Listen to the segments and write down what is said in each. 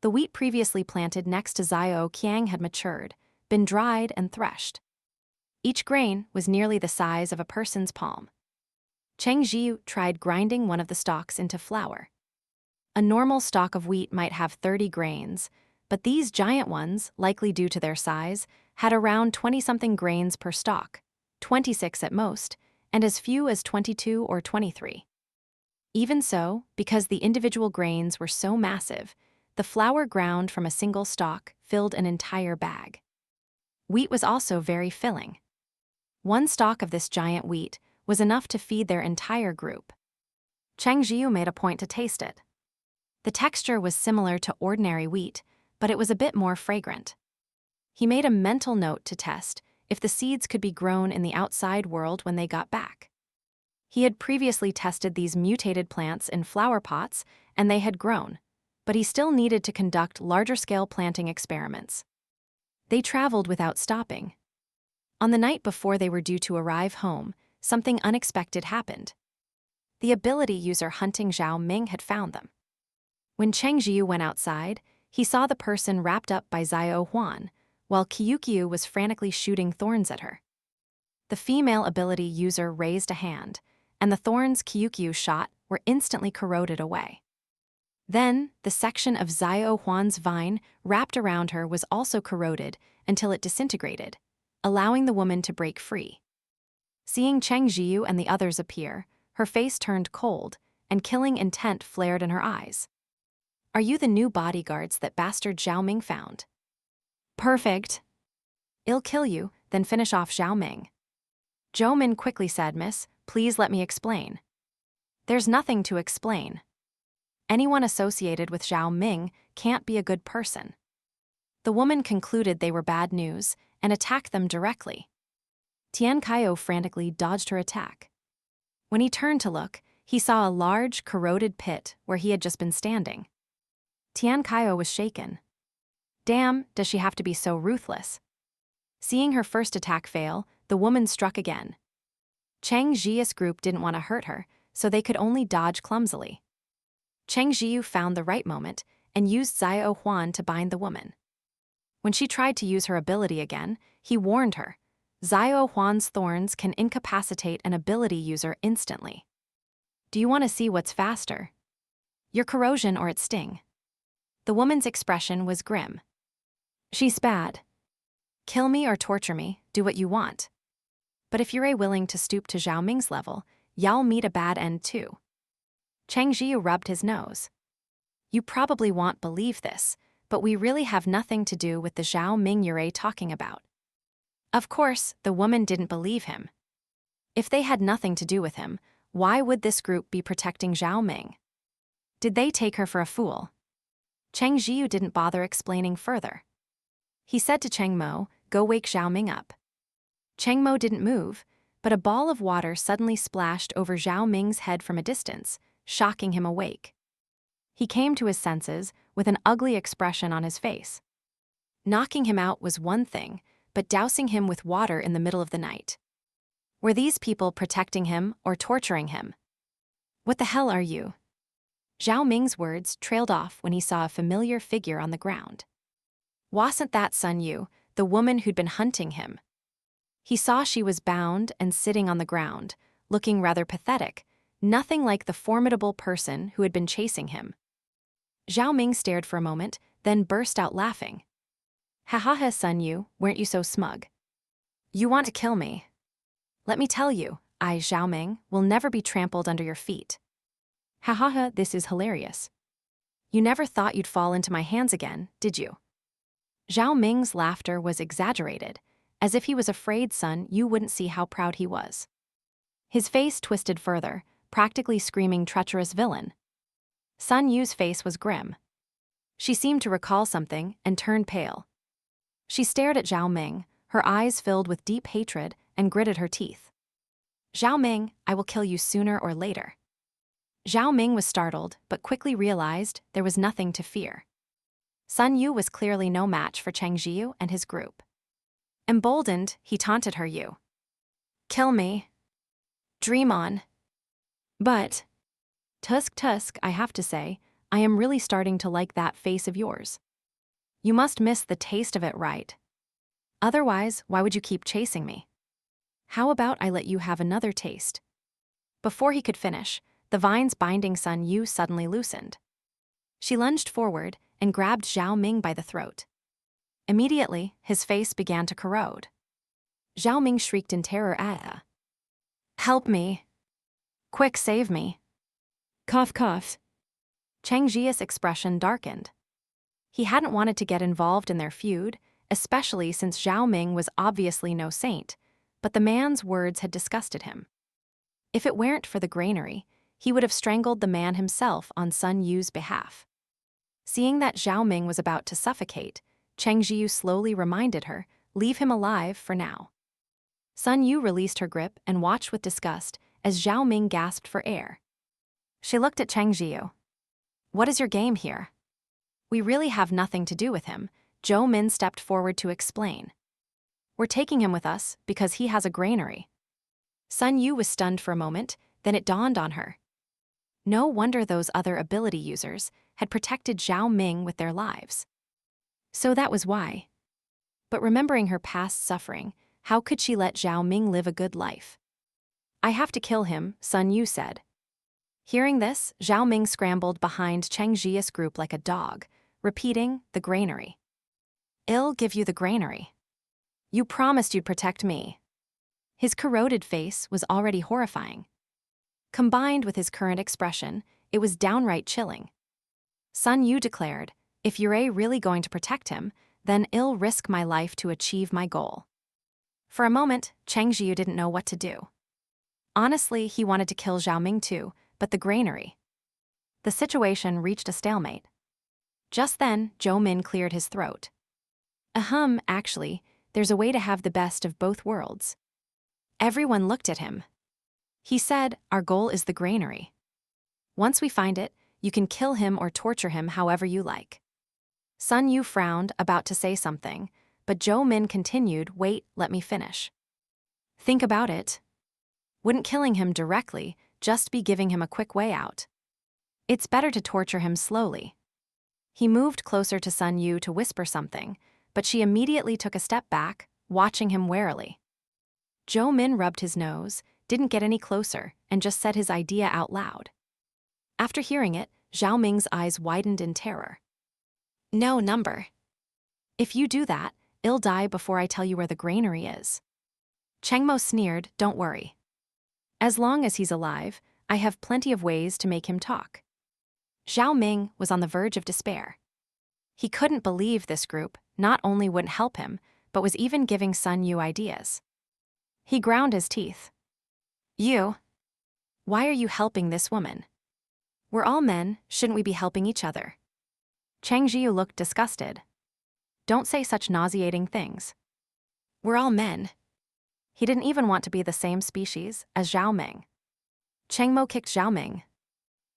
The wheat previously planted next to Xiao Qiang had matured, been dried and threshed. Each grain was nearly the size of a person's palm. Cheng Zhiyu tried grinding one of the stalks into flour. A normal stalk of wheat might have 30 grains, but these giant ones, likely due to their size, had around 20-something grains per stalk, 26 at most, and as few as 22 or 23. Even so, because the individual grains were so massive, the flour ground from a single stalk filled an entire bag. Wheat was also very filling. One stalk of this giant wheat was enough to feed their entire group. Cheng Zhiyu made a point to taste it. The texture was similar to ordinary wheat, but it was a bit more fragrant. He made a mental note to test if the seeds could be grown in the outside world when they got back. He had previously tested these mutated plants in flower pots, and they had grown, but he still needed to conduct larger-scale planting experiments. They traveled without stopping. On the night before they were due to arrive home, something unexpected happened. The ability user hunting Zhao Ming had found them. When Cheng Zhiyu went outside, he saw the person wrapped up by Xiao Huan, while Qiuqiu was frantically shooting thorns at her. The female ability user raised a hand, and the thorns Qiuqiu shot were instantly corroded away. Then, the section of Xiao Huan's vine wrapped around her was also corroded until it disintegrated, allowing the woman to break free. Seeing Cheng Zhiyu and the others appear, her face turned cold, and killing intent flared in her eyes. "Are you the new bodyguards that bastard Zhao Ming found?" "Perfect. I'll kill you, then finish off Zhao Ming." Zhou Min quickly said, "Miss, please let me explain." "There's nothing to explain. Anyone associated with Zhao Ming can't be a good person." The woman concluded they were bad news and attacked them directly. Tian Kaio frantically dodged her attack. When he turned to look, he saw a large, corroded pit where he had just been standing. Tian Kaio was shaken. Damn, does she have to be so ruthless? Seeing her first attack fail, the woman struck again. Cheng Zhiyu's group didn't want to hurt her, so they could only dodge clumsily. Cheng Zhiyu found the right moment and used Xiao Huan to bind the woman. When she tried to use her ability again, he warned her. Xiao Huan's thorns can incapacitate an ability user instantly. Do you want to see what's faster? Your corrosion or its sting? The woman's expression was grim. She spat. Kill me or torture me, do what you want. But if you're willing to stoop to Zhao Ming's level, you'll meet a bad end too. Cheng Zhiyu rubbed his nose. You probably won't believe this, but we really have nothing to do with the Zhao Ming you're talking about. Of course, the woman didn't believe him. If they had nothing to do with him, why would this group be protecting Zhao Ming? Did they take her for a fool? Cheng Zhiyu didn't bother explaining further. He said to Cheng Mo, "Go wake Zhao Ming up." Cheng Mo didn't move, but a ball of water suddenly splashed over Zhao Ming's head from a distance, shocking him awake. He came to his senses with an ugly expression on his face. Knocking him out was one thing, but dousing him with water in the middle of the night. Were these people protecting him or torturing him? What the hell are you? Zhao Ming's words trailed off when he saw a familiar figure on the ground. Wasn't that Sun Yu, the woman who'd been hunting him? He saw she was bound and sitting on the ground, looking rather pathetic, nothing like the formidable person who had been chasing him. Zhao Ming stared for a moment, then burst out laughing. "Ha ha ha, Sun Yu, weren't you so smug? You want to kill me? Let me tell you, I, Zhao Ming, will never be trampled under your feet. Ha ha ha, this is hilarious. You never thought you'd fall into my hands again, did you?" Zhao Ming's laughter was exaggerated, as if he was afraid Sun Yu wouldn't see how proud he was. His face twisted further, practically screaming treacherous villain. Sun Yu's face was grim. She seemed to recall something and turned pale. She stared at Zhao Ming, her eyes filled with deep hatred, and gritted her teeth. "Zhao Ming, I will kill you sooner or later." Zhao Ming was startled, but quickly realized there was nothing to fear. Sun Yu was clearly no match for Cheng Zhiyu and his group. Emboldened, he taunted her. "You kill me. Dream on." But, tusk, I have to say, I am really starting to like that face of yours. You must miss the taste of it, right? Otherwise, why would you keep chasing me? How about I let you have another taste? Before he could finish, the vines binding Sun Yu suddenly loosened. She lunged forward and grabbed Zhao Ming by the throat. Immediately, his face began to corrode. Zhao Ming shrieked in terror at her. Help me! Quick, save me! Cough, cough. Cheng Zhiyu's expression darkened. He hadn't wanted to get involved in their feud, especially since Zhao Ming was obviously no saint, but the man's words had disgusted him. If it weren't for the granary, he would have strangled the man himself on Sun Yu's behalf. Seeing that Zhao Ming was about to suffocate, Cheng Zhiyu slowly reminded her, leave him alive for now. Sun Yu released her grip and watched with disgust as Zhao Ming gasped for air. She looked at Cheng Zhiyu. What is your game here? We really have nothing to do with him, Zhou Min stepped forward to explain. We're taking him with us because he has a granary. Sun Yu was stunned for a moment, then it dawned on her. No wonder those other ability users had protected Zhao Ming with their lives. So that was why. But remembering her past suffering, how could she let Zhao Ming live a good life? I have to kill him, Sun Yu said. Hearing this, Zhao Ming scrambled behind Cheng Zhiyu's group like a dog, repeating, the granary. I'll give you the granary. You promised you'd protect me. His corroded face was already horrifying. Combined with his current expression, it was downright chilling. Sun Yu declared, if you're really going to protect him, then I'll risk my life to achieve my goal. For a moment, Cheng Zhiyu didn't know what to do. Honestly, he wanted to kill Zhao Ming too, but the granary. The situation reached a stalemate. Just then, Zhou Min cleared his throat. Actually, there's a way to have the best of both worlds. Everyone looked at him. He said, our goal is the granary. Once we find it, you can kill him or torture him however you like. Sun Yu frowned, about to say something, but Zhou Min continued, wait, let me finish. Think about it. Wouldn't killing him directly just be giving him a quick way out? It's better to torture him slowly. He moved closer to Sun Yu to whisper something, but she immediately took a step back, watching him warily. Zhou Min rubbed his nose, didn't get any closer, and just said his idea out loud. After hearing it, Zhao Ming's eyes widened in terror. No number. If you do that, I'll die before I tell you where the granary is. Cheng Mo sneered, don't worry. As long as he's alive, I have plenty of ways to make him talk. Zhao Ming was on the verge of despair. He couldn't believe this group not only wouldn't help him, but was even giving Sun Yu ideas. He ground his teeth. You? Why are you helping this woman? We're all men, shouldn't we be helping each other? Cheng Zhiyu looked disgusted. Don't say such nauseating things. We're all men. He didn't even want to be the same species as Zhao Ming. Cheng Mo kicked Zhao Ming.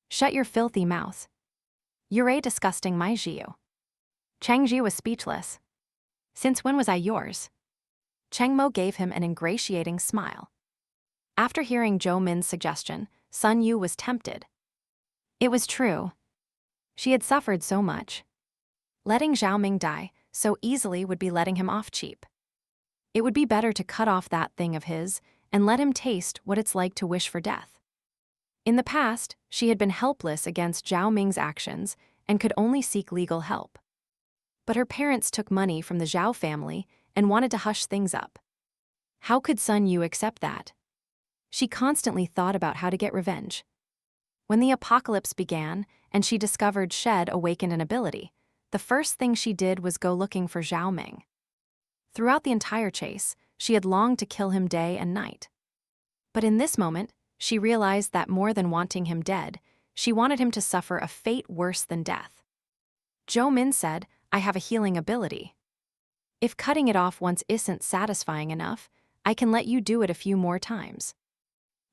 Shut your filthy mouth. You're a disgusting my Zhiyu. Cheng Zhiyu was speechless. Since when was I yours? Cheng Mo gave him an ingratiating smile. After hearing Zhou Min's suggestion, Sun Yu was tempted. It was true. She had suffered so much. Letting Zhao Ming die so easily would be letting him off cheap. It would be better to cut off that thing of his and let him taste what it's like to wish for death. In the past, she had been helpless against Zhao Ming's actions and could only seek legal help. But her parents took money from the Zhao family and wanted to hush things up. How could Sun Yu accept that? She constantly thought about how to get revenge. When the apocalypse began and she discovered Shed awakened an ability, the first thing she did was go looking for Zhao Ming. Throughout the entire chase, she had longed to kill him day and night. But in this moment, she realized that more than wanting him dead, she wanted him to suffer a fate worse than death. Zhou Min said, I have a healing ability. If cutting it off once isn't satisfying enough, I can let you do it a few more times.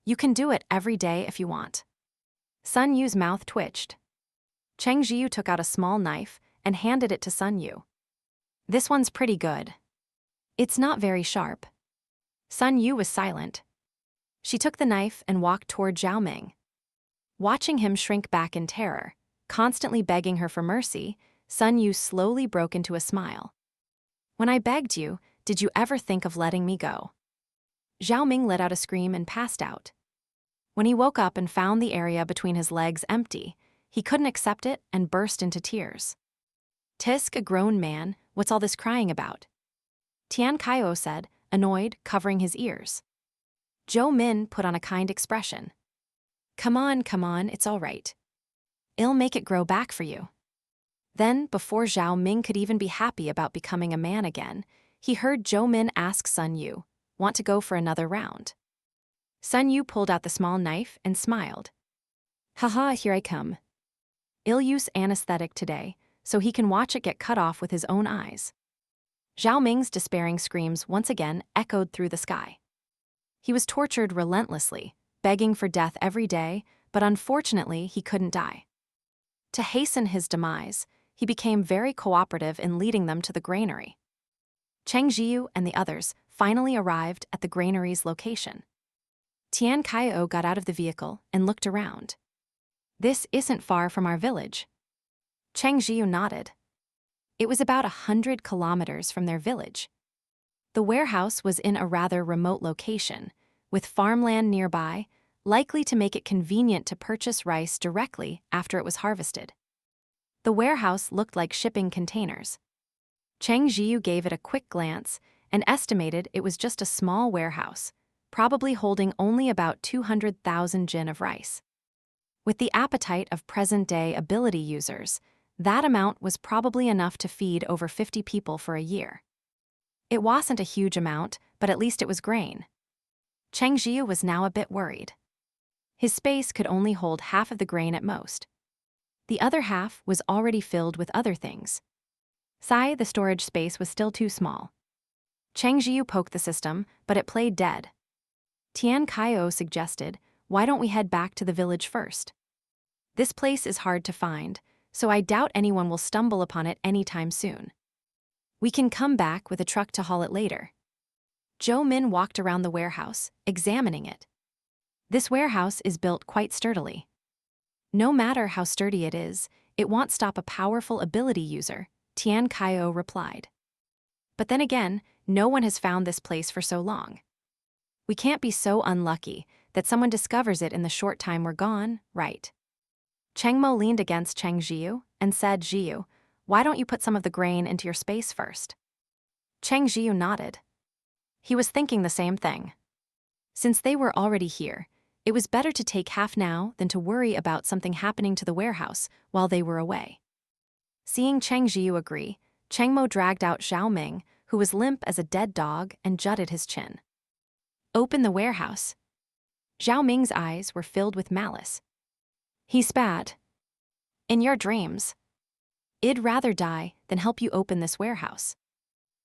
You can do it every day if you want. Sun Yu's mouth twitched. Cheng Zhiyu took out a small knife and handed it to Sun Yu. This one's pretty good. It's not very sharp. Sun Yu was silent. She took the knife and walked toward Zhao Ming. Watching him shrink back in terror, constantly begging her for mercy, Sun Yu slowly broke into a smile. "When I begged you, did you ever think of letting me go?" Zhao Ming let out a scream and passed out. When he woke up and found the area between his legs empty, he couldn't accept it and burst into tears. "Tisk, a grown man, what's all this crying about?" Tian Kaio said, annoyed, covering his ears. Zhou Min put on a kind expression. Come on, it's all right. I'll make it grow back for you." Then, before Zhao Ming could even be happy about becoming a man again, he heard Zhou Min ask Sun Yu, "Want to go for another round?" Sun Yu pulled out the small knife and smiled. "Haha, here I come. I'll use anesthetic today, so he can watch it get cut off with his own eyes." Zhao Ming's despairing screams once again echoed through the sky. He was tortured relentlessly, begging for death every day, but unfortunately he couldn't die. To hasten his demise, he became very cooperative in leading them to the granary. Cheng Zhiyu and the others finally arrived at the granary's location. Tian Kaio got out of the vehicle and looked around. "This isn't far from our village." Cheng Zhiyu nodded. It was about 100 kilometers from their village. The warehouse was in a rather remote location, with farmland nearby, likely to make it convenient to purchase rice directly after it was harvested. The warehouse looked like shipping containers. Cheng Zhiyu gave it a quick glance and estimated it was just a small warehouse, probably holding only about 200,000 jin of rice. With the appetite of present-day ability users, that amount was probably enough to feed over 50 people for a year. It wasn't a huge amount, but at least it was grain. Cheng Zhiyu was now a bit worried. His space could only hold half of the grain at most. The other half was already filled with other things. The storage space was still too small. Cheng Zhiyu poked the system, but it played dead. Tian Kaio suggested, "Why don't we head back to the village first? This place is hard to find, so I doubt anyone will stumble upon it anytime soon. We can come back with a truck to haul it later." Zhou Min walked around the warehouse, examining it. This warehouse is built quite sturdily. No matter how sturdy it is, it won't stop a powerful ability user, Tian Kaio replied. But then again, no one has found this place for so long. We can't be so unlucky that someone discovers it in the short time we're gone, right? Cheng Mo leaned against Cheng Zhiyu and said, "Zhiyu, why don't you put some of the grain into your space first?" Cheng Zhiyu nodded. He was thinking the same thing. Since they were already here, it was better to take half now than to worry about something happening to the warehouse while they were away. Seeing Cheng Zhiyu agree, Cheng Mo dragged out Zhao Ming, who was limp as a dead dog, and jutted his chin. "Open the warehouse." Zhao Ming's eyes were filled with malice. He spat. "In your dreams. I'd rather die than help you open this warehouse."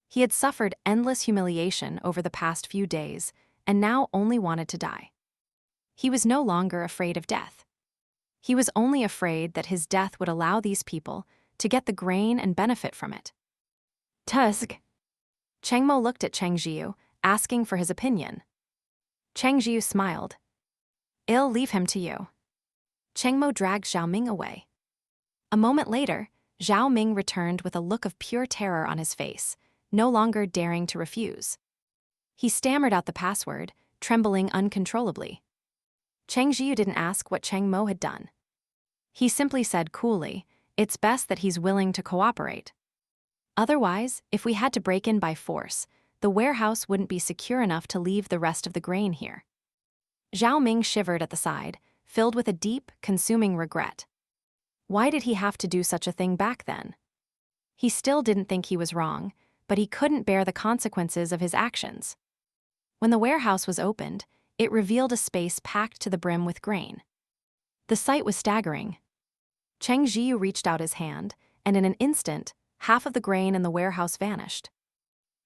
He had suffered endless humiliation over the past few days and now only wanted to die. He was no longer afraid of death. He was only afraid that his death would allow these people to get the grain and benefit from it. "Tusk." Cheng Mo looked at Cheng Zhiyu, asking for his opinion. Cheng Zhiyu smiled. "I'll leave him to you." Cheng Mo dragged Zhao Ming away. A moment later, Zhao Ming returned with a look of pure terror on his face, no longer daring to refuse. He stammered out the password, trembling uncontrollably. Cheng Zhiyu didn't ask what Cheng Mo had done. He simply said coolly, "It's best that he's willing to cooperate. Otherwise, if we had to break in by force, the warehouse wouldn't be secure enough to leave the rest of the grain here." Zhao Ming shivered at the side, filled with a deep, consuming regret. Why did he have to do such a thing back then? He still didn't think he was wrong, but he couldn't bear the consequences of his actions. When the warehouse was opened, it revealed a space packed to the brim with grain. The sight was staggering. Cheng Zhiyu reached out his hand, and in an instant, half of the grain in the warehouse vanished.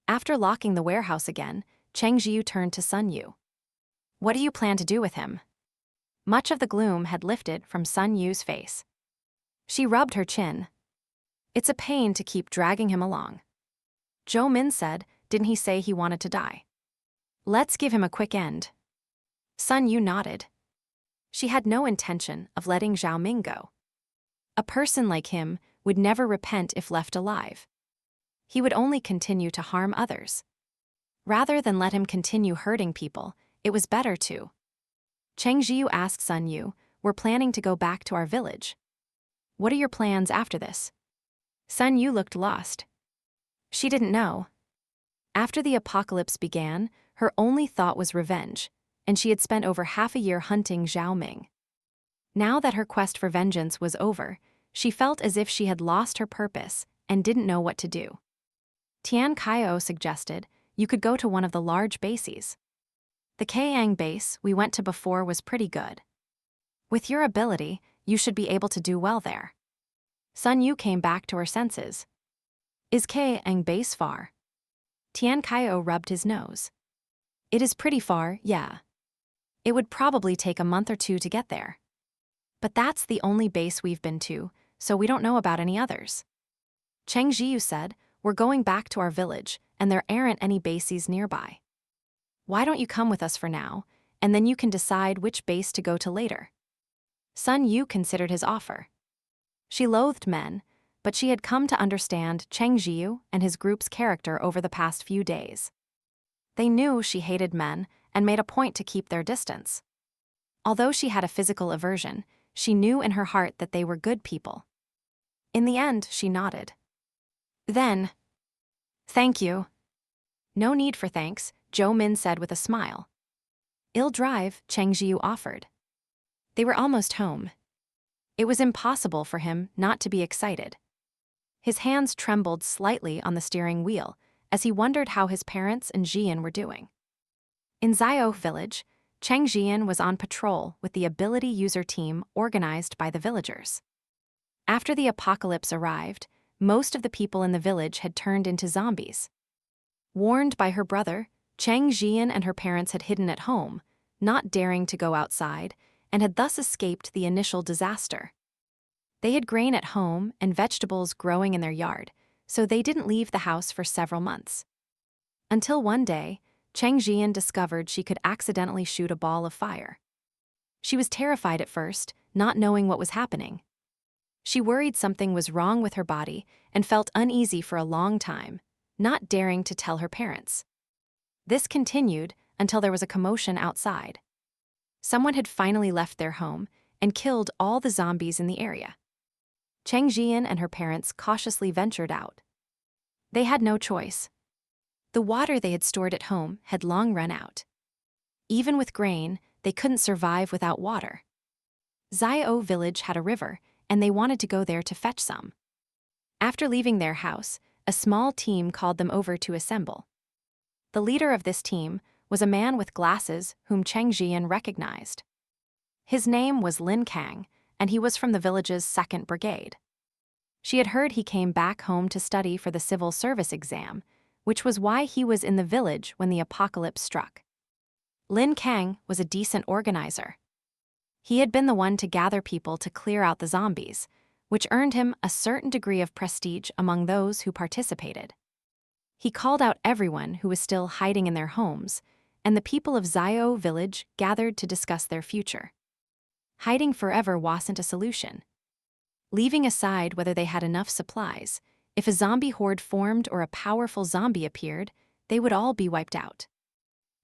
After locking the warehouse again, Cheng Zhiyu turned to Sun Yu. "What do you plan to do with him?" Much of the gloom had lifted from Sun Yu's face. She rubbed her chin. "It's a pain to keep dragging him along." Zhou Min said, "Didn't he say he wanted to die?" "Let's give him a quick end." Sun Yu nodded. She had no intention of letting Zhao Ming go. A person like him would never repent if left alive. He would only continue to harm others. Rather than let him continue hurting people, it was better to. Cheng Zhiyu asked Sun Yu, "We're planning to go back to our village. What are your plans after this?" Sun Yu looked lost. She didn't know. After the apocalypse began, her only thought was revenge, and she had spent over half a year hunting Zhao Ming. Now that her quest for vengeance was over, she felt as if she had lost her purpose and didn't know what to do. Tian Kaio suggested, "You could go to one of the large bases. The Kaiyang base we went to before was pretty good. With your ability, you should be able to do well there." Sun Yu came back to her senses. "Is Kaiyang base far?" Tian Kaio rubbed his nose. "It is pretty far, yeah. It would probably take a month or two to get there. But that's the only base we've been to, so we don't know about any others." Cheng Zhiyu said, "We're going back to our village, and there aren't any bases nearby. Why don't you come with us for now, and then you can decide which base to go to later." Sun Yu considered his offer. She loathed men, but she had come to understand Cheng Zhiyu and his group's character over the past few days. They knew she hated men and made a point to keep their distance. Although she had a physical aversion, she knew in her heart that they were good people. In the end, she nodded. Then, "Thank you." "No need for thanks," Zhou Min said with a smile. "I'll drive," Cheng Zhiyu offered. They were almost home. It was impossible for him not to be excited. His hands trembled slightly on the steering wheel as he wondered how his parents and Jian were doing. In Xiaohe Village, Cheng Jian was on patrol with the ability user team organized by the villagers. After the apocalypse arrived, most of the people in the village had turned into zombies. Warned by her brother, Cheng Jian and her parents had hidden at home, not daring to go outside, and had thus escaped the initial disaster. They had grain at home and vegetables growing in their yard, so they didn't leave the house for several months. Until one day, Cheng Jian discovered she could accidentally shoot a ball of fire. She was terrified at first, not knowing what was happening. She worried something was wrong with her body and felt uneasy for a long time, not daring to tell her parents. This continued until there was a commotion outside. Someone had finally left their home and killed all the zombies in the area. Cheng Jian and her parents cautiously ventured out. They had no choice. The water they had stored at home had long run out. Even with grain, they couldn't survive without water. Xiaohe Village had a river, and they wanted to go there to fetch some. After leaving their house, a small team called them over to assemble. The leader of this team was a man with glasses whom Cheng Jian recognized. His name was Lin Kang, and he was from the village's 2nd Brigade. She had heard he came back home to study for the civil service exam, which was why he was in the village when the apocalypse struck. Lin Kang was a decent organizer. He had been the one to gather people to clear out the zombies, which earned him a certain degree of prestige among those who participated. He called out everyone who was still hiding in their homes, and the people of Xiaohe Village gathered to discuss their future. Hiding forever wasn't a solution. Leaving aside whether they had enough supplies, if a zombie horde formed or a powerful zombie appeared, they would all be wiped out.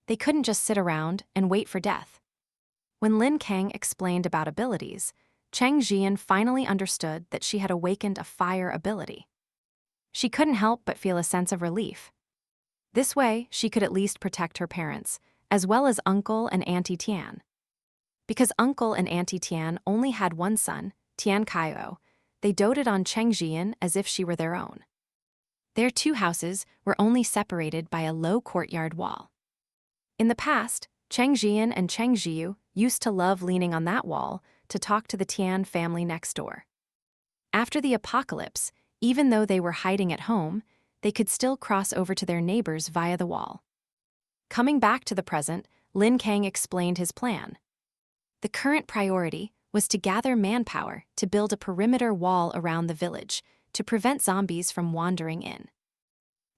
They couldn't just sit around and wait for death. When Lin Kang explained about abilities, Cheng Jian finally understood that she had awakened a fire ability. She couldn't help but feel a sense of relief. This way, she could at least protect her parents, as well as Uncle and Auntie Tian. Because Uncle and Auntie Tian only had one son, Tian Kaio, they doted on Cheng Jian as if she were their own. Their 2 houses were only separated by a low courtyard wall. In the past, Cheng Jian and Cheng Zhiyu used to love leaning on that wall to talk to the Tian family next door. After the apocalypse, even though they were hiding at home, they could still cross over to their neighbors via the wall. Coming back to the present, Lin Kang explained his plan. The current priority was to gather manpower to build a perimeter wall around the village to prevent zombies from wandering in.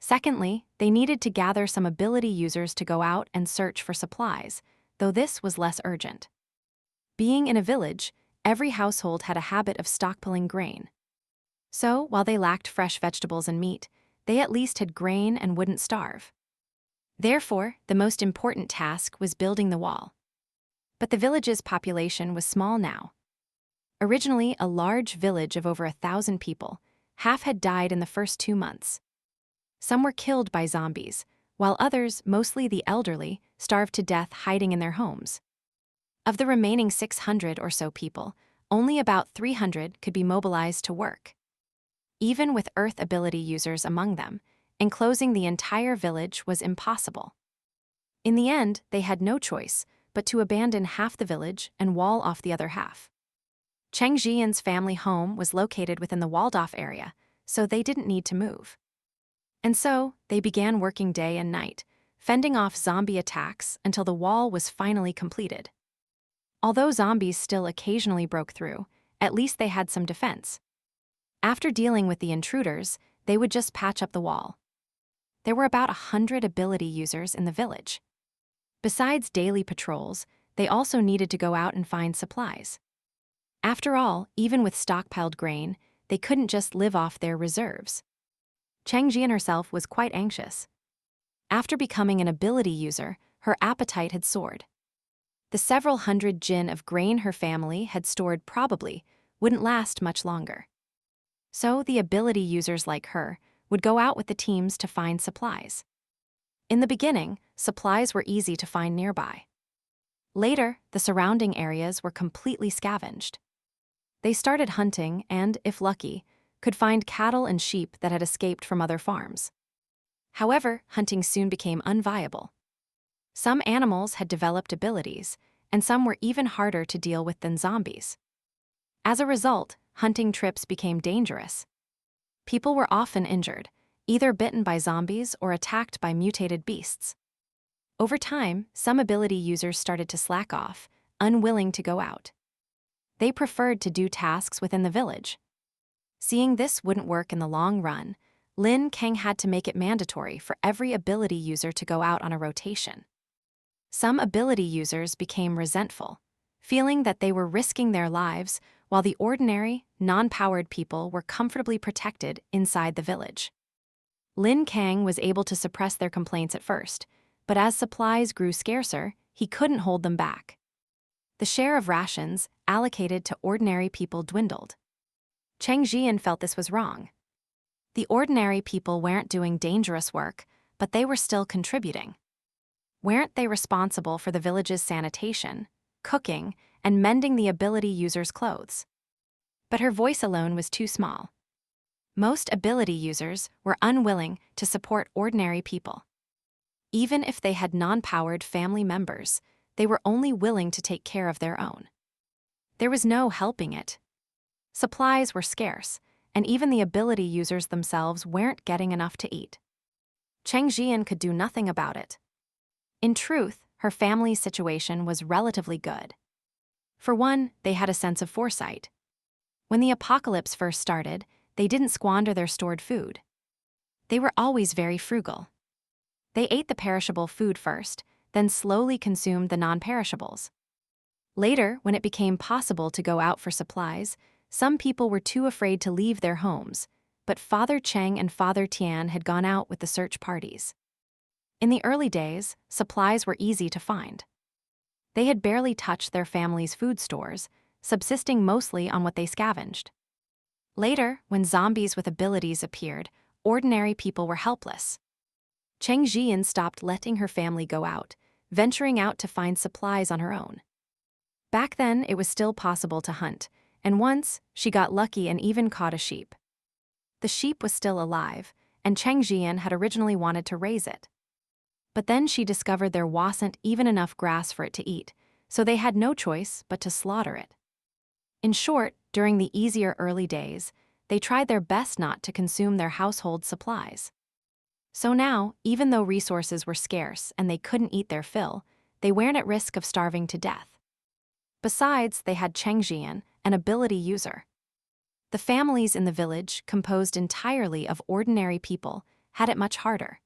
Secondly, they needed to gather some ability users to go out and search for supplies, though this was less urgent. Being in a village, every household had a habit of stockpiling grain. So, while they lacked fresh vegetables and meat, they at least had grain and wouldn't starve. Therefore, the most important task was building the wall. But the village's population was small now. Originally a large village of over 1,000 people, half had died in the first 2 months. Some were killed by zombies, while others, mostly the elderly, starved to death hiding in their homes. Of the remaining 600 or so people, only about 300 could be mobilized to work. Even with Earth ability users among them, enclosing the entire village was impossible. In the end, they had no choice but to abandon half the village and wall off the other half. Cheng Zhiyu's family home was located within the walled-off area, so they didn't need to move. And so, they began working day and night, fending off zombie attacks until the wall was finally completed. Although zombies still occasionally broke through, at least they had some defense. After dealing with the intruders, they would just patch up the wall. There were about 100 ability users in the village. Besides daily patrols, they also needed to go out and find supplies. After all, even with stockpiled grain, they couldn't just live off their reserves. Cheng Zhiyu herself was quite anxious. After becoming an ability user, her appetite had soared. The several hundred jin of grain her family had stored probably wouldn't last much longer. So the ability users like her would go out with the teams to find supplies. In the beginning, supplies were easy to find nearby. Later, the surrounding areas were completely scavenged. They started hunting and, if lucky, could find cattle and sheep that had escaped from other farms. However, hunting soon became unviable. Some animals had developed abilities, and some were even harder to deal with than zombies. As a result, hunting trips became dangerous. People were often injured, either bitten by zombies or attacked by mutated beasts. Over time, some ability users started to slack off, unwilling to go out. They preferred to do tasks within the village. Seeing this wouldn't work in the long run, Lin Kang had to make it mandatory for every ability user to go out on a rotation. Some ability users became resentful, feeling that they were risking their lives while the ordinary, non-powered people were comfortably protected inside the village. Lin Kang was able to suppress their complaints at first, but as supplies grew scarcer, he couldn't hold them back. The share of rations allocated to ordinary people dwindled. Cheng Zhiyu felt this was wrong. The ordinary people weren't doing dangerous work, but they were still contributing. Weren't they responsible for the village's sanitation, cooking, and mending the ability users' clothes? But her voice alone was too small. Most ability users were unwilling to support ordinary people. Even if they had non-powered family members, they were only willing to take care of their own. There was no helping it. Supplies were scarce, and even the ability users themselves weren't getting enough to eat. Cheng Zhiyu could do nothing about it. In truth, her family's situation was relatively good. For one, they had a sense of foresight. When the apocalypse first started, they didn't squander their stored food. They were always very frugal. They ate the perishable food first, then slowly consumed the non-perishables. Later, when it became possible to go out for supplies, some people were too afraid to leave their homes, but Father Cheng and Father Tian had gone out with the search parties. In the early days, supplies were easy to find. They had barely touched their family's food stores, subsisting mostly on what they scavenged. Later, when zombies with abilities appeared, ordinary people were helpless. Cheng Zhiyu stopped letting her family go out, venturing out to find supplies on her own. Back then, it was still possible to hunt, and once, she got lucky and even caught a sheep. The sheep was still alive, and Cheng Zhiyu had originally wanted to raise it. But then she discovered there wasn't even enough grass for it to eat, so they had no choice but to slaughter it. In short, during the easier early days, they tried their best not to consume their household supplies. So now, even though resources were scarce and they couldn't eat their fill, they weren't at risk of starving to death. Besides, they had Cheng Zhiyu, an ability user. The families in the village, composed entirely of ordinary people, had it much harder.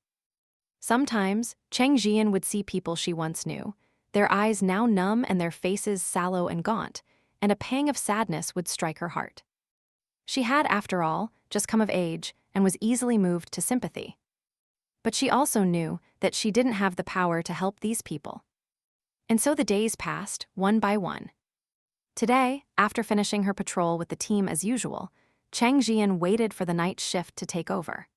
Sometimes, Cheng Zhiyu would see people she once knew, their eyes now numb and their faces sallow and gaunt, and a pang of sadness would strike her heart. She had, after all, just come of age and was easily moved to sympathy. But she also knew that she didn't have the power to help these people. And so the days passed, one by one. Today, after finishing her patrol with the team as usual, Cheng Zhiyu waited for the night shift to take over.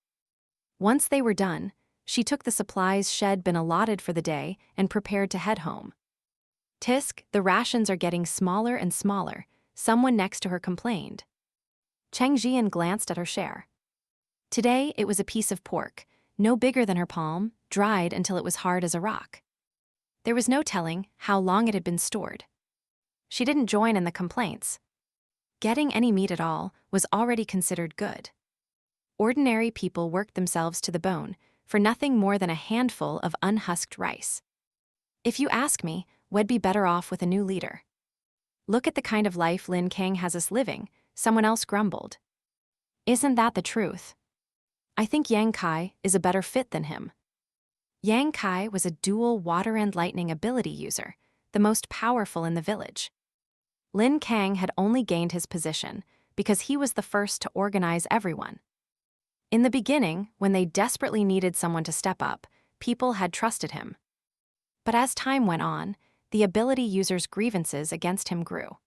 Once they were done, she took the supplies she'd been allotted for the day and prepared to head home. "Tisk, the rations are getting smaller and smaller," someone next to her complained. Cheng Zhiyu glanced at her share. Today it was a piece of pork, no bigger than her palm, dried until it was hard as a rock. There was no telling how long it had been stored. She didn't join in the complaints. Getting any meat at all was already considered good. Ordinary people worked themselves to the bone for nothing more than a handful of unhusked rice. "If you ask me, we'd be better off with a new leader. Look at the kind of life Lin Kang has us living," someone else grumbled. "Isn't that the truth? I think Yang Kai is a better fit than him." Yang Kai was a dual water and lightning ability user, the most powerful in the village. Lin Kang had only gained his position because he was the first to organize everyone. In the beginning, when they desperately needed someone to step up, people had trusted him. But as time went on, the ability users' grievances against him grew.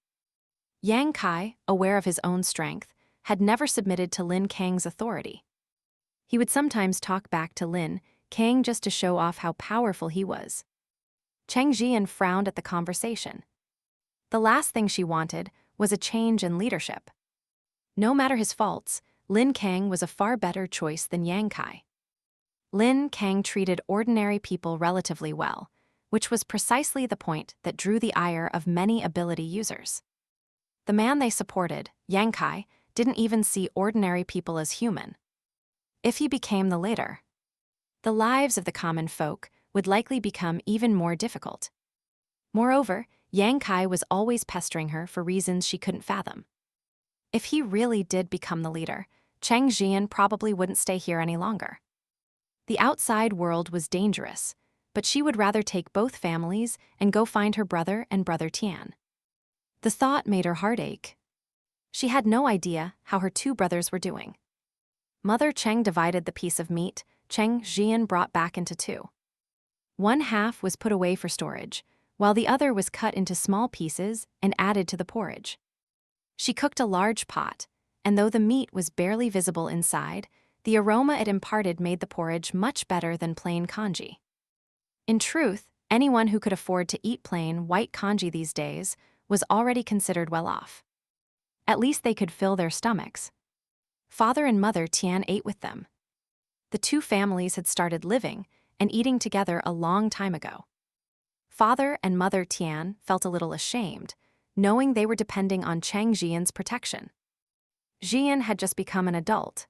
Yang Kai, aware of his own strength, had never submitted to Lin Kang's authority. He would sometimes talk back to Lin Kang just to show off how powerful he was. Cheng Zhiyu frowned at the conversation. The last thing she wanted was a change in leadership. No matter his faults, Lin Kang was a far better choice than Yang Kai. Lin Kang treated ordinary people relatively well, which was precisely the point that drew the ire of many ability users. The man they supported, Yang Kai, didn't even see ordinary people as human. If he became the leader, the lives of the common folk would likely become even more difficult. Moreover, Yang Kai was always pestering her for reasons she couldn't fathom. If he really did become the leader, Cheng Zhiyu probably wouldn't stay here any longer. The outside world was dangerous, but she would rather take both families and go find her brother and brother Tian. The thought made her heart ache. She had no idea how her two brothers were doing. Mother Cheng divided the piece of meat Cheng Zhiyu brought back into two. One half was put away for storage, while the other was cut into small pieces and added to the porridge. She cooked a large pot, and though the meat was barely visible inside, the aroma it imparted made the porridge much better than plain congee. In truth, anyone who could afford to eat plain white congee these days was already considered well off. At least they could fill their stomachs. Father and Mother Tian ate with them. The two families had started living and eating together a long time ago. Father and Mother Tian felt a little ashamed, knowing they were depending on Cheng Zhiyu's protection. Zhiyu had just become an adult.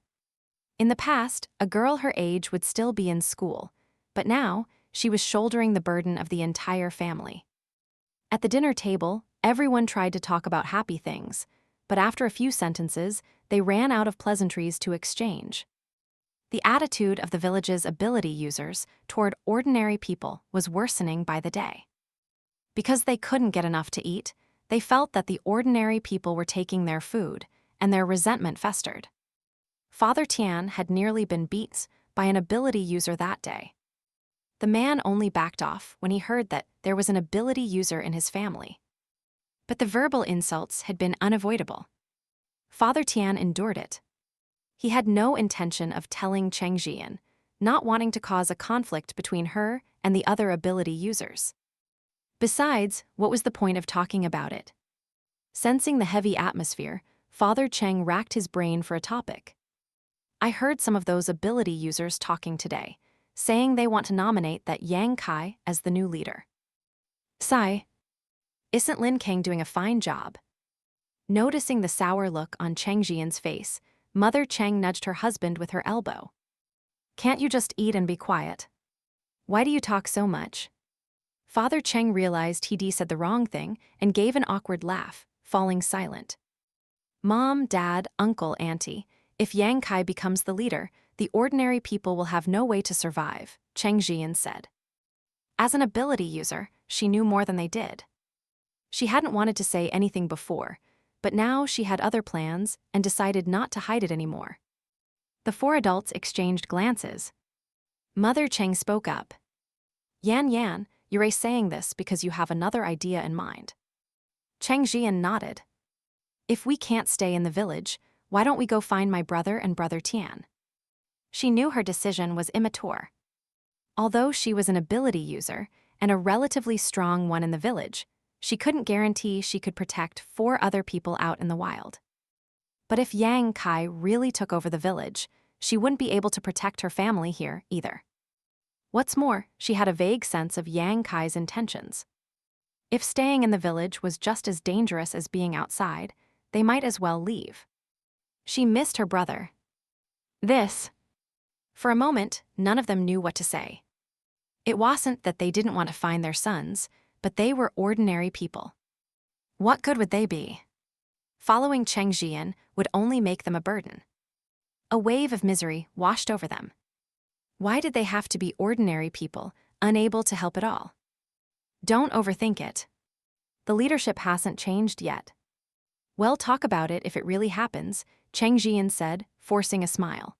In the past, a girl her age would still be in school, but now she was shouldering the burden of the entire family. At the dinner table, everyone tried to talk about happy things, but after a few sentences, they ran out of pleasantries to exchange. The attitude of the village's ability users toward ordinary people was worsening by the day. Because they couldn't get enough to eat, they felt that the ordinary people were taking their food, and their resentment festered. Father Tian had nearly been beaten by an ability user that day. The man only backed off when he heard that there was an ability user in his family. But the verbal insults had been unavoidable. Father Tian endured it. He had no intention of telling Cheng Zhiyu, not wanting to cause a conflict between her and the other ability users. Besides, what was the point of talking about it? Sensing the heavy atmosphere, Father Cheng racked his brain for a topic. "I heard some of those ability users talking today, saying they want to nominate that Yang Kai as the new leader." Sigh. "Isn't Lin Kang doing a fine job?" Noticing the sour look on Cheng Zhiyu's face, Mother Cheng nudged her husband with her elbow. "Can't you just eat and be quiet? Why do you talk so much?" Father Cheng realized he'd said the wrong thing and gave an awkward laugh, falling silent. "Mom, Dad, Uncle, Auntie, if Yang Kai becomes the leader, the ordinary people will have no way to survive," Cheng Zhiyu said. As an ability user, she knew more than they did. She hadn't wanted to say anything before, but now she had other plans and decided not to hide it anymore. The four adults exchanged glances. Mother Cheng spoke up. Yan, you're saying this because you have another idea in mind. Cheng Zhiyu nodded. If we can't stay in the village, why don't we go find my brother and brother Tian? She knew her decision was immature. Although she was an ability user, and a relatively strong one in the village, she couldn't guarantee she could protect 4 other people out in the wild. But if Yang Kai really took over the village, she wouldn't be able to protect her family here either. What's more, she had a vague sense of Yang Kai's intentions. If staying in the village was just as dangerous as being outside, they might as well leave. She missed her brother. For a moment, none of them knew what to say. It wasn't that they didn't want to find their sons, but they were ordinary people. What good would they be? Following Cheng Zhiyu would only make them a burden. A wave of misery washed over them. Why did they have to be ordinary people, unable to help at all? Don't overthink it. The leadership hasn't changed yet. Well, talk about it if it really happens, Cheng Zhiyu said, forcing a smile.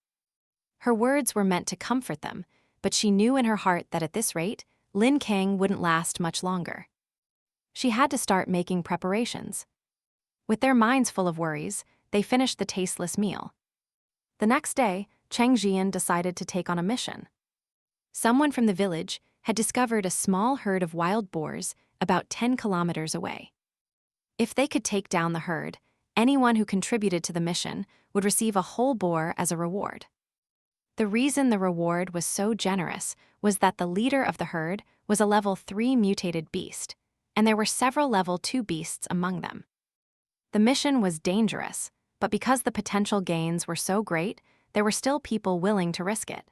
Her words were meant to comfort them, but she knew in her heart that at this rate, Lin Kang wouldn't last much longer. She had to start making preparations. With their minds full of worries, they finished the tasteless meal. The next day, Cheng Zhiyu decided to take on a mission. Someone from the village had discovered a small herd of wild boars about 10 kilometers away. If they could take down the herd, anyone who contributed to the mission would receive a whole boar as a reward. The reason the reward was so generous was that the leader of the herd was a level 3 mutated beast, and there were several level 2 beasts among them. The mission was dangerous, but because the potential gains were so great, there were still people willing to risk it.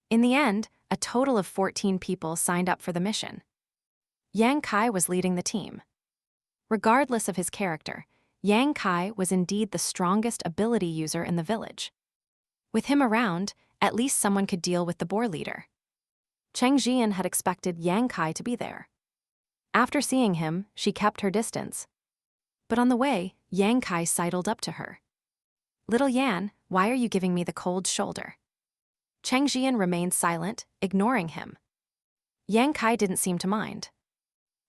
In the end, a total of 14 people signed up for the mission. Yang Kai was leading the team. Regardless of his character, Yang Kai was indeed the strongest ability user in the village. With him around, at least someone could deal with the boar leader. Cheng Zhiyu had expected Yang Kai to be there. After seeing him, she kept her distance. But on the way, Yang Kai sidled up to her. Little Yan, why are you giving me the cold shoulder? Cheng Zhiyu remained silent, ignoring him. Yang Kai didn't seem to mind.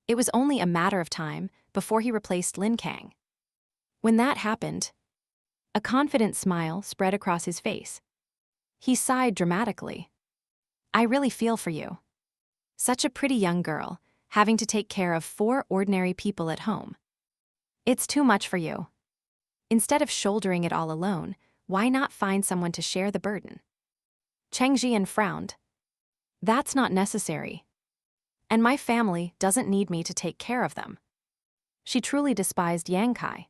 It was only a matter of time before he replaced Lin Kang. When that happened, a confident smile spread across his face. He sighed dramatically. I really feel for you. Such a pretty young girl, having to take care of 4 ordinary people at home. It's too much for you. Instead of shouldering it all alone, why not find someone to share the burden? Cheng Zhiyu frowned. That's not necessary. And my family doesn't need me to take care of them. She truly despised Yang Kai.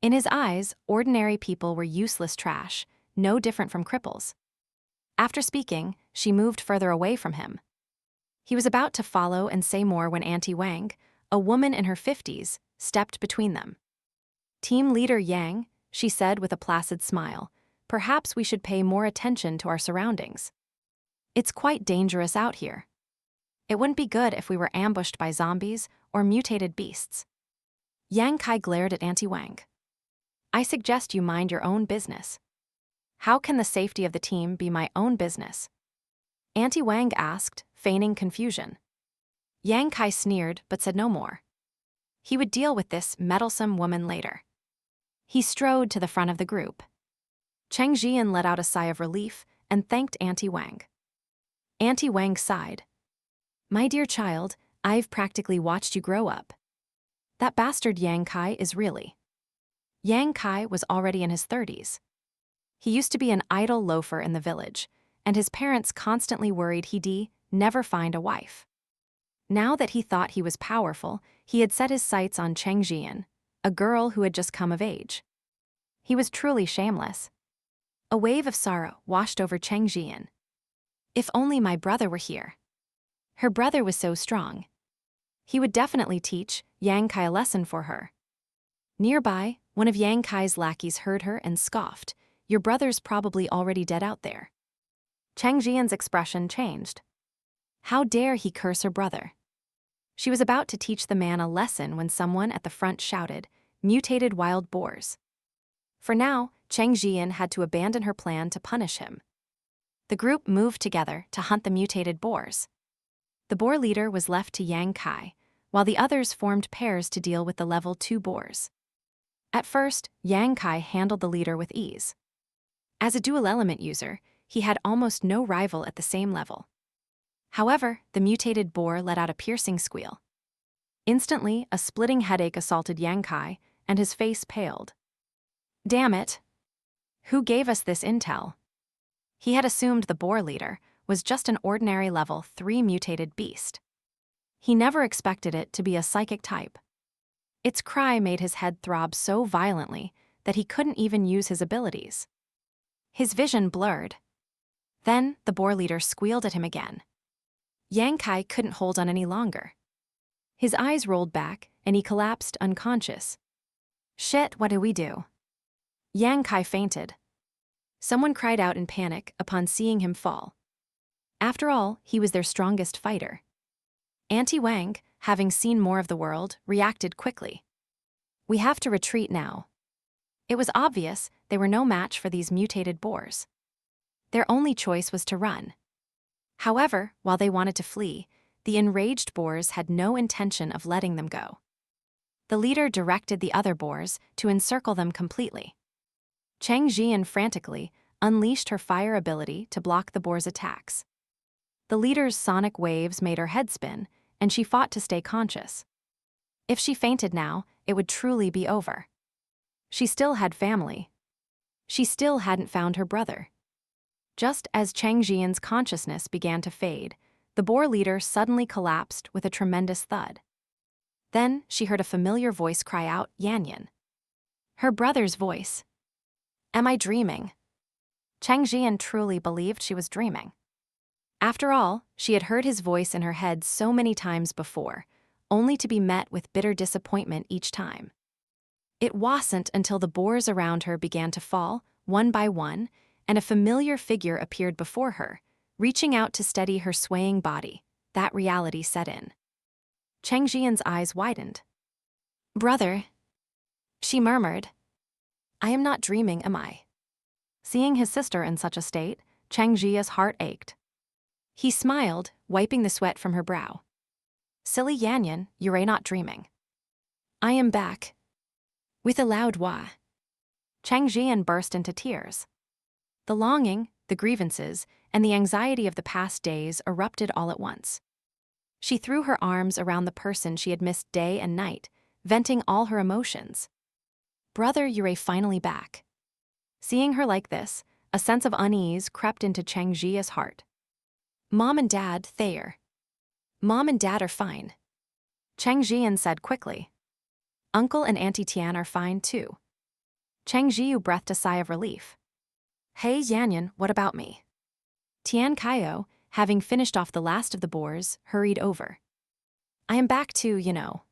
In his eyes, ordinary people were useless trash, no different from cripples. After speaking, she moved further away from him. He was about to follow and say more when Auntie Wang, a woman in her 50s, stepped between them. Team leader Yang, she said with a placid smile, perhaps we should pay more attention to our surroundings. It's quite dangerous out here. It wouldn't be good if we were ambushed by zombies or mutated beasts. Yang Kai glared at Auntie Wang. I suggest you mind your own business. How can the safety of the team be my own business? Auntie Wang asked, feigning confusion. Yang Kai sneered but said no more. He would deal with this meddlesome woman later. He strode to the front of the group. Cheng Zhiyu let out a sigh of relief and thanked Auntie Wang. Auntie Wang sighed. My dear child, I've practically watched you grow up. That bastard Yang Kai is really. Yang Kai was already in his 30s. He used to be an idle loafer in the village, and his parents constantly worried he'd never find a wife. Now that he thought he was powerful, he had set his sights on Cheng Zhiyu, a girl who had just come of age. He was truly shameless. A wave of sorrow washed over Cheng Zhiyu. If only my brother were here. Her brother was so strong. He would definitely teach Yang Kai a lesson for her. Nearby, one of Yang Kai's lackeys heard her and scoffed. Your brother's probably already dead out there. Cheng Zhiyu's expression changed. How dare he curse her brother? She was about to teach the man a lesson when someone at the front shouted, "Mutated wild boars." For now, Cheng Zhiyu had to abandon her plan to punish him. The group moved together to hunt the mutated boars. The boar leader was left to Yang Kai, while the others formed pairs to deal with the level 2 boars. At first, Yang Kai handled the leader with ease. As a dual-element user, he had almost no rival at the same level. However, the mutated boar let out a piercing squeal. Instantly, a splitting headache assaulted Yang Kai, and his face paled. Damn it! Who gave us this intel? He had assumed the boar leader was just an ordinary level 3 mutated beast. He never expected it to be a psychic type. Its cry made his head throb so violently that he couldn't even use his abilities. His vision blurred. Then, the boar leader squealed at him again. Yang Kai couldn't hold on any longer. His eyes rolled back, and he collapsed unconscious. Shit, what do we do? Yang Kai fainted. Someone cried out in panic upon seeing him fall. After all, he was their strongest fighter. Auntie Wang, having seen more of the world, reacted quickly. We have to retreat now. It was obvious they were no match for these mutated boars. Their only choice was to run. However, while they wanted to flee, the enraged boars had no intention of letting them go. The leader directed the other boars to encircle them completely. Cheng Zhiyu frantically unleashed her fire ability to block the boars' attacks. The leader's sonic waves made her head spin, and she fought to stay conscious. If she fainted now, it would truly be over. She still had family. She still hadn't found her brother. Just as Cheng Zhiyu's consciousness began to fade, the boar leader suddenly collapsed with a tremendous thud. Then she heard a familiar voice cry out, "Yan Yan." Her brother's voice. Am I dreaming? Cheng Zhiyu truly believed she was dreaming. After all, she had heard his voice in her head so many times before, only to be met with bitter disappointment each time. It wasn't until the boars around her began to fall, one by one, and a familiar figure appeared before her, reaching out to steady her swaying body, that reality set in. Cheng Zhiyu's eyes widened. Brother, she murmured. I am not dreaming, am I? Seeing his sister in such a state, Cheng Zhiyu's heart ached. He smiled, wiping the sweat from her brow. Silly Yan Yan, you're not dreaming. I am back. With a loud wah. Cheng Zhiyu burst into tears. The longing, the grievances, and the anxiety of the past days erupted all at once. She threw her arms around the person she had missed day and night, venting all her emotions. Brother, you're finally back. Seeing her like this, a sense of unease crept into Cheng Zhiyu's heart. Mom and Dad, they're. Mom and Dad are fine. Cheng Zhiyu said quickly. Uncle and Auntie Tian are fine too. Cheng Zhiyu breathed a sigh of relief. Hey Yan Yan, what about me? Tian Kaio, having finished off the last of the boars, hurried over. I am back too, you know.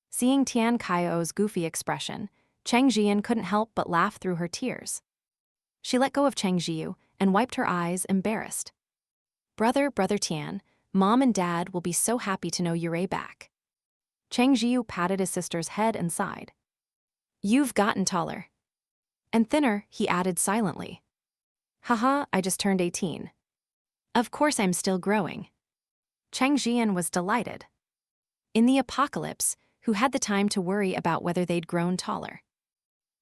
Seeing Tian Kaio's goofy expression, Cheng Zhiyu couldn't help but laugh through her tears. She let go of Cheng Zhiyu and wiped her eyes, embarrassed. Brother Tian, Mom and Dad will be so happy to know you're back. Cheng Zhiyu patted his sister's head and sighed. You've gotten taller. And thinner, he added silently. Haha, I just turned 18. Of course I'm still growing. Cheng Zhiyu was delighted. In the apocalypse, who had the time to worry about whether they'd grown taller?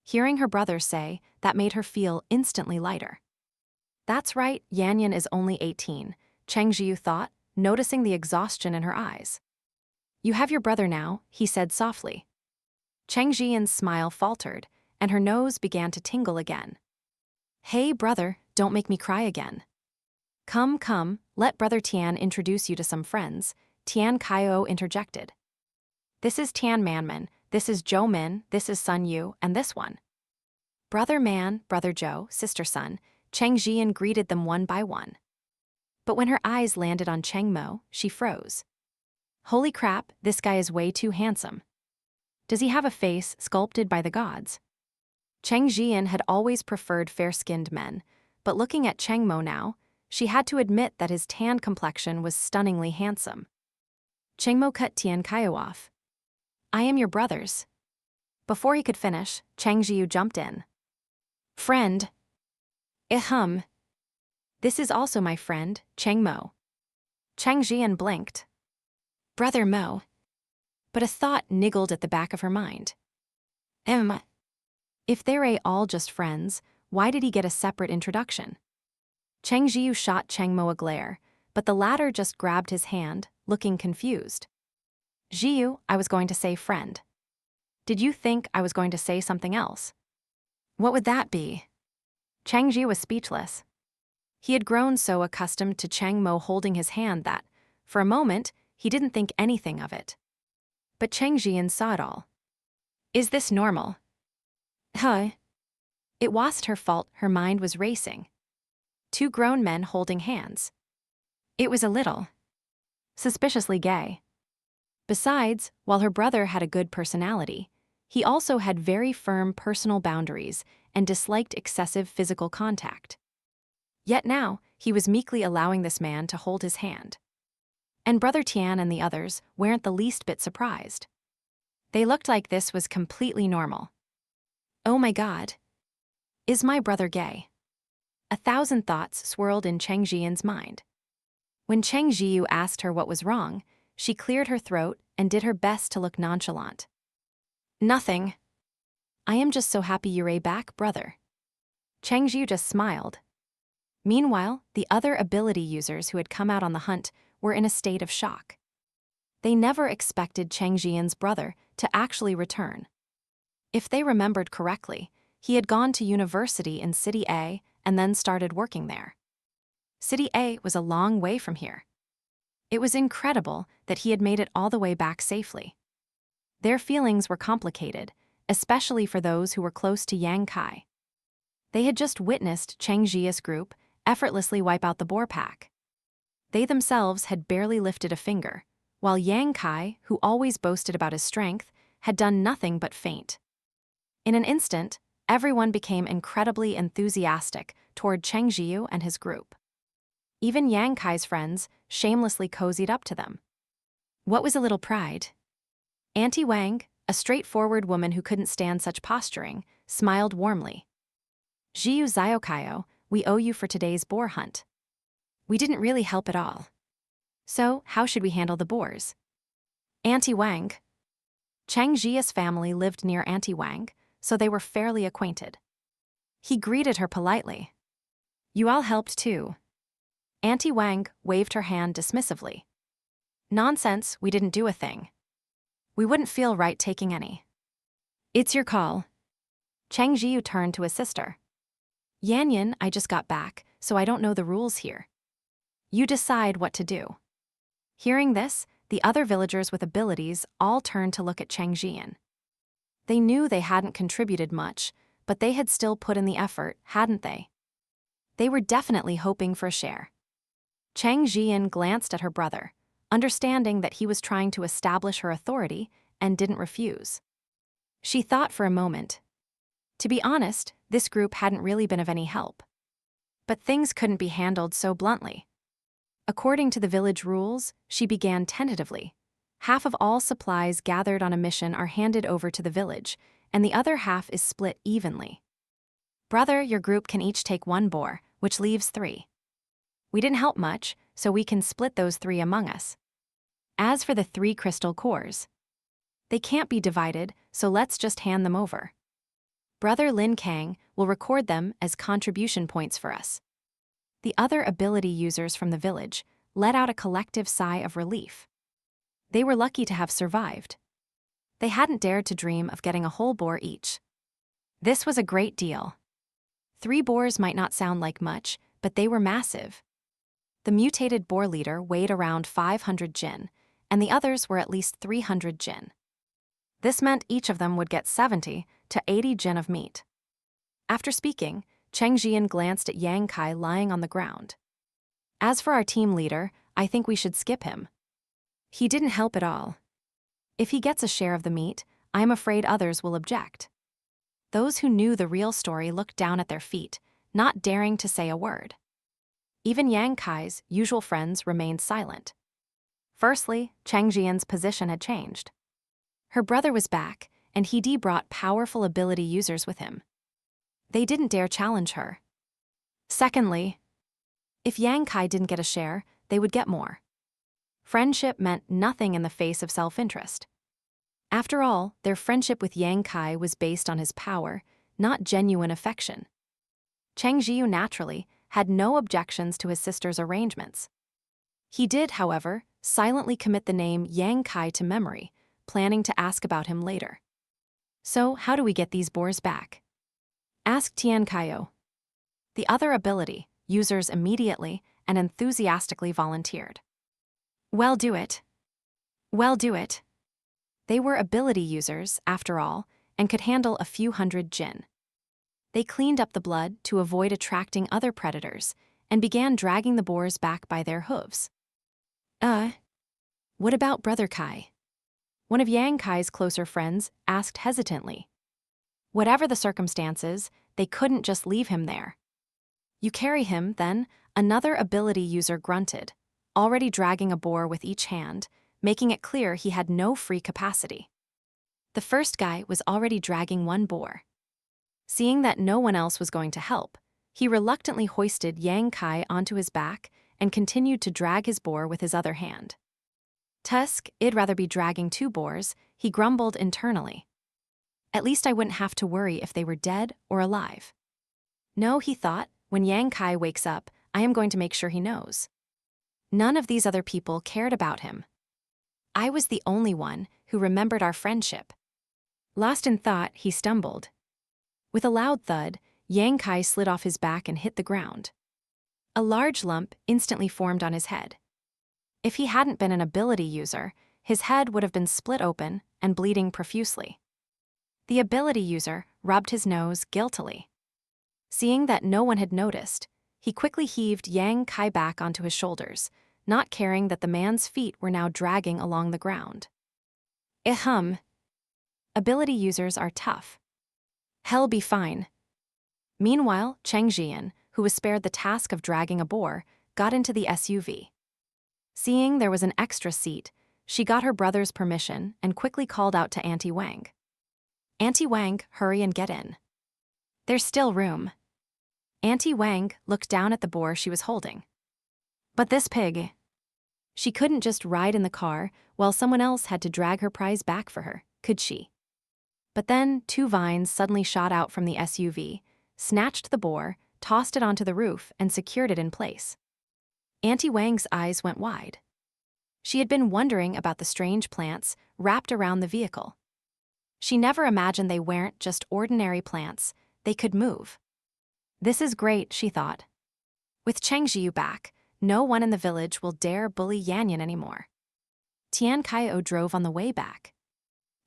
Hearing her brother say, that made her feel instantly lighter. That's right, Yan Yan is only 18, Cheng Zhiyu thought, noticing the exhaustion in her eyes. You have your brother now, he said softly. Cheng Zhiyu's smile faltered, and her nose began to tingle again. Hey brother, don't make me cry again. Come, let Brother Tian introduce you to some friends, Tian Kaio interjected. This is Tian Manman, this is Zhou Min, this is Sun Yu, and this one. Brother Man, Brother Zhou, Sister Sun, Cheng Zhiyu greeted them one by one. But when her eyes landed on Cheng Mo, she froze. Holy crap, this guy is way too handsome. Does he have a face sculpted by the gods? Cheng Zhiyu had always preferred fair-skinned men, but looking at Cheng Mo now, she had to admit that his tan complexion was stunningly handsome. Cheng Mo cut Tian Kaiyu off. I am your brothers. Before he could finish, Cheng Zhiyu jumped in. Friend. This is also my friend, Cheng Mo. Cheng Zhiyan blinked. Brother Mo. But a thought niggled at the back of her mind. If they're all just friends, why did he get a separate introduction? Cheng Zhiyu shot Cheng Mo a glare, but the latter just grabbed his hand, looking confused. Zhiyu, I was going to say friend. Did you think I was going to say something else? What would that be? Cheng Zhiyu was speechless. He had grown so accustomed to Cheng Mo holding his hand that, for a moment, he didn't think anything of it. But Cheng Zhiyan saw it all. Is this normal? It wasn't her fault her mind was racing. Two grown men holding hands. It was a little suspiciously gay. Besides, while her brother had a good personality, he also had very firm personal boundaries and disliked excessive physical contact. Yet now, he was meekly allowing this man to hold his hand. And Brother Tian and the others weren't the least bit surprised. They looked like this was completely normal. Oh my God. Is my brother gay? 1,000 thoughts swirled in Cheng Zhiyan's mind. When Cheng Zhiyu asked her what was wrong, she cleared her throat and did her best to look nonchalant. Nothing. I am just so happy you're back, brother. Cheng Zhiyu just smiled. Meanwhile, the other ability users who had come out on the hunt were in a state of shock. They never expected Cheng Zhiyan's brother to actually return. If they remembered correctly, he had gone to university in City A and then started working there. City A was a long way from here. It was incredible that he had made it all the way back safely. Their feelings were complicated, especially for those who were close to Yang Kai. They had just witnessed Cheng Zhiyu's group effortlessly wipe out the boar pack. They themselves had barely lifted a finger, while Yang Kai, who always boasted about his strength, had done nothing but faint. In an instant, everyone became incredibly enthusiastic toward Cheng Zhiyu and his group. Even Yang Kai's friends shamelessly cozied up to them. What was a little pride? Auntie Wang, a straightforward woman who couldn't stand such posturing, smiled warmly. Zhiyu Ziokayo, we owe you for today's boar hunt. We didn't really help at all. So, how should we handle the boars? Auntie Wang. Cheng Zhiyu's family lived near Auntie Wang, so they were fairly acquainted. He greeted her politely. You all helped too. Auntie Wang waved her hand dismissively. Nonsense, we didn't do a thing. We wouldn't feel right taking any. It's your call. Cheng Zhiyu turned to his sister. Yan, I just got back, so I don't know the rules here. You decide what to do. Hearing this, the other villagers with abilities all turned to look at Cheng Zhiyan. They knew they hadn't contributed much, but they had still put in the effort, hadn't they? They were definitely hoping for a share. Cheng Zhiyan glanced at her brother, understanding that he was trying to establish her authority, and didn't refuse. She thought for a moment. To be honest, this group hadn't really been of any help. But things couldn't be handled so bluntly. According to the village rules, she began tentatively. Half of all supplies gathered on a mission are handed over to the village, and the other half is split evenly. Brother, your group can each take 1 boar, which leaves 3. We didn't help much, so we can split those 3 among us. As for the 3 crystal cores, they can't be divided, so let's just hand them over. Brother Lin Kang will record them as contribution points for us. The other ability users from the village let out a collective sigh of relief. They were lucky to have survived. They hadn't dared to dream of getting a whole boar each. This was a great deal. 3 boars might not sound like much, but they were massive. The mutated boar leader weighed around 500 jin, and the others were at least 300 jin. This meant each of them would get 70 to 80 jin of meat. After speaking, Cheng Zhiyan glanced at Yang Kai lying on the ground. As for our team leader, I think we should skip him. He didn't help at all. If he gets a share of the meat, I'm afraid others will object. Those who knew the real story looked down at their feet, not daring to say a word. Even Yang Kai's usual friends remained silent. Firstly, Cheng Zhiyan's position had changed. Her brother was back, and he brought powerful ability users with him. They didn't dare challenge her. Secondly, if Yang Kai didn't get a share, they would get more. Friendship meant nothing in the face of self-interest. After all, their friendship with Yang Kai was based on his power, not genuine affection. Cheng Zhiyu naturally had no objections to his sister's arrangements. He did, however, silently commit the name Yang Kai to memory, planning to ask about him later. So, how do we get these boars back? Asked Tian Kaio. The other ability users immediately and enthusiastically volunteered. Well, do it. Well, do it. They were ability users, after all, and could handle a few hundred jinn. They cleaned up the blood to avoid attracting other predators and began dragging the boars back by their hooves. What about Brother Kai? One of Yang Kai's closer friends asked hesitantly. Whatever the circumstances, they couldn't just leave him there. You carry him, then, another ability user grunted, already dragging a boar with each hand, making it clear he had no free capacity. The first guy was already dragging one boar. Seeing that no one else was going to help, he reluctantly hoisted Yang Kai onto his back and continued to drag his boar with his other hand. Tusk, I'd rather be dragging two boars, he grumbled internally. At least I wouldn't have to worry if they were dead or alive. No, he thought, when Yang Kai wakes up, I am going to make sure he knows. None of these other people cared about him. I was the only one who remembered our friendship. Lost in thought, he stumbled. With a loud thud, Yang Kai slid off his back and hit the ground. A large lump instantly formed on his head. If he hadn't been an ability user, his head would have been split open and bleeding profusely. The ability user rubbed his nose guiltily. Seeing that no one had noticed, he quickly heaved Yang Kai back onto his shoulders, not caring that the man's feet were now dragging along the ground. Ability users are tough. Hell be fine. Meanwhile, Cheng Zhiyan, who was spared the task of dragging a boar, got into the SUV. Seeing there was an extra seat, she got her brother's permission and quickly called out to Auntie Wang. Auntie Wang, hurry and get in. There's still room. Auntie Wang looked down at the boar she was holding. But this pig. She couldn't just ride in the car while someone else had to drag her prize back for her, could she? But then 2 vines suddenly shot out from the SUV, snatched the boar, tossed it onto the roof, and secured it in place. Auntie Wang's eyes went wide. She had been wondering about the strange plants wrapped around the vehicle. She never imagined they weren't just ordinary plants, they could move. This is great, she thought. With Cheng Zhiyu back, no one in the village will dare bully Yanyan anymore. Tian Kaio drove on the way back.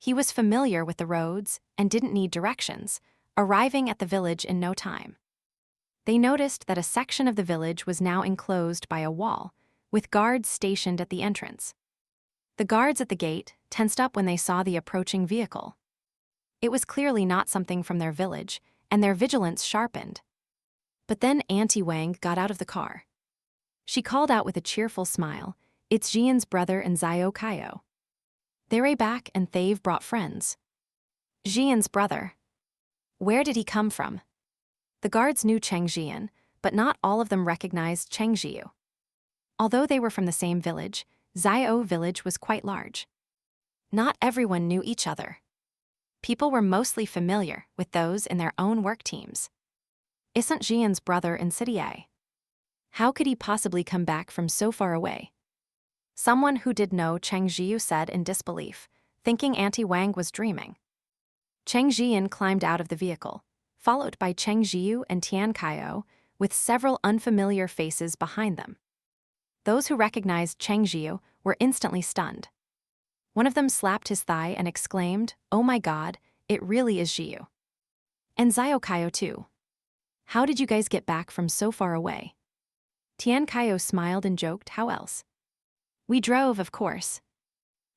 He was familiar with the roads and didn't need directions, arriving at the village in no time. They noticed that a section of the village was now enclosed by a wall, with guards stationed at the entrance. The guards at the gate tensed up when they saw the approaching vehicle. It was clearly not something from their village, and their vigilance sharpened. But then Auntie Wang got out of the car. She called out with a cheerful smile, "It's Jian's brother and Xiaohe Kaio. They're back and they've brought friends." Jian's brother. Where did he come from? The guards knew Cheng Zhiyan, but not all of them recognized Cheng Zhiyu. Although they were from the same village, Xiaohe Village was quite large. Not everyone knew each other. People were mostly familiar with those in their own work teams. Isn't Jian's brother in City A? How could he possibly come back from so far away? Someone who did know Cheng Zhiyu said in disbelief, thinking Auntie Wang was dreaming. Cheng Zhiyan climbed out of the vehicle, followed by Cheng Zhiyu and Tian Kaio, with several unfamiliar faces behind them. Those who recognized Cheng Zhiyu were instantly stunned. One of them slapped his thigh and exclaimed, "Oh my God, it really is Zhiyu." And Xiaohe Kaio too. How did you guys get back from so far away? Tian Kaio smiled and joked, how else? We drove, of course.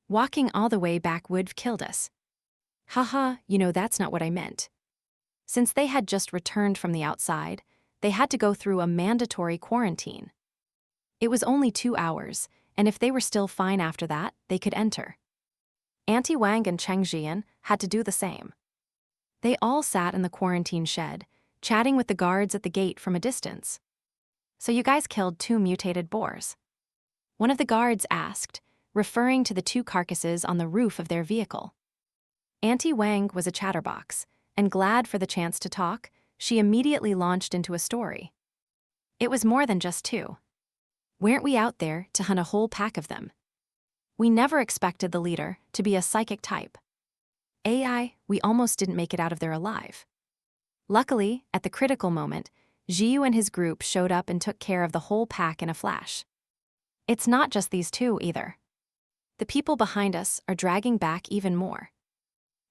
Walking all the way back would have killed us. Haha, that's not what I meant. Since they had just returned from the outside, they had to go through a mandatory quarantine. It was only 2 hours, and if they were still fine after that, they could enter. Auntie Wang and Cheng Zhiyu had to do the same. They all sat in the quarantine shed, chatting with the guards at the gate from a distance. "So you guys killed 2 mutated boars?" one of the guards asked, referring to the 2 carcasses on the roof of their vehicle. Auntie Wang was a chatterbox, and glad for the chance to talk, she immediately launched into a story. "It was more than just 2. Weren't we out there to hunt a whole pack of them? We never expected the leader to be a psychic type. We almost didn't make it out of there alive. Luckily, at the critical moment, Zhiyu and his group showed up and took care of the whole pack in a flash. It's not just these 2 either. The people behind us are dragging back even more."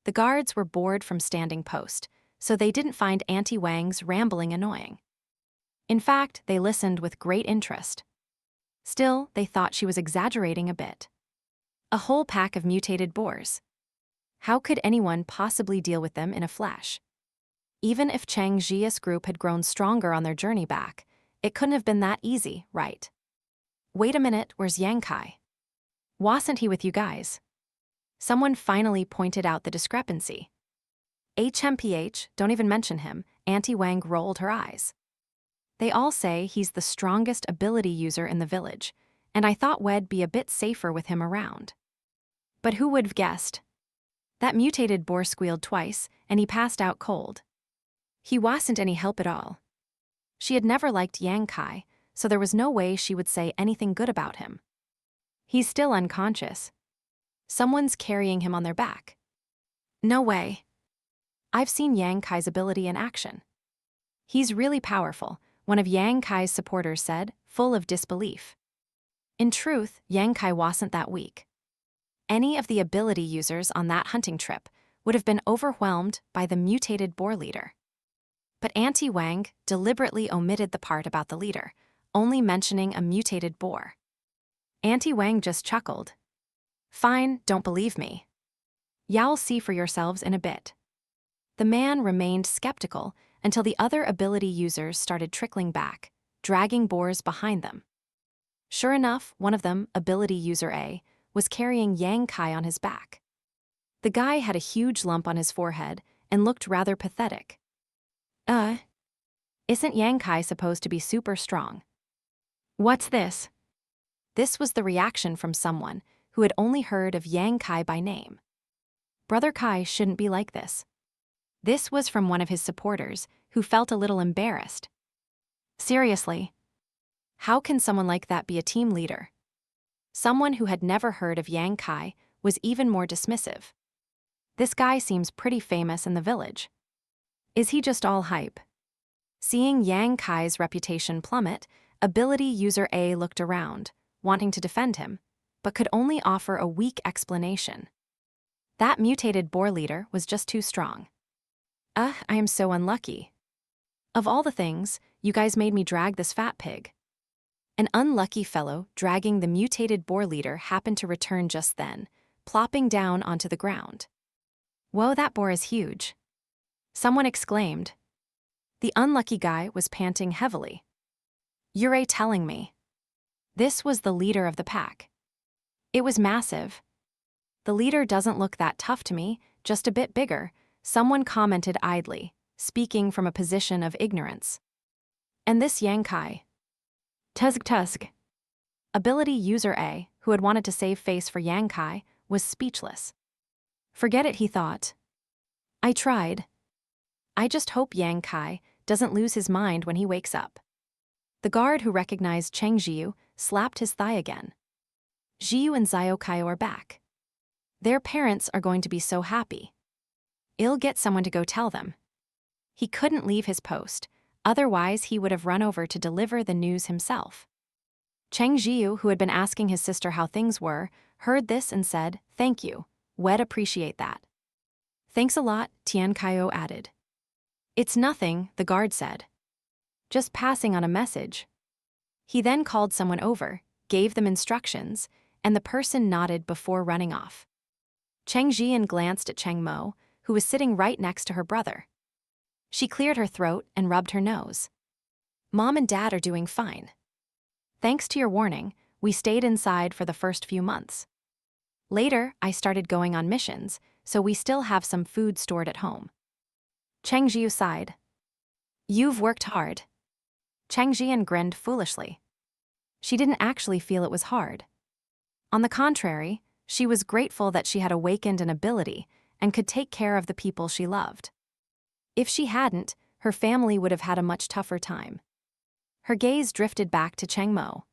The guards were bored from standing post, so they didn't find Auntie Wang's rambling annoying. In fact, they listened with great interest. Still, they thought she was exaggerating a bit. A whole pack of mutated boars. How could anyone possibly deal with them in a flash? Even if Cheng Zhiyu's group had grown stronger on their journey back, it couldn't have been that easy, right? "Wait a minute, where's Yang Kai? Wasn't he with you guys?" Someone finally pointed out the discrepancy. "HMPH, don't even mention him," Auntie Wang rolled her eyes. "They all say he's the strongest ability user in the village, and I thought we'd be a bit safer with him around. But who would have guessed? That mutated boar squealed twice, and he passed out cold. He wasn't any help at all." She had never liked Yang Kai, so there was no way she would say anything good about him. "He's still unconscious. Someone's carrying him on their back." "No way. I've seen Yang Kai's ability in action. He's really powerful," one of Yang Kai's supporters said, full of disbelief. In truth, Yang Kai wasn't that weak. Any of the ability users on that hunting trip would have been overwhelmed by the mutated boar leader. But Auntie Wang deliberately omitted the part about the leader, only mentioning a mutated boar. Auntie Wang just chuckled. "Fine, don't believe me. Y'all see for yourselves in a bit." The man remained skeptical until the other ability users started trickling back, dragging boars behind them. Sure enough, one of them, ability user A, was carrying Yang Kai on his back. The guy had a huge lump on his forehead and looked rather pathetic. Isn't Yang Kai supposed to be super strong? What's this?" This was the reaction from someone who had only heard of Yang Kai by name. Brother Kai shouldn't be like this. This was from one of his supporters who felt a little embarrassed. Seriously, how can someone like that be a team leader? Someone who had never heard of Yang Kai was even more dismissive. This guy seems pretty famous in the village. Is he just all hype? Seeing Yang Kai's reputation plummet, ability user A looked around, wanting to defend him, but could only offer a weak explanation. That mutated boar leader was just too strong. I am so unlucky. Of all the things, you guys made me drag this fat pig." An unlucky fellow dragging the mutated boar leader happened to return just then, plopping down onto the ground. "Whoa, that boar is huge," someone exclaimed. The unlucky guy was panting heavily. "You're telling me?" This was the leader of the pack. "It was massive." "The leader doesn't look that tough to me, just a bit bigger," someone commented idly, speaking from a position of ignorance. "And this Yang Kai?" Tusk. Ability user A, who had wanted to save face for Yang Kai, was speechless. Forget it, he thought. "I tried. I just hope Yang Kai doesn't lose his mind when he wakes up." The guard who recognized Cheng Zhiyu slapped his thigh again. "Zhiyu and Xiaohe Village are back. Their parents are going to be so happy. I'll get someone to go tell them." He couldn't leave his post, otherwise he would have run over to deliver the news himself. Cheng Zhiyu, who had been asking his sister how things were, heard this and said, "Thank you, we'd appreciate that." "Thanks a lot," Tian Kaio added. "It's nothing," the guard said. "Just passing on a message." He then called someone over, gave them instructions, and the person nodded before running off. Cheng Zhiyu glanced at Cheng Mo, who was sitting right next to her brother. She cleared her throat and rubbed her nose. "Mom and Dad are doing fine. Thanks to your warning, we stayed inside for the first few months. Later, I started going on missions, so we still have some food stored at home. Cheng Zhiyu sighed. You've worked hard. Cheng Zhiyu grinned foolishly. She didn't actually feel it was hard. On the contrary, she was grateful that she had awakened an ability and could take care of the people she loved. If she hadn't, her family would have had a much tougher time. Her gaze drifted back to Cheng Mo.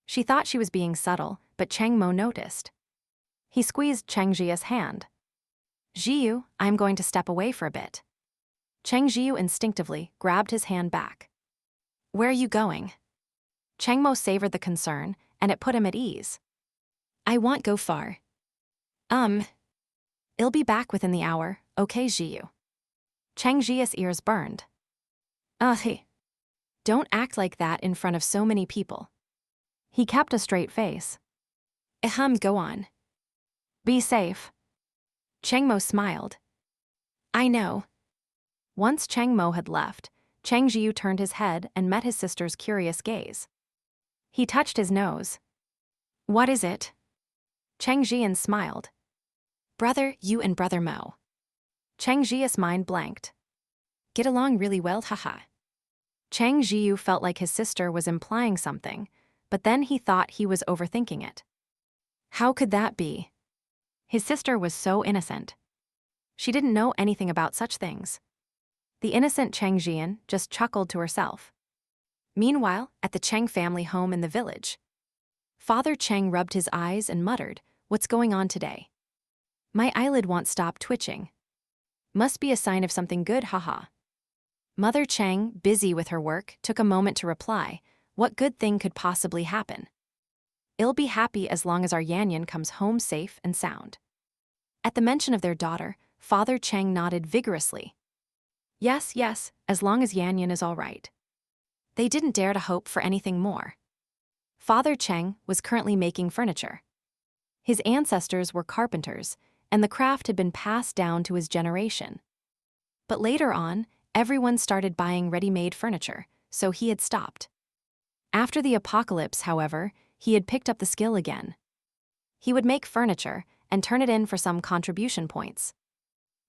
She thought she was being subtle, but Cheng Mo noticed. He squeezed Cheng Zhiyu's hand. Zhiyu, I'm going to step away for a bit. Cheng Zhiyu instinctively grabbed his hand back. Where are you going? Cheng Mo savored the concern, and it put him at ease. I won't go far. I'll be back within the hour, okay, Zhiyu? Cheng Zhiyu's ears burned. Hey. Don't act like that in front of so many people. He kept a straight face. Go on. Be safe. Cheng Mo smiled. I know. Once Cheng Mo had left, Cheng Zhiyu turned his head and met his sister's curious gaze. He touched his nose. What is it? Cheng Zhiyu smiled. Brother, you and Brother Mo. Cheng Zhiyu's mind blanked. Get along really well, haha. Cheng Zhiyu felt like his sister was implying something, but then he thought he was overthinking it. How could that be? His sister was so innocent. She didn't know anything about such things. The innocent Cheng Zhiyu just chuckled to herself. Meanwhile, at the Cheng family home in the village, Father Cheng rubbed his eyes and muttered, What's going on today? My eyelid won't stop twitching. Must be a sign of something good, haha. Mother Cheng, busy with her work, took a moment to reply, What good thing could possibly happen? I'll be happy as long as our Yanyan comes home safe and sound. At the mention of their daughter, Father Cheng nodded vigorously. Yes, as long as Yanyan is all right. They didn't dare to hope for anything more. Father Cheng was currently making furniture. His ancestors were carpenters, and the craft had been passed down to his generation. But later on, everyone started buying ready-made furniture, so he had stopped. After the apocalypse, however, he had picked up the skill again. He would make furniture and turn it in for some contribution points.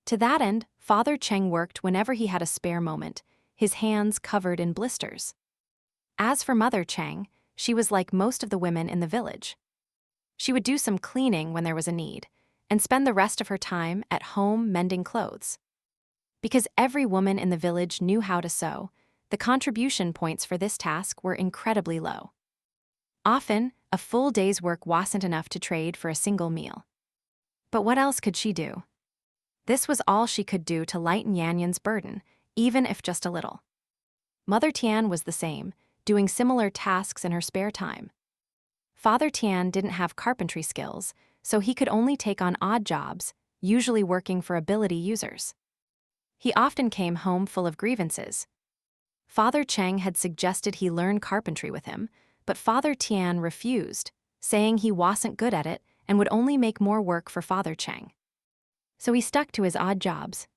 To that end, Father Cheng worked whenever he had a spare moment, his hands covered in blisters. As for Mother Cheng, she was like most of the women in the village. She would do some cleaning when there was a need, and spend the rest of her time at home mending clothes. Because every woman in the village knew how to sew, the contribution points for this task were incredibly low. Often, a full day's work wasn't enough to trade for a single meal. But what else could she do? This was all she could do to lighten Yanyan's burden, even if just a little. Mother Tian was the same, doing similar tasks in her spare time. Father Tian didn't have carpentry skills, so he could only take on odd jobs, usually working for ability users. He often came home full of grievances. Father Cheng had suggested he learn carpentry with him, but Father Tian refused, saying he wasn't good at it and would only make more work for Father Cheng. So he stuck to his odd jobs.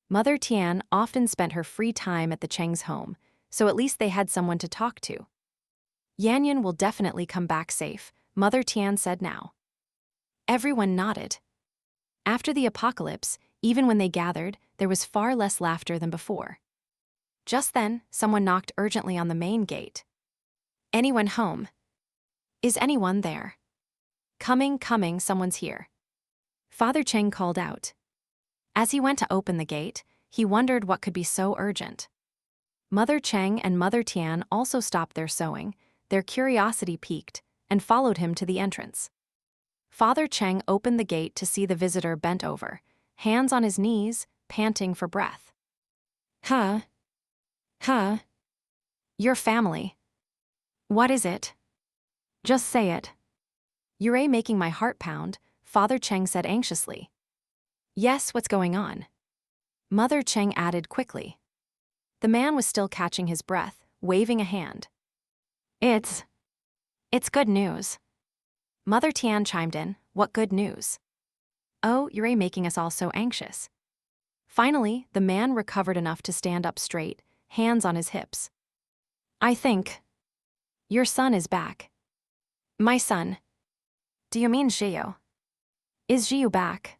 Mother Tian often spent her free time at the Cheng's home, so at least they had someone to talk to. Yanyan will definitely come back safe, Mother Tian said now. Everyone nodded. After the apocalypse, even when they gathered, there was far less laughter than before. Just then, someone knocked urgently on the main gate. Anyone home? Is anyone there? Coming, someone's here. Father Cheng called out. As he went to open the gate, he wondered what could be so urgent. Mother Cheng and Mother Tian also stopped their sewing, their curiosity piqued, and followed him to the entrance. Father Cheng opened the gate to see the visitor bent over, hands on his knees, panting for breath. Huh? Your family. What is it? Just say it. You're making my heart pound, Father Cheng said anxiously. Yes, what's going on? Mother Cheng added quickly. The man was still catching his breath, waving a hand. It's good news. Mother Tian chimed in, What good news? Oh, you're making us all so anxious. Finally, the man recovered enough to stand up straight, hands on his hips. I think your son is back. My son. Do you mean Zhiyu? Is Zhiyu back?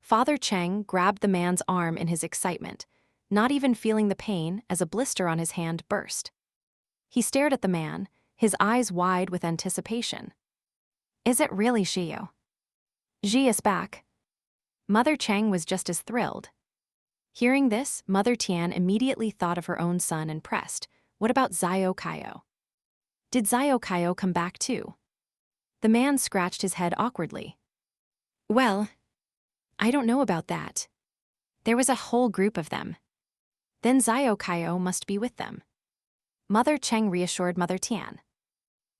Father Cheng grabbed the man's arm in his excitement, not even feeling the pain as a blister on his hand burst. He stared at the man, his eyes wide with anticipation. Is it really Zhiyu? Zhi is back. Mother Cheng was just as thrilled. Hearing this, Mother Tian immediately thought of her own son and pressed, what about Xiaohe Village? Did Xiaohe Village come back too? The man scratched his head awkwardly. Well, I don't know about that. There was a whole group of them. Then Xiaohe Village must be with them. Mother Cheng reassured Mother Tian.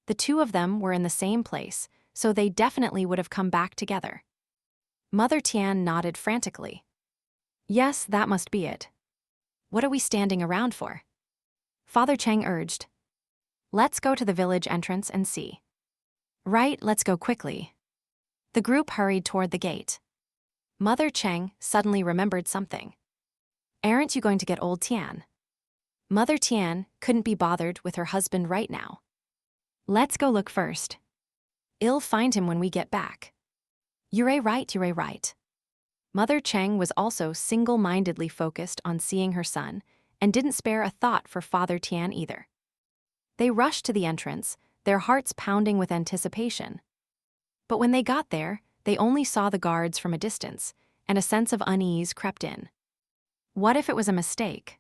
The two of them were in the same place, so they definitely would have come back together. Mother Tian nodded frantically. Yes, that must be it. What are we standing around for? Father Cheng urged. Let's go to the village entrance and see. Right, let's go quickly. The group hurried toward the gate. Mother Cheng suddenly remembered something. Aren't you going to get old Tian? Mother Tian couldn't be bothered with her husband right now. Let's go look first. I'll find him when we get back. You're right. Mother Cheng was also single-mindedly focused on seeing her son and didn't spare a thought for Father Tian either. They rushed to the entrance, their hearts pounding with anticipation. But when they got there, they only saw the guards from a distance, and a sense of unease crept in. What if it was a mistake?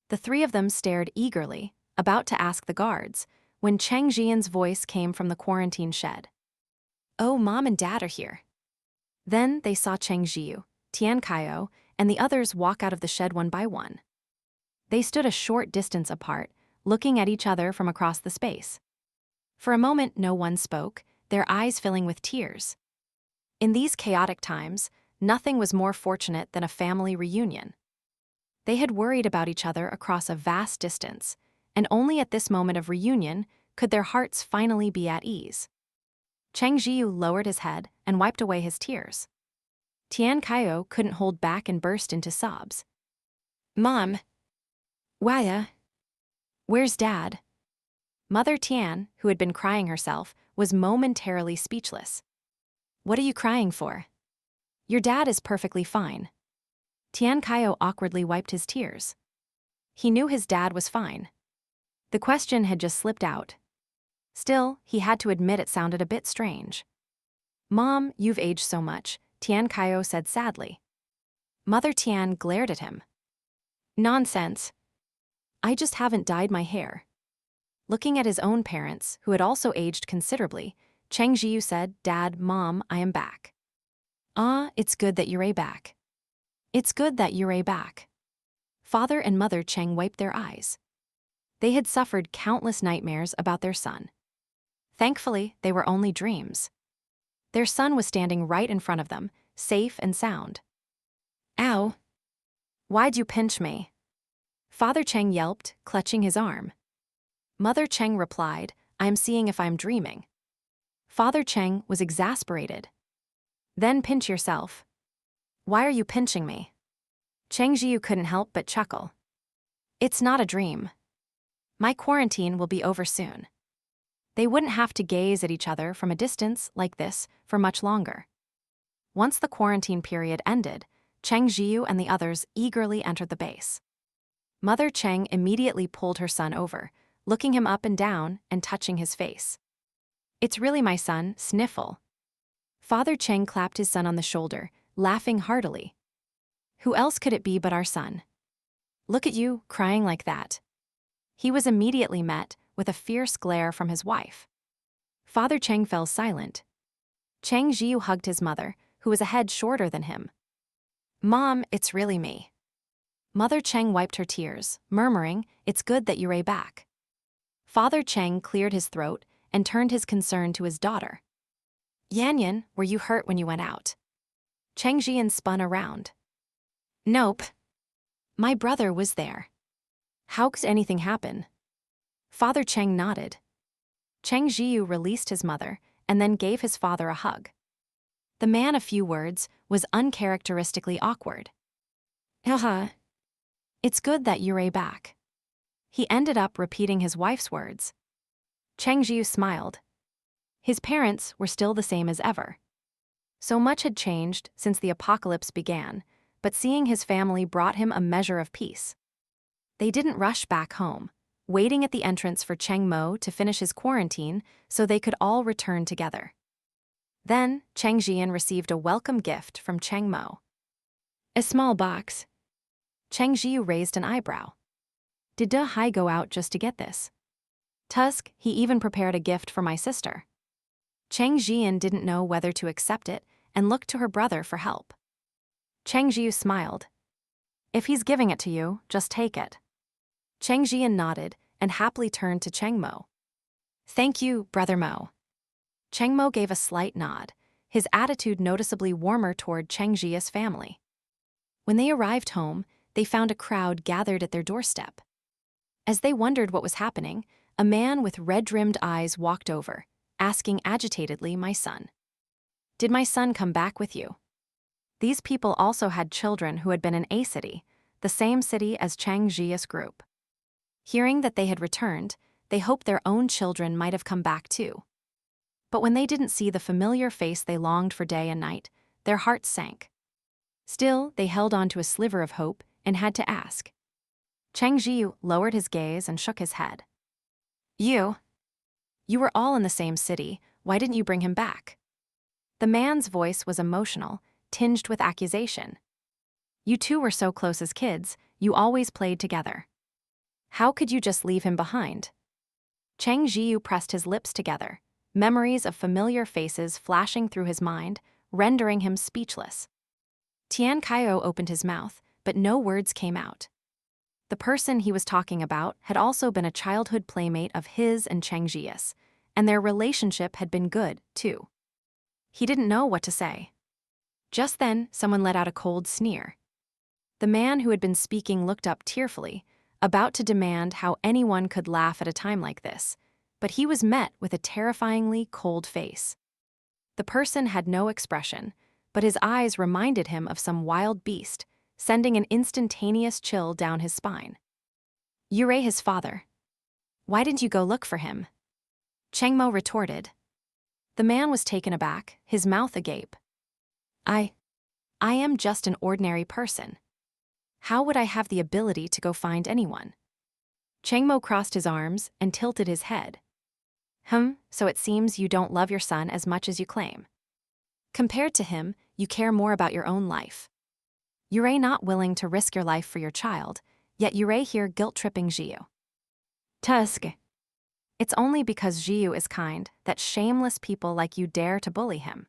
The three of them stared eagerly, about to ask the guards, when Cheng Zhiyan's voice came from the quarantine shed. Oh, Mom and Dad are here. Then they saw Cheng Zhiyu, Tian Kaio, and the others walk out of the shed one by one. They stood a short distance apart, looking at each other from across the space. For a moment, no one spoke, their eyes filling with tears. In these chaotic times, nothing was more fortunate than a family reunion. They had worried about each other across a vast distance, and only at this moment of reunion could their hearts finally be at ease. Cheng Zhiyu lowered his head and wiped away his tears. Tian Kaio couldn't hold back and burst into sobs. Mom. Waya. Where's Dad? Mother Tian, who had been crying herself, was momentarily speechless. What are you crying for? Your dad is perfectly fine. Tian Kaio awkwardly wiped his tears. He knew his dad was fine. The question had just slipped out. Still, he had to admit it sounded a bit strange. Mom, you've aged so much, Tian Kaio said sadly. Mother Tian glared at him. Nonsense. I just haven't dyed my hair. Looking at his own parents, who had also aged considerably, Cheng Zhiyu said, Dad, Mom, I am back. Ah, it's good that you're back. It's good that you're back. Father and Mother Cheng wiped their eyes. They had suffered countless nightmares about their son. Thankfully, they were only dreams. Their son was standing right in front of them, safe and sound. Ow. Why'd you pinch me? Father Cheng yelped, clutching his arm. Mother Cheng replied, I'm seeing if I'm dreaming. Father Cheng was exasperated. Then pinch yourself. Why are you pinching me? Cheng Zhiyu couldn't help but chuckle. It's not a dream. My quarantine will be over soon. They wouldn't have to gaze at each other from a distance like this for much longer. Once the quarantine period ended, Cheng Zhiyu and the others eagerly entered the base. Mother Cheng immediately pulled her son over, looking him up and down and touching his face. It's really my son, Sniffle. Father Cheng clapped his son on the shoulder, laughing heartily. Who else could it be but our son? Look at you, crying like that. He was immediately met with a fierce glare from his wife. Father Cheng fell silent. Cheng Zhiyu hugged his mother, who was a head shorter than him. Mom, it's really me. Mother Cheng wiped her tears, murmuring, it's good that you're back. Father Cheng cleared his throat and turned his concern to his daughter. Yan, were you hurt when you went out? Cheng Zhiyan spun around. Nope. My brother was there. How could anything happen? Father Cheng nodded. Cheng Zhiyu released his mother and then gave his father a hug. The man of few words was uncharacteristically awkward. Haha. It's good that you're back. He ended up repeating his wife's words. Cheng Zhiyu smiled. His parents were still the same as ever. So much had changed since the apocalypse began, but seeing his family brought him a measure of peace. They didn't rush back home, waiting at the entrance for Cheng Mo to finish his quarantine so they could all return together. Then, Cheng Zhiyu received a welcome gift from Cheng Mo. A small box. Cheng Zhiyu raised an eyebrow. Did De Hai go out just to get this? Tusk, he even prepared a gift for my sister. Cheng Zhiyu didn't know whether to accept it and looked to her brother for help. Cheng Zhiyu smiled. If he's giving it to you, just take it. Cheng Zhiyu nodded and happily turned to Cheng Mo. Thank you, Brother Mo. Cheng Mo gave a slight nod, his attitude noticeably warmer toward Cheng Zhiyu's family. When they arrived home, they found a crowd gathered at their doorstep. As they wondered what was happening, a man with red-rimmed eyes walked over, asking agitatedly, "My son. Did my son come back with you?" These people also had children who had been in A city, the same city as Cheng Zhiyu's group. Hearing that they had returned, they hoped their own children might have come back too. But when they didn't see the familiar face they longed for day and night, their hearts sank. Still, they held on to a sliver of hope and had to ask. Cheng Zhiyu lowered his gaze and shook his head. You were all in the same city, why didn't you bring him back? The man's voice was emotional, tinged with accusation. You two were so close as kids, you always played together. How could you just leave him behind? Cheng Zhiyu pressed his lips together, memories of familiar faces flashing through his mind, rendering him speechless. Tian Kaio opened his mouth, but no words came out. The person he was talking about had also been a childhood playmate of his and Cheng Zhiyu's, and their relationship had been good, too. He didn't know what to say. Just then, someone let out a cold sneer. The man who had been speaking looked up tearfully, about to demand how anyone could laugh at a time like this, but he was met with a terrifyingly cold face. The person had no expression, but his eyes reminded him of some wild beast, sending an instantaneous chill down his spine. Yurei, his father. Why didn't you go look for him? Cheng Mo retorted. The man was taken aback, his mouth agape. I am just an ordinary person. How would I have the ability to go find anyone? Cheng Mo crossed his arms and tilted his head. So it seems you don't love your son as much as you claim. Compared to him, you care more about your own life. Yurei not willing to risk your life for your child, yet Yurei here guilt-tripping Zhiyu. Tusk. It's only because Zhiyu is kind that shameless people like you dare to bully him.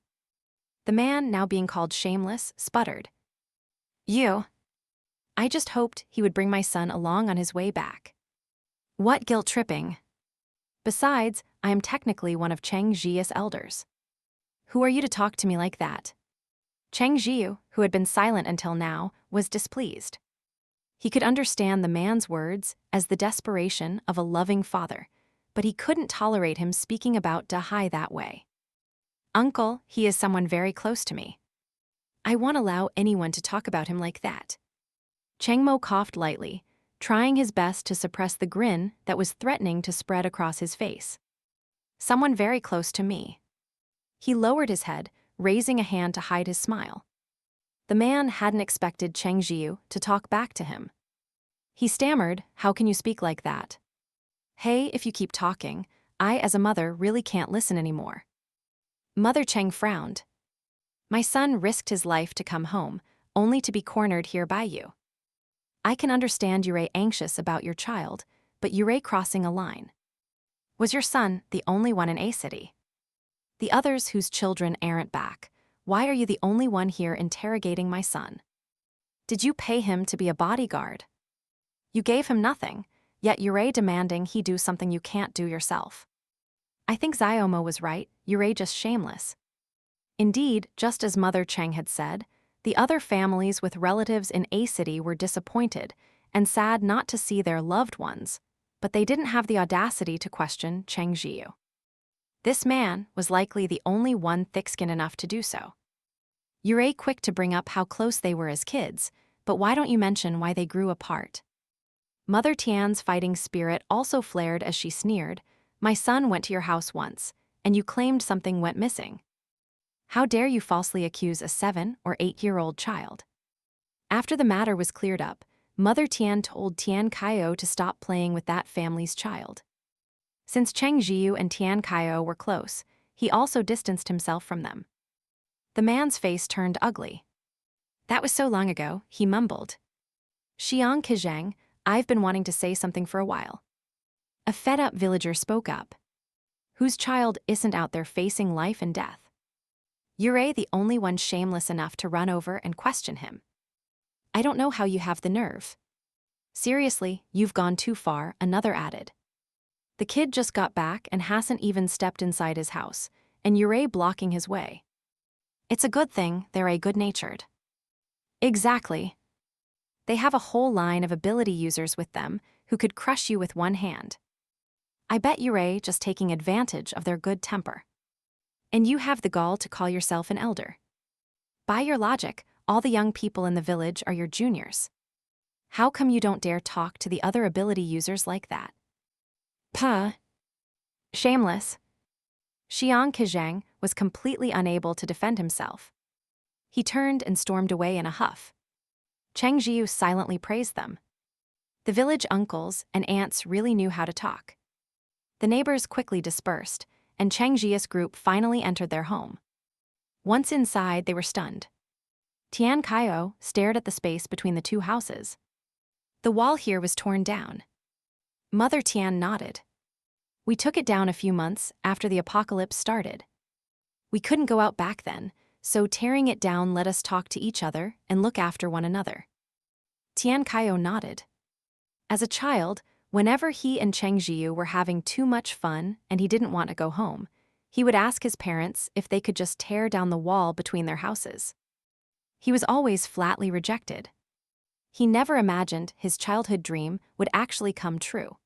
The man, now being called shameless, sputtered. I just hoped he would bring my son along on his way back. What guilt-tripping? Besides, I am technically one of Cheng Zhiyu's elders. Who are you to talk to me like that? Cheng Zhiyu, who had been silent until now, was displeased. He could understand the man's words as the desperation of a loving father, but he couldn't tolerate him speaking about De Hai that way. Uncle, he is someone very close to me. I won't allow anyone to talk about him like that. Cheng Mo coughed lightly, trying his best to suppress the grin that was threatening to spread across his face. Someone very close to me. He lowered his head, raising a hand to hide his smile. The man hadn't expected Cheng Zhiyu to talk back to him. He stammered, "How can you speak like that? Hey, if you keep talking, I as a mother really can't listen anymore." Mother Cheng frowned. My son risked his life to come home, only to be cornered here by you. I can understand Yurei anxious about your child, but Yurei crossing a line. Was your son the only one in A city? The others whose children aren't back, why are you the only one here interrogating my son? Did you pay him to be a bodyguard? You gave him nothing, yet Yurei demanding he do something you can't do yourself. I think Xiaomo was right, Yurei just shameless. Indeed, just as Mother Cheng had said, the other families with relatives in A city were disappointed and sad not to see their loved ones, but they didn't have the audacity to question Cheng Zhiyu. This man was likely the only one thick-skinned enough to do so. Yurei quick to bring up how close they were as kids, but why don't you mention why they grew apart? Mother Tian's fighting spirit also flared as she sneered, my son went to your house once, and you claimed something went missing. How dare you falsely accuse a 7 or 8-year-old child? After the matter was cleared up, Mother Tian told Tian Kaio to stop playing with that family's child. Since Cheng Zhiyu and Tian Kaio were close, he also distanced himself from them. The man's face turned ugly. That was so long ago, he mumbled. Xiang Kijang, I've been wanting to say something for a while. A fed-up villager spoke up. Whose child isn't out there facing life and death? You're the only one shameless enough to run over and question him. I don't know how you have the nerve. Seriously, you've gone too far, another added. The kid just got back and hasn't even stepped inside his house, and you're blocking his way. It's a good thing they're good-natured. Exactly. They have a whole line of ability users with them who could crush you with one hand. I bet you're just taking advantage of their good temper. And you have the gall to call yourself an elder. By your logic, all the young people in the village are your juniors. How come you don't dare talk to the other ability users like that? Puh. Shameless. Xiang Kijang was completely unable to defend himself. He turned and stormed away in a huff. Cheng Zhiyu silently praised them. The village uncles and aunts really knew how to talk. The neighbors quickly dispersed, and Cheng Zhiyu's group finally entered their home. Once inside, they were stunned. Tian Kaio stared at the space between the two houses. The wall here was torn down. Mother Tian nodded. We took it down a few months after the apocalypse started. We couldn't go out back then, so tearing it down let us talk to each other and look after one another. Tian Kaio nodded. As a child, whenever he and Cheng Zhiyu were having too much fun and he didn't want to go home, he would ask his parents if they could just tear down the wall between their houses. He was always flatly rejected. He never imagined his childhood dream would actually come true.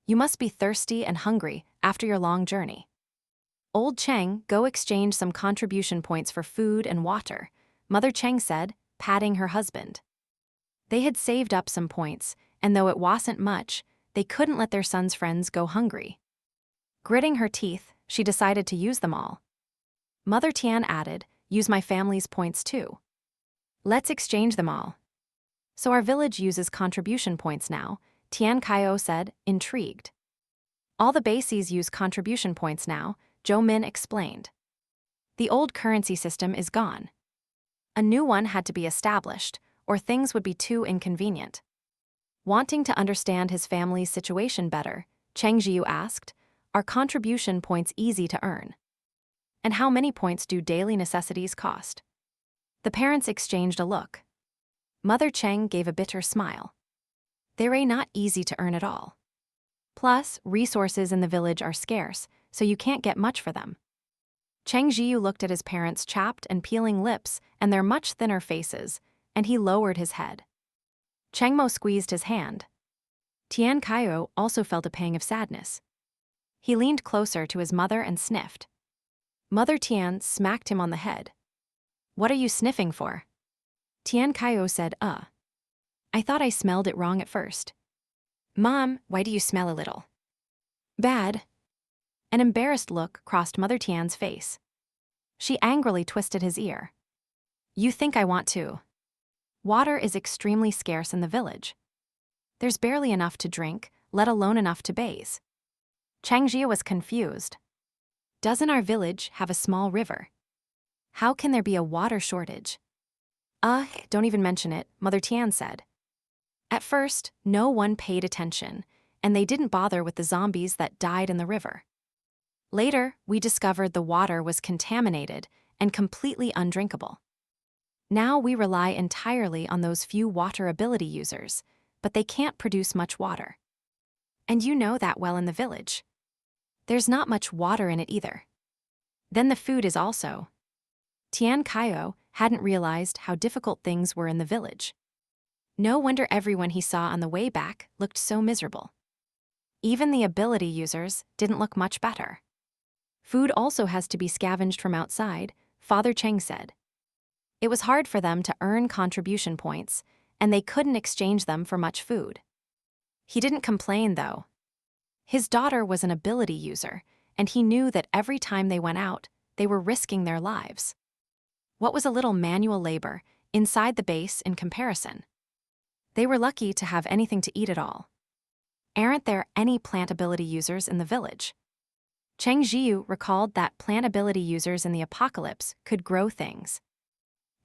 You must be thirsty and hungry after your long journey. Old Cheng, go exchange some contribution points for food and water, Mother Cheng said, patting her husband. They had saved up some points, and though it wasn't much, they couldn't let their son's friends go hungry. Gritting her teeth, she decided to use them all. Mother Tian added, use my family's points too. Let's exchange them all. So our village uses contribution points now, Tian Kaio said, intrigued. All the bases use contribution points now, Zhou Min explained. The old currency system is gone. A new one had to be established, or things would be too inconvenient. Wanting to understand his family's situation better, Cheng Zhiyu asked, are contribution points easy to earn? And how many points do daily necessities cost? The parents exchanged a look. Mother Cheng gave a bitter smile. They're not easy to earn at all. Plus, resources in the village are scarce, so you can't get much for them. Cheng Zhiyu looked at his parents' chapped and peeling lips and their much thinner faces, and he lowered his head. Cheng Mo squeezed his hand. Tian Kaio also felt a pang of sadness. He leaned closer to his mother and sniffed. Mother Tian smacked him on the head. What are you sniffing for? Tian Kaio said, I thought I smelled it wrong at first. Mom, why do you smell a little bad? An embarrassed look crossed Mother Tian's face. She angrily twisted his ear. You think I want to? Water is extremely scarce in the village. There's barely enough to drink, let alone enough to bathe. Cheng Zhiyu was confused. Doesn't our village have a small river? How can there be a water shortage? Don't even mention it, Mother Tian said. At first, no one paid attention, and they didn't bother with the zombies that died in the river. Later, we discovered the water was contaminated and completely undrinkable. Now we rely entirely on those few water ability users, but they can't produce much water. And you know that well in the village. There's not much water in it either. Then the food is also. Tian Kaio hadn't realized how difficult things were in the village. No wonder everyone he saw on the way back looked so miserable. Even the ability users didn't look much better. Food also has to be scavenged from outside, Father Cheng said. It was hard for them to earn contribution points, and they couldn't exchange them for much food. He didn't complain, though. His daughter was an ability user, and he knew that every time they went out, they were risking their lives. What was a little manual labor inside the base in comparison? They were lucky to have anything to eat at all. Aren't there any plant ability users in the village? Cheng Zhiyu recalled that plant ability users in the apocalypse could grow things.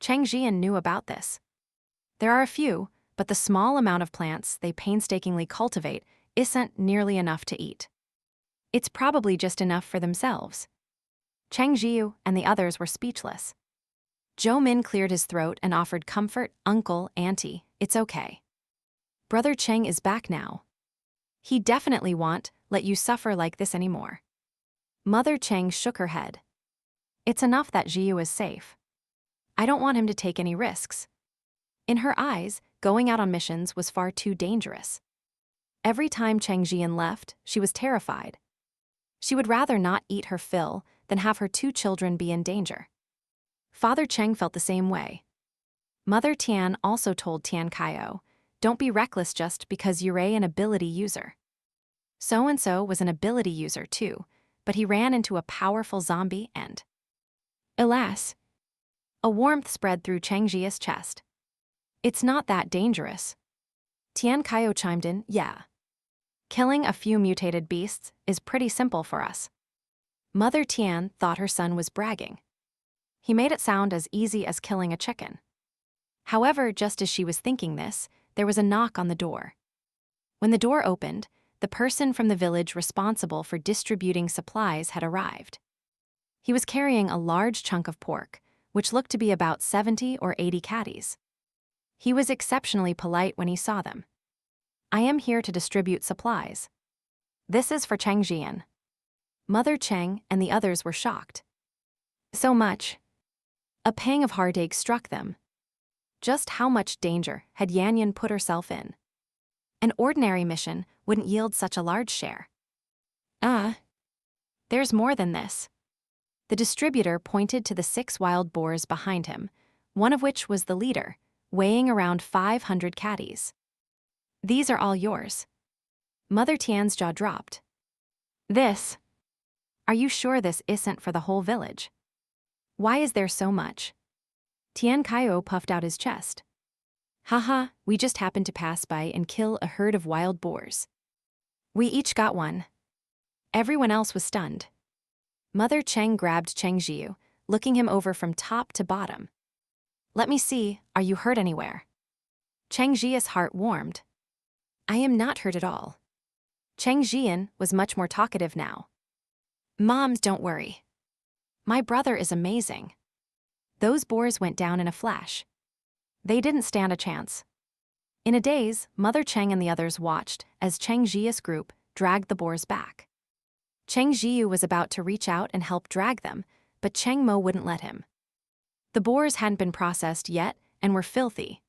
Cheng Zhiyu knew about this. There are a few, but the small amount of plants they painstakingly cultivate isn't nearly enough to eat. It's probably just enough for themselves. Cheng Zhiyu and the others were speechless. Zhou Min cleared his throat and offered comfort. Uncle, auntie, it's okay. Brother Cheng is back now. He definitely won't let you suffer like this anymore. Mother Cheng shook her head. It's enough that Zhiyu is safe. I don't want him to take any risks. In her eyes, going out on missions was far too dangerous. Every time Cheng Zhiyan left, she was terrified. She would rather not eat her fill than have her 2 children be in danger. Father Cheng felt the same way. Mother Tian also told Tian Kaio, don't be reckless just because you're an ability user. So-and-so was an ability user too, but he ran into a powerful zombie and... Alas! A warmth spread through Cheng Zhiya's chest. It's not that dangerous. Tian Kaio chimed in, yeah. Killing a few mutated beasts is pretty simple for us. Mother Tian thought her son was bragging. He made it sound as easy as killing a chicken. However, just as she was thinking this, there was a knock on the door. When the door opened, the person from the village responsible for distributing supplies had arrived. He was carrying a large chunk of pork, which looked to be about 70 or 80 catties. He was exceptionally polite when he saw them. I am here to distribute supplies. This is for Cheng Zhiyan. Mother Cheng and the others were shocked. So much. A pang of heartache struck them. Just how much danger had Yan Yan put herself in? An ordinary mission wouldn't yield such a large share. There's more than this. The distributor pointed to the 6 wild boars behind him, one of which was the leader, weighing around 500 catties. These are all yours. Mother Tian's jaw dropped. This? Are you sure this isn't for the whole village? Why is there so much? Tian Kaio puffed out his chest. Haha, we just happened to pass by and kill a herd of wild boars. We each got one. Everyone else was stunned. Mother Cheng grabbed Cheng Zhiyu, looking him over from top to bottom. Let me see, are you hurt anywhere? Cheng Zhiyu's heart warmed. I am not hurt at all. Cheng Zhiyan was much more talkative now. Moms, don't worry. My brother is amazing. Those boars went down in a flash. They didn't stand a chance. In a daze, Mother Cheng and the others watched as Cheng Zhiya's group dragged the boars back. Cheng Zhiyu was about to reach out and help drag them, but Cheng Mo wouldn't let him. The boars hadn't been processed yet and were filthy.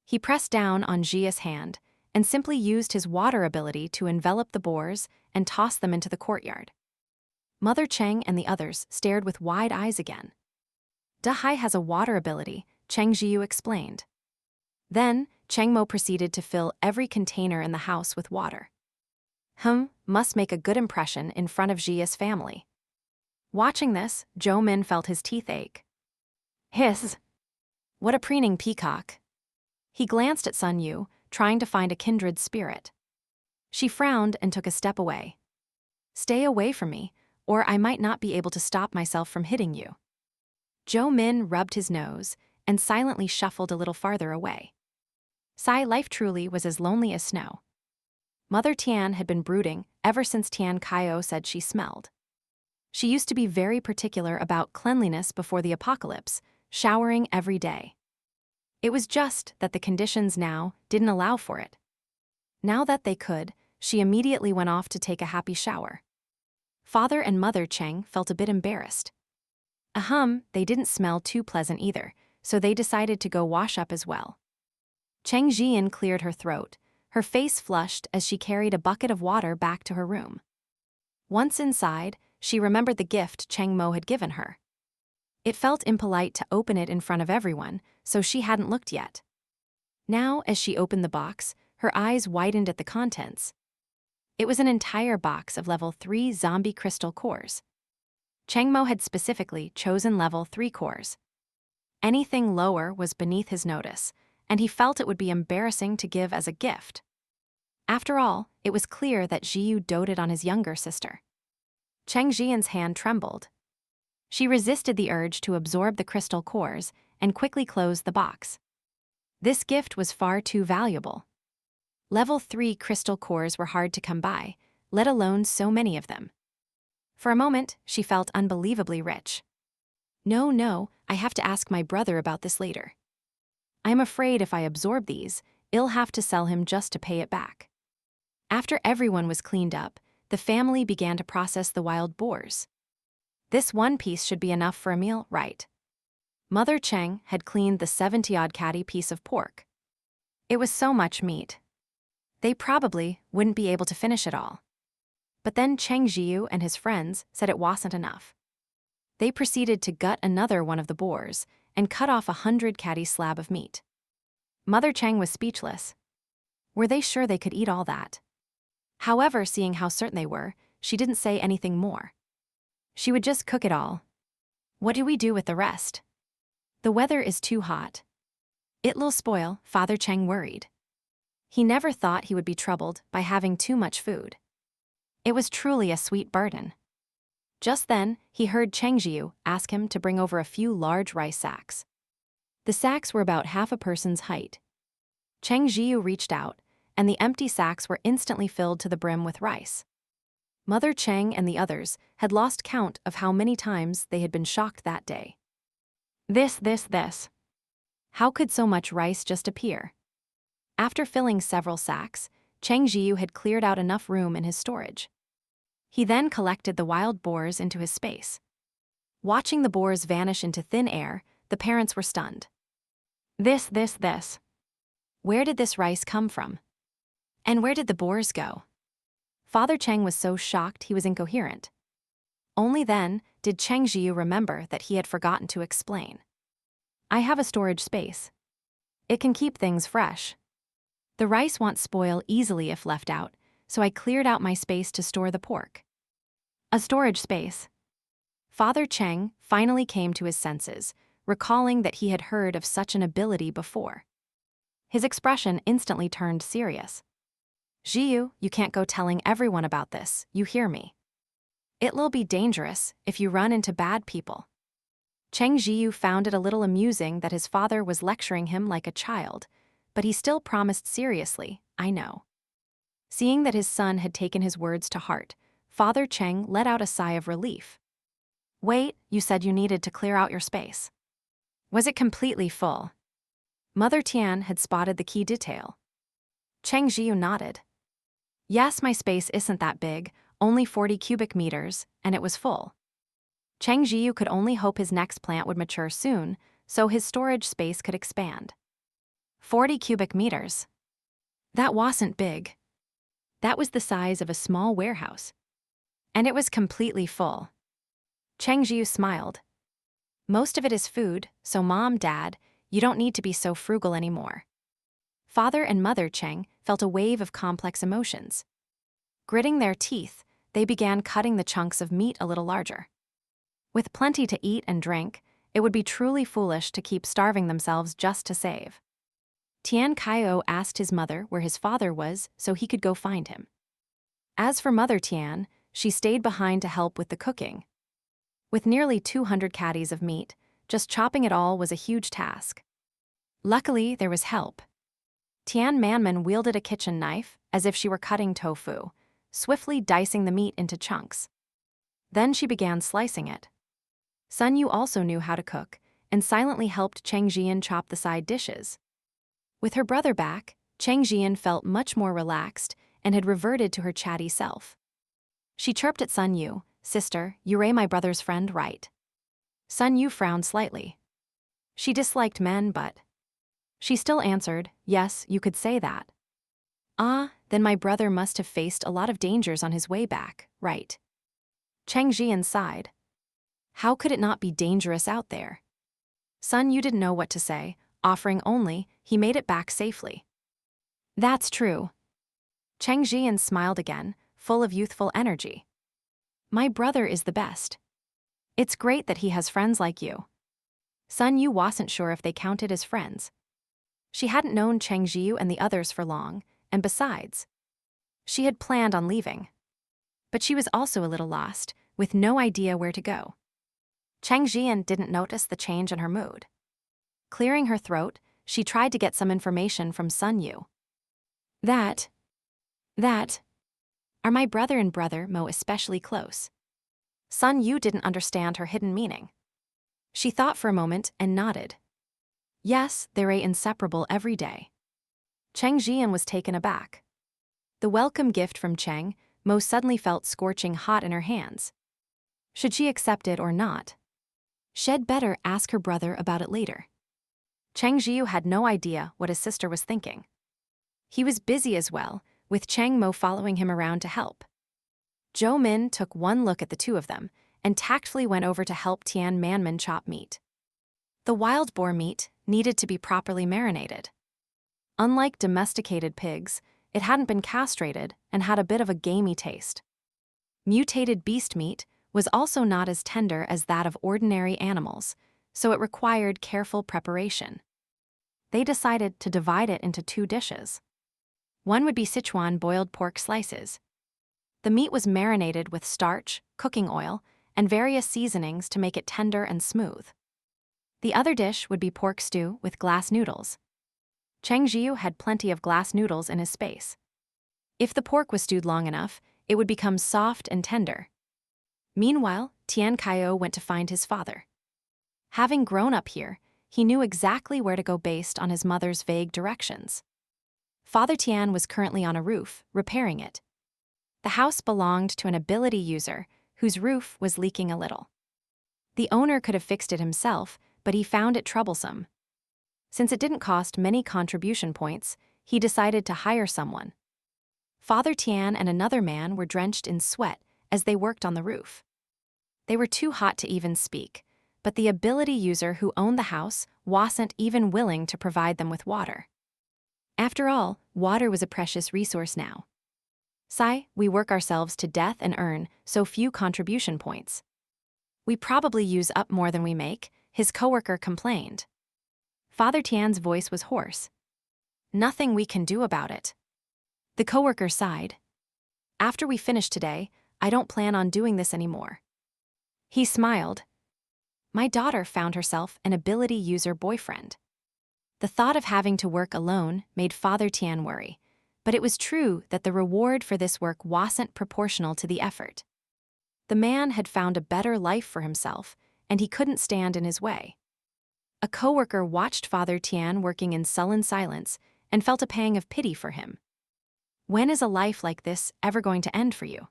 He pressed down on Zhiya's hand and simply used his water ability to envelop the boars and toss them into the courtyard. Mother Cheng and the others stared with wide eyes again. Dahai has a water ability, Cheng Zhiyu explained. Then, Cheng Mo proceeded to fill every container in the house with water. Must make a good impression in front of Zhiya's family. Watching this, Zhou Min felt his teeth ache. Hiss! What a preening peacock. He glanced at Sun Yu, trying to find a kindred spirit. She frowned and took a step away. Stay away from me, or I might not be able to stop myself from hitting you. Zhou Min rubbed his nose and silently shuffled a little farther away. Sai life truly was as lonely as snow. Mother Tian had been brooding ever since Tian Kaio said she smelled. She used to be very particular about cleanliness before the apocalypse, showering every day. It was just that the conditions now didn't allow for it. Now that they could, she immediately went off to take a happy shower. Father and Mother Cheng felt a bit embarrassed. They didn't smell too pleasant either, so they decided to go wash up as well. Cheng Zhiyan cleared her throat, her face flushed as she carried a bucket of water back to her room. Once inside, she remembered the gift Cheng Mo had given her. It felt impolite to open it in front of everyone, so she hadn't looked yet. Now, as she opened the box, her eyes widened at the contents. It was an entire box of level 3 zombie crystal cores. Cheng Mo had specifically chosen level 3 cores. Anything lower was beneath his notice, and he felt it would be embarrassing to give as a gift. After all, it was clear that Zhiyu doted on his younger sister. Cheng Zhiyun's hand trembled. She resisted the urge to absorb the crystal cores and quickly closed the box. This gift was far too valuable. Level 3 crystal cores were hard to come by, let alone so many of them. For a moment, she felt unbelievably rich. No, I have to ask my brother about this later. I'm afraid if I absorb these, I'll have to sell him just to pay it back. After everyone was cleaned up, the family began to process the wild boars. This one piece should be enough for a meal, right? Mother Cheng had cleaned the 70-odd catty piece of pork. It was so much meat. They probably wouldn't be able to finish it all. But then Cheng Zhiyu and his friends said it wasn't enough. They proceeded to gut another one of the boars and cut off 100 catty slab of meat. Mother Cheng was speechless. Were they sure they could eat all that? However, seeing how certain they were, she didn't say anything more. She would just cook it all. What do we do with the rest? The weather is too hot. It'll spoil, Father Cheng worried. He never thought he would be troubled by having too much food. It was truly a sweet burden. Just then, he heard Cheng Zhiyu ask him to bring over a few large rice sacks. The sacks were about half a person's height. Cheng Zhiyu reached out, and the empty sacks were instantly filled to the brim with rice. Mother Cheng and the others had lost count of how many times they had been shocked that day. This. How could so much rice just appear? After filling several sacks, Cheng Zhiyu had cleared out enough room in his storage. He then collected the wild boars into his space. Watching the boars vanish into thin air, the parents were stunned. This. Where did this rice come from? And where did the boars go? Father Cheng was so shocked he was incoherent. Only then did Cheng Zhiyu remember that he had forgotten to explain. I have a storage space. It can keep things fresh. The rice won't spoil easily if left out, so I cleared out my space to store the pork. A storage space. Father Cheng finally came to his senses, recalling that he had heard of such an ability before. His expression instantly turned serious. Zhiyu, you can't go telling everyone about this, you hear me? It'll be dangerous if you run into bad people. Cheng Zhiyu found it a little amusing that his father was lecturing him like a child, but he still promised seriously, I know. Seeing that his son had taken his words to heart, Father Cheng let out a sigh of relief. Wait, you said you needed to clear out your space. Was it completely full? Mother Tian had spotted the key detail. Cheng Zhiyu nodded. Yes, my space isn't that big, only 40 cubic meters, and it was full. Cheng Zhiyu could only hope his next plant would mature soon, so his storage space could expand. 40 cubic meters. That wasn't big. That was the size of a small warehouse. And it was completely full. Cheng Zhiyu smiled. Most of it is food, so Mom, Dad, you don't need to be so frugal anymore. Father and Mother Cheng felt a wave of complex emotions. Gritting their teeth, they began cutting the chunks of meat a little larger. With plenty to eat and drink, it would be truly foolish to keep starving themselves just to save. Tian Kaio asked his mother where his father was so he could go find him. As for Mother Tian, she stayed behind to help with the cooking. With nearly 200 catties of meat, just chopping it all was a huge task. Luckily, there was help. Tian Manman wielded a kitchen knife as if she were cutting tofu, swiftly dicing the meat into chunks. Then she began slicing it. Sun Yu also knew how to cook and silently helped Cheng Zhiyan chop the side dishes. With her brother back, Cheng Zhiyan felt much more relaxed and had reverted to her chatty self. She chirped at Sun Yu, Sister, you're my brother's friend, right? Sun Yu frowned slightly. She disliked men, but... She still answered, yes, you could say that. Ah, then my brother must have faced a lot of dangers on his way back, right? Cheng Zhiyan sighed. How could it not be dangerous out there? Sun Yu didn't know what to say, offering only he made it back safely. That's true. Cheng Zhiyan smiled again, full of youthful energy. My brother is the best. It's great that he has friends like you. Sun Yu wasn't sure if they counted as friends. She hadn't known Cheng Zhiyu and the others for long, and besides, she had planned on leaving. But she was also a little lost, with no idea where to go. Cheng Zhiyan didn't notice the change in her mood. Clearing her throat, she tried to get some information from Sun Yu. That are my brother and brother Mo especially close. Sun Yu didn't understand her hidden meaning. She thought for a moment and nodded. Yes, they're inseparable every day. Cheng Zhiyan was taken aback. The welcome gift from Cheng Mo suddenly felt scorching hot in her hands. Should she accept it or not? She'd better ask her brother about it later. Cheng Zhiyu had no idea what his sister was thinking. He was busy as well, with Cheng Mo following him around to help. Zhou Min took one look at the two of them and tactfully went over to help Tian Manman chop meat. The wild boar meat needed to be properly marinated. Unlike domesticated pigs, it hadn't been castrated and had a bit of a gamey taste. Mutated beast meat was also not as tender as that of ordinary animals, so it required careful preparation. They decided to divide it into 2 dishes. One would be Sichuan boiled pork slices. The meat was marinated with starch, cooking oil, and various seasonings to make it tender and smooth. The other dish would be pork stew with glass noodles. Cheng Zhiyu had plenty of glass noodles in his space. If the pork was stewed long enough, it would become soft and tender. Meanwhile, Tian Kaio went to find his father. Having grown up here, he knew exactly where to go based on his mother's vague directions. Father Tian was currently on a roof, repairing it. The house belonged to an ability user whose roof was leaking a little. The owner could have fixed it himself, but he found it troublesome. Since it didn't cost many contribution points, he decided to hire someone. Father Tian and another man were drenched in sweat as they worked on the roof. They were too hot to even speak, but the ability user who owned the house wasn't even willing to provide them with water. After all, water was a precious resource now. Sai, we work ourselves to death and earn so few contribution points. We probably use up more than we make, his coworker complained. Father Tian's voice was hoarse. Nothing we can do about it. The coworker sighed. After we finish today, I don't plan on doing this anymore. He smiled. My daughter found herself an ability user boyfriend. The thought of having to work alone made Father Tian worry, but it was true that the reward for this work wasn't proportional to the effort. The man had found a better life for himself, and he couldn't stand in his way. A coworker watched Father Tian working in sullen silence and felt a pang of pity for him. When is a life like this ever going to end for you?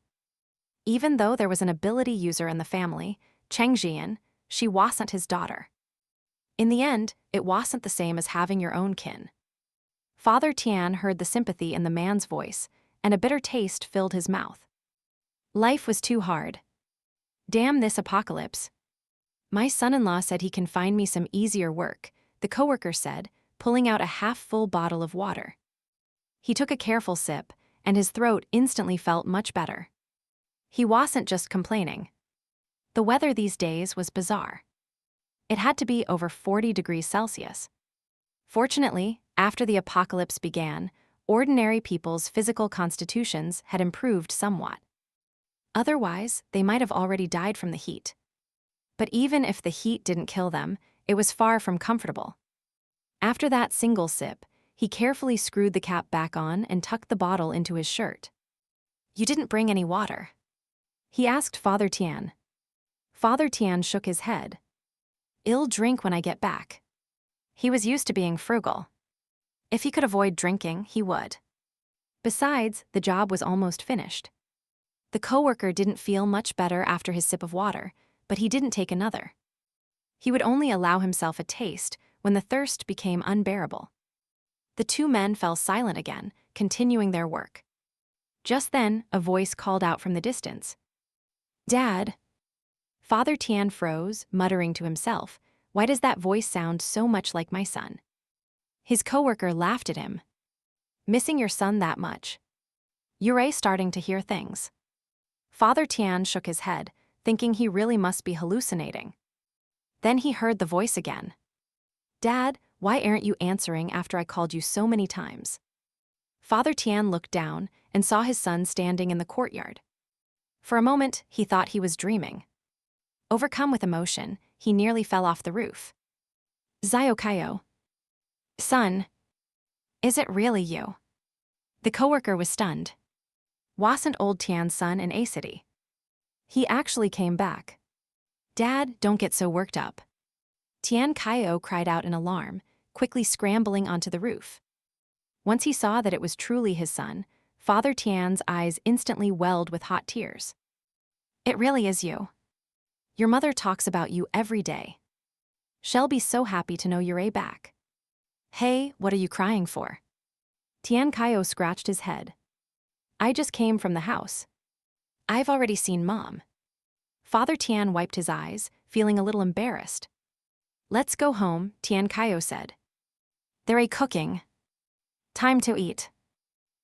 Even though there was an ability user in the family, Cheng Zhiyan, she wasn't his daughter. In the end, it wasn't the same as having your own kin. Father Tian heard the sympathy in the man's voice, and a bitter taste filled his mouth. Life was too hard. Damn this apocalypse. My son-in-law said he can find me some easier work, the coworker said, pulling out a half-full bottle of water. He took a careful sip, and his throat instantly felt much better. He wasn't just complaining. The weather these days was bizarre. It had to be over 40 degrees Celsius. Fortunately, after the apocalypse began, ordinary people's physical constitutions had improved somewhat. Otherwise, they might have already died from the heat. But even if the heat didn't kill them, it was far from comfortable. After that single sip, he carefully screwed the cap back on and tucked the bottle into his shirt. You didn't bring any water? He asked Father Tian. Father Tian shook his head. I'll drink when I get back. He was used to being frugal. If he could avoid drinking, he would. Besides, the job was almost finished. The coworker didn't feel much better after his sip of water, but he didn't take another. He would only allow himself a taste when the thirst became unbearable. The two men fell silent again, continuing their work. Just then, a voice called out from the distance. Dad! Father Tian froze, muttering to himself, why does that voice sound so much like my son? His coworker laughed at him. Missing your son that much? Yurei starting to hear things. Father Tian shook his head, thinking he really must be hallucinating. Then he heard the voice again. Dad, why aren't you answering after I called you so many times? Father Tian looked down and saw his son standing in the courtyard. For a moment, he thought he was dreaming. Overcome with emotion, he nearly fell off the roof. Zio. Son. Is it really you? The coworker was stunned. Wasn't old Tian's son in A City? He actually came back. Dad, don't get so worked up. Tian Kaio cried out in alarm, quickly scrambling onto the roof. Once he saw that it was truly his son, Father Tian's eyes instantly welled with hot tears. It really is you. Your mother talks about you every day. She'll be so happy to know you're back. Hey, what are you crying for? Tian Kaio scratched his head. I just came from the house. I've already seen Mom. Father Tian wiped his eyes, feeling a little embarrassed. Let's go home, Tian Kaio said. They're cooking. Time to eat.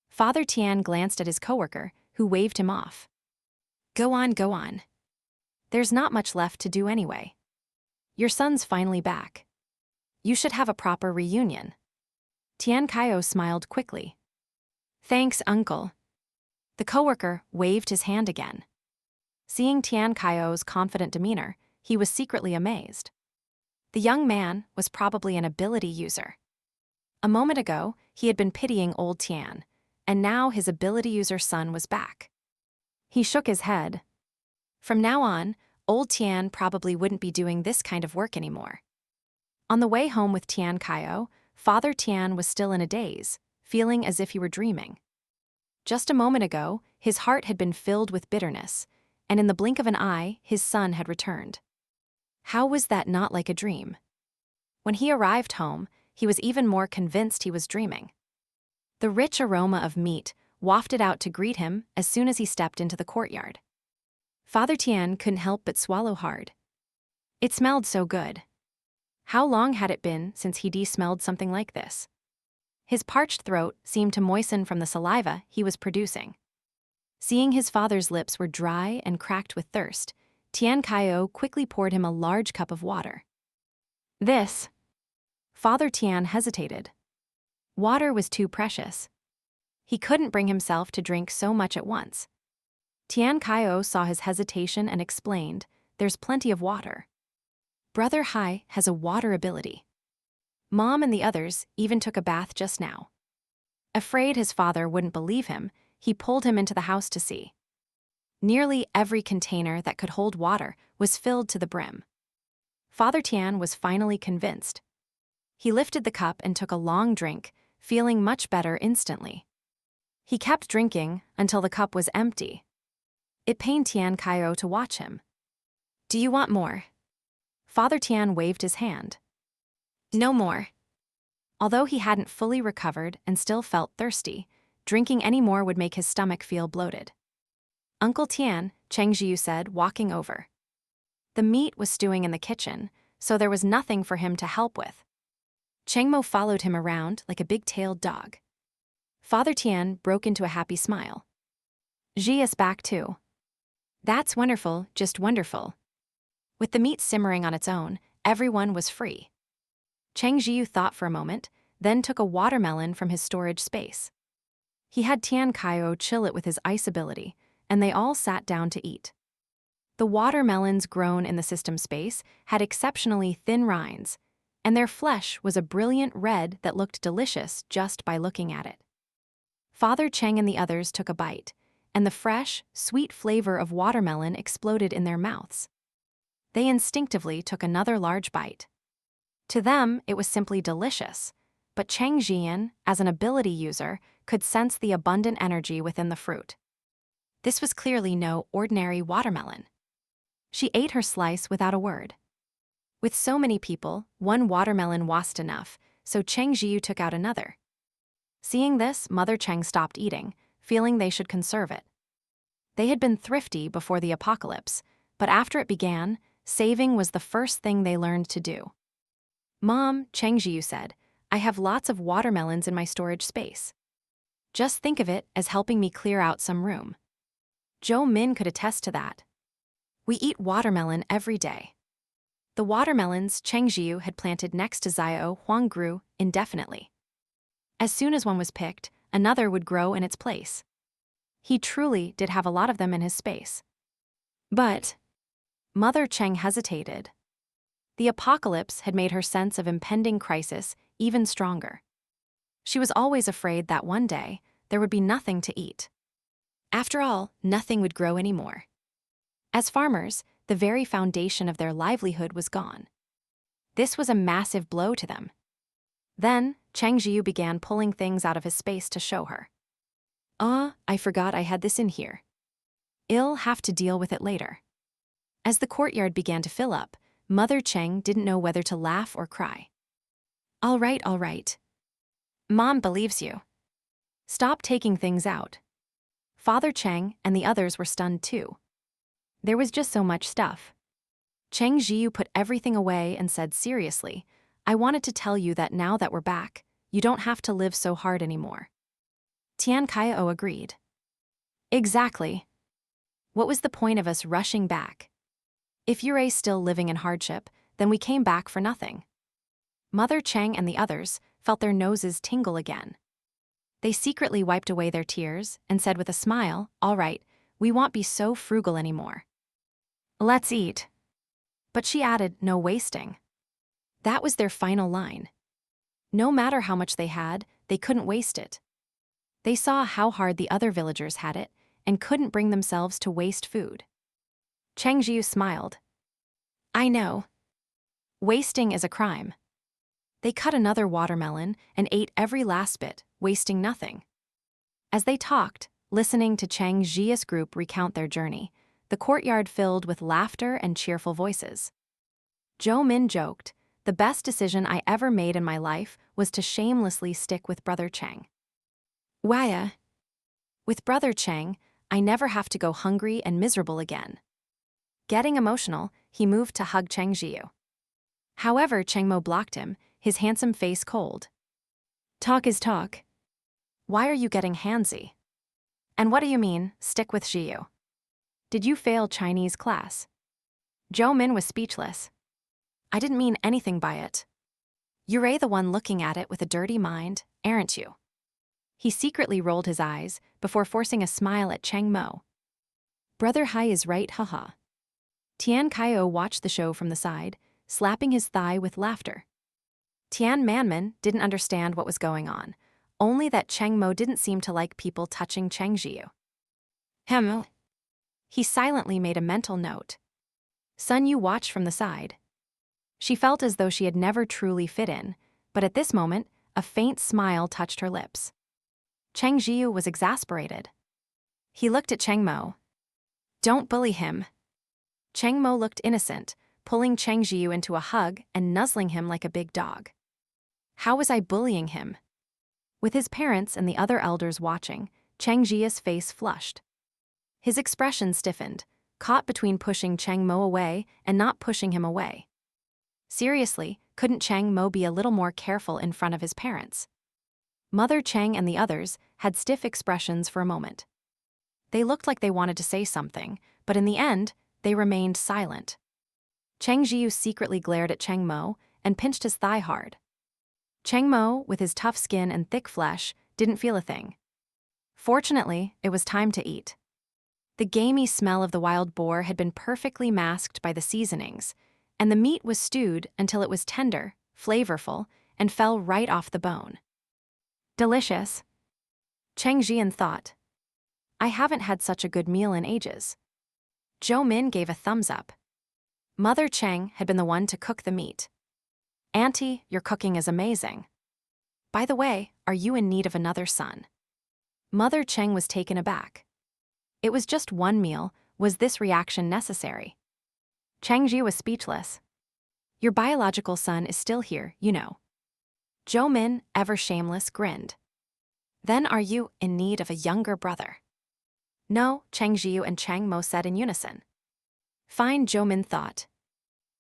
Father Tian glanced at his coworker, who waved him off. Go on. There's not much left to do anyway. Your son's finally back. You should have a proper reunion. Tian Kaio smiled quickly. Thanks, uncle. The coworker waved his hand again. Seeing Tian Kaio's confident demeanor, he was secretly amazed. The young man was probably an ability user. A moment ago, he had been pitying old Tian, and now his ability user son was back. He shook his head. From now on, old Tian probably wouldn't be doing this kind of work anymore. On the way home with Tian Kaio, Father Tian was still in a daze, feeling as if he were dreaming. Just a moment ago, his heart had been filled with bitterness, and in the blink of an eye, his son had returned. How was that not like a dream? When he arrived home, he was even more convinced he was dreaming. The rich aroma of meat wafted out to greet him as soon as he stepped into the courtyard. Father Tian couldn't help but swallow hard. It smelled so good. How long had it been since he'd smelled something like this? His parched throat seemed to moisten from the saliva he was producing. Seeing his father's lips were dry and cracked with thirst, Tian Kaio quickly poured him a large cup of water. This. Father Tian hesitated. Water was too precious. He couldn't bring himself to drink so much at once. Tian Kaio saw his hesitation and explained, there's plenty of water. Brother Hai has a water ability. Mom and the others even took a bath just now. Afraid his father wouldn't believe him, he pulled him into the house to see. Nearly every container that could hold water was filled to the brim. Father Tian was finally convinced. He lifted the cup and took a long drink, feeling much better instantly. He kept drinking until the cup was empty. It pained Tian Kaio to watch him. Do you want more? Father Tian waved his hand. No more. Although he hadn't fully recovered and still felt thirsty, drinking any more would make his stomach feel bloated. Uncle Tian, Cheng Zhiyu said, walking over. The meat was stewing in the kitchen, so there was nothing for him to help with. Cheng Mo followed him around like a big-tailed dog. Father Tian broke into a happy smile. Zhi is back too. That's wonderful, just wonderful. With the meat simmering on its own, everyone was free. Cheng Zhiyu thought for a moment, then took a watermelon from his storage space. He had Tian Kaio chill it with his ice ability, and they all sat down to eat. The watermelons grown in the system space had exceptionally thin rinds, and their flesh was a brilliant red that looked delicious just by looking at it. Father Cheng and the others took a bite, and the fresh, sweet flavor of watermelon exploded in their mouths. They instinctively took another large bite. To them, it was simply delicious, but Cheng Zhiyan, as an ability user, could sense the abundant energy within the fruit. This was clearly no ordinary watermelon. She ate her slice without a word. With so many people, one watermelon wasn't enough, so Cheng Zhiyu took out another. Seeing this, Mother Cheng stopped eating, feeling they should conserve it. They had been thrifty before the apocalypse, but after it began, saving was the first thing they learned to do. Mom, Cheng Zhiyu said, I have lots of watermelons in my storage space. Just think of it as helping me clear out some room. Zhou Min could attest to that. We eat watermelon every day. The watermelons Cheng Zhiyu had planted next to Xiaohe Huang grew indefinitely. As soon as one was picked, another would grow in its place. He truly did have a lot of them in his space. But Mother Cheng hesitated. The apocalypse had made her sense of impending crisis even stronger. She was always afraid that one day there would be nothing to eat. After all, nothing would grow anymore. As farmers, the very foundation of their livelihood was gone. This was a massive blow to them. Then, Cheng Zhiyu began pulling things out of his space to show her. I forgot I had this in here. I'll have to deal with it later. As the courtyard began to fill up, Mother Cheng didn't know whether to laugh or cry. All right. Mom believes you. Stop taking things out. Father Cheng and the others were stunned too. There was just so much stuff. Cheng Zhiyu put everything away and said seriously, I wanted to tell you that now that we're back, you don't have to live so hard anymore. Tian Kaio agreed. Exactly. What was the point of us rushing back? If you're still living in hardship, then we came back for nothing. Mother Cheng and the others felt their noses tingle again. They secretly wiped away their tears and said with a smile, all right, we won't be so frugal anymore. Let's eat. But she added, no wasting. That was their final line. No matter how much they had, they couldn't waste it. They saw how hard the other villagers had it and couldn't bring themselves to waste food. Cheng Zhiyu smiled. I know. Wasting is a crime. They cut another watermelon and ate every last bit, wasting nothing. As they talked, listening to Cheng Zhiyu's group recount their journey, the courtyard filled with laughter and cheerful voices. Zhou Min joked, the best decision I ever made in my life was to shamelessly stick with Brother Cheng. Waya. With Brother Cheng, I never have to go hungry and miserable again. Getting emotional, he moved to hug Cheng Zhiyu. However, Cheng Mo blocked him, his handsome face cold. Talk is talk. Why are you getting handsy? And what do you mean, stick with Zhiyu? Did you fail Chinese class? Zhou Min was speechless. I didn't mean anything by it. You're the one looking at it with a dirty mind, aren't you? He secretly rolled his eyes before forcing a smile at Cheng Mo. Brother Hai is right, haha. Tian Kaio watched the show from the side, slapping his thigh with laughter. Tian Manman didn't understand what was going on, only that Cheng Mo didn't seem to like people touching Cheng Zhiyu. He silently made a mental note. Sun Yu watched from the side. She felt as though she had never truly fit in, but at this moment, a faint smile touched her lips. Cheng Zhiyu was exasperated. He looked at Cheng Mo. Don't bully him. Cheng Mo looked innocent, pulling Cheng Zhiyu into a hug and nuzzling him like a big dog. How was I bullying him? With his parents and the other elders watching, Cheng Zhiyu's face flushed. His expression stiffened, caught between pushing Cheng Mo away and not pushing him away. Seriously, couldn't Cheng Mo be a little more careful in front of his parents? Mother Cheng and the others had stiff expressions for a moment. They looked like they wanted to say something, but in the end, they remained silent. Cheng Zhiyu secretly glared at Cheng Mo and pinched his thigh hard. Cheng Mo, with his tough skin and thick flesh, didn't feel a thing. Fortunately, it was time to eat. The gamey smell of the wild boar had been perfectly masked by the seasonings, and the meat was stewed until it was tender, flavorful, and fell right off the bone. Delicious. Cheng Zhiyan thought. I haven't had such a good meal in ages. Zhou Min gave a thumbs up. Mother Cheng had been the one to cook the meat. Auntie, your cooking is amazing. By the way, are you in need of another son? Mother Cheng was taken aback. It was just one meal, was this reaction necessary? Cheng Zhiyu was speechless. Your biological son is still here, you know. Zhou Min, ever shameless, grinned. Then are you in need of a younger brother? No, Cheng Zhiyu and Cheng Mo said in unison. Fine, Zhou Min thought.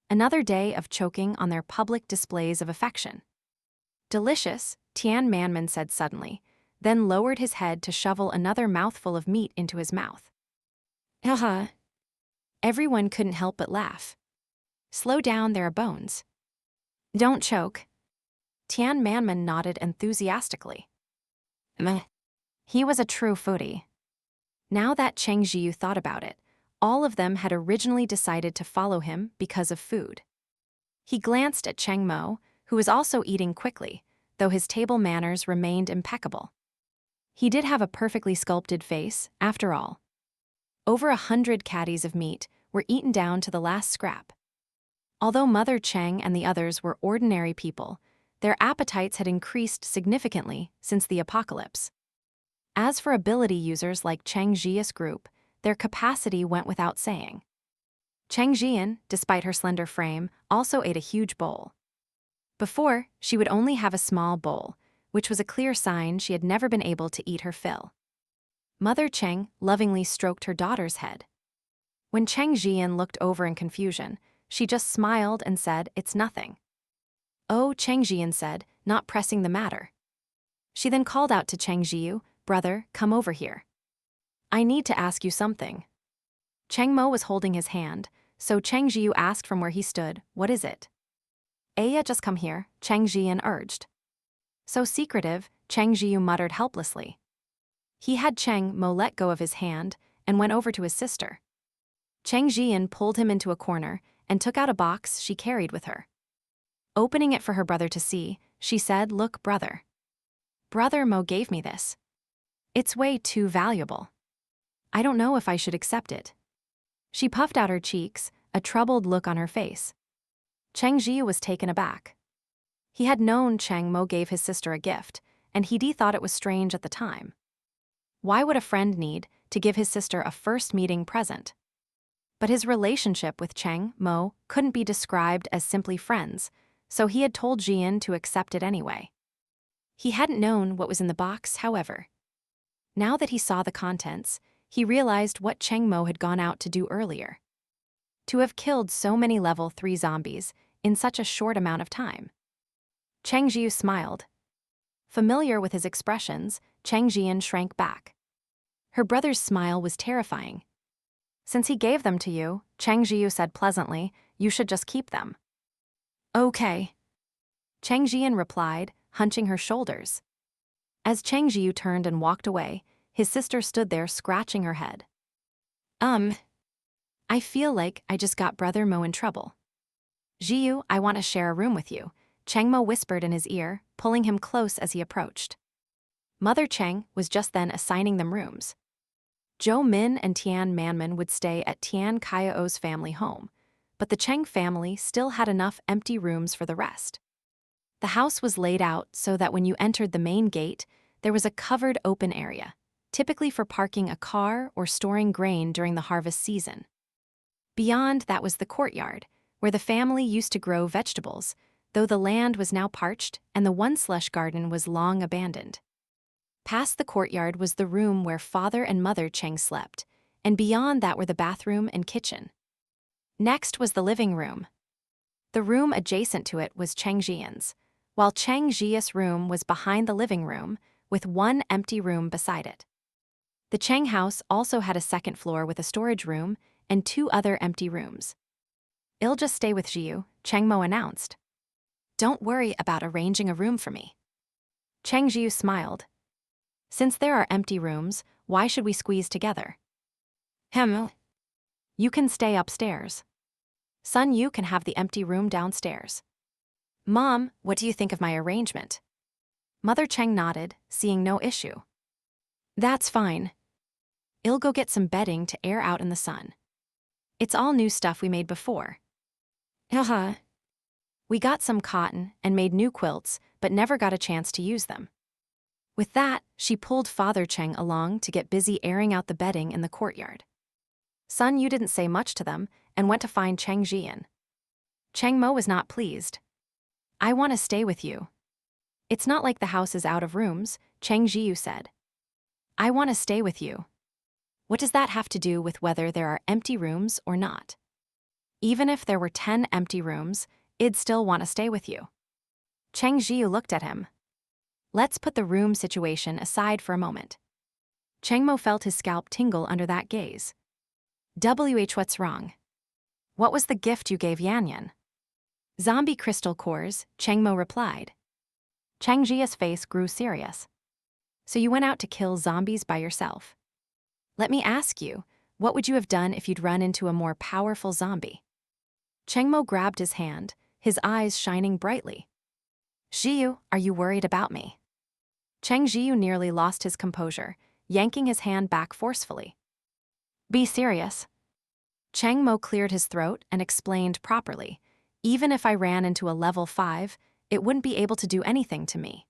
Another day of choking on their public displays of affection. Delicious, Tian Manman said suddenly, then lowered his head to shovel another mouthful of meat into his mouth. Haha. Everyone couldn't help but laugh. Slow down, there are bones. Don't choke. Tian Manman nodded enthusiastically. Meh. He was a true foodie. Now that Cheng Zhiyu thought about it, all of them had originally decided to follow him because of food. He glanced at Cheng Mo, who was also eating quickly, though his table manners remained impeccable. He did have a perfectly sculpted face, after all. Over 100 caddies of meat were eaten down to the last scrap. Although Mother Cheng and the others were ordinary people, their appetites had increased significantly since the apocalypse. As for ability users like Cheng Zhiyu's group, their capacity went without saying. Cheng Zhiyan, despite her slender frame, also ate a huge bowl. Before, she would only have a small bowl, which was a clear sign she had never been able to eat her fill. Mother Cheng lovingly stroked her daughter's head. When Cheng Zhiyan looked over in confusion, she just smiled and said, "It's nothing." "Oh," Cheng Zhiyan said, not pressing the matter. She then called out to Cheng Zhiyu, "Brother, come over here. I need to ask you something." Cheng Mo was holding his hand, so Cheng Zhiyu asked from where he stood, "What is it?" "Aya, just come here," Cheng Zhiyan urged. So secretive, Cheng Zhiyu muttered helplessly. He had Cheng Mo let go of his hand and went over to his sister. Cheng Zhiyan pulled him into a corner and took out a box she carried with her. Opening it for her brother to see, she said, "Look, brother. Brother Mo gave me this. It's way too valuable. I don't know if I should accept it." She puffed out her cheeks, a troubled look on her face. Cheng Zhiyu was taken aback. He had known Cheng Mo gave his sister a gift, and he thought it was strange at the time. Why would a friend need to give his sister a first meeting present? But his relationship with Cheng Mo couldn't be described as simply friends, so he had told Zhiyan to accept it anyway. He hadn't known what was in the box, however. Now that he saw the contents, he realized what Cheng Mo had gone out to do earlier. To have killed so many level 3 zombies in such a short amount of time. Cheng Zhiyu smiled. Familiar with his expressions, Cheng Zhiyan shrank back. Her brother's smile was terrifying. "Since he gave them to you," Cheng Zhiyu said pleasantly, "you should just keep them." "Okay," Cheng Zhiyan replied, hunching her shoulders. As Cheng Zhiyu turned and walked away, his sister stood there scratching her head. I feel like I just got Brother Mo in trouble." "Zhiyu, I want to share a room with you," Cheng Mo whispered in his ear, pulling him close as he approached. Mother Cheng was just then assigning them rooms. Zhou Min and Tian Manman would stay at Tian Kaiao's family home, but the Cheng family still had enough empty rooms for the rest. The house was laid out so that when you entered the main gate, there was a covered open area, typically for parking a car or storing grain during the harvest season. Beyond that was the courtyard, where the family used to grow vegetables, though the land was now parched and the one slush garden was long abandoned. Past the courtyard was the room where Father and Mother Cheng slept, and beyond that were the bathroom and kitchen. Next was the living room. The room adjacent to it was Cheng Zhiyan's, while Cheng Zhiyu's room was behind the living room, with one empty room beside it. The Cheng house also had a second floor with a storage room and 2 other empty rooms. "I'll just stay with Zhiyu," Cheng Mo announced. "Don't worry about arranging a room for me." Cheng Zhiyu smiled. "Since there are empty rooms, why should we squeeze together?" "You can stay upstairs. Son, you can have the empty room downstairs." "Mom, what do you think of my arrangement?" Mother Cheng nodded, seeing no issue. "That's fine. I'll go get some bedding to air out in the sun. It's all new stuff we made before." "We got some cotton and made new quilts, but never got a chance to use them." With that, she pulled Father Cheng along to get busy airing out the bedding in the courtyard. Sun Yu didn't say much to them and went to find Cheng Zhiyan. Cheng Mo was not pleased. "I want to stay with you." "It's not like the house is out of rooms," Cheng Zhiyu said. "I want to stay with you. What does that have to do with whether there are empty rooms or not? Even if there were 10 empty rooms, I'd still want to stay with you." Cheng Zhiyu looked at him. Let's put the room situation aside for a moment. Cheng Mo felt his scalp tingle under that gaze. What's wrong? What was the gift you gave Yan Yan? Zombie crystal cores, Cheng Mo replied. Cheng Zhiyu's face grew serious. So you went out to kill zombies by yourself. Let me ask you, what would you have done if you'd run into a more powerful zombie? Cheng Mo grabbed his hand, his eyes shining brightly. Zhiyu, are you worried about me? Cheng Zhiyu nearly lost his composure, yanking his hand back forcefully. Be serious. Cheng Mo cleared his throat and explained properly. Even if I ran into a level 5, it wouldn't be able to do anything to me.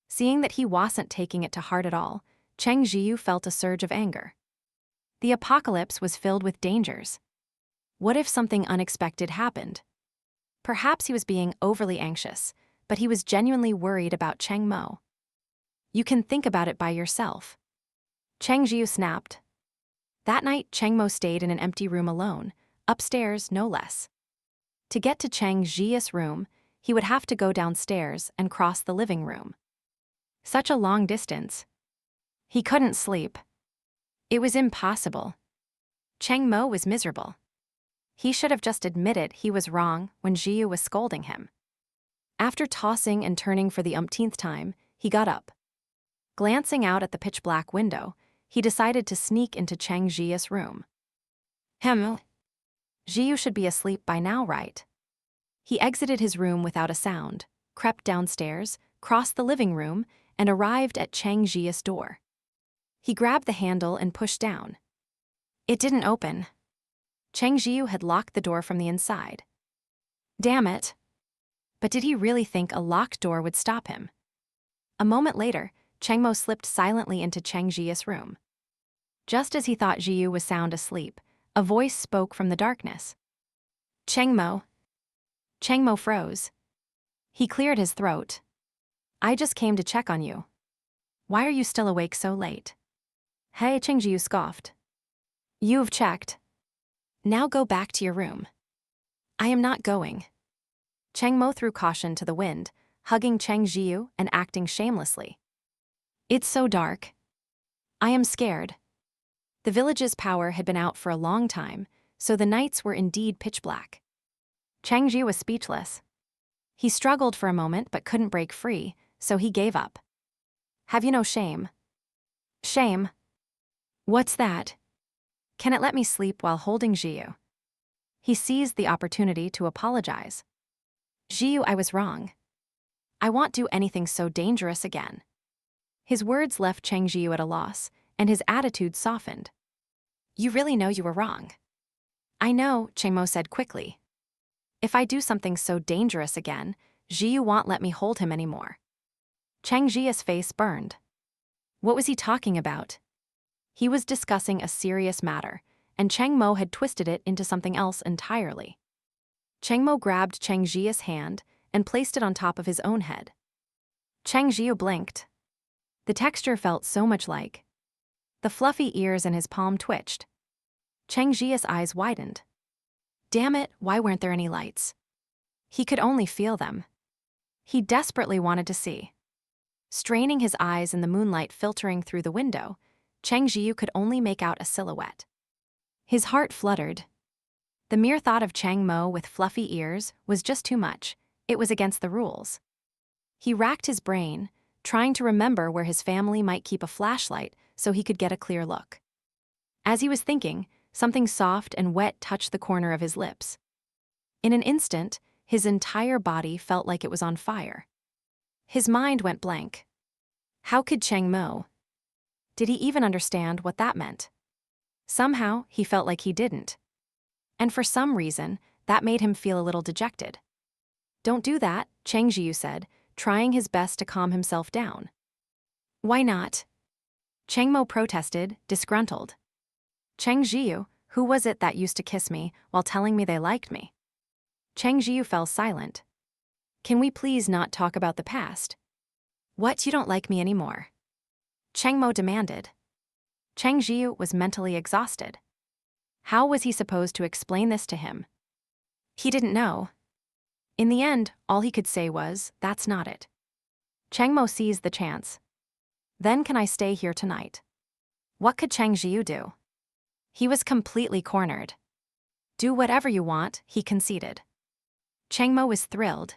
Seeing that he wasn't taking it to heart at all, Cheng Zhiyu felt a surge of anger. The apocalypse was filled with dangers. What if something unexpected happened? Perhaps he was being overly anxious, but he was genuinely worried about Cheng Mo. You can think about it by yourself. Cheng Zhiyu snapped. That night, Cheng Mo stayed in an empty room alone, upstairs no less. To get to Cheng Zhiyu's room, he would have to go downstairs and cross the living room. Such a long distance. He couldn't sleep. It was impossible. Cheng Mo was miserable. He should have just admitted he was wrong when Zhiyu was scolding him. After tossing and turning for the umpteenth time, he got up. Glancing out at the pitch-black window, he decided to sneak into Cheng Zhiyu's room. Zhiyu should be asleep by now, right? He exited his room without a sound, crept downstairs, crossed the living room, and arrived at Cheng Zhiyu's door. He grabbed the handle and pushed down. It didn't open. Cheng Zhiyu had locked the door from the inside. Damn it. But did he really think a locked door would stop him? A moment later, Cheng Mo slipped silently into Cheng Zhiyu's room. Just as he thought Zhiyu was sound asleep, a voice spoke from the darkness. Cheng Mo. Cheng Mo froze. He cleared his throat. I just came to check on you. Why are you still awake so late? Hey, Cheng Zhiyu scoffed. You've checked. Now go back to your room. I am not going. Cheng Mo threw caution to the wind, hugging Cheng Zhiyu and acting shamelessly. It's so dark. I am scared. The village's power had been out for a long time, so the nights were indeed pitch black. Cheng Zhiyu was speechless. He struggled for a moment but couldn't break free, so he gave up. Have you no shame? Shame? What's that? Can it let me sleep while holding Zhiyu? He seized the opportunity to apologize. Zhiyu, I was wrong. I won't do anything so dangerous again. His words left Cheng Zhiyu at a loss, and his attitude softened. You really know you were wrong. I know, Cheng Mo said quickly. If I do something so dangerous again, Zhiyu won't let me hold him anymore. Cheng Zhiyu's face burned. What was he talking about? He was discussing a serious matter, and Cheng Mo had twisted it into something else entirely. Cheng Mo grabbed Cheng Zhiyu's hand and placed it on top of his own head. Cheng Zhiyu blinked. The texture felt so much like. The fluffy ears in his palm twitched. Cheng Zhiyu's eyes widened. Damn it, why weren't there any lights? He could only feel them. He desperately wanted to see. Straining his eyes in the moonlight filtering through the window, Cheng Zhiyu could only make out a silhouette. His heart fluttered. The mere thought of Cheng Mo with fluffy ears was just too much. It was against the rules. He racked his brain, trying to remember where his family might keep a flashlight so he could get a clear look. As he was thinking, something soft and wet touched the corner of his lips. In an instant, his entire body felt like it was on fire. His mind went blank. How could Cheng Mo? Did he even understand what that meant? Somehow, he felt like he didn't. And for some reason, that made him feel a little dejected. Don't do that, Cheng Zhiyu said, trying his best to calm himself down. Why not? Cheng Mo protested, disgruntled. Cheng Zhiyu, who was it that used to kiss me while telling me they liked me? Cheng Zhiyu fell silent. Can we please not talk about the past? What, you don't like me anymore? Cheng Mo demanded. Cheng Zhiyu was mentally exhausted. How was he supposed to explain this to him? He didn't know. In the end, all he could say was, that's not it. Cheng Mo seized the chance. Then can I stay here tonight? What could Cheng Zhiyu do? He was completely cornered. Do whatever you want, he conceded. Cheng Mo was thrilled.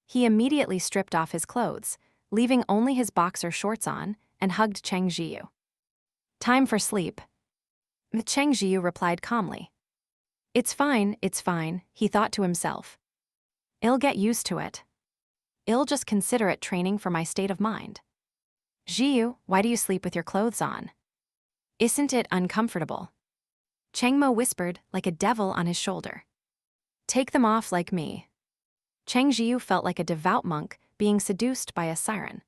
He immediately stripped off his clothes, leaving only his boxer shorts on, and hugged Cheng Zhiyu. Time for sleep. Cheng Zhiyu replied calmly. It's fine, he thought to himself. I'll get used to it. I'll just consider it training for my state of mind. Zhiyu, why do you sleep with your clothes on? Isn't it uncomfortable? Cheng Mo whispered like a devil on his shoulder. Take them off like me. Cheng Zhiyu felt like a devout monk being seduced by a siren.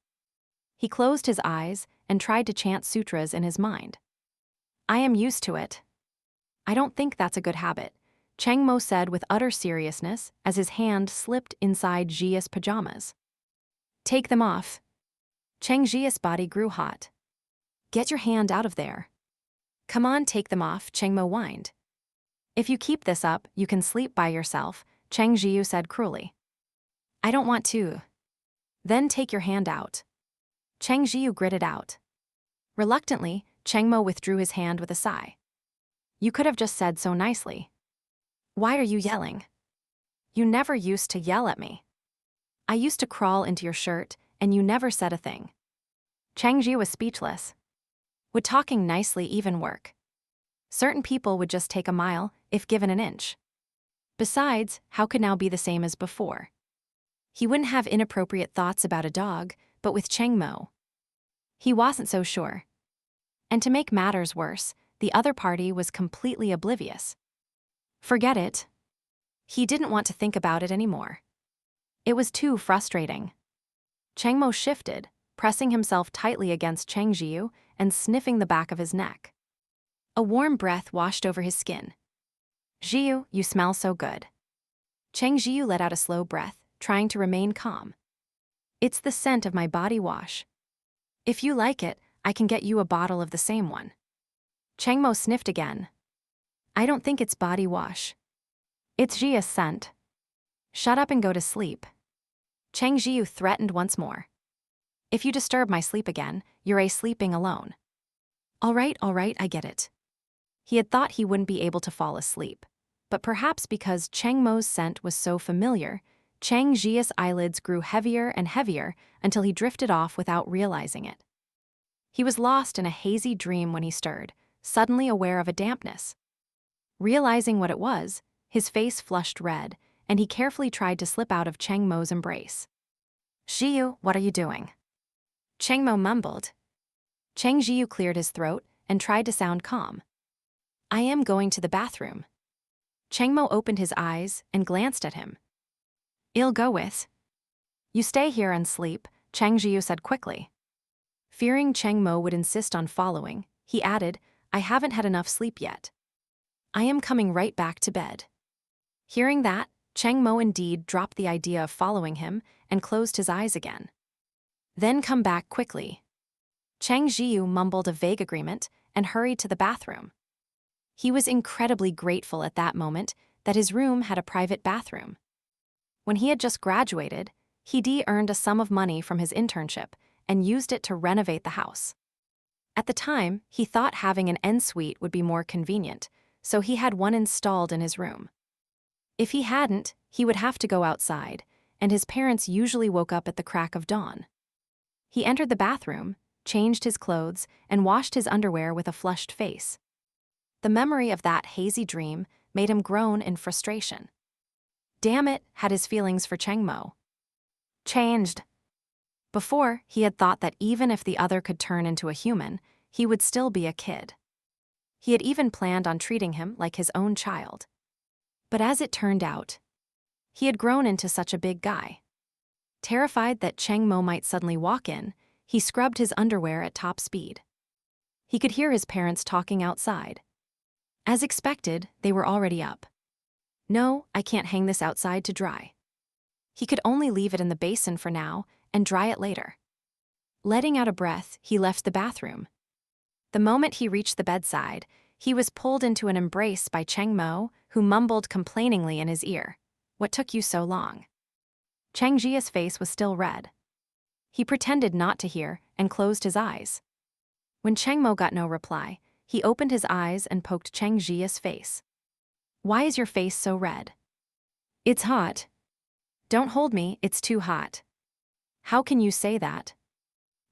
He closed his eyes and tried to chant sutras in his mind. I am used to it. I don't think that's a good habit, Cheng Mo said with utter seriousness as his hand slipped inside Zhiyu's pajamas. Take them off. Cheng Zhiyu's body grew hot. Get your hand out of there. Come on, take them off, Cheng Mo whined. If you keep this up, you can sleep by yourself, Cheng Zhiyu said cruelly. I don't want to. Then take your hand out. Cheng Zhiyu gritted out. Reluctantly, Cheng Mo withdrew his hand with a sigh. You could have just said so nicely. Why are you yelling? You never used to yell at me. I used to crawl into your shirt, and you never said a thing. Cheng Zhiyu was speechless. Would talking nicely even work? Certain people would just take a mile if given an inch. Besides, how could now be the same as before? He wouldn't have inappropriate thoughts about a dog, but with Cheng Mo. He wasn't so sure. And to make matters worse, the other party was completely oblivious. Forget it. He didn't want to think about it anymore. It was too frustrating. Cheng Mo shifted, pressing himself tightly against Cheng Zhiyu and sniffing the back of his neck. A warm breath washed over his skin. Zhiyu, you smell so good. Cheng Zhiyu let out a slow breath, trying to remain calm. It's the scent of my body wash. If you like it, I can get you a bottle of the same one. Cheng Mo sniffed again. I don't think it's body wash. It's Zhiyu's scent. Shut up and go to sleep. Cheng Zhiyu threatened once more. If you disturb my sleep again, you're sleeping alone. All right, I get it. He had thought he wouldn't be able to fall asleep, but perhaps because Cheng Mo's scent was so familiar, Cheng Zhiyu's eyelids grew heavier and heavier until he drifted off without realizing it. He was lost in a hazy dream when he stirred, suddenly aware of a dampness. Realizing what it was, his face flushed red, and he carefully tried to slip out of Cheng Mo's embrace. Zhiyu, what are you doing? Cheng Mo mumbled. Cheng Zhiyu cleared his throat and tried to sound calm. I am going to the bathroom. Cheng Mo opened his eyes and glanced at him. I'll go with. You stay here and sleep, Cheng Zhiyu said quickly. Fearing Cheng Mo would insist on following, he added, I haven't had enough sleep yet. I am coming right back to bed. Hearing that, Cheng Mo indeed dropped the idea of following him and closed his eyes again. Then come back quickly. Cheng Zhiyu mumbled a vague agreement and hurried to the bathroom. He was incredibly grateful at that moment that his room had a private bathroom. When he had just graduated, he'd earned a sum of money from his internship and used it to renovate the house. At the time, he thought having an ensuite would be more convenient, so he had one installed in his room. If he hadn't, he would have to go outside, and his parents usually woke up at the crack of dawn. He entered the bathroom, changed his clothes, and washed his underwear with a flushed face. The memory of that hazy dream made him groan in frustration. Damn it, had his feelings for Cheng Mo changed. Before, he had thought that even if the other could turn into a human, he would still be a kid. He had even planned on treating him like his own child. But as it turned out, he had grown into such a big guy. Terrified that Cheng Mo might suddenly walk in, he scrubbed his underwear at top speed. He could hear his parents talking outside. As expected, they were already up. No, I can't hang this outside to dry. He could only leave it in the basin for now and dry it later. Letting out a breath, he left the bathroom. The moment he reached the bedside, he was pulled into an embrace by Cheng Mo, who mumbled complainingly in his ear, "What took you so long?" Cheng Zhiyu's face was still red. He pretended not to hear and closed his eyes. When Cheng Mo got no reply, he opened his eyes and poked Cheng Zhiyu's face. Why is your face so red? It's hot. Don't hold me, it's too hot. How can you say that?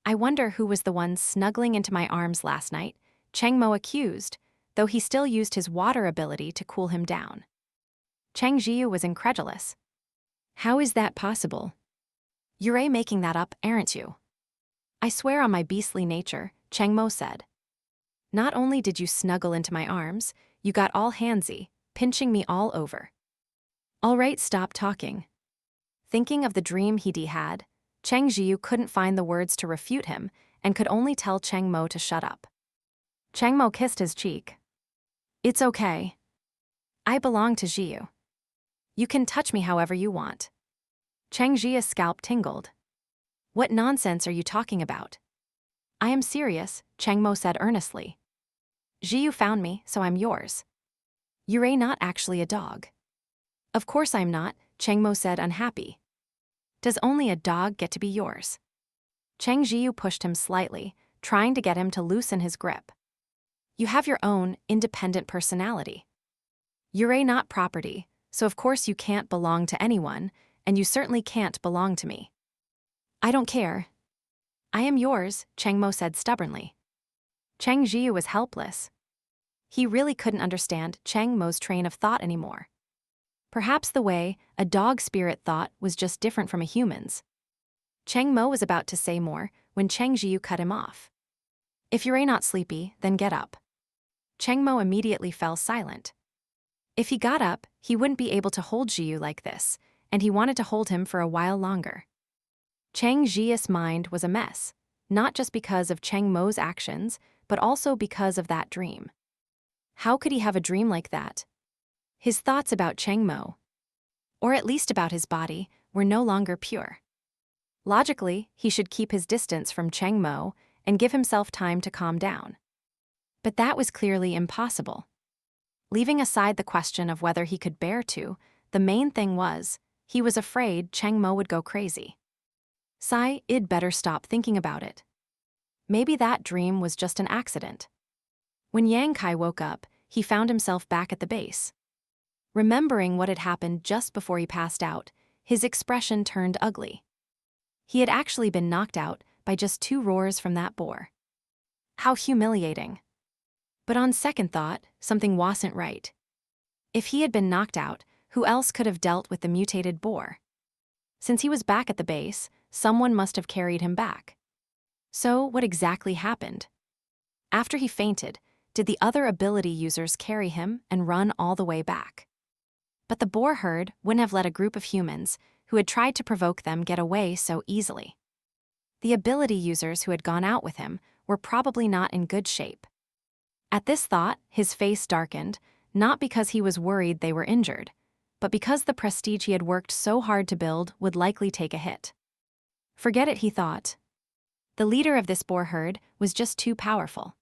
I wonder who was the one snuggling into my arms last night, Cheng Mo accused, though he still used his water ability to cool him down. Cheng Zhiyu was incredulous. How is that possible? You're making that up, aren't you? I swear on my beastly nature, Cheng Mo said. Not only did you snuggle into my arms, you got all handsy, pinching me all over. All right, stop talking. Thinking of the dream he'd had, Cheng Zhiyu couldn't find the words to refute him and could only tell Cheng Mo to shut up. Cheng Mo kissed his cheek. It's okay. I belong to Zhiyu. You can touch me however you want. Cheng Zhiyu's scalp tingled. What nonsense are you talking about? I am serious, Cheng Mo said earnestly. Zhiyu found me, so I'm yours. You're not actually a dog. Of course I'm not, Cheng Mo said unhappy. Does only a dog get to be yours? Cheng Zhiyu pushed him slightly, trying to get him to loosen his grip. You have your own, independent personality. You're not property, so of course you can't belong to anyone, and you certainly can't belong to me. I don't care. I am yours, Cheng Mo said stubbornly. Cheng Zhiyu was helpless. He really couldn't understand Cheng Mo's train of thought anymore. Perhaps the way a dog spirit thought was just different from a human's. Cheng Mo was about to say more when Cheng Zhiyu cut him off. If you're not sleepy, then get up. Cheng Mo immediately fell silent. If he got up, he wouldn't be able to hold Zhiyu like this, and he wanted to hold him for a while longer. Cheng Zhiyu's mind was a mess, not just because of Cheng Mo's actions, but also because of that dream. How could he have a dream like that? His thoughts about Cheng Mo, or at least about his body, were no longer pure. Logically, he should keep his distance from Cheng Mo and give himself time to calm down. But that was clearly impossible. Leaving aside the question of whether he could bear to, the main thing was, he was afraid Cheng Mo would go crazy. I'd better stop thinking about it. Maybe that dream was just an accident. When Yang Kai woke up, he found himself back at the base. Remembering what had happened just before he passed out, his expression turned ugly. He had actually been knocked out by just 2 roars from that boar. How humiliating. But on second thought, something wasn't right. If he had been knocked out, who else could have dealt with the mutated boar? Since he was back at the base, someone must have carried him back. So what exactly happened? After he fainted, did the other ability users carry him and run all the way back? But the boar herd wouldn't have let a group of humans who had tried to provoke them get away so easily. The ability users who had gone out with him were probably not in good shape. At this thought, his face darkened, not because he was worried they were injured, but because the prestige he had worked so hard to build would likely take a hit. Forget it, he thought. The leader of this boar herd was just too powerful.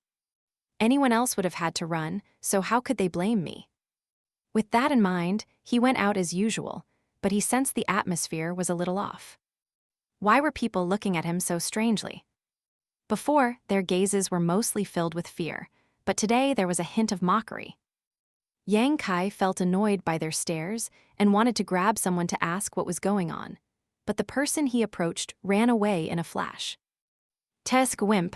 Anyone else would have had to run, so how could they blame me? With that in mind, he went out as usual, but he sensed the atmosphere was a little off. Why were people looking at him so strangely? Before, their gazes were mostly filled with fear, but today there was a hint of mockery. Yang Kai felt annoyed by their stares and wanted to grab someone to ask what was going on, but the person he approached ran away in a flash. Tesk wimp.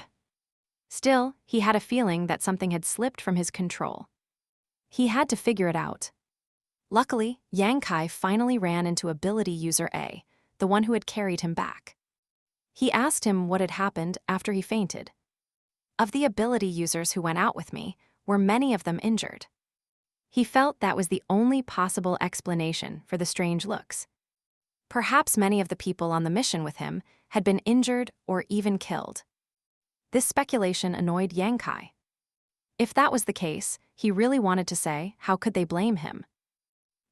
Still, he had a feeling that something had slipped from his control. He had to figure it out. Luckily, Yang Kai finally ran into ability user A, the one who had carried him back. He asked him what had happened after he fainted. Of the ability users who went out with me, were many of them injured. He felt that was the only possible explanation for the strange looks. Perhaps many of the people on the mission with him had been injured or even killed. This speculation annoyed Yang Kai. If that was the case, he really wanted to say, how could they blame him?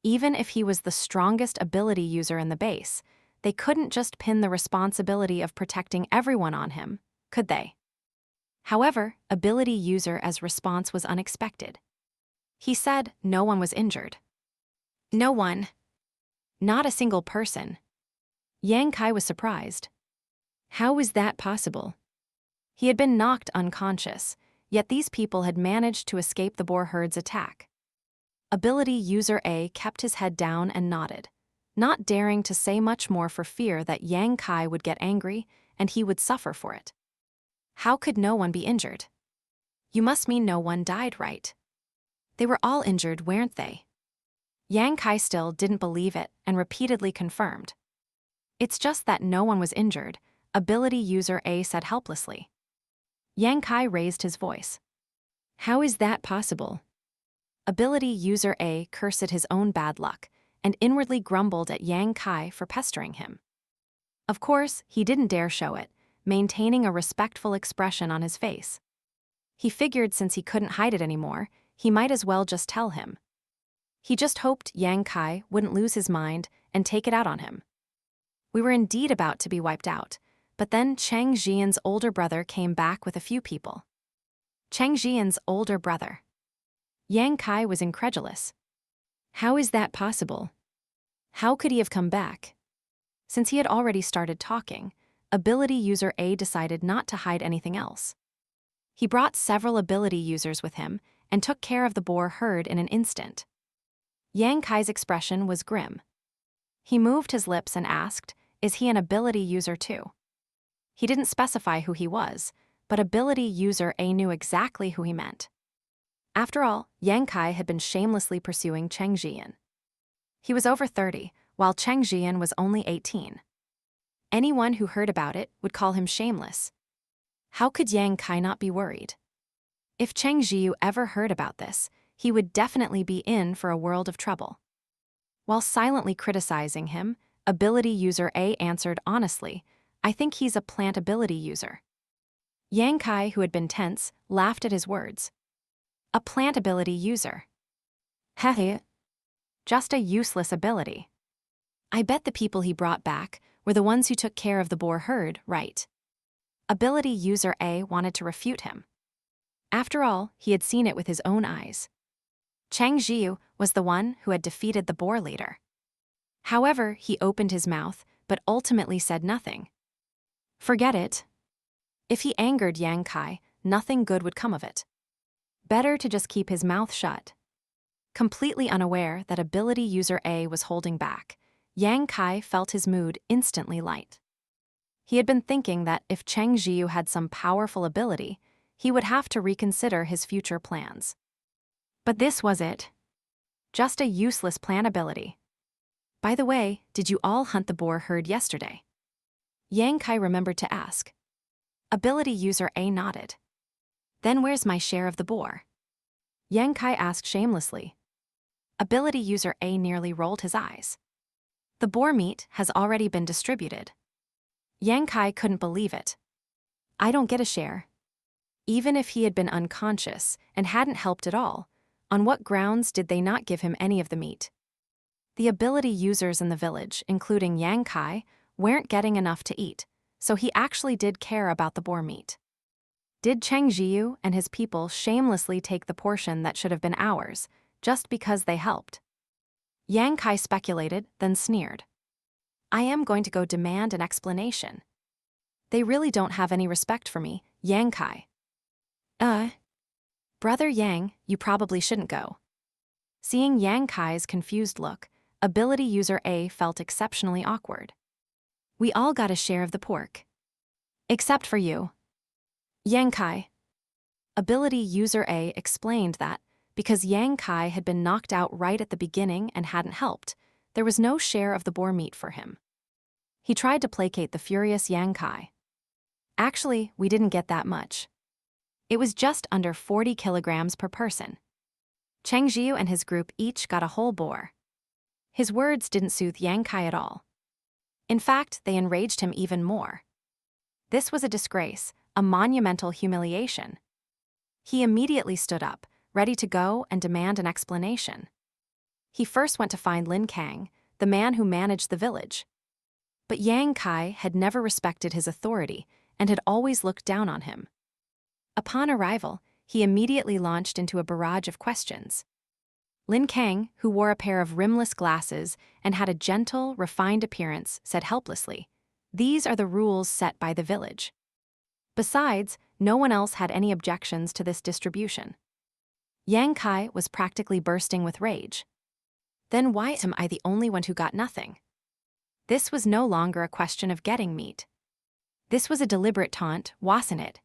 Even if he was the strongest ability user in the base, they couldn't just pin the responsibility of protecting everyone on him, could they? However, ability user as response was unexpected. He said no one was injured. No one. Not a single person. Yang Kai was surprised. How is that possible? He had been knocked unconscious, yet these people had managed to escape the boar herd's attack. Ability user A kept his head down and nodded, not daring to say much more for fear that Yang Kai would get angry and he would suffer for it. How could no one be injured? You must mean no one died, right? They were all injured, weren't they? Yang Kai still didn't believe it and repeatedly confirmed. It's just that no one was injured, ability user A said helplessly. Yang Kai raised his voice. How is that possible? Ability user A cursed his own bad luck and inwardly grumbled at Yang Kai for pestering him. Of course, he didn't dare show it, maintaining a respectful expression on his face. He figured since he couldn't hide it anymore, he might as well just tell him. He just hoped Yang Kai wouldn't lose his mind and take it out on him. We were indeed about to be wiped out, but then Cheng Zhiyu's older brother came back with a few people. Cheng Zhiyu's older brother. Yang Kai was incredulous. How is that possible? How could he have come back? Since he had already started talking, ability user A decided not to hide anything else. He brought several ability users with him and took care of the boar herd in an instant. Yang Kai's expression was grim. He moved his lips and asked, is he an ability user too? He didn't specify who he was, but ability user A knew exactly who he meant. After all, Yang Kai had been shamelessly pursuing Cheng Zhiyu. He was over 30, while Cheng Zhiyu was only 18. Anyone who heard about it would call him shameless. How could Yang Kai not be worried? If Cheng Zhiyu ever heard about this, he would definitely be in for a world of trouble. While silently criticizing him, ability user A answered honestly, I think he's a plant ability user. Yang Kai, who had been tense, laughed at his words. A plant ability user. Heh. Just a useless ability. I bet the people he brought back were the ones who took care of the boar herd, right? Ability user A wanted to refute him. After all, he had seen it with his own eyes. Cheng Zhiyu was the one who had defeated the boar leader. However, he opened his mouth, but ultimately said nothing. Forget it. If he angered Yang Kai, nothing good would come of it. Better to just keep his mouth shut. Completely unaware that ability user A was holding back, Yang Kai felt his mood instantly light. He had been thinking that if Cheng Zhiyu had some powerful ability, he would have to reconsider his future plans. But this was it. Just a useless plan ability. By the way, did you all hunt the boar herd yesterday? Yang Kai remembered to ask. Ability user A nodded. Then where's my share of the boar? Yang Kai asked shamelessly. Ability user A nearly rolled his eyes. The boar meat has already been distributed. Yang Kai couldn't believe it. I don't get a share. Even if he had been unconscious and hadn't helped at all, on what grounds did they not give him any of the meat? The ability users in the village, including Yang Kai, weren't getting enough to eat, so he actually did care about the boar meat. Did Cheng Zhiyu and his people shamelessly take the portion that should have been ours, just because they helped? Yang Kai speculated, then sneered. I am going to go demand an explanation. They really don't have any respect for me, Yang Kai. Brother Yang, you probably shouldn't go. Seeing Yang Kai's confused look, ability user A felt exceptionally awkward. We all got a share of the pork. Except for you. Yang Kai. Ability user A explained that, because Yang Kai had been knocked out right at the beginning and hadn't helped, there was no share of the boar meat for him. He tried to placate the furious Yang Kai. Actually, we didn't get that much. It was just under 40 kilograms per person. Cheng Zhiyu and his group each got a whole boar. His words didn't soothe Yang Kai at all. In fact, they enraged him even more. This was a disgrace, a monumental humiliation. He immediately stood up, ready to go and demand an explanation. He first went to find Lin Kang, the man who managed the village. But Yang Kai had never respected his authority and had always looked down on him. Upon arrival, he immediately launched into a barrage of questions. Lin Kang, who wore a pair of rimless glasses and had a gentle, refined appearance, said helplessly, These are the rules set by the village. Besides, no one else had any objections to this distribution. Yang Kai was practically bursting with rage. Then why am I the only one who got nothing? This was no longer a question of getting meat. This was a deliberate taunt, wasn't it?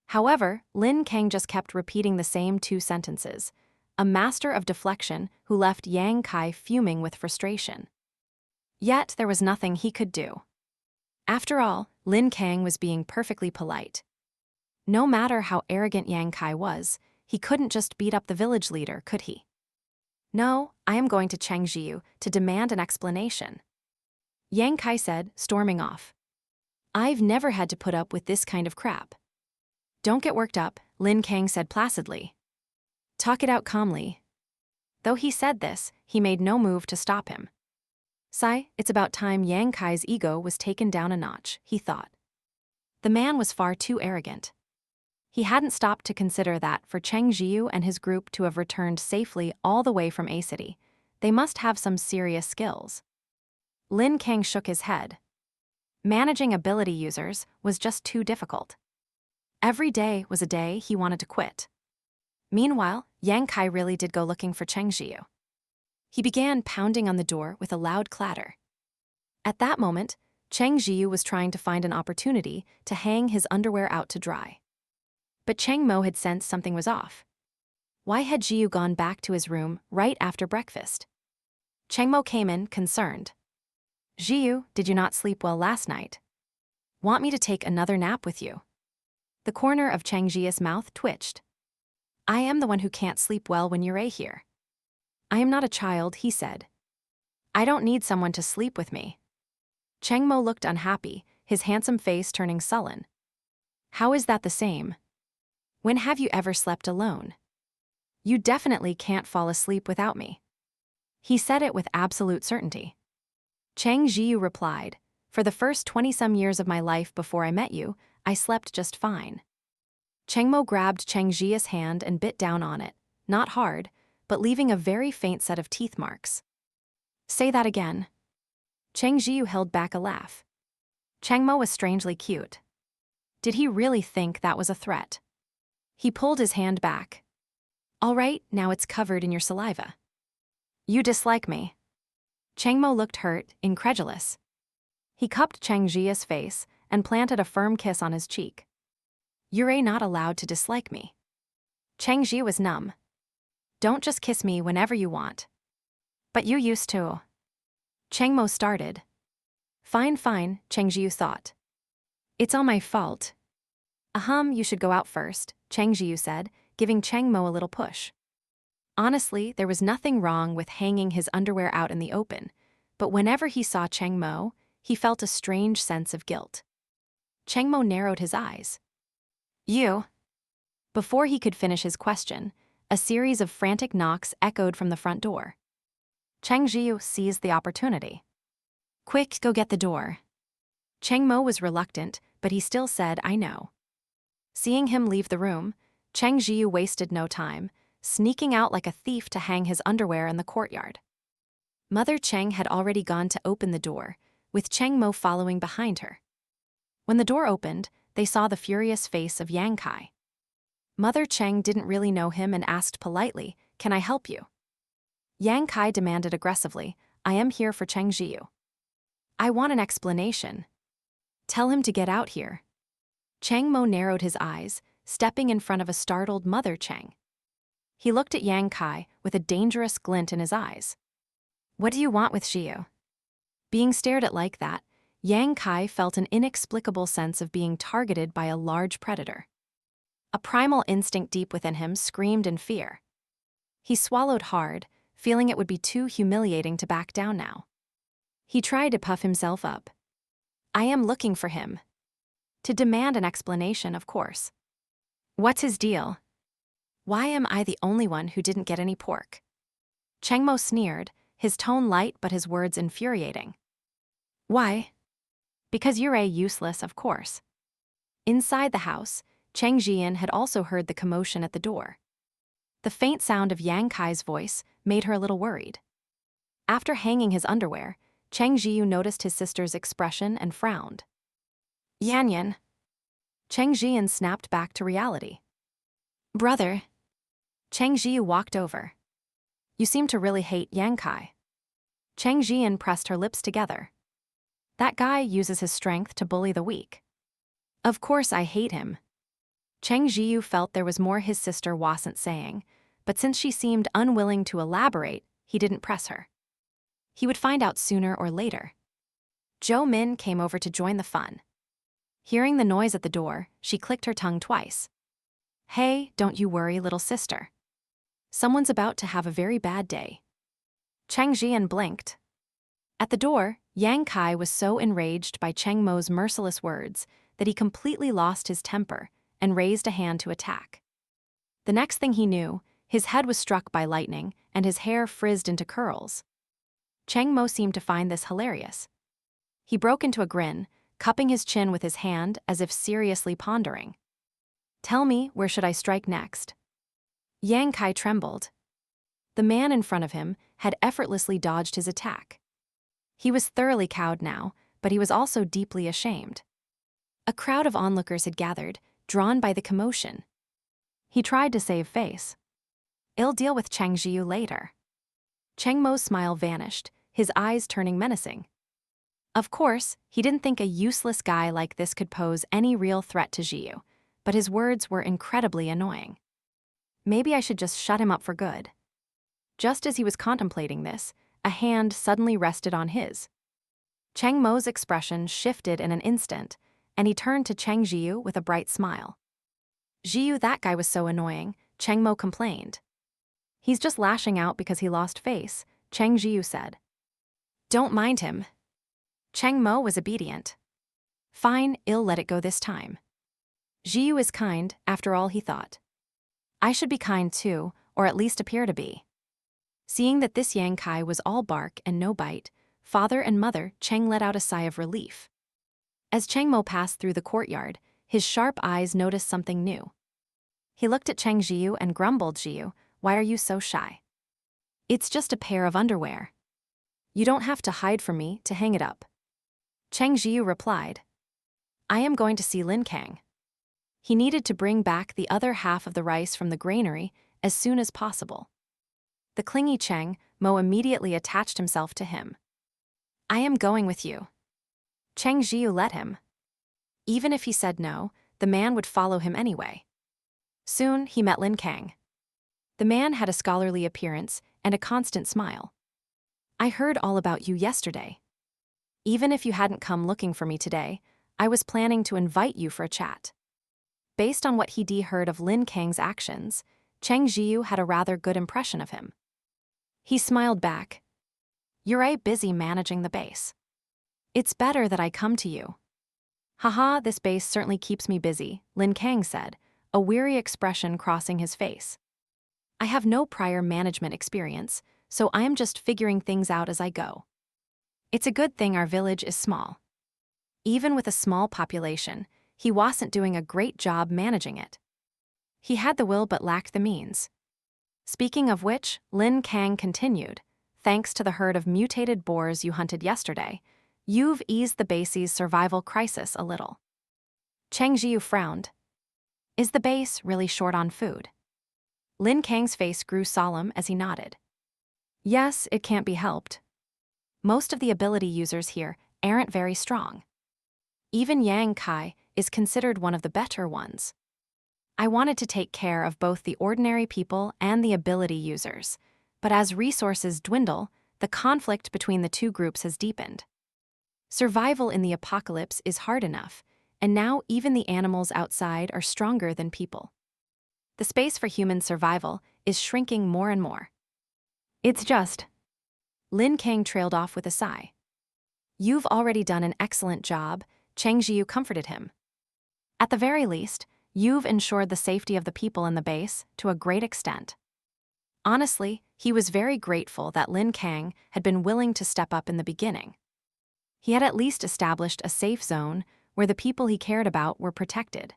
However, Lin Kang just kept repeating the same two sentences, a master of deflection who left Yang Kai fuming with frustration. Yet there was nothing he could do. After all, Lin Kang was being perfectly polite. No matter how arrogant Yang Kai was, he couldn't just beat up the village leader, could he? No, I am going to Cheng Zhiyu to demand an explanation. Yang Kai said, storming off. I've never had to put up with this kind of crap. Don't get worked up, Lin Kang said placidly. Talk it out calmly. Though he said this, he made no move to stop him. Sigh, it's about time Yang Kai's ego was taken down a notch, he thought. The man was far too arrogant. He hadn't stopped to consider that for Cheng Zhiyu and his group to have returned safely all the way from A City, they must have some serious skills. Lin Kang shook his head. Managing ability users was just too difficult. Every day was a day he wanted to quit. Meanwhile, Yang Kai really did go looking for Cheng Zhiyu. He began pounding on the door with a loud clatter. At that moment, Cheng Zhiyu was trying to find an opportunity to hang his underwear out to dry. But Cheng Mo had sensed something was off. Why had Zhiyu gone back to his room right after breakfast? Cheng Mo came in, concerned. Zhiyu, did you not sleep well last night? Want me to take another nap with you? The corner of Cheng Zhiyu's mouth twitched. I am the one who can't sleep well when you're here. I am not a child, he said. I don't need someone to sleep with me. Cheng Mo looked unhappy, his handsome face turning sullen. How is that the same? When have you ever slept alone? You definitely can't fall asleep without me. He said it with absolute certainty. Cheng Zhiyu replied, for the first 20-some years of my life before I met you, I slept just fine. Cheng Mo grabbed Cheng Zhiyu's hand and bit down on it, not hard, but leaving a very faint set of teeth marks. Say that again. Cheng Zhiyu held back a laugh. Cheng Mo was strangely cute. Did he really think that was a threat? He pulled his hand back. All right, now it's covered in your saliva. You dislike me. Cheng Mo looked hurt, incredulous. He cupped Cheng Zhiyu's face and planted a firm kiss on his cheek. You're not allowed to dislike me. Cheng Zhiyu was numb. Don't just kiss me whenever you want. But you used to. Cheng Mo started. Fine, Cheng Zhiyu thought. It's all my fault. You should go out first, Cheng Zhiyu said, giving Cheng Mo a little push. Honestly, there was nothing wrong with hanging his underwear out in the open, but whenever he saw Cheng Mo, he felt a strange sense of guilt. Cheng Mo narrowed his eyes. You? Before he could finish his question, a series of frantic knocks echoed from the front door. Cheng Zhiyu seized the opportunity. Quick, go get the door. Cheng Mo was reluctant, but he still said, I know. Seeing him leave the room, Cheng Zhiyu wasted no time, sneaking out like a thief to hang his underwear in the courtyard. Mother Cheng had already gone to open the door, with Cheng Mo following behind her. When the door opened, they saw the furious face of Yang Kai. Mother Cheng didn't really know him and asked politely, Can I help you? Yang Kai demanded aggressively, I am here for Cheng Zhiyu. I want an explanation. Tell him to get out here. Cheng Mo narrowed his eyes, stepping in front of a startled Mother Cheng. He looked at Yang Kai with a dangerous glint in his eyes. What do you want with Zhiyu? Being stared at like that, Yang Kai felt an inexplicable sense of being targeted by a large predator. A primal instinct deep within him screamed in fear. He swallowed hard, feeling it would be too humiliating to back down now. He tried to puff himself up. I am looking for him. To demand an explanation, of course. What's his deal? Why am I the only one who didn't get any pork? Cheng Mo sneered, his tone light but his words infuriating. Why? Because you're useless, of course. Inside the house, Cheng Zhiyan had also heard the commotion at the door. The faint sound of Yang Kai's voice made her a little worried. After hanging his underwear, Cheng Zhiyu noticed his sister's expression and frowned. Yanyan. Cheng Zhiyu snapped back to reality. Brother. Cheng Zhiyu walked over. You seem to really hate Yang Kai. Cheng Zhiyu pressed her lips together. That guy uses his strength to bully the weak. Of course I hate him. Cheng Zhiyu felt there was more his sister wasn't saying, but since she seemed unwilling to elaborate, he didn't press her. He would find out sooner or later. Zhou Min came over to join the fun. Hearing the noise at the door, she clicked her tongue twice. Hey, don't you worry, little sister. Someone's about to have a very bad day. Cheng Zhiyu blinked. At the door, Yang Kai was so enraged by Cheng Mo's merciless words that he completely lost his temper and raised a hand to attack. The next thing he knew, his head was struck by lightning and his hair frizzed into curls. Cheng Mo seemed to find this hilarious. He broke into a grin, cupping his chin with his hand as if seriously pondering. Tell me, where should I strike next? Yang Kai trembled. The man in front of him had effortlessly dodged his attack. He was thoroughly cowed now, but he was also deeply ashamed. A crowd of onlookers had gathered, drawn by the commotion. He tried to save face. I'll deal with Cheng Zhiyu later. Cheng Mo's smile vanished, his eyes turning menacing. Of course, he didn't think a useless guy like this could pose any real threat to Zhiyu, but his words were incredibly annoying. Maybe I should just shut him up for good. Just as he was contemplating this, a hand suddenly rested on his. Cheng Mo's expression shifted in an instant, and he turned to Cheng Zhiyu with a bright smile. Zhiyu, that guy was so annoying, Cheng Mo complained. He's just lashing out because he lost face, Cheng Zhiyu said. Don't mind him. Cheng Mo was obedient. Fine, I'll let it go this time. Zhiyu is kind, after all, he thought. I should be kind too, or at least appear to be. Seeing that this Yang Kai was all bark and no bite, father and mother Cheng let out a sigh of relief. As Cheng Mo passed through the courtyard, his sharp eyes noticed something new. He looked at Cheng Zhiyu and grumbled, Zhiyu, why are you so shy? It's just a pair of underwear. You don't have to hide from me to hang it up. Cheng Zhiyu replied. I am going to see Lin Kang. He needed to bring back the other half of the rice from the granary as soon as possible. The clingy Cheng Mo immediately attached himself to him. I am going with you. Cheng Zhiyu let him. Even if he said no, the man would follow him anyway. Soon he met Lin Kang. The man had a scholarly appearance and a constant smile. I heard all about you yesterday. Even if you hadn't come looking for me today, I was planning to invite you for a chat. Based on what he'd heard of Lin Kang's actions, Cheng Zhiyu had a rather good impression of him. He smiled back. You're busy managing the base. It's better that I come to you. Haha, this base certainly keeps me busy, Lin Kang said, a weary expression crossing his face. I have no prior management experience, so I am just figuring things out as I go. It's a good thing our village is small. Even with a small population, he wasn't doing a great job managing it. He had the will but lacked the means. Speaking of which, Lin Kang continued, thanks to the herd of mutated boars you hunted yesterday, you've eased the base's survival crisis a little. Cheng Zhiyu frowned. Is the base really short on food? Lin Kang's face grew solemn as he nodded. Yes, it can't be helped. Most of the ability users here aren't very strong. Even Yang Kai is considered one of the better ones. I wanted to take care of both the ordinary people and the ability users, but as resources dwindle, the conflict between the two groups has deepened. Survival in the apocalypse is hard enough, and now even the animals outside are stronger than people. The space for human survival is shrinking more and more. It's just... Lin Kang trailed off with a sigh. You've already done an excellent job, Cheng Zhiyu comforted him. At the very least, you've ensured the safety of the people in the base to a great extent. Honestly, he was very grateful that Lin Kang had been willing to step up in the beginning. He had at least established a safe zone where the people he cared about were protected.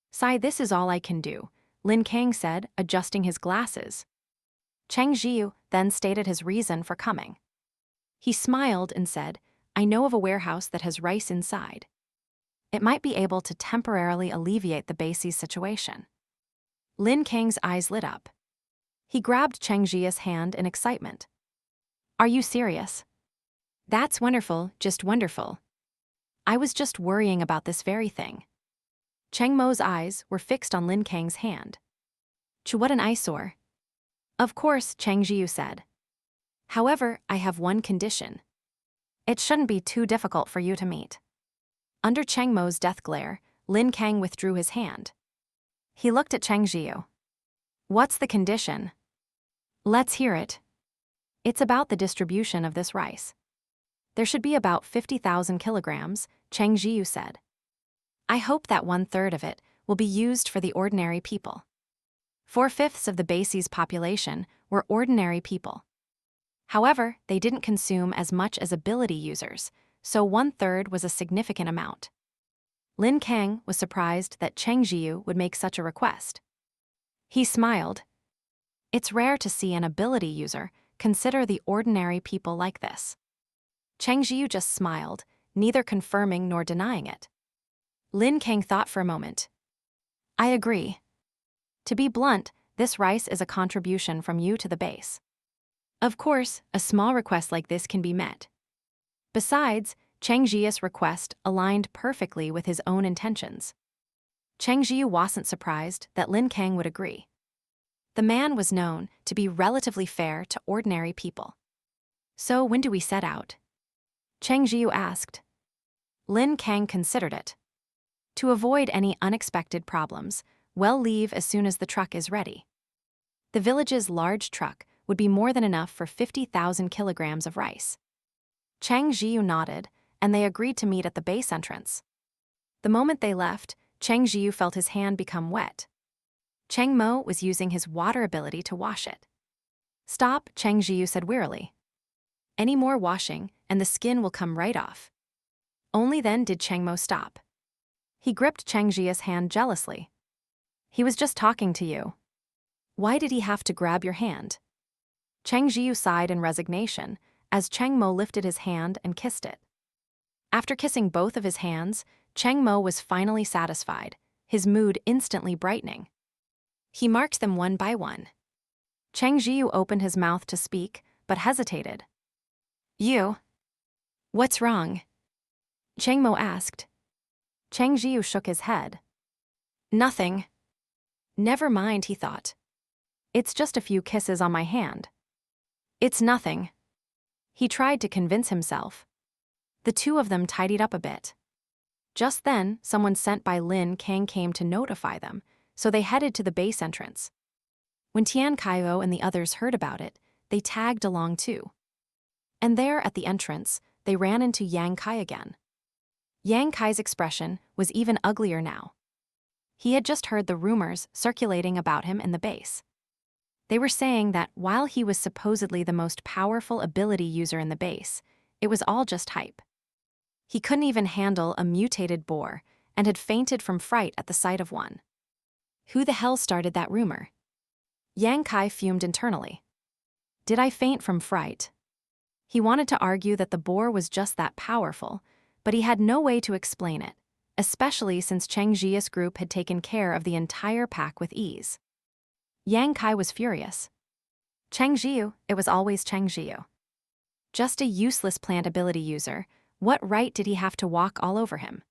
Sai, this is all I can do, Lin Kang said, adjusting his glasses. Cheng Zhiyu then stated his reason for coming. He smiled and said, "I know of a warehouse that has rice inside. It might be able to temporarily alleviate the base's situation." Lin Kang's eyes lit up. He grabbed Cheng Zhiyu's hand in excitement. "Are you serious? That's wonderful, just wonderful. I was just worrying about this very thing." Cheng Mo's eyes were fixed on Lin Kang's hand. "What an eyesore." "Of course," Cheng Zhiyu said. "However, I have one condition. It shouldn't be too difficult for you to meet." Under Cheng Mo's death glare, Lin Kang withdrew his hand. He looked at Cheng Zhiyu. "What's the condition?" "Let's hear it." "It's about the distribution of this rice. There should be about 50,000 kilograms," Cheng Zhiyu said. "I hope that 1/3 of it will be used for the ordinary people." 4/5 of the base's population were ordinary people. However, they didn't consume as much as ability users, so 1/3 was a significant amount. Lin Kang was surprised that Cheng Zhiyu would make such a request. He smiled. It's rare to see an ability user consider the ordinary people like this. Cheng Zhiyu just smiled, neither confirming nor denying it. Lin Kang thought for a moment. "I agree. To be blunt, this rice is a contribution from you to the base. Of course, a small request like this can be met. Besides, Cheng Zhiyu's request aligned perfectly with his own intentions." Cheng Zhiyu wasn't surprised that Lin Kang would agree. The man was known to be relatively fair to ordinary people. "So when do we set out?" Cheng Zhiyu asked. Lin Kang considered it. "To avoid any unexpected problems, we'll leave as soon as the truck is ready. The village's large truck would be more than enough for 50,000 kilograms of rice." Cheng Zhiyu nodded, and they agreed to meet at the base entrance. The moment they left, Cheng Zhiyu felt his hand become wet. Cheng Mo was using his water ability to wash it. "Stop," Cheng Zhiyu said wearily. "Any more washing, and the skin will come right off." Only then did Cheng Mo stop. He gripped Cheng Zhiyu's hand jealously. "He was just talking to you. Why did he have to grab your hand?" Cheng Zhiyu sighed in resignation as Cheng Mo lifted his hand and kissed it. After kissing both of his hands, Cheng Mo was finally satisfied, his mood instantly brightening. He marked them one by one. Cheng Zhiyu opened his mouth to speak, but hesitated. "You? What's wrong?" Cheng Mo asked. Cheng Zhiyu shook his head. "Nothing." "Never mind," he thought. "It's just a few kisses on my hand. It's nothing." He tried to convince himself. The two of them tidied up a bit. Just then, someone sent by Lin Kang came to notify them, so they headed to the base entrance. When Tian Kaio and the others heard about it, they tagged along too. And there, at the entrance, they ran into Yang Kai again. Yang Kai's expression was even uglier now. He had just heard the rumors circulating about him in the base. They were saying that while he was supposedly the most powerful ability user in the base, it was all just hype. He couldn't even handle a mutated boar and had fainted from fright at the sight of one. Who the hell started that rumor? Yang Kai fumed internally. Did I faint from fright? He wanted to argue that the boar was just that powerful, but he had no way to explain it, especially since Cheng Zhiyu's group had taken care of the entire pack with ease. Yang Kai was furious. Cheng Zhiyu, it was always Cheng Zhiyu. Just a useless plant ability user, what right did he have to walk all over him?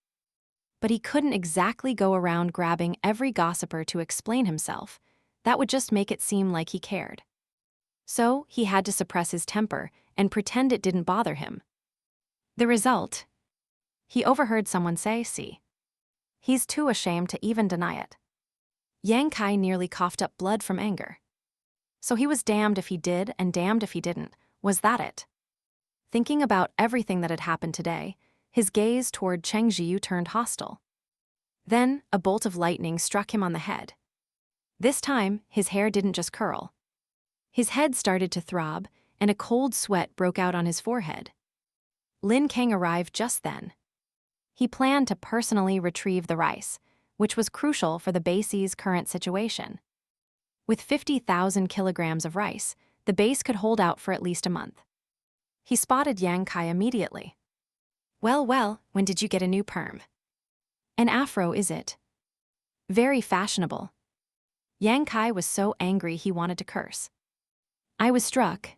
But he couldn't exactly go around grabbing every gossiper to explain himself. That would just make it seem like he cared. So he had to suppress his temper and pretend it didn't bother him. The result? He overheard someone say, "See." He's too ashamed to even deny it. Yang Kai nearly coughed up blood from anger. So he was damned if he did and damned if he didn't. Was that it? Thinking about everything that had happened today, his gaze toward Cheng Zhiyu turned hostile. Then, a bolt of lightning struck him on the head. This time, his hair didn't just curl. His head started to throb, and a cold sweat broke out on his forehead. Lin Kang arrived just then. He planned to personally retrieve the rice, which was crucial for the base's current situation. With 50,000 kilograms of rice, the base could hold out for at least a month. He spotted Yang Kai immediately. Well, when did you get a new perm? An afro, is it? Very fashionable. Yang Kai was so angry he wanted to curse. I was struck.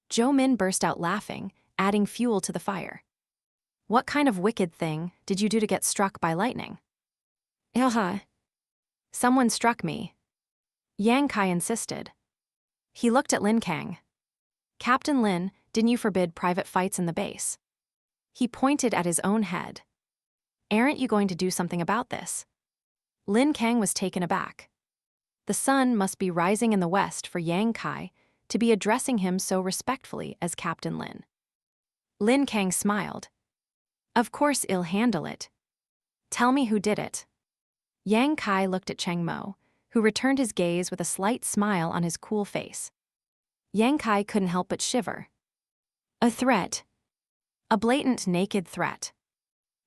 Zhou Min burst out laughing, adding fuel to the fire. What kind of wicked thing did you do to get struck by lightning? Someone struck me. Yang Kai insisted. He looked at Lin Kang. Captain Lin, didn't you forbid private fights in the base? He pointed at his own head. Aren't you going to do something about this? Lin Kang was taken aback. The sun must be rising in the west for Yang Kai to be addressing him so respectfully as Captain Lin. Lin Kang smiled. Of course I'll handle it. Tell me who did it. Yang Kai looked at Cheng Mo, who returned his gaze with a slight smile on his cool face. Yang Kai couldn't help but shiver. A threat. A blatant naked threat.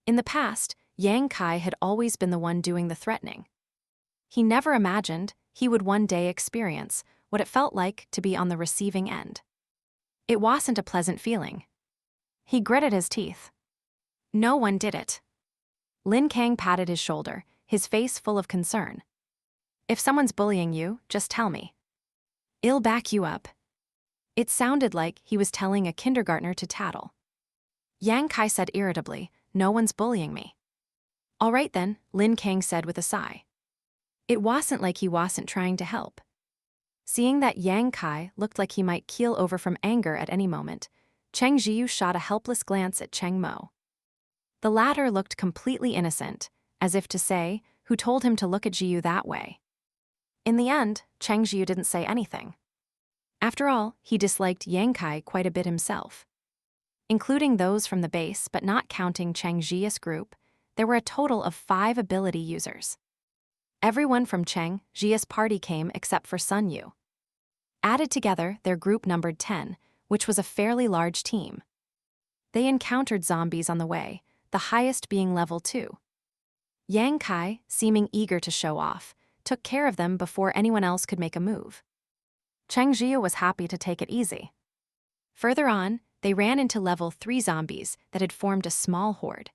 In the past, Yang Kai had always been the one doing the threatening. He never imagined he would one day experience what it felt like to be on the receiving end. It wasn't a pleasant feeling. He gritted his teeth. No one did it. Lin Kang patted his shoulder, his face full of concern. If someone's bullying you, just tell me. I'll back you up. It sounded like he was telling a kindergartner to tattle. Yang Kai said irritably, no one's bullying me. All right then, Lin Kang said with a sigh. It wasn't like he wasn't trying to help. Seeing that Yang Kai looked like he might keel over from anger at any moment, Cheng Zhiyu shot a helpless glance at Cheng Mo. The latter looked completely innocent, as if to say, who told him to look at Zhiyu that way? In the end, Cheng Zhiyu didn't say anything. After all, he disliked Yang Kai quite a bit himself. Including those from the base but not counting Cheng Zhiyu's group, there were a total of 5 ability users. Everyone from Cheng Zhiyu's party came except for Sun Yu. Added together, their group numbered 10, which was a fairly large team. They encountered zombies on the way, the highest being level 2. Yang Kai, seeming eager to show off, took care of them before anyone else could make a move. Cheng Zhiyu was happy to take it easy. Further on, they ran into level 3 zombies that had formed a small horde.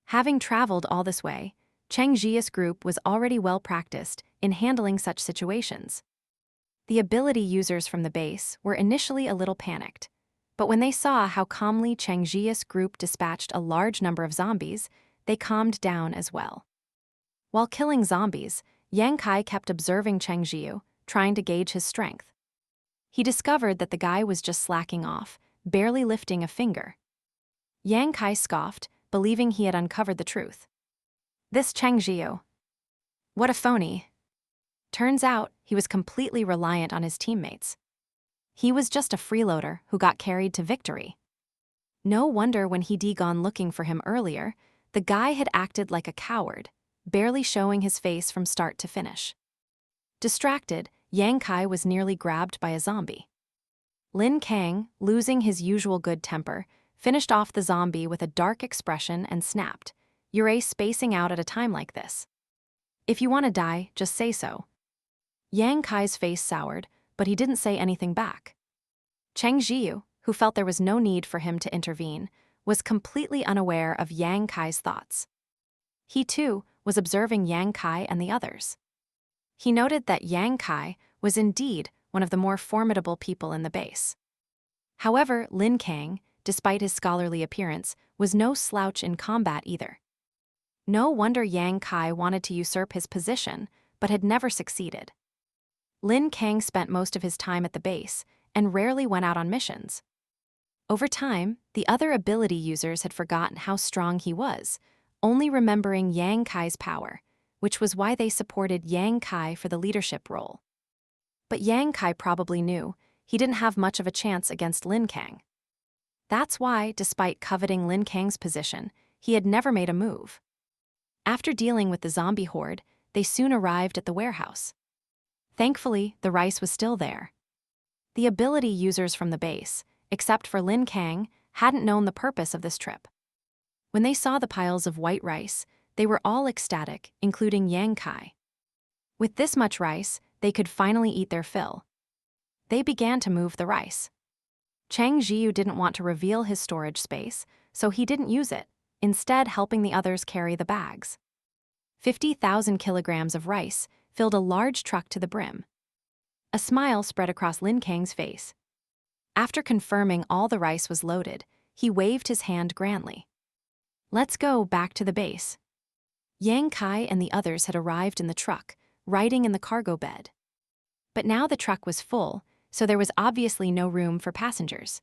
Having traveled all this way, Cheng Zhiyu's group was already well practiced in handling such situations. The ability users from the base were initially a little panicked, but when they saw how calmly Cheng Zhiyu's group dispatched a large number of zombies, they calmed down as well. While killing zombies, Yang Kai kept observing Cheng Zhiyu, trying to gauge his strength. He discovered that the guy was just slacking off, barely lifting a finger. Yang Kai scoffed, believing he had uncovered the truth. This Cheng Zhiyu. What a phony. Turns out, he was completely reliant on his teammates. He was just a freeloader who got carried to victory. No wonder when he'd gone looking for him earlier, the guy had acted like a coward, barely showing his face from start to finish. Distracted, Yang Kai was nearly grabbed by a zombie. Lin Kang, losing his usual good temper, finished off the zombie with a dark expression and snapped, "You're spacing out at a time like this. If you want to die, just say so." Yang Kai's face soured, but he didn't say anything back. Cheng Zhiyu, who felt there was no need for him to intervene, was completely unaware of Yang Kai's thoughts. He too was observing Yang Kai and the others. He noted that Yang Kai was indeed one of the more formidable people in the base. However, Lin Kang, despite his scholarly appearance, was no slouch in combat either. No wonder Yang Kai wanted to usurp his position, but had never succeeded. Lin Kang spent most of his time at the base and rarely went out on missions. Over time, the other ability users had forgotten how strong he was, only remembering Yang Kai's power, which was why they supported Yang Kai for the leadership role. But Yang Kai probably knew he didn't have much of a chance against Lin Kang. That's why, despite coveting Lin Kang's position, he had never made a move. After dealing with the zombie horde, they soon arrived at the warehouse. Thankfully, the rice was still there. The ability users from the base, except for Lin Kang, hadn't known the purpose of this trip. When they saw the piles of white rice, they were all ecstatic, including Yang Kai. With this much rice, they could finally eat their fill. They began to move the rice. Cheng Zhiyu didn't want to reveal his storage space, so he didn't use it, instead helping the others carry the bags. 50,000 kilograms of rice filled a large truck to the brim. A smile spread across Lin Kang's face. After confirming all the rice was loaded, he waved his hand grandly. Let's go back to the base. Yang Kai and the others had arrived in the truck, riding in the cargo bed. But now the truck was full, so there was obviously no room for passengers.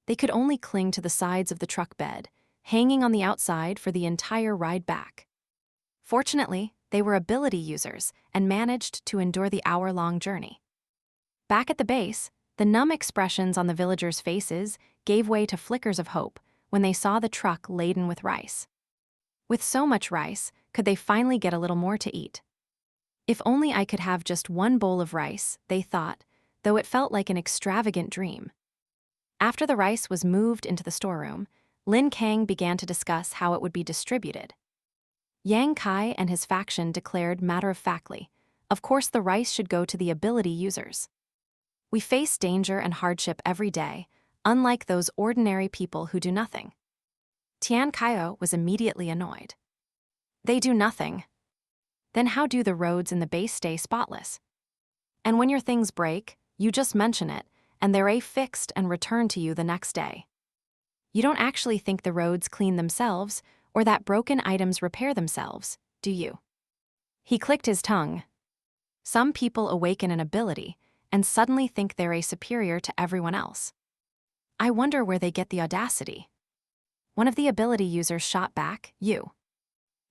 They could only cling to the sides of the truck bed, hanging on the outside for the entire ride back. Fortunately, they were ability users and managed to endure the hour-long journey. Back at the base, the numb expressions on the villagers' faces gave way to flickers of hope when they saw the truck laden with rice. With so much rice, could they finally get a little more to eat? If only I could have just one bowl of rice, they thought, though it felt like an extravagant dream. After the rice was moved into the storeroom, Lin Kang began to discuss how it would be distributed. Yang Kai and his faction declared matter-of-factly, of course the rice should go to the ability users. We face danger and hardship every day, unlike those ordinary people who do nothing. Tian Kaio was immediately annoyed. They do nothing. Then how do the roads in the base stay spotless? And when your things break, you just mention it, and they're fixed and returned to you the next day. You don't actually think the roads clean themselves, or that broken items repair themselves, do you? He clicked his tongue. Some people awaken an ability, and suddenly think they're superior to everyone else. I wonder where they get the audacity. One of the ability users shot back, you.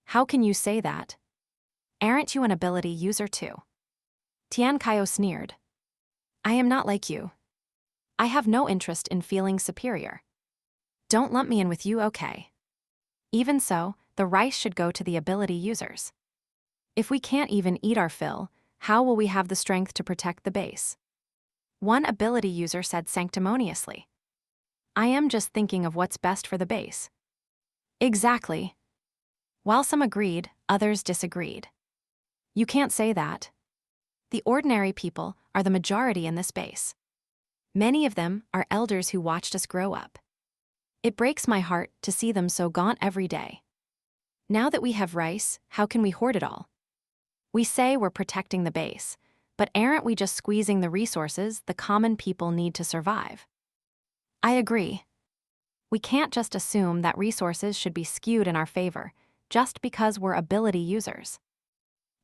How can you say that? Aren't you an ability user too? Tian Kaio sneered. I am not like you. I have no interest in feeling superior. Don't lump me in with you, okay? Even so, the rice should go to the ability users. If we can't even eat our fill, how will we have the strength to protect the base? One ability user said sanctimoniously. I am just thinking of what's best for the base. Exactly. While some agreed, others disagreed. You can't say that. The ordinary people are the majority in this base. Many of them are elders who watched us grow up. It breaks my heart to see them so gaunt every day. Now that we have rice, how can we hoard it all? We say we're protecting the base, but aren't we just squeezing the resources the common people need to survive? I agree. We can't just assume that resources should be skewed in our favor, just because we're ability users.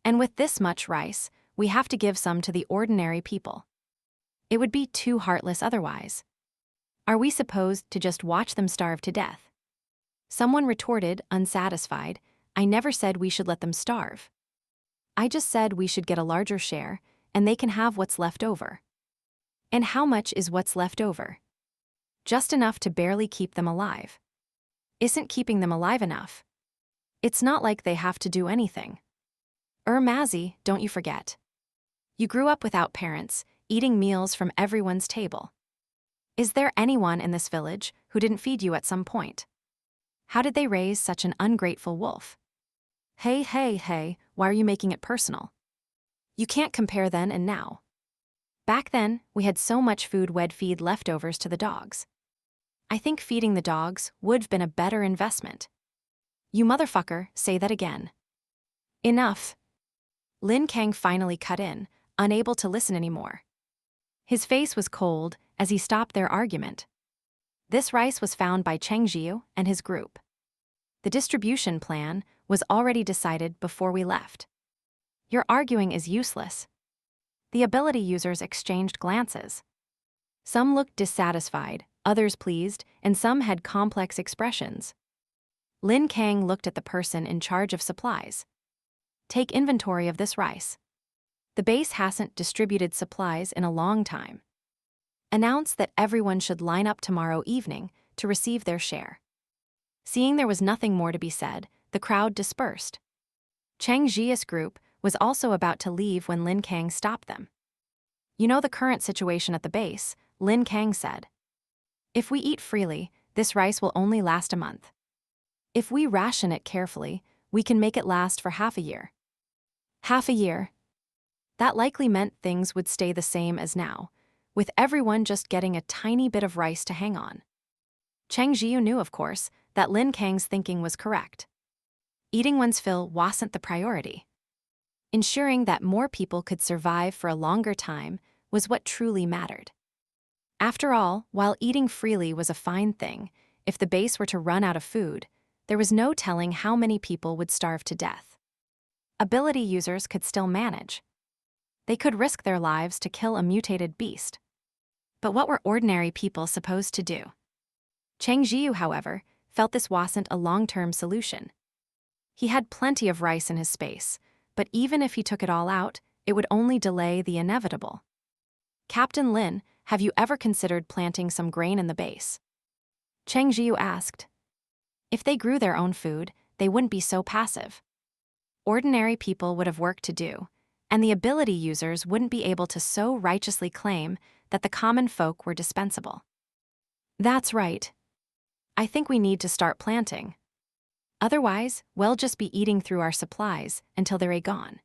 And with this much rice, we have to give some to the ordinary people. It would be too heartless otherwise. Are we supposed to just watch them starve to death? Someone retorted, unsatisfied, I never said we should let them starve. I just said we should get a larger share, and they can have what's left over. And how much is what's left over? Just enough to barely keep them alive. Isn't keeping them alive enough? It's not like they have to do anything. Mazzy, don't you forget. You grew up without parents, eating meals from everyone's table. Is there anyone in this village who didn't feed you at some point? How did they raise such an ungrateful wolf? Hey, why are you making it personal? You can't compare then and now. Back then, we had so much food we'd feed leftovers to the dogs. I think feeding the dogs would've been a better investment. You motherfucker, say that again. Enough. Lin Kang finally cut in, unable to listen anymore. His face was cold as he stopped their argument. This rice was found by Cheng Zhiyu and his group. The distribution plan was already decided before we left. Your arguing is useless. The ability users exchanged glances. Some looked dissatisfied, others pleased, and some had complex expressions. Lin Kang looked at the person in charge of supplies. Take inventory of this rice. The base hasn't distributed supplies in a long time. Announce that everyone should line up tomorrow evening to receive their share. Seeing there was nothing more to be said, the crowd dispersed. Cheng Zhiyu's group was also about to leave when Lin Kang stopped them. You know the current situation at the base, Lin Kang said. If we eat freely, this rice will only last a month. If we ration it carefully, we can make it last for half a year. Half a year. That likely meant things would stay the same as now, with everyone just getting a tiny bit of rice to hang on. Cheng Zhiyu knew, of course, that Lin Kang's thinking was correct. Eating one's fill wasn't the priority. Ensuring that more people could survive for a longer time was what truly mattered. After all, while eating freely was a fine thing, if the base were to run out of food, there was no telling how many people would starve to death. Ability users could still manage. They could risk their lives to kill a mutated beast. But what were ordinary people supposed to do? Cheng Zhiyu, however, felt this wasn't a long-term solution. He had plenty of rice in his space, but even if he took it all out, it would only delay the inevitable. "Captain Lin, have you ever considered planting some grain in the base?" Cheng Zhiyu asked. If they grew their own food, they wouldn't be so passive. Ordinary people would have work to do, and the ability users wouldn't be able to so righteously claim that the common folk were dispensable. "That's right. I think we need to start planting. Otherwise, we'll just be eating through our supplies until they're gone.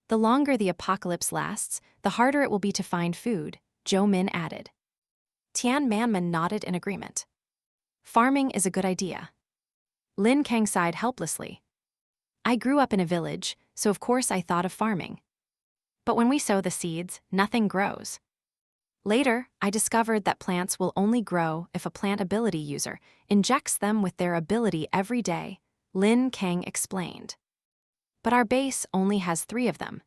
The longer the apocalypse lasts, the harder it will be to find food," Zhou Min added. Tian Manman nodded in agreement. "Farming is a good idea." Lin Kang sighed helplessly. "I grew up in a village, so of course I thought of farming. But when we sow the seeds, nothing grows. Later, I discovered that plants will only grow if a plant ability user injects them with their ability every day," Lin Kang explained. "But our base only has 3 of them.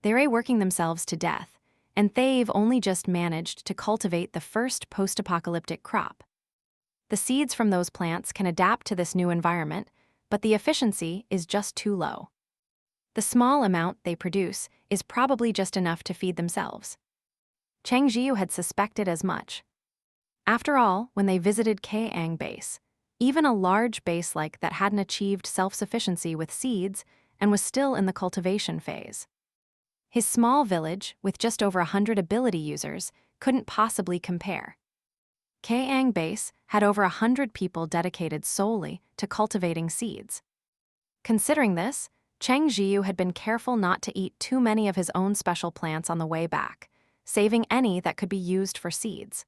They're working themselves to death, and they've only just managed to cultivate the first post-apocalyptic crop. The seeds from those plants can adapt to this new environment, but the efficiency is just too low. The small amount they produce is probably just enough to feed themselves." Cheng Zhiyu had suspected as much. After all, when they visited Kaang base, even a large base like that hadn't achieved self-sufficiency with seeds and was still in the cultivation phase. His small village, with just over 100 ability users, couldn't possibly compare. Kaang base had over 100 people dedicated solely to cultivating seeds. Considering this, Cheng Zhiyu had been careful not to eat too many of his own special plants on the way back, saving any that could be used for seeds.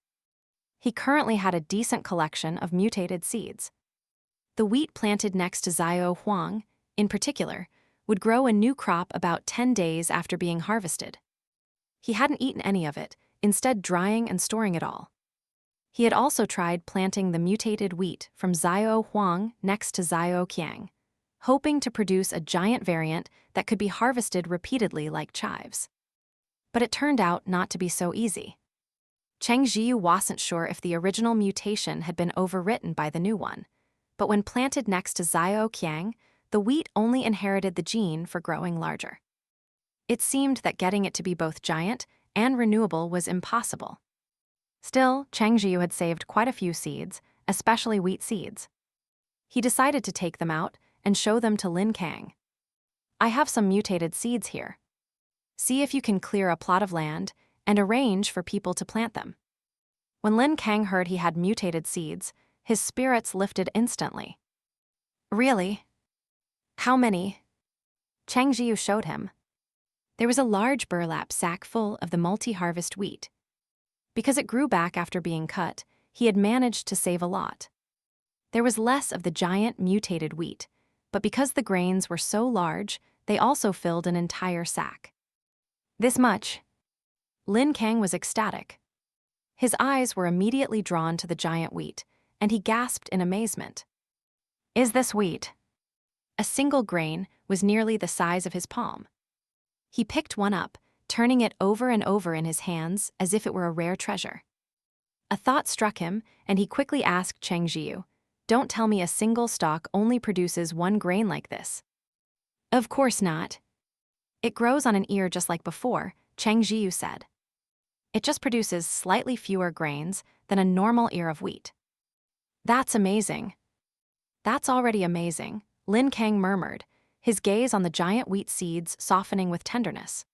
He currently had a decent collection of mutated seeds. The wheat planted next to Xiaohe Huang, in particular, would grow a new crop about 10 days after being harvested. He hadn't eaten any of it, instead drying and storing it all. He had also tried planting the mutated wheat from Xiaohe Huang next to Xiaohe Qiang, hoping to produce a giant variant that could be harvested repeatedly like chives. But it turned out not to be so easy. Cheng Zhiyu wasn't sure if the original mutation had been overwritten by the new one, but when planted next to Xiaohe Qiang, the wheat only inherited the gene for growing larger. It seemed that getting it to be both giant and renewable was impossible. Still, Cheng Zhiyu had saved quite a few seeds, especially wheat seeds. He decided to take them out and show them to Lin Kang. "I have some mutated seeds here. See if you can clear a plot of land and arrange for people to plant them." When Lin Kang heard he had mutated seeds, his spirits lifted instantly. "Really? How many?" Cheng Zhiyu showed him. There was a large burlap sack full of the multi-harvest wheat. Because it grew back after being cut, he had managed to save a lot. There was less of the giant mutated wheat, but because the grains were so large, they also filled an entire sack. "This much?" Lin Kang was ecstatic. His eyes were immediately drawn to the giant wheat, and he gasped in amazement. "Is this wheat?" A single grain was nearly the size of his palm. He picked one up, turning it over and over in his hands as if it were a rare treasure. A thought struck him, and he quickly asked Cheng Zhiyu, "Don't tell me a single stalk only produces 1 grain like this." "Of course not. It grows on an ear just like before," Cheng Zhiyu said. "It just produces slightly fewer grains than a normal ear of wheat." "That's amazing." "That's already amazing," Lin Kang murmured, his gaze on the giant wheat seeds softening with tenderness.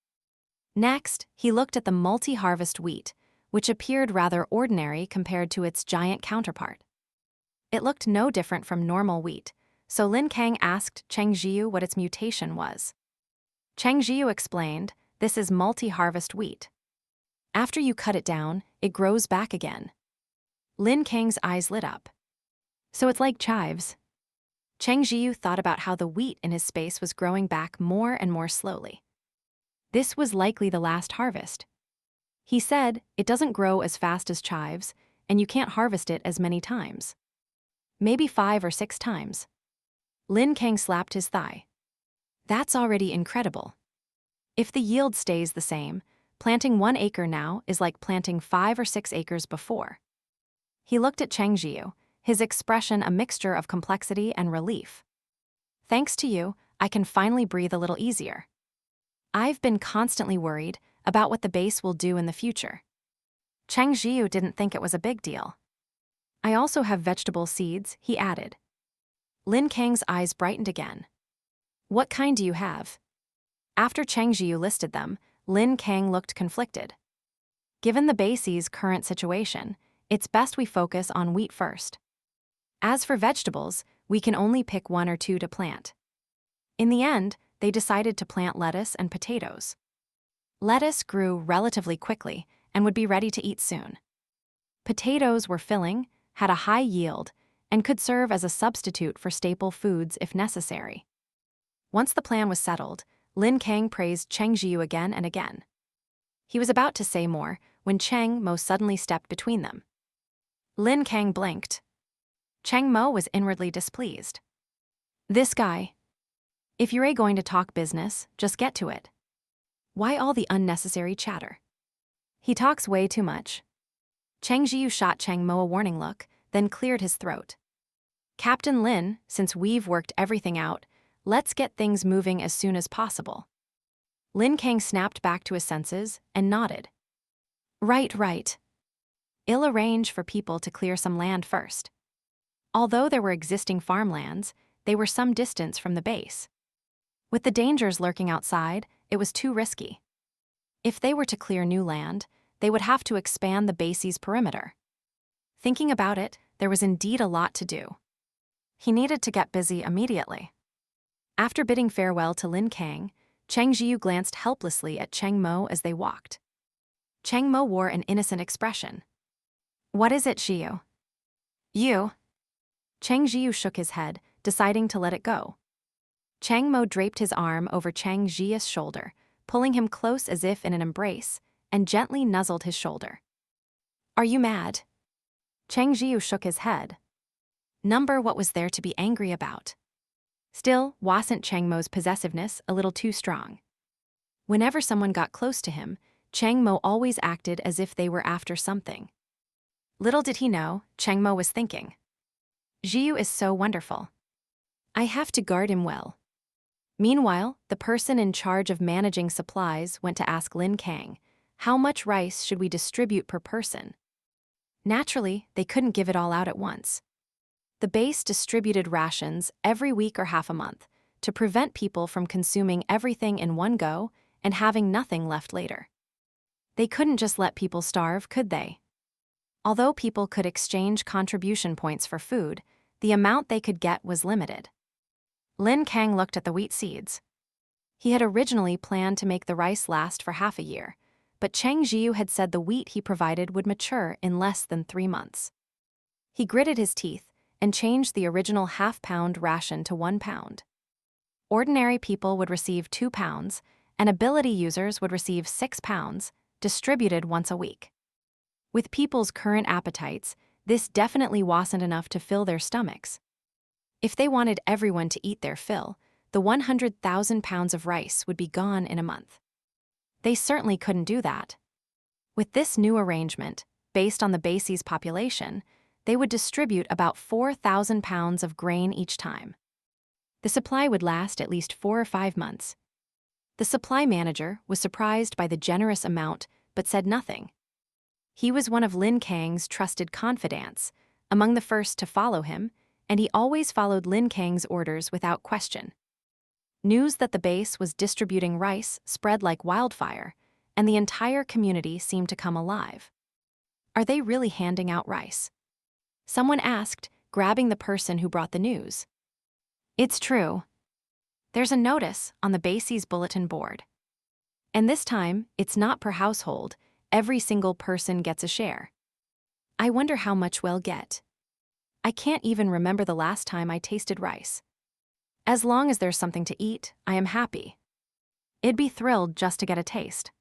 Next, he looked at the multi-harvest wheat, which appeared rather ordinary compared to its giant counterpart. It looked no different from normal wheat, so Lin Kang asked Cheng Zhiyu what its mutation was. Cheng Zhiyu explained, "This is multi-harvest wheat." After you cut it down, it grows back again. Lin Kang's eyes lit up. So it's like chives. Cheng Zhiyu thought about how the wheat in his space was growing back more and more slowly. This was likely the last harvest. He said, it doesn't grow as fast as chives, and you can't harvest it as many times. Maybe 5 or 6 times. Lin Kang slapped his thigh. That's already incredible. If the yield stays the same, planting 1 acre now is like planting 5 or 6 acres before. He looked at Cheng Zhiyu, his expression a mixture of complexity and relief. Thanks to you, I can finally breathe a little easier. I've been constantly worried about what the base will do in the future. Cheng Zhiyu didn't think it was a big deal. I also have vegetable seeds, he added. Lin Kang's eyes brightened again. What kind do you have? After Cheng Zhiyu listed them, Lin Kang looked conflicted. Given the base's current situation, it's best we focus on wheat first. As for vegetables, we can only pick 1 or 2 to plant. In the end, they decided to plant lettuce and potatoes. Lettuce grew relatively quickly and would be ready to eat soon. Potatoes were filling, had a high yield, and could serve as a substitute for staple foods if necessary. Once the plan was settled, Lin Kang praised Cheng Zhiyu again and again. He was about to say more when Cheng Mo suddenly stepped between them. Lin Kang blinked. Cheng Mo was inwardly displeased. This guy. If you're going to talk business, just get to it. Why all the unnecessary chatter? He talks way too much. Cheng Zhiyu shot Cheng Mo a warning look, then cleared his throat. Captain Lin, since we've worked everything out, let's get things moving as soon as possible. Lin Kang snapped back to his senses and nodded. Right. I'll arrange for people to clear some land first. Although there were existing farmlands, they were some distance from the base. With the dangers lurking outside, it was too risky. If they were to clear new land, they would have to expand the base's perimeter. Thinking about it, there was indeed a lot to do. He needed to get busy immediately. After bidding farewell to Lin Kang, Cheng Zhiyu glanced helplessly at Cheng Mo as they walked. Cheng Mo wore an innocent expression. What is it, Zhiyu? You? Cheng Zhiyu shook his head, deciding to let it go. Cheng Mo draped his arm over Cheng Zhiyu's shoulder, pulling him close as if in an embrace, and gently nuzzled his shoulder. Are you mad? Cheng Zhiyu shook his head. What was there to be angry about? Still, wasn't Cheng Mo's possessiveness a little too strong? Whenever someone got close to him, Cheng Mo always acted as if they were after something. Little did he know, Cheng Mo was thinking. Zhiyu is so wonderful. I have to guard him well. Meanwhile, the person in charge of managing supplies went to ask Lin Kang, how much rice should we distribute per person? Naturally, they couldn't give it all out at once. The base distributed rations every week or half a month to prevent people from consuming everything in one go and having nothing left later. They couldn't just let people starve, could they? Although people could exchange contribution points for food, the amount they could get was limited. Lin Kang looked at the wheat seeds. He had originally planned to make the rice last for half a year, but Cheng Zhiyu had said the wheat he provided would mature in less than 3 months. He gritted his teeth and changed the original half-pound ration to 1 pound. Ordinary people would receive 2 pounds, and ability users would receive 6 pounds, distributed once a week. With people's current appetites, this definitely wasn't enough to fill their stomachs. If they wanted everyone to eat their fill, the 100,000 pounds of rice would be gone in a month. They certainly couldn't do that. With this new arrangement, based on the base's population, they would distribute about 4,000 pounds of grain each time. The supply would last at least 4 or 5 months. The supply manager was surprised by the generous amount but said nothing. He was one of Lin Kang's trusted confidants, among the first to follow him, and he always followed Lin Kang's orders without question. News that the base was distributing rice spread like wildfire, and the entire community seemed to come alive. Are they really handing out rice? Someone asked, grabbing the person who brought the news. It's true. There's a notice on the base's bulletin board. And this time, it's not per household, Every single person gets a share. I wonder how much we'll get. I can't even remember the last time I tasted rice. As long as there's something to eat, I am happy. I'd be thrilled just to get a taste.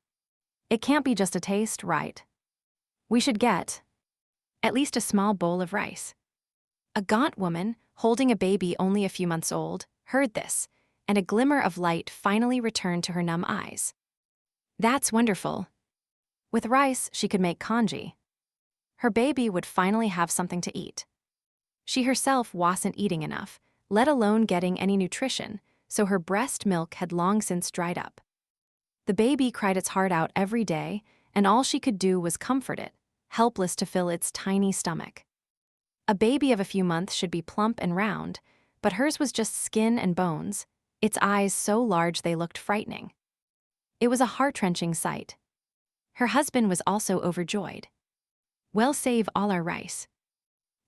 It can't be just a taste, right? We should get at least a small bowl of rice. A gaunt woman, holding a baby only a few months old, heard this, and a glimmer of light finally returned to her numb eyes. That's wonderful. With rice, she could make congee. Her baby would finally have something to eat. She herself wasn't eating enough, let alone getting any nutrition, so her breast milk had long since dried up. The baby cried its heart out every day, and all she could do was comfort it, helpless to fill its tiny stomach. A baby of a few months should be plump and round, but hers was just skin and bones, its eyes so large they looked frightening. It was a heart-wrenching sight. Her husband was also overjoyed. We'll save all our rice.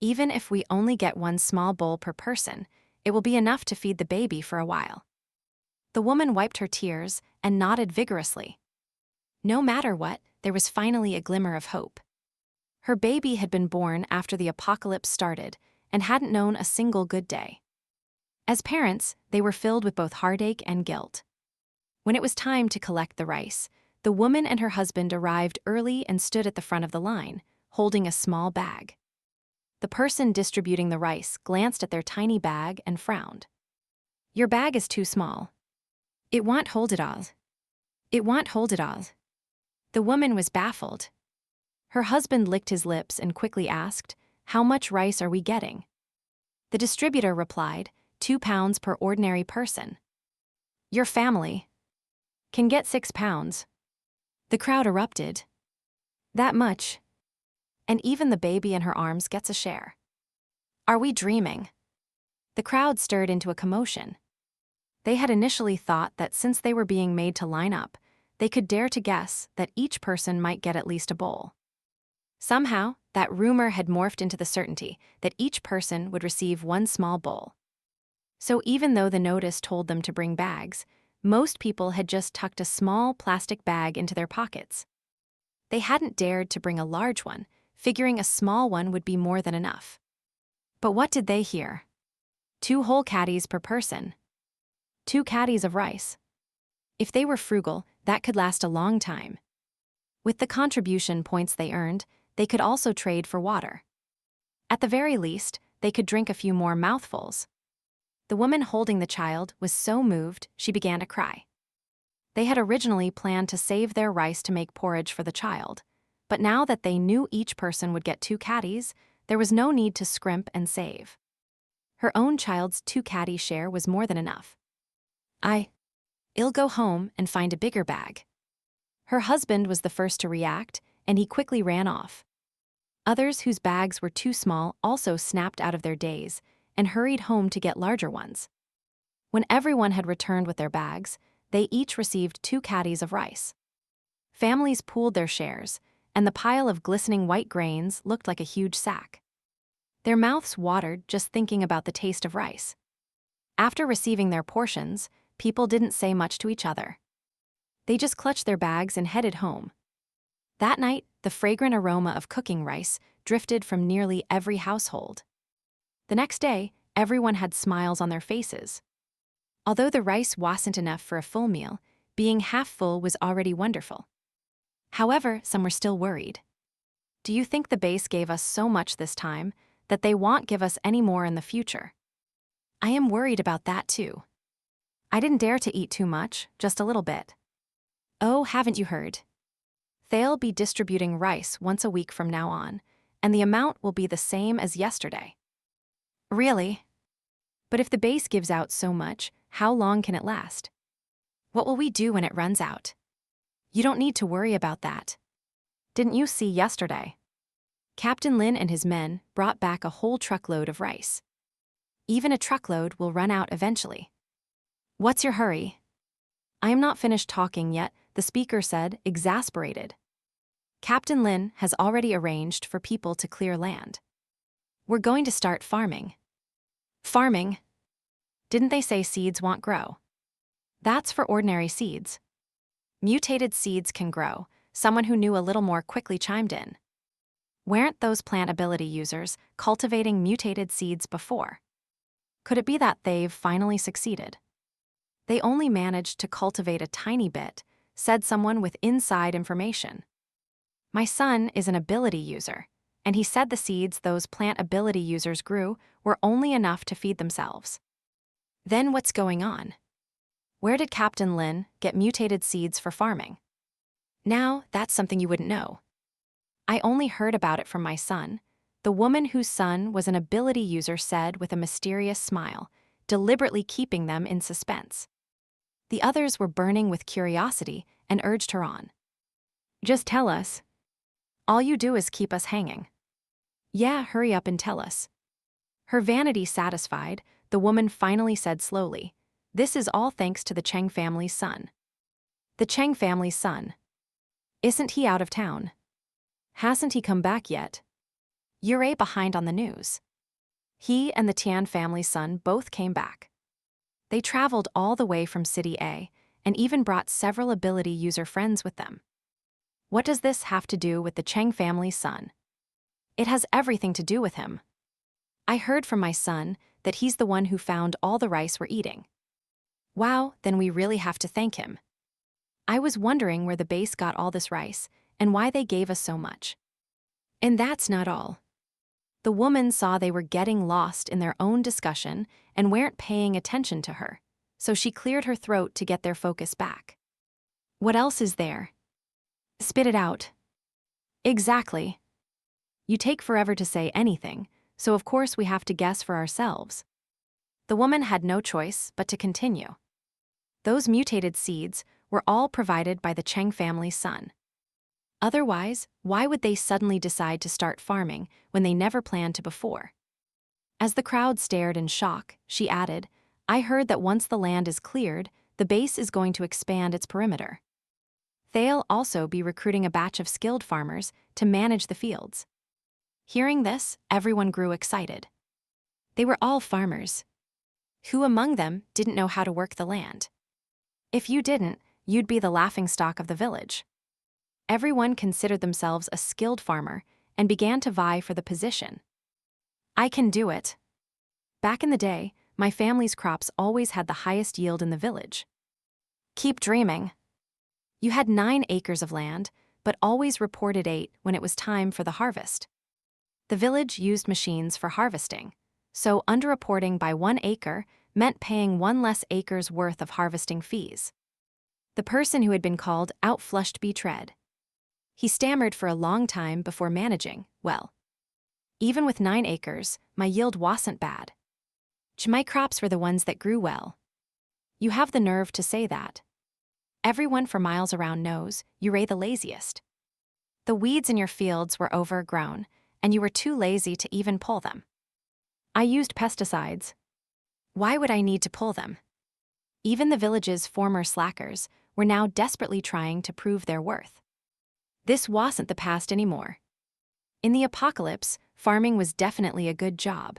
Even if we only get one small bowl per person, it will be enough to feed the baby for a while. The woman wiped her tears and nodded vigorously. No matter what, there was finally a glimmer of hope. Her baby had been born after the apocalypse started and hadn't known a single good day. As parents, they were filled with both heartache and guilt. When it was time to collect the rice, the woman and her husband arrived early and stood at the front of the line, holding a small bag. The person distributing the rice glanced at their tiny bag and frowned. Your bag is too small. It won't hold it all. It won't hold it all. The woman was baffled. Her husband licked his lips and quickly asked, "How much rice are we getting?" The distributor replied, £2 per ordinary person. Your family can get 6 pounds. The crowd erupted. That much? And even the baby in her arms gets a share. Are we dreaming? The crowd stirred into a commotion. They had initially thought that since they were being made to line up, they could dare to guess that each person might get at least a bowl. Somehow, that rumor had morphed into the certainty that each person would receive one small bowl. So even though the notice told them to bring bags, most people had just tucked a small plastic bag into their pockets. They hadn't dared to bring a large one, figuring a small one would be more than enough. But what did they hear? 2 whole caddies per person. 2 caddies of rice. If they were frugal, that could last a long time. With the contribution points they earned, they could also trade for water. At the very least, they could drink a few more mouthfuls. The woman holding the child was so moved, she began to cry. They had originally planned to save their rice to make porridge for the child, but now that they knew each person would get 2 caddies, there was no need to scrimp and save. Her own child's 2 caddy share was more than enough. I'll go home and find a bigger bag. Her husband was the first to react, and he quickly ran off. Others whose bags were too small also snapped out of their daze and hurried home to get larger ones. When everyone had returned with their bags, they each received 2 caddies of rice. Families pooled their shares, and the pile of glistening white grains looked like a huge sack. Their mouths watered just thinking about the taste of rice. After receiving their portions, people didn't say much to each other. They just clutched their bags and headed home. That night, the fragrant aroma of cooking rice drifted from nearly every household. The next day, everyone had smiles on their faces. Although the rice wasn't enough for a full meal, being half full was already wonderful. However, some were still worried. Do you think the base gave us so much this time that they won't give us any more in the future? I am worried about that too. I didn't dare to eat too much, just a little bit. Oh, haven't you heard? They'll be distributing rice once a week from now on, and the amount will be the same as yesterday. Really? But if the base gives out so much, how long can it last? What will we do when it runs out? You don't need to worry about that. Didn't you see yesterday? Captain Lin and his men brought back a whole truckload of rice. Even a truckload will run out eventually. What's your hurry? I am not finished talking yet, the speaker said, exasperated. Captain Lin has already arranged for people to clear land. We're going to start farming. Farming? Didn't they say seeds won't grow? That's for ordinary seeds. Mutated seeds can grow, someone who knew a little more quickly chimed in. Weren't those plant ability users cultivating mutated seeds before? Could it be that they've finally succeeded? They only managed to cultivate a tiny bit, said someone with inside information. My son is an ability user, and he said the seeds those plant ability users grew were only enough to feed themselves. Then what's going on? Where did Captain Lin get mutated seeds for farming? Now, that's something you wouldn't know. I only heard about it from my son. The woman whose son was an ability user said with a mysterious smile, deliberately keeping them in suspense. The others were burning with curiosity and urged her on. Just tell us. All you do is keep us hanging. Yeah, hurry up and tell us. Her vanity satisfied, the woman finally said slowly, "This is all thanks to the Cheng family's son." The Cheng family's son. Isn't he out of town? Hasn't he come back yet? You're behind on the news. He and the Tian family's son both came back. They traveled all the way from City A and even brought several ability user friends with them. What does this have to do with the Cheng family's son? It has everything to do with him. I heard from my son that he's the one who found all the rice we're eating. Wow, then we really have to thank him. I was wondering where the base got all this rice and why they gave us so much. And that's not all. The woman saw they were getting lost in their own discussion and weren't paying attention to her, so she cleared her throat to get their focus back. What else is there? Spit it out. Exactly. You take forever to say anything, so of course we have to guess for ourselves. The woman had no choice but to continue. Those mutated seeds were all provided by the Cheng family's son. Otherwise, why would they suddenly decide to start farming when they never planned to before? As the crowd stared in shock, she added, "I heard that once the land is cleared, the base is going to expand its perimeter. They'll also be recruiting a batch of skilled farmers to manage the fields." Hearing this, everyone grew excited. They were all farmers. Who among them didn't know how to work the land? If you didn't, you'd be the laughingstock of the village. Everyone considered themselves a skilled farmer and began to vie for the position. I can do it. Back in the day, my family's crops always had the highest yield in the village. Keep dreaming. You had 9 acres of land, but always reported 8 when it was time for the harvest. The village used machines for harvesting, so underreporting by 1 acre meant paying 1 less acre's worth of harvesting fees. The person who had been called out flushed betrayed. He stammered for a long time before managing, well. Even with 9 acres, my yield wasn't bad. My crops were the ones that grew well. You have the nerve to say that. Everyone for miles around knows you're the laziest. The weeds in your fields were overgrown, and you were too lazy to even pull them. I used pesticides. Why would I need to pull them? Even the village's former slackers were now desperately trying to prove their worth. This wasn't the past anymore. In the apocalypse, farming was definitely a good job.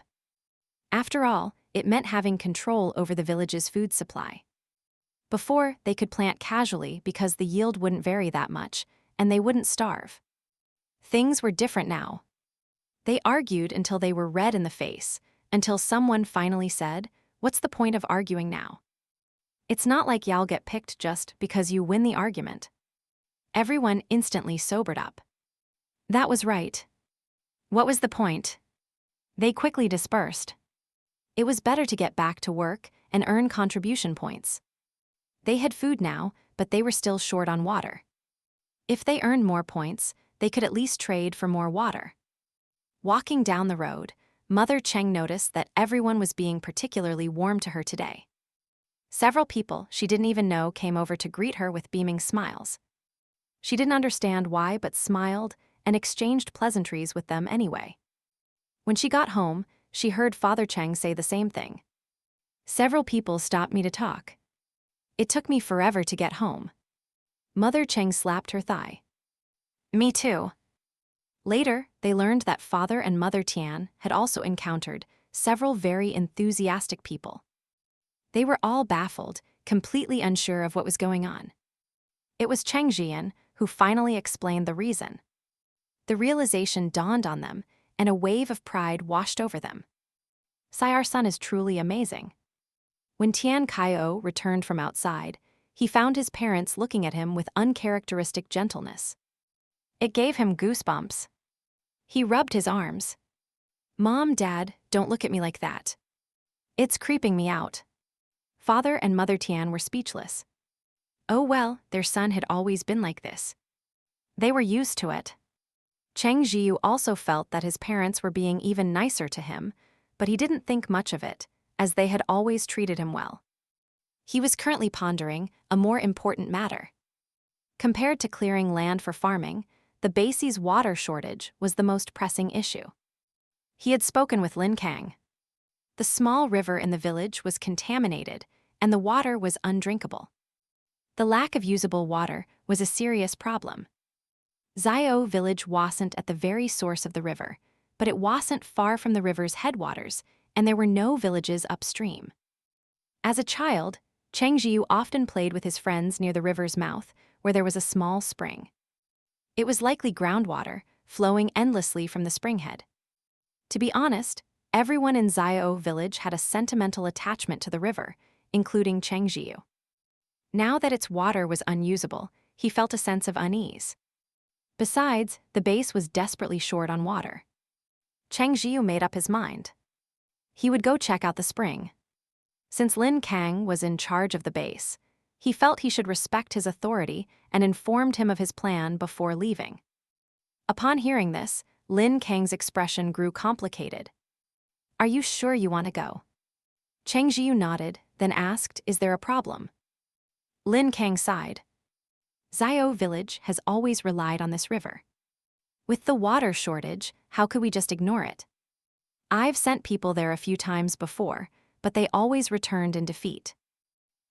After all, it meant having control over the village's food supply. Before, they could plant casually because the yield wouldn't vary that much, and they wouldn't starve. Things were different now. They argued until they were red in the face, until someone finally said, "What's the point of arguing now? It's not like y'all get picked just because you win the argument." Everyone instantly sobered up. That was right. What was the point? They quickly dispersed. It was better to get back to work and earn contribution points. They had food now, but they were still short on water. If they earned more points, they could at least trade for more water. Walking down the road, Mother Cheng noticed that everyone was being particularly warm to her today. Several people she didn't even know came over to greet her with beaming smiles. She didn't understand why but smiled and exchanged pleasantries with them anyway. When she got home, she heard Father Cheng say the same thing. Several people stopped me to talk. It took me forever to get home. Mother Cheng slapped her thigh. Me too. Later, they learned that Father and Mother Tian had also encountered several very enthusiastic people. They were all baffled, completely unsure of what was going on. It was Cheng Zhiyu, who finally explained the reason. The realization dawned on them, and a wave of pride washed over them. Our son is truly amazing. When Tian Kaio returned from outside, he found his parents looking at him with uncharacteristic gentleness. It gave him goosebumps. He rubbed his arms. Mom, Dad, don't look at me like that. It's creeping me out. Father and Mother Tian were speechless. Oh well, their son had always been like this. They were used to it. Cheng Zhiyu also felt that his parents were being even nicer to him, but he didn't think much of it, as they had always treated him well. He was currently pondering a more important matter. Compared to clearing land for farming, the base's water shortage was the most pressing issue. He had spoken with Lin Kang. The small river in the village was contaminated, and the water was undrinkable. The lack of usable water was a serious problem. Xiaohe Village wasn't at the very source of the river, but it wasn't far from the river's headwaters, and there were no villages upstream. As a child, Cheng Zhiyu often played with his friends near the river's mouth, where there was a small spring. It was likely groundwater, flowing endlessly from the springhead. To be honest, everyone in Xiaohe Village had a sentimental attachment to the river, including Cheng Zhiyu. Now that its water was unusable, he felt a sense of unease. Besides, the base was desperately short on water. Cheng Zhiyu made up his mind. He would go check out the spring. Since Lin Kang was in charge of the base, he felt he should respect his authority and informed him of his plan before leaving. Upon hearing this, Lin Kang's expression grew complicated. Are you sure you want to go? Cheng Zhiyu nodded, then asked, is there a problem? Lin Kang sighed. Xiaohe Village has always relied on this river. With the water shortage, how could we just ignore it? I've sent people there a few times before, but they always returned in defeat.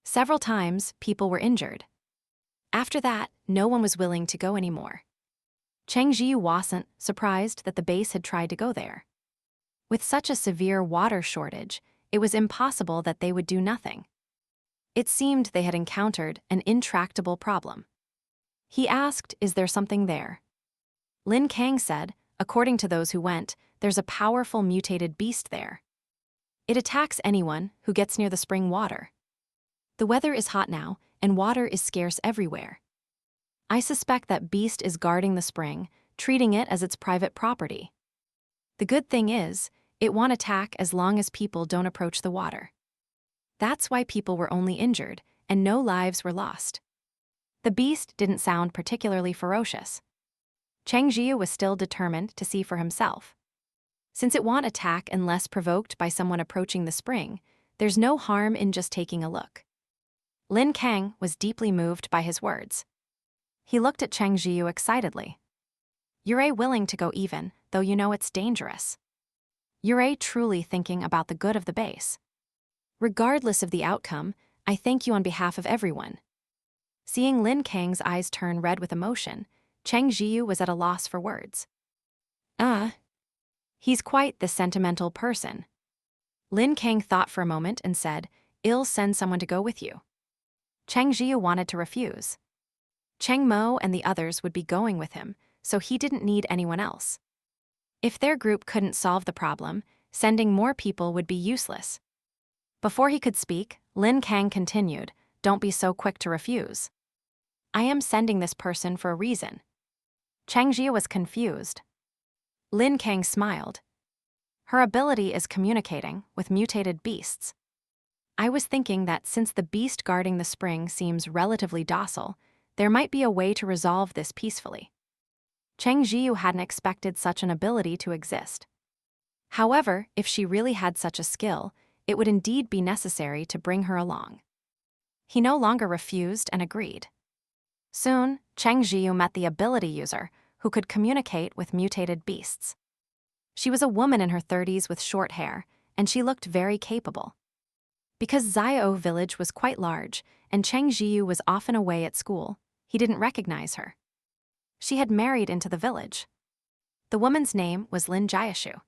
Several times, people were injured. After that, no one was willing to go anymore. Cheng Zhiyu wasn't surprised that the base had tried to go there. With such a severe water shortage, it was impossible that they would do nothing. It seemed they had encountered an intractable problem. He asked, is there something there? Lin Kang said, according to those who went, there's a powerful mutated beast there. It attacks anyone who gets near the spring water. The weather is hot now, and water is scarce everywhere. I suspect that beast is guarding the spring, treating it as its private property. The good thing is, it won't attack as long as people don't approach the water. That's why people were only injured, and no lives were lost. The beast didn't sound particularly ferocious. Cheng Zhiyu was still determined to see for himself. Since it won't attack unless provoked by someone approaching the spring, there's no harm in just taking a look. Lin Kang was deeply moved by his words. He looked at Cheng Zhiyu excitedly. You're willing to go even, though you know it's dangerous. You're truly thinking about the good of the base. Regardless of the outcome, I thank you on behalf of everyone. Seeing Lin Kang's eyes turn red with emotion, Cheng Zhiyu was at a loss for words. He's quite the sentimental person. Lin Kang thought for a moment and said, I'll send someone to go with you. Cheng Zhiyu wanted to refuse. Cheng Mo and the others would be going with him, so he didn't need anyone else. If their group couldn't solve the problem, sending more people would be useless. Before he could speak, Lin Kang continued, don't be so quick to refuse. I am sending this person for a reason. Cheng Zhiyu was confused. Lin Kang smiled. Her ability is communicating with mutated beasts. I was thinking that since the beast guarding the spring seems relatively docile, there might be a way to resolve this peacefully. Cheng Zhiyu hadn't expected such an ability to exist. However, if she really had such a skill, it would indeed be necessary to bring her along. He no longer refused and agreed. Soon, Cheng Zhiyu met the ability user, who could communicate with mutated beasts. She was a woman in her 30s with short hair, and she looked very capable. Because Xiaohe Village was quite large, and Cheng Zhiyu was often away at school, he didn't recognize her. She had married into the village. The woman's name was Lin Jiashu.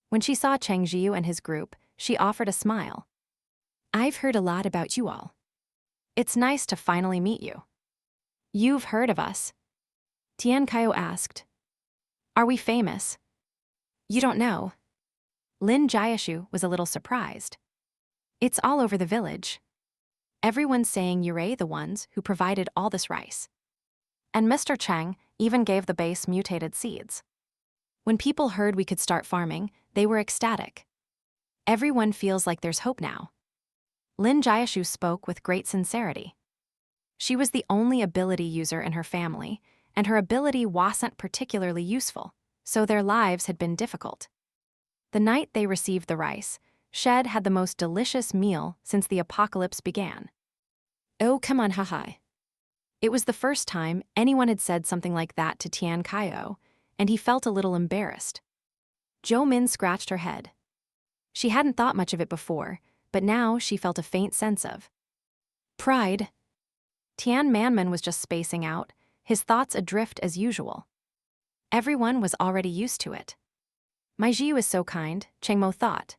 When she saw Cheng Zhiyu and his group, she offered a smile. I've heard a lot about you all. It's nice to finally meet you. You've heard of us, Tian Kaio asked. Are we famous? You don't know. Lin Jiashu was a little surprised. It's all over the village. Everyone's saying you're the ones who provided all this rice. And Mr. Cheng even gave the base mutated seeds. When people heard we could start farming, they were ecstatic. Everyone feels like there's hope now. Lin Jiashu spoke with great sincerity. She was the only ability user in her family, and her ability wasn't particularly useful, so their lives had been difficult. The night they received the rice, Shed had the most delicious meal since the apocalypse began. Oh, come on, haha. It was the first time anyone had said something like that to Tian Kaio, and he felt a little embarrassed. Jo Min scratched her head. She hadn't thought much of it before, but now she felt a faint sense of pride. Tian Manman was just spacing out, his thoughts adrift as usual. Everyone was already used to it. My Zhiyu is so kind, Cheng Mo thought.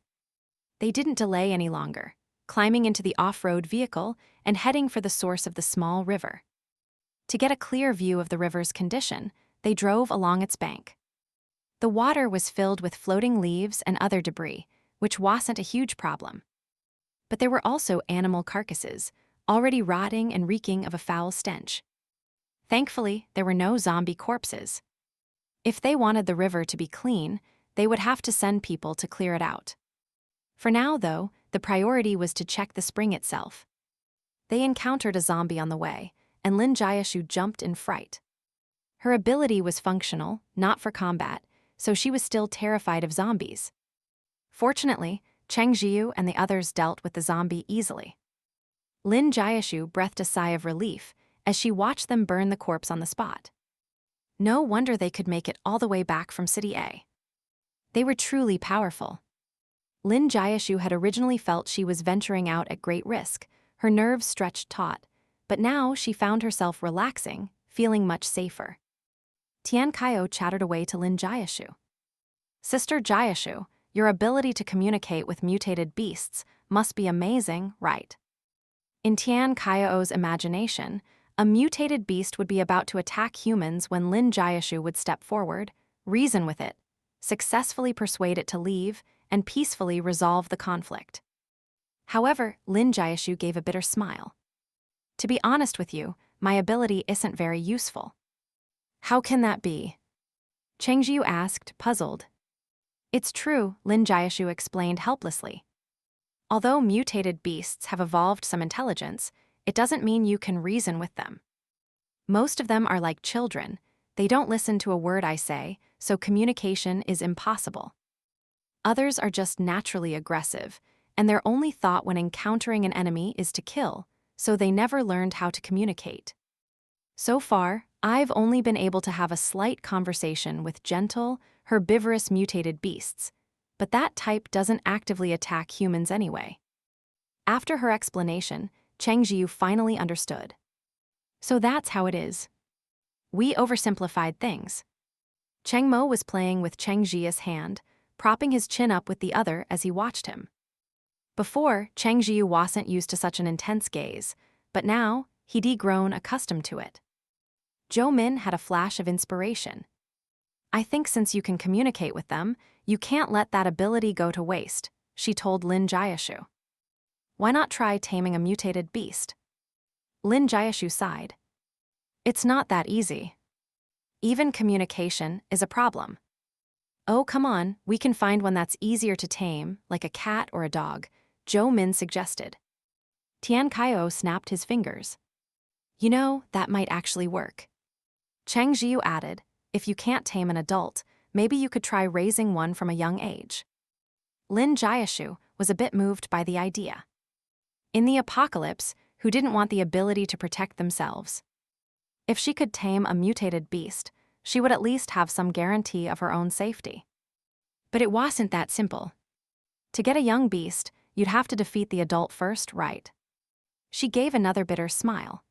They didn't delay any longer, climbing into the off-road vehicle and heading for the source of the small river. To get a clear view of the river's condition, they drove along its bank. The water was filled with floating leaves and other debris, which wasn't a huge problem. But there were also animal carcasses, already rotting and reeking of a foul stench. Thankfully, there were no zombie corpses. If they wanted the river to be clean, they would have to send people to clear it out. For now, though, the priority was to check the spring itself. They encountered a zombie on the way, and Lin Jiashu jumped in fright. Her ability was functional, not for combat, so she was still terrified of zombies. Fortunately, Cheng Zhiyu and the others dealt with the zombie easily. Lin Jiashu breathed a sigh of relief as she watched them burn the corpse on the spot. No wonder they could make it all the way back from City A. They were truly powerful. Lin Jiashu had originally felt she was venturing out at great risk, her nerves stretched taut, but now she found herself relaxing, feeling much safer. Tian Kaio chattered away to Lin Jiashu. Sister Jiashu, your ability to communicate with mutated beasts must be amazing, right? In Tian Kaio's imagination, a mutated beast would be about to attack humans when Lin Jiashu would step forward, reason with it, successfully persuade it to leave, and peacefully resolve the conflict. However, Lin Jiashu gave a bitter smile. To be honest with you, my ability isn't very useful. How can that be? Cheng Zhiyu asked, puzzled. It's true, Lin Jiashu explained helplessly. Although mutated beasts have evolved some intelligence, it doesn't mean you can reason with them. Most of them are like children. They don't listen to a word I say, so communication is impossible. Others are just naturally aggressive, and their only thought when encountering an enemy is to kill, so they never learned how to communicate. So far, I've only been able to have a slight conversation with gentle, herbivorous mutated beasts, but that type doesn't actively attack humans anyway. After her explanation, Cheng Zhiyu finally understood. So that's how it is. We oversimplified things. Cheng Mo was playing with Cheng Zhiyu's hand, propping his chin up with the other as he watched him. Before, Cheng Zhiyu wasn't used to such an intense gaze, but now, he'd grown accustomed to it. Jo Min had a flash of inspiration. I think since you can communicate with them, you can't let that ability go to waste, she told Lin Jiashu. Why not try taming a mutated beast? Lin Jiashu sighed. It's not that easy. Even communication is a problem. Oh, come on, we can find one that's easier to tame, like a cat or a dog, Jo Min suggested. Tian Kaio snapped his fingers. You know, that might actually work. Cheng Zhiyu added, if you can't tame an adult, maybe you could try raising one from a young age. Lin Jiashu was a bit moved by the idea. In the apocalypse, who didn't want the ability to protect themselves? If she could tame a mutated beast, she would at least have some guarantee of her own safety. But it wasn't that simple. To get a young beast, you'd have to defeat the adult first, right? She gave another bitter smile.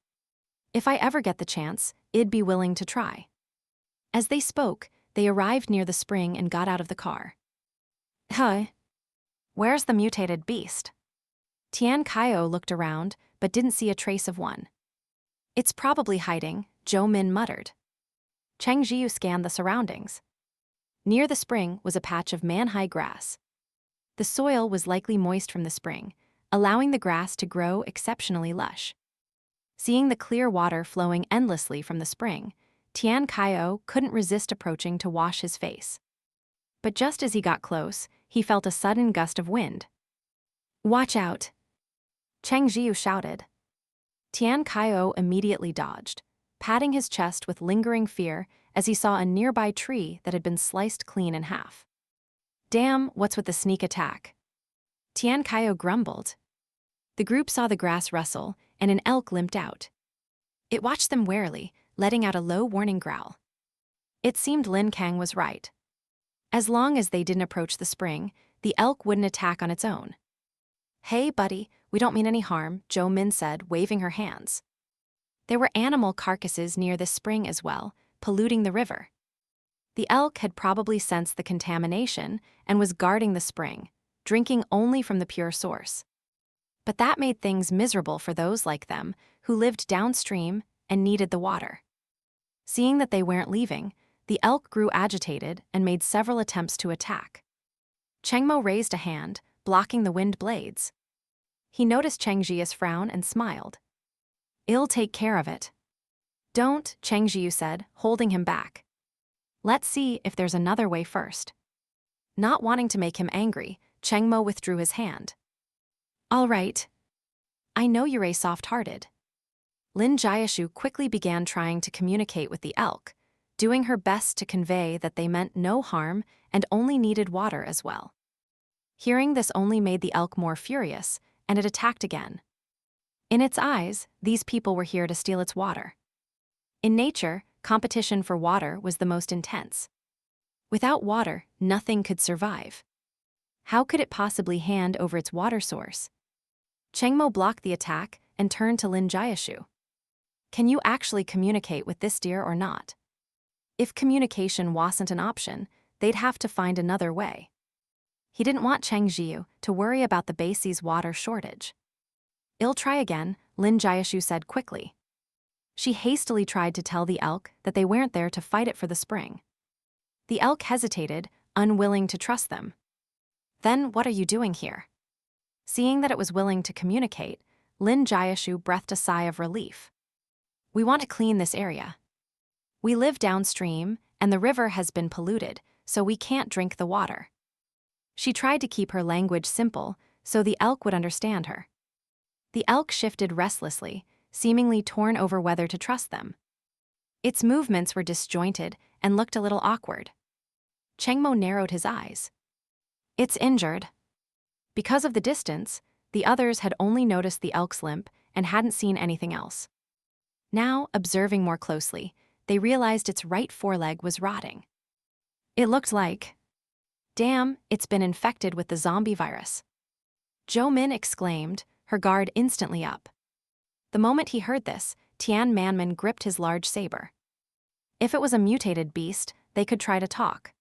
If I ever get the chance, I'd be willing to try. As they spoke, they arrived near the spring and got out of the car. Huh? Where's the mutated beast? Tian Kaio looked around, but didn't see a trace of one. It's probably hiding, Jo Min muttered. Cheng Zhiyu scanned the surroundings. Near the spring was a patch of man-high grass. The soil was likely moist from the spring, allowing the grass to grow exceptionally lush. Seeing the clear water flowing endlessly from the spring, Tian Kaio couldn't resist approaching to wash his face. But just as he got close, he felt a sudden gust of wind. "Watch out!" Cheng Zhiyu shouted. Tian Kaio immediately dodged, patting his chest with lingering fear as he saw a nearby tree that had been sliced clean in half. "Damn, what's with the sneak attack?" Tian Kaio grumbled. The group saw the grass rustle, and an elk limped out. It watched them warily, letting out a low warning growl. It seemed Lin Kang was right. As long as they didn't approach the spring, the elk wouldn't attack on its own. "Hey, buddy, we don't mean any harm," Zhou Min said, waving her hands. There were animal carcasses near this spring as well, polluting the river. The elk had probably sensed the contamination and was guarding the spring, drinking only from the pure source. But that made things miserable for those like them who lived downstream and needed the water. Seeing that they weren't leaving, the elk grew agitated and made several attempts to attack. Cheng Mo raised a hand, blocking the wind blades. He noticed Cheng Zhiyu's frown and smiled. "I'll take care of it." "Don't," Cheng Zhiyu said, holding him back. "Let's see if there's another way first." Not wanting to make him angry, Cheng Mo withdrew his hand. "All right. I know you're soft-hearted." Lin Jiashu quickly began trying to communicate with the elk, doing her best to convey that they meant no harm and only needed water as well. Hearing this only made the elk more furious, and it attacked again. In its eyes, these people were here to steal its water. In nature, competition for water was the most intense. Without water, nothing could survive. How could it possibly hand over its water source? Cheng Mo blocked the attack and turned to Lin Jiashu. "Can you actually communicate with this deer or not?" If communication wasn't an option, they'd have to find another way. He didn't want Cheng Zhiyu to worry about the base's water shortage. "I'll try again," Lin Jiashu said quickly. She hastily tried to tell the elk that they weren't there to fight it for the spring. The elk hesitated, unwilling to trust them. "Then what are you doing here?" Seeing that it was willing to communicate, Lin Jiashu breathed a sigh of relief. "We want to clean this area. We live downstream, and the river has been polluted, so we can't drink the water." She tried to keep her language simple so the elk would understand her. The elk shifted restlessly, seemingly torn over whether to trust them. Its movements were disjointed and looked a little awkward. Cheng Mo narrowed his eyes. "It's injured." Because of the distance, the others had only noticed the elk's limp and hadn't seen anything else. Now, observing more closely, they realized its right foreleg was rotting. It looked like, "Damn, it's been infected with the zombie virus." Zhou Min exclaimed, her guard instantly up. The moment he heard this, Tian Manman gripped his large saber. If it was a mutated beast, they could try to talk.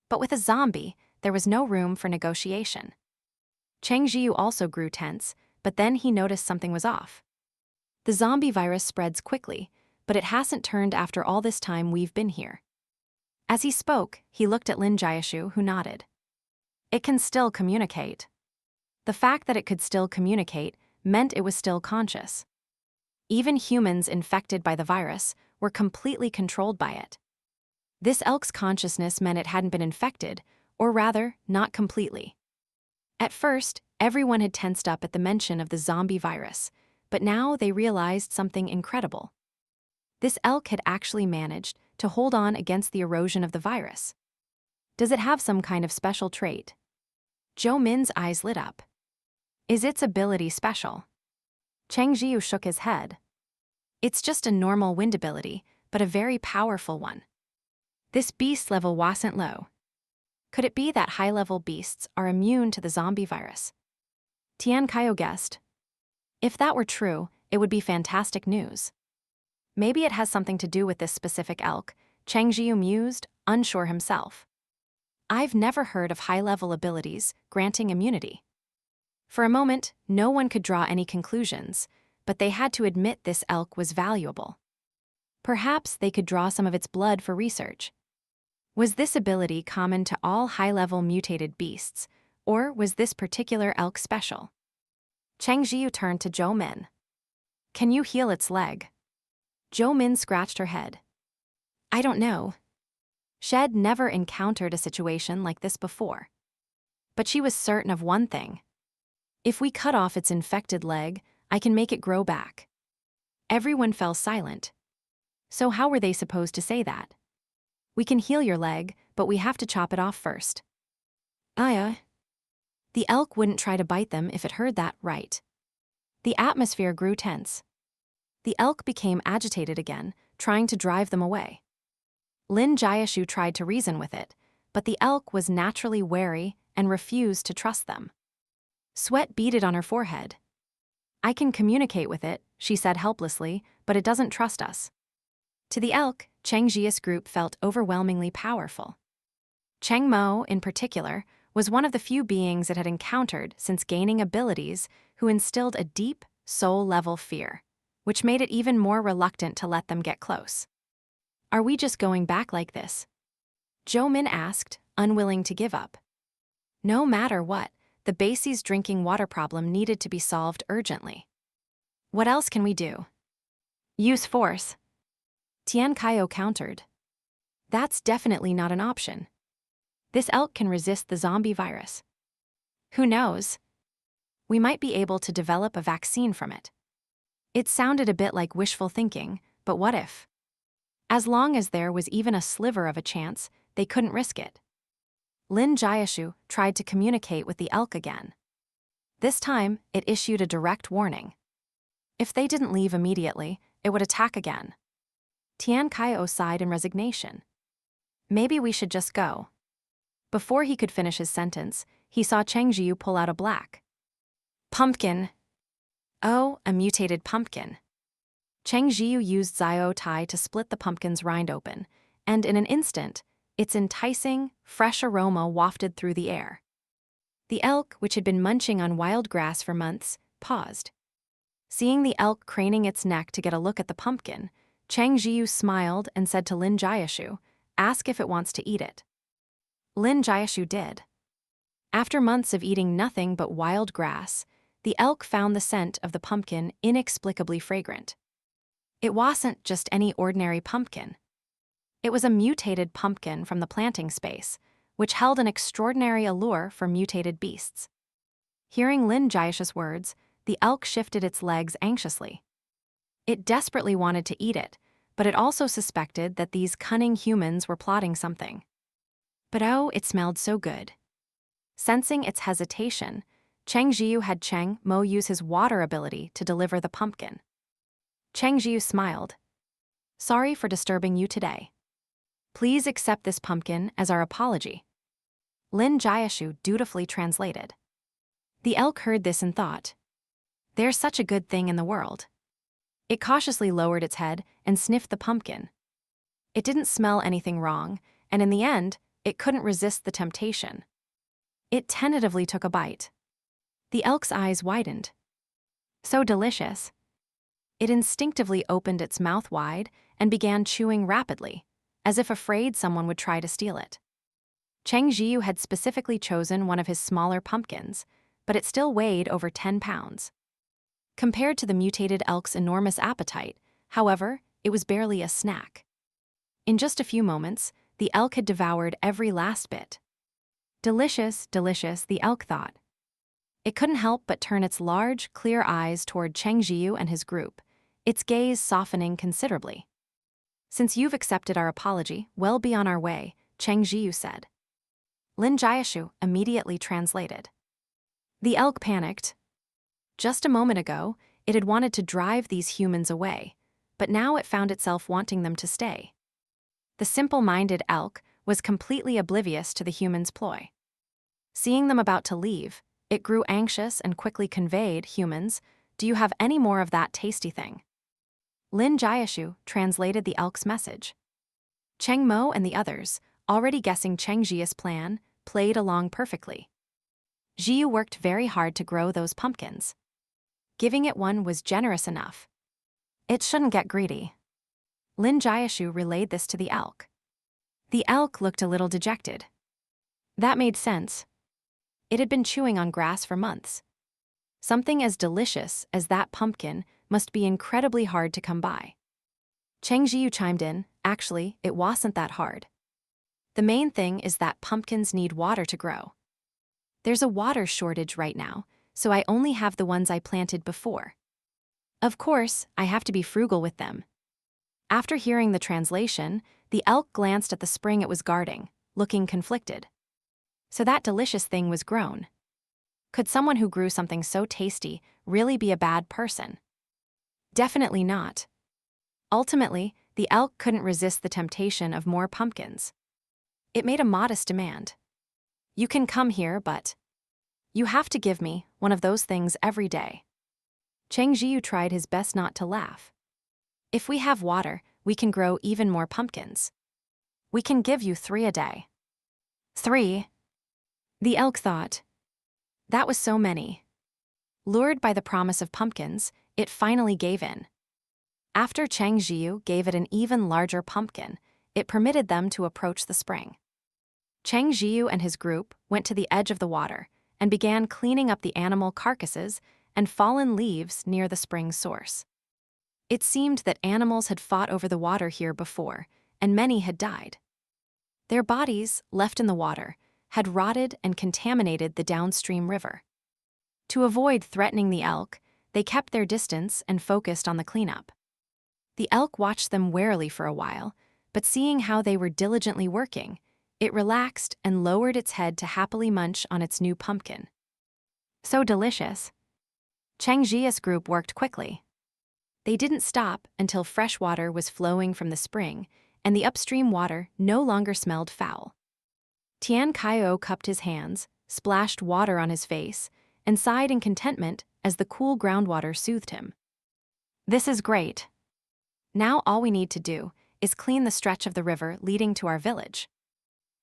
But with a zombie, there was no room for negotiation. Cheng Zhiyu also grew tense, but then he noticed something was off. The zombie virus spreads quickly, but it hasn't turned after all this time we've been here. As he spoke, he looked at Lin Jiashu, who nodded. "It can still communicate." The fact that it could still communicate meant it was still conscious. Even humans infected by the virus were completely controlled by it. This elk's consciousness meant it hadn't been infected, or rather, not completely. At first, everyone had tensed up at the mention of the zombie virus, but now they realized something incredible. This elk had actually managed to hold on against the erosion of the virus. Does it have some kind of special trait? Zhou Min's eyes lit up. Is its ability special? Cheng Zhiyu shook his head. It's just a normal wind ability, but a very powerful one. This beast level wasn't low. Could it be that high-level beasts are immune to the zombie virus? Tian Kaio guessed. If that were true, it would be fantastic news. Maybe it has something to do with this specific elk, Cheng Zhiyu mused, unsure himself. I've never heard of high-level abilities granting immunity. For a moment, no one could draw any conclusions, but they had to admit this elk was valuable. Perhaps they could draw some of its blood for research. Was this ability common to all high-level mutated beasts, or was this particular elk special? Cheng Zhiyu turned to Zhou Min. Can you heal its leg? Zhou Min scratched her head. I don't know. She'd never encountered a situation like this before. But she was certain of one thing. If we cut off its infected leg, I can make it grow back. Everyone fell silent. So how were they supposed to say that? We can heal your leg, but we have to chop it off first. The elk wouldn't try to bite them if it heard that, right? The atmosphere grew tense. The elk became agitated again, trying to drive them away. Lin Jiashu tried to reason with it, but the elk was naturally wary and refused to trust them. Sweat beaded on her forehead. I can communicate with it, she said helplessly, but it doesn't trust us. To the elk, Cheng Zhiyu's group felt overwhelmingly powerful. Cheng Mo, in particular, was one of the few beings it had encountered since gaining abilities who instilled a deep, soul-level fear, which made it even more reluctant to let them get close. Are we just going back like this? Zhou Min asked, unwilling to give up. No matter what, the base's drinking water problem needed to be solved urgently. What else can we do? Use force. Tian Kaio countered. That's definitely not an option. This elk can resist the zombie virus. Who knows? We might be able to develop a vaccine from it. It sounded a bit like wishful thinking, but what if? As long as there was even a sliver of a chance, they couldn't risk it. Lin Jiashu tried to communicate with the elk again. This time, it issued a direct warning. If they didn't leave immediately, it would attack again. Tian Kaio sighed in resignation. Maybe we should just go. Before he could finish his sentence, he saw Cheng Zhiyu pull out a black pumpkin. Oh, a mutated pumpkin. Cheng Zhiyu used Zio Tai to split the pumpkin's rind open, and in an instant, its enticing, fresh aroma wafted through the air. The elk, which had been munching on wild grass for months, paused. Seeing the elk craning its neck to get a look at the pumpkin, Cheng Zhiyu smiled and said to Lin Jiashu, "Ask if it wants to eat it." Lin Jiashu did. After months of eating nothing but wild grass, the elk found the scent of the pumpkin inexplicably fragrant. It wasn't just any ordinary pumpkin. It was a mutated pumpkin from the planting space, which held an extraordinary allure for mutated beasts. Hearing Lin Jiashu's words, the elk shifted its legs anxiously. It desperately wanted to eat it, but it also suspected that these cunning humans were plotting something. But oh, it smelled so good. Sensing its hesitation, Cheng Zhiyu had Cheng Mo use his water ability to deliver the pumpkin. Cheng Zhiyu smiled. Sorry for disturbing you today. Please accept this pumpkin as our apology. Lin Jiashu dutifully translated. The elk heard this and thought, there's such a good thing in the world. It cautiously lowered its head and sniffed the pumpkin. It didn't smell anything wrong, and in the end, it couldn't resist the temptation. It tentatively took a bite. The elk's eyes widened. So delicious. It instinctively opened its mouth wide and began chewing rapidly, as if afraid someone would try to steal it. Cheng Zhiyu had specifically chosen one of his smaller pumpkins, but it still weighed over 10 pounds. Compared to the mutated elk's enormous appetite, however, it was barely a snack. In just a few moments, the elk had devoured every last bit. Delicious, delicious, the elk thought. It couldn't help but turn its large, clear eyes toward Cheng Zhiyu and his group, its gaze softening considerably. Since you've accepted our apology, we'll be on our way, Cheng Zhiyu said. Lin Jiashu immediately translated. The elk panicked. Just a moment ago, it had wanted to drive these humans away, but now it found itself wanting them to stay. The simple-minded elk was completely oblivious to the humans' ploy. Seeing them about to leave, it grew anxious and quickly conveyed, humans, do you have any more of that tasty thing? Lin Jiashu translated the elk's message. Cheng Mo and the others, already guessing Cheng Zhiyu's plan, played along perfectly. Zhiyu worked very hard to grow those pumpkins. Giving it one was generous enough. It shouldn't get greedy. Lin Jiashu relayed this to the elk. The elk looked a little dejected. That made sense. It had been chewing on grass for months. Something as delicious as that pumpkin must be incredibly hard to come by. Cheng Zhiyu chimed in, actually, it wasn't that hard. The main thing is that pumpkins need water to grow. There's a water shortage right now, so I only have the ones I planted before. Of course, I have to be frugal with them. After hearing the translation, the elk glanced at the spring it was guarding, looking conflicted. So that delicious thing was grown. Could someone who grew something so tasty really be a bad person? Definitely not. Ultimately, the elk couldn't resist the temptation of more pumpkins. It made a modest demand. You can come here, but you have to give me one of those things every day. Cheng Zhiyu tried his best not to laugh. If we have water, we can grow even more pumpkins. We can give you 3 a day. 3? The elk thought. That was so many. Lured by the promise of pumpkins, it finally gave in. After Cheng Zhiyu gave it an even larger pumpkin, it permitted them to approach the spring. Cheng Zhiyu and his group went to the edge of the water and began cleaning up the animal carcasses and fallen leaves near the spring's source. It seemed that animals had fought over the water here before, and many had died. Their bodies, left in the water, had rotted and contaminated the downstream river. To avoid threatening the elk, they kept their distance and focused on the cleanup. The elk watched them warily for a while, but seeing how they were diligently working, it relaxed and lowered its head to happily munch on its new pumpkin. So delicious. Cheng Zhiyu's group worked quickly. They didn't stop until fresh water was flowing from the spring, and the upstream water no longer smelled foul. Tian Kaio cupped his hands, splashed water on his face, and sighed in contentment as the cool groundwater soothed him. This is great. Now all we need to do is clean the stretch of the river leading to our village.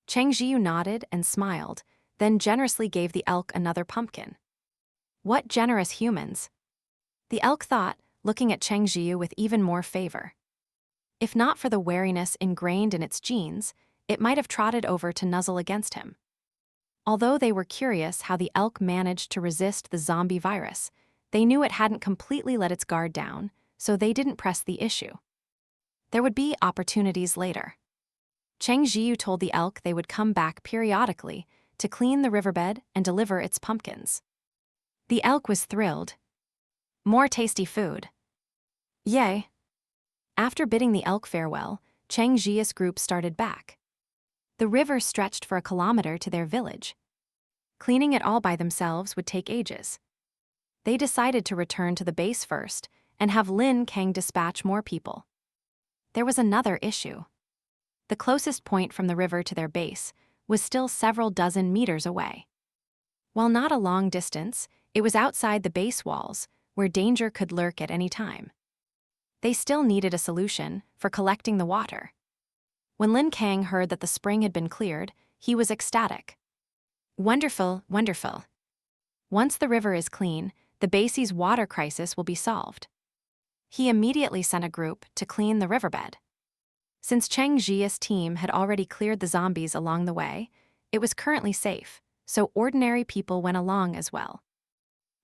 Cheng Zhiyu nodded and smiled, then generously gave the elk another pumpkin. What generous humans! The elk thought, looking at Cheng Zhiyu with even more favor. If not for the wariness ingrained in its genes, it might have trotted over to nuzzle against him. Although they were curious how the elk managed to resist the zombie virus, they knew it hadn't completely let its guard down, so they didn't press the issue. There would be opportunities later. Cheng Zhiyu told the elk they would come back periodically to clean the riverbed and deliver its pumpkins. The elk was thrilled. More tasty food. Yay! After bidding the elk farewell, Cheng Zhiyu's group started back. The river stretched for a kilometer to their village. Cleaning it all by themselves would take ages. They decided to return to the base first and have Lin Kang dispatch more people. There was another issue. The closest point from the river to their base was still several dozen meters away. While not a long distance, it was outside the base walls, where danger could lurk at any time. They still needed a solution for collecting the water. When Lin Kang heard that the spring had been cleared, he was ecstatic. Wonderful, wonderful. Once the river is clean, the base's water crisis will be solved. He immediately sent a group to clean the riverbed. Since Cheng Zhiyu's team had already cleared the zombies along the way, it was currently safe, so ordinary people went along as well.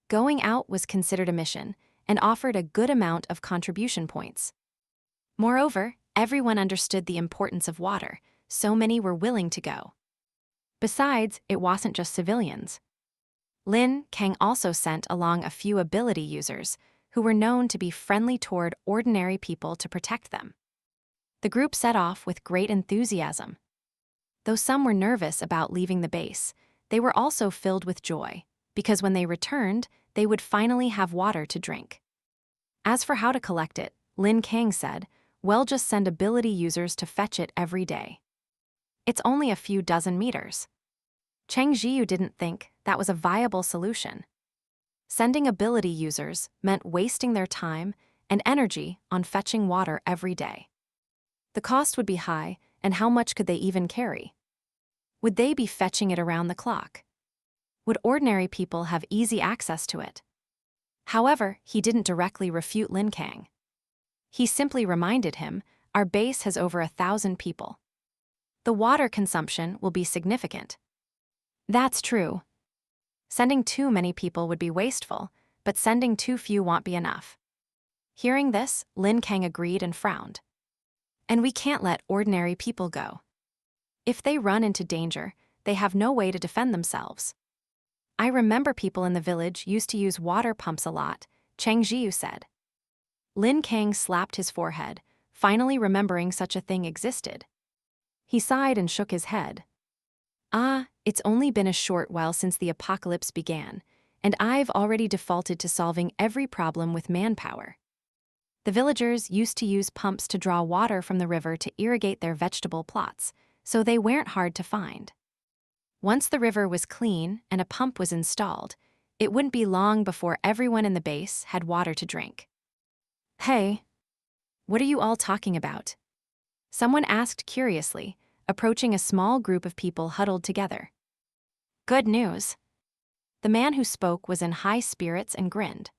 Going out was considered a mission and offered a good amount of contribution points. Moreover, everyone understood the importance of water, so many were willing to go. Besides, it wasn't just civilians. Lin Kang also sent along a few ability users who were known to be friendly toward ordinary people to protect them. The group set off with great enthusiasm. Though some were nervous about leaving the base, they were also filled with joy, because when they returned, they would finally have water to drink. As for how to collect it, Lin Kang said, "Well, just send ability users to fetch it every day. It's only a few dozen meters." Cheng Zhiyu didn't think that was a viable solution. Sending ability users meant wasting their time and energy on fetching water every day. The cost would be high, and how much could they even carry? Would they be fetching it around the clock? Would ordinary people have easy access to it? However, he didn't directly refute Lin Kang. He simply reminded him Our base has over 1,000 people. The water consumption will be significant. That's true. Sending too many people would be wasteful, but sending too few won't be enough. Hearing this, Lin Kang agreed and frowned. And we can't let ordinary people go. If they run into danger, they have no way to defend themselves. I remember people in the village used to use water pumps a lot, Cheng Zhiyu said. Lin Kang slapped his forehead, finally remembering such a thing existed. He sighed and shook his head. It's only been a short while since the apocalypse began, and I've already defaulted to solving every problem with manpower. The villagers used to use pumps to draw water from the river to irrigate their vegetable plots, so they weren't hard to find. Once the river was clean and a pump was installed, it wouldn't be long before everyone in the base had water to drink. Hey, what are you all talking about? Someone asked curiously, approaching a small group of people huddled together. Good news. The man who spoke was in high spirits and grinned.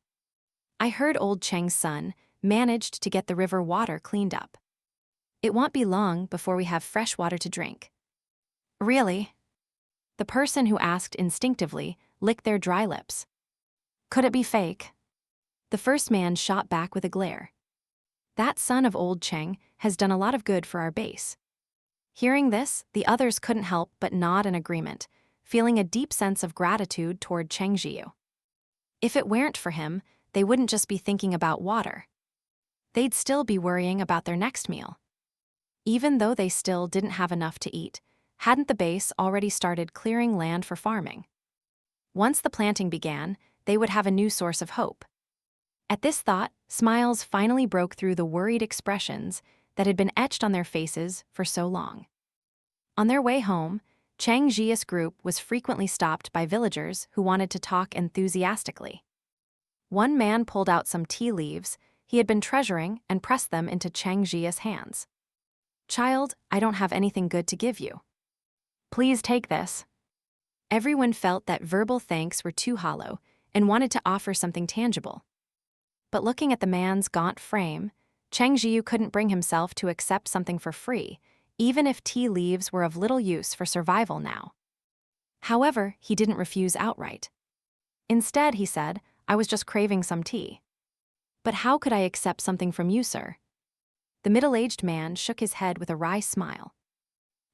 I heard old Cheng's son managed to get the river water cleaned up. It won't be long before we have fresh water to drink. Really? The person who asked instinctively licked their dry lips. Could it be fake? The first man shot back with a glare. That son of old Cheng has done a lot of good for our base. Hearing this, the others couldn't help but nod in agreement, feeling a deep sense of gratitude toward Cheng Zhiyu. If it weren't for him, they wouldn't just be thinking about water. They'd still be worrying about their next meal. Even though they still didn't have enough to eat, hadn't the base already started clearing land for farming? Once the planting began, they would have a new source of hope. At this thought, smiles finally broke through the worried expressions that had been etched on their faces for so long. On their way home, Cheng Zhiyu's group was frequently stopped by villagers who wanted to talk enthusiastically. One man pulled out some tea leaves he had been treasuring and pressed them into Cheng Zhiyu's hands. Child, I don't have anything good to give you. Please take this. Everyone felt that verbal thanks were too hollow and wanted to offer something tangible. But looking at the man's gaunt frame, Cheng Zhiyu couldn't bring himself to accept something for free, even if tea leaves were of little use for survival now. However, he didn't refuse outright. Instead, he said, I was just craving some tea. But how could I accept something from you, sir? The middle-aged man shook his head with a wry smile.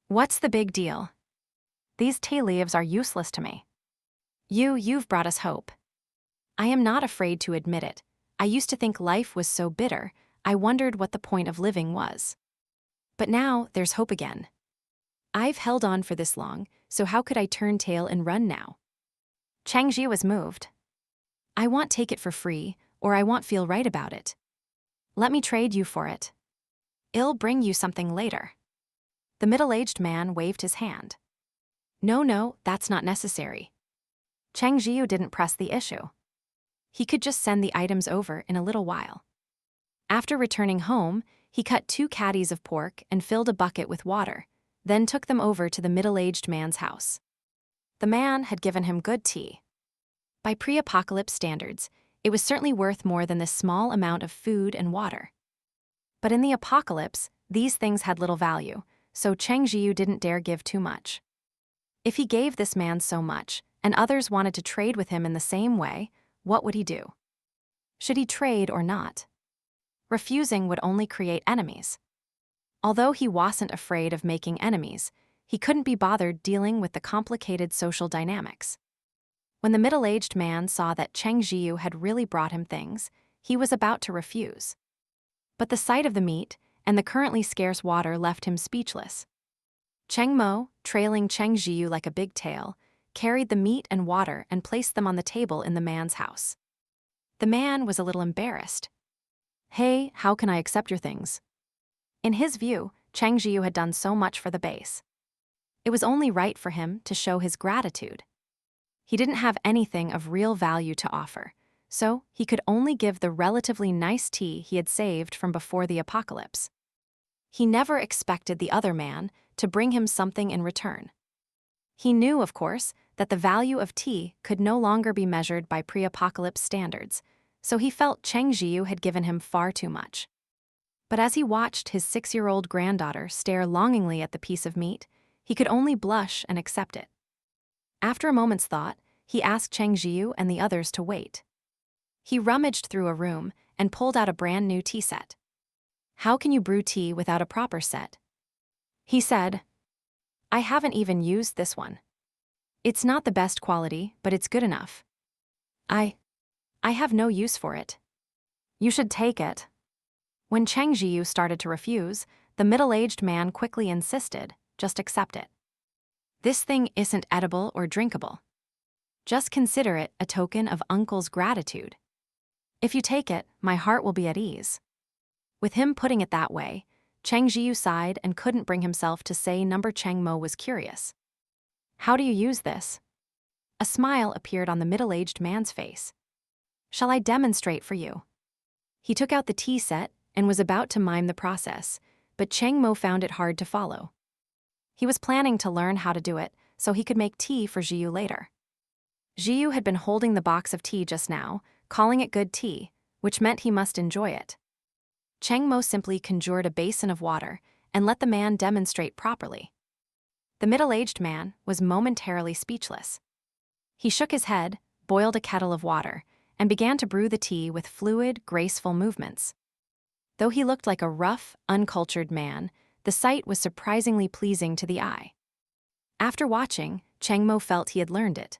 What's the big deal? These tea leaves are useless to me. You've brought us hope. I am not afraid to admit it. I used to think life was so bitter, I wondered what the point of living was. But now, there's hope again. I've held on for this long, so how could I turn tail and run now? Cheng Zhiyu was moved. I won't take it for free, or I won't feel right about it. Let me trade you for it. I'll bring you something later. The middle-aged man waved his hand. No, that's not necessary. Cheng Zhiyu didn't press the issue. He could just send the items over in a little while. After returning home, he cut 2 caddies of pork and filled a bucket with water, then took them over to the middle-aged man's house. The man had given him good tea. By pre-apocalypse standards, it was certainly worth more than this small amount of food and water. But in the apocalypse, these things had little value, so Cheng Zhiyu didn't dare give too much. If he gave this man so much, and others wanted to trade with him in the same way, what would he do? Should he trade or not? Refusing would only create enemies. Although he wasn't afraid of making enemies, he couldn't be bothered dealing with the complicated social dynamics. When the middle-aged man saw that Cheng Zhiyu had really brought him things, he was about to refuse. But the sight of the meat and the currently scarce water left him speechless. Cheng Mo, trailing Cheng Zhiyu like a big tail, carried the meat and water and placed them on the table in the man's house. The man was a little embarrassed. Hey, how can I accept your things? In his view, Cheng Zhiyu had done so much for the base. It was only right for him to show his gratitude. He didn't have anything of real value to offer, so he could only give the relatively nice tea he had saved from before the apocalypse. He never expected the other man to bring him something in return. He knew, of course, that the value of tea could no longer be measured by pre-apocalypse standards, so he felt Cheng Zhiyu had given him far too much. But as he watched his 6-year-old granddaughter stare longingly at the piece of meat, he could only blush and accept it. After a moment's thought, he asked Cheng Zhiyu and the others to wait. He rummaged through a room and pulled out a brand new tea set. "How can you brew tea without a proper set?" he said. "I haven't even used this one. It's not the best quality, but it's good enough. I have no use for it. You should take it." When Cheng Zhiyu started to refuse, the middle-aged man quickly insisted, "Just accept it. This thing isn't edible or drinkable. Just consider it a token of Uncle's gratitude. If you take it, my heart will be at ease." With him putting it that way, Cheng Zhiyu sighed and couldn't bring himself to say Cheng Mo was curious. "How do you use this?" A smile appeared on the middle-aged man's face. "Shall I demonstrate for you?" He took out the tea set and was about to mime the process, but Cheng Mo found it hard to follow. He was planning to learn how to do it so he could make tea for Zhiyu later. Zhiyu had been holding the box of tea just now, calling it good tea, which meant he must enjoy it. Cheng Mo simply conjured a basin of water and let the man demonstrate properly. The middle-aged man was momentarily speechless. He shook his head, boiled a kettle of water, and began to brew the tea with fluid, graceful movements. Though he looked like a rough, uncultured man, the sight was surprisingly pleasing to the eye. After watching, Cheng Mo felt he had learned it.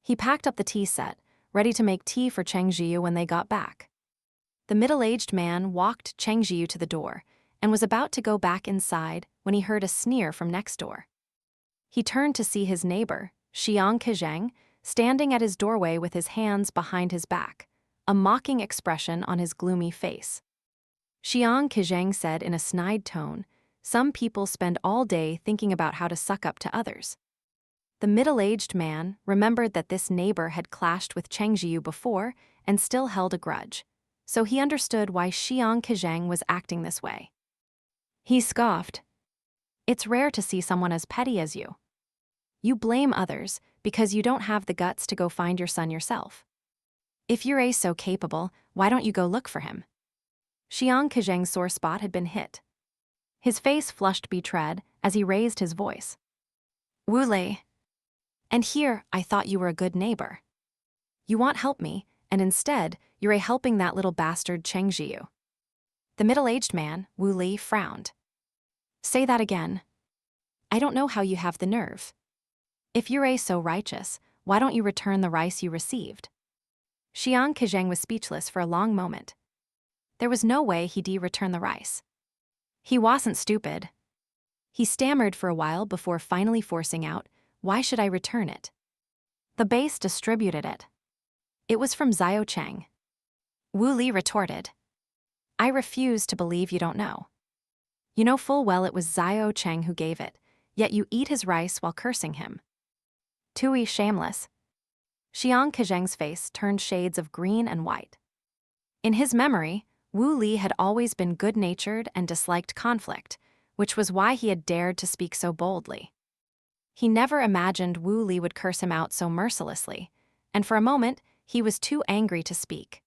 He packed up the tea set, ready to make tea for Cheng Zhiyu when they got back. The middle-aged man walked Cheng Zhiyu to the door and was about to go back inside when he heard a sneer from next door. He turned to see his neighbor, Xiaohe, standing at his doorway with his hands behind his back, a mocking expression on his gloomy face. Xiaohe said in a snide tone, "Some people spend all day thinking about how to suck up to others." The middle-aged man remembered that this neighbor had clashed with Cheng Zhiyu before and still held a grudge, so he understood why Xiaohe was acting this way. He scoffed. "It's rare to see someone as petty as you. You blame others because you don't have the guts to go find your son yourself. If you're so capable, why don't you go look for him?" Xiaohe's sore spot had been hit. His face flushed betrayed as he raised his voice. "Wu Lei. And here I thought you were a good neighbor. You want help me, and instead you're helping that little bastard Cheng Zhiyu." The middle-aged man, Wu Li, frowned. "Say that again. I don't know how you have the nerve. If you're so righteous, why don't you return the rice you received?" Xiaohe was speechless for a long moment. There was no way he'd return the rice. He wasn't stupid. He stammered for a while before finally forcing out, "Why should I return it? The base distributed it. It was from Xiao Cheng." Wu Li retorted, "I refuse to believe you don't know. You know full well it was Xiao Cheng who gave it, yet you eat his rice while cursing him. Tui shameless." Xiaohe's face turned shades of green and white. In his memory, Wu Li had always been good-natured and disliked conflict, which was why he had dared to speak so boldly. He never imagined Wu Li would curse him out so mercilessly, and for a moment, he was too angry to speak.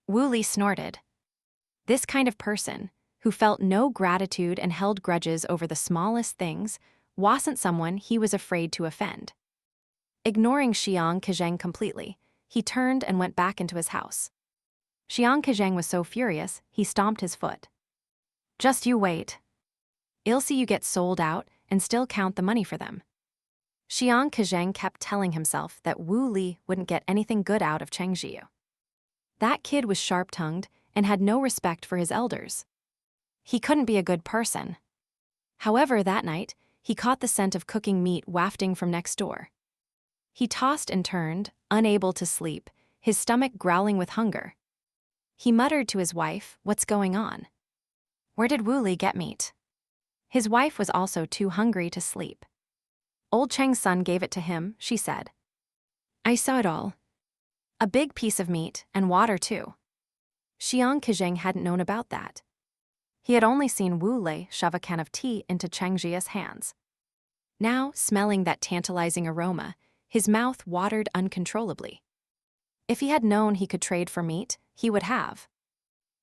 Wu Li snorted. This kind of person, who felt no gratitude and held grudges over the smallest things, wasn't someone he was afraid to offend. Ignoring Xiaohe completely, he turned and went back into his house. Xiaohe was so furious, he stomped his foot. "Just you wait. I'll see you get sold out and still count the money for them." Xiaohe kept telling himself that Wu Li wouldn't get anything good out of Cheng Zhiyu. That kid was sharp-tongued and had no respect for his elders. He couldn't be a good person. However, that night, he caught the scent of cooking meat wafting from next door. He tossed and turned, unable to sleep, his stomach growling with hunger. He muttered to his wife, "What's going on? Where did Wu Li get meat?" His wife was also too hungry to sleep. "Old Cheng's son gave it to him," she said. "I saw it all. A big piece of meat, and water too." Xiaohe hadn't known about that. He had only seen Wu Lei shove a can of tea into Cheng Zhiyu's hands. Now, smelling that tantalizing aroma, his mouth watered uncontrollably. If he had known he could trade for meat, he would have.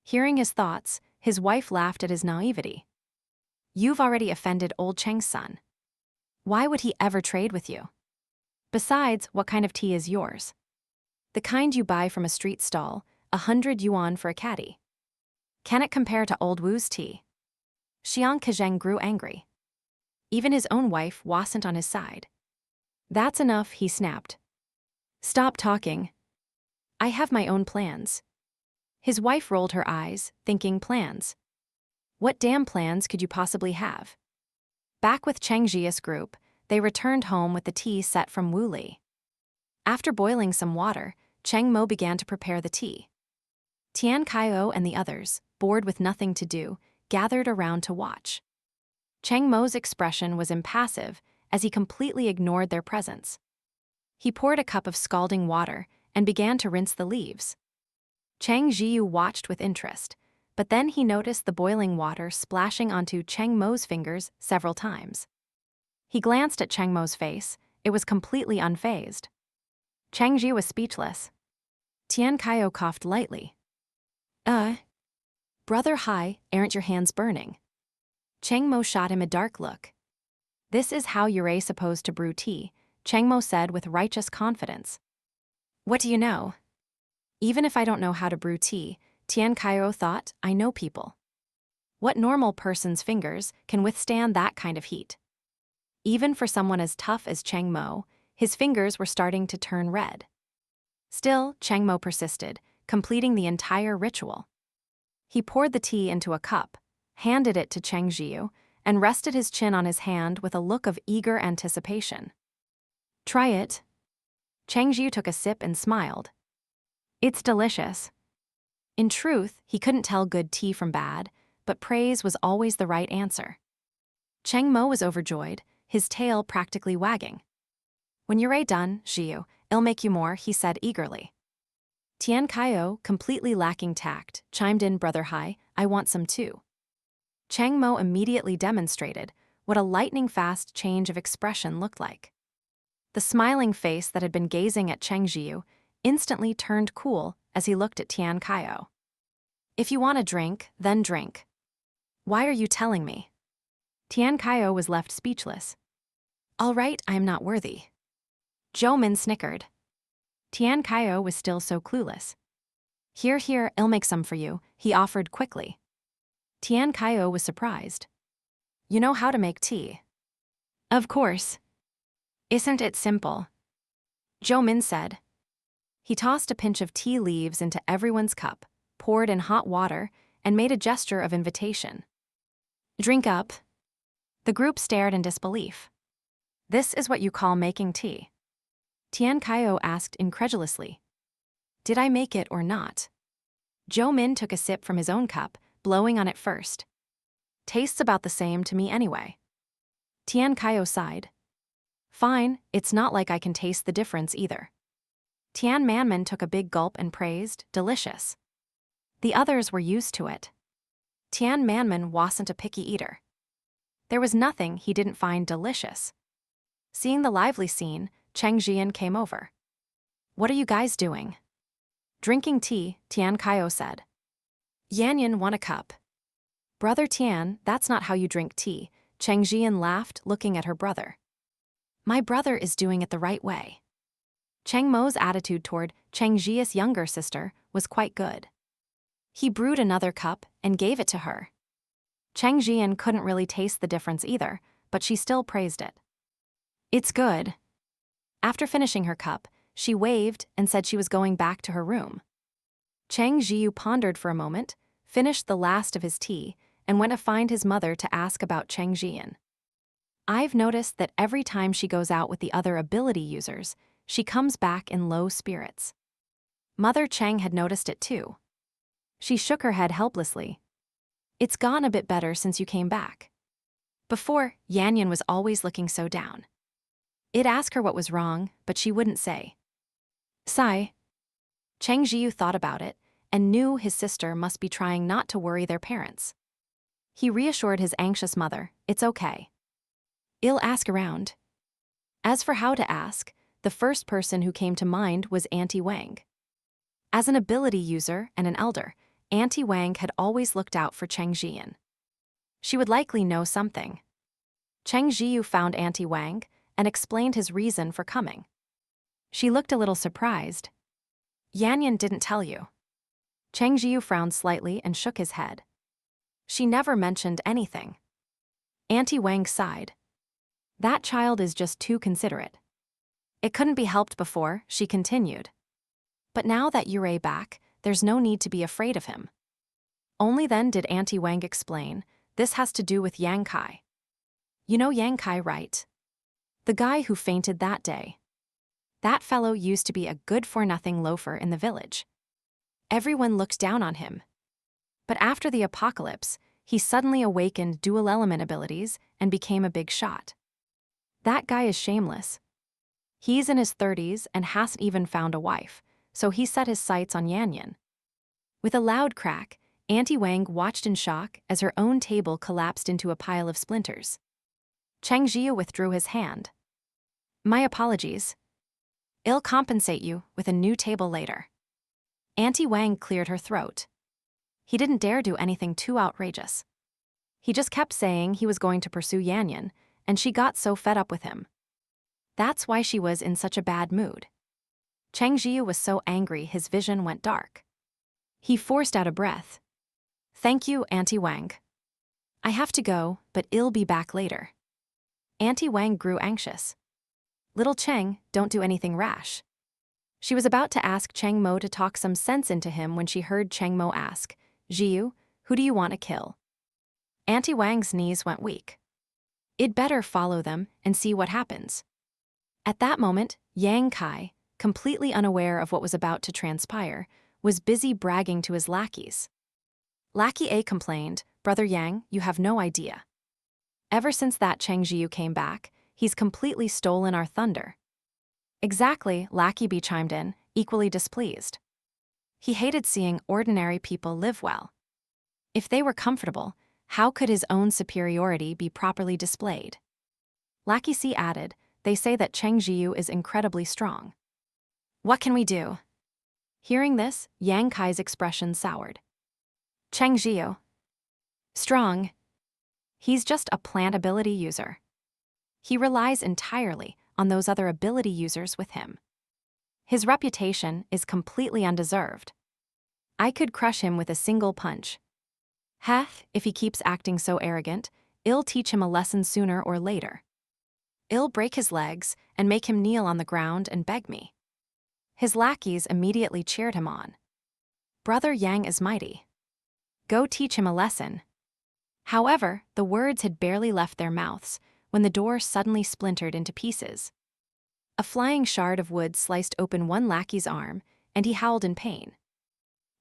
Hearing his thoughts, His wife laughed at his naivety. You've already offended old Cheng's son. Why would he ever trade with you? Besides, what kind of tea is yours? The kind you buy from a street stall, 100 yuan for a caddy. Can it compare to old Wu's tea? Xiang Kezheng grew angry. Even his own wife wasn't on his side. That's enough, he snapped. Stop talking. I have my own plans. His wife rolled her eyes, thinking plans. What damn plans could you possibly have? Back with Cheng Zhiyu's group, they returned home with the tea set from Wu Li. After boiling some water, Cheng Mo began to prepare the tea. Tian Kaio and the others, bored with nothing to do, gathered around to watch. Cheng Mo's expression was impassive as he completely ignored their presence. He poured a cup of scalding water and began to rinse the leaves. Cheng Zhiyu watched with interest, but then he noticed the boiling water splashing onto Cheng Mo's fingers several times. He glanced at Cheng Mo's face. It was completely unfazed. Cheng Zhiyu was speechless. Tian Kaio coughed lightly. Brother Hai, aren't your hands burning? Cheng Mo shot him a dark look. This is how you're supposed to brew tea, Cheng Mo said with righteous confidence. What do you know? Even if I don't know how to brew tea, Tian Kaio thought, I know people. What normal person's fingers can withstand that kind of heat? Even for someone as tough as Cheng Mo, his fingers were starting to turn red. Still, Cheng Mo persisted, completing the entire ritual. He poured the tea into a cup, handed it to Cheng Zhiyu, and rested his chin on his hand with a look of eager anticipation. Try it. Cheng Zhiyu took a sip and smiled. It's delicious. In truth, he couldn't tell good tea from bad, but praise was always the right answer. Cheng Mo was overjoyed, his tail practically wagging. When you're done, Zhiyu, it'll make you more, he said eagerly. Tian Kaio, completely lacking tact, chimed in, Brother Hai, I want some too. Cheng Mo immediately demonstrated what a lightning-fast change of expression looked like. The smiling face that had been gazing at Cheng Zhiyu instantly turned cool as he looked at Tian Kaio. If you want a drink, then drink. Why are you telling me? Tian Kaio was left speechless. All right, I am not worthy. Zhou Min snickered. Tian Kaio was still so clueless. Here, I'll make some for you, he offered quickly. Tian Kaio was surprised. You know how to make tea? Of course. Isn't it simple? Zhou Min said. He tossed a pinch of tea leaves into everyone's cup, poured in hot water, and made a gesture of invitation. Drink up. The group stared in disbelief. This is what you call making tea? Tian Kaio asked incredulously. Did I make it or not? Zhou Min took a sip from his own cup, blowing on it first. Tastes about the same to me anyway. Tian Kaio sighed. Fine, it's not like I can taste the difference either. Tian Manman took a big gulp and praised, delicious. The others were used to it. Tian Manman wasn't a picky eater. There was nothing he didn't find delicious. Seeing the lively scene, Cheng Zhiyan came over. What are you guys doing? Drinking tea, Tian Kaio said. Yanyan want a cup. Brother Tian, that's not how you drink tea, Cheng Zhiyan laughed, looking at her brother. My brother is doing it the right way. Cheng Mo's attitude toward Cheng Zhiyu's younger sister was quite good. He brewed another cup and gave it to her. Cheng Zhiyan couldn't really taste the difference either, but she still praised it. It's good. After finishing her cup, she waved and said she was going back to her room. Cheng Zhiyu pondered for a moment, finished the last of his tea, and went to find his mother to ask about Cheng Zhiyan. I've noticed that every time she goes out with the other ability users, she comes back in low spirits. Mother Cheng had noticed it too. She shook her head helplessly. It's gone a bit better since you came back. Before, Yanyan was always looking so down. I'd ask her what was wrong, but she wouldn't say. Sigh. Cheng Zhiyu thought about it and knew his sister must be trying not to worry their parents. He reassured his anxious mother, it's okay. I'll ask around. As for how to ask, the first person who came to mind was Auntie Wang. As an ability user and an elder, Auntie Wang had always looked out for Cheng Zhiyu. She would likely know something. Cheng Zhiyu found Auntie Wang and explained his reason for coming. She looked a little surprised. Yanyan didn't tell you. Cheng Zhiyu frowned slightly and shook his head. She never mentioned anything. Auntie Wang sighed. That child is just too considerate. It couldn't be helped before, she continued. But now that you're back, there's no need to be afraid of him. Only then did Auntie Wang explain, this has to do with Yang Kai. You know Yang Kai, right? The guy who fainted that day. That fellow used to be a good-for-nothing loafer in the village. Everyone looked down on him. But after the apocalypse, he suddenly awakened dual-element abilities and became a big shot. That guy is shameless. He's in his 30s and hasn't even found a wife, so he set his sights on Yanyan. With a loud crack, Auntie Wang watched in shock as her own table collapsed into a pile of splinters. Cheng Zhiyu withdrew his hand. My apologies. I'll compensate you with a new table later. Auntie Wang cleared her throat. He didn't dare do anything too outrageous. He just kept saying he was going to pursue Yanyan, and she got so fed up with him. That's why she was in such a bad mood. Cheng Zhiyu was so angry his vision went dark. He forced out a breath. Thank you, Auntie Wang. I have to go, but I'll be back later. Auntie Wang grew anxious. Little Cheng, don't do anything rash. She was about to ask Cheng Mo to talk some sense into him when she heard Cheng Mo ask, Zhiyu, who do you want to kill? Auntie Wang's knees went weak. I'd better follow them and see what happens. At that moment, Yang Kai, completely unaware of what was about to transpire, was busy bragging to his lackeys. Lackey A complained, Brother Yang, you have no idea. Ever since that Cheng Zhiyu came back, he's completely stolen our thunder. Exactly, Lackey B chimed in, equally displeased. He hated seeing ordinary people live well. If they were comfortable, how could his own superiority be properly displayed? Lackey C added, they say that Cheng Zhiyu is incredibly strong. What can we do? Hearing this, Yang Kai's expression soured. Cheng Zhiyu. Strong. He's just a plant ability user. He relies entirely on those other ability users with him. His reputation is completely undeserved. I could crush him with a single punch. Heh, if he keeps acting so arrogant, I'll teach him a lesson sooner or later. I'll break his legs and make him kneel on the ground and beg me. His lackeys immediately cheered him on. Brother Yang is mighty. Go teach him a lesson. However, the words had barely left their mouths when the door suddenly splintered into pieces. A flying shard of wood sliced open one lackey's arm, and he howled in pain.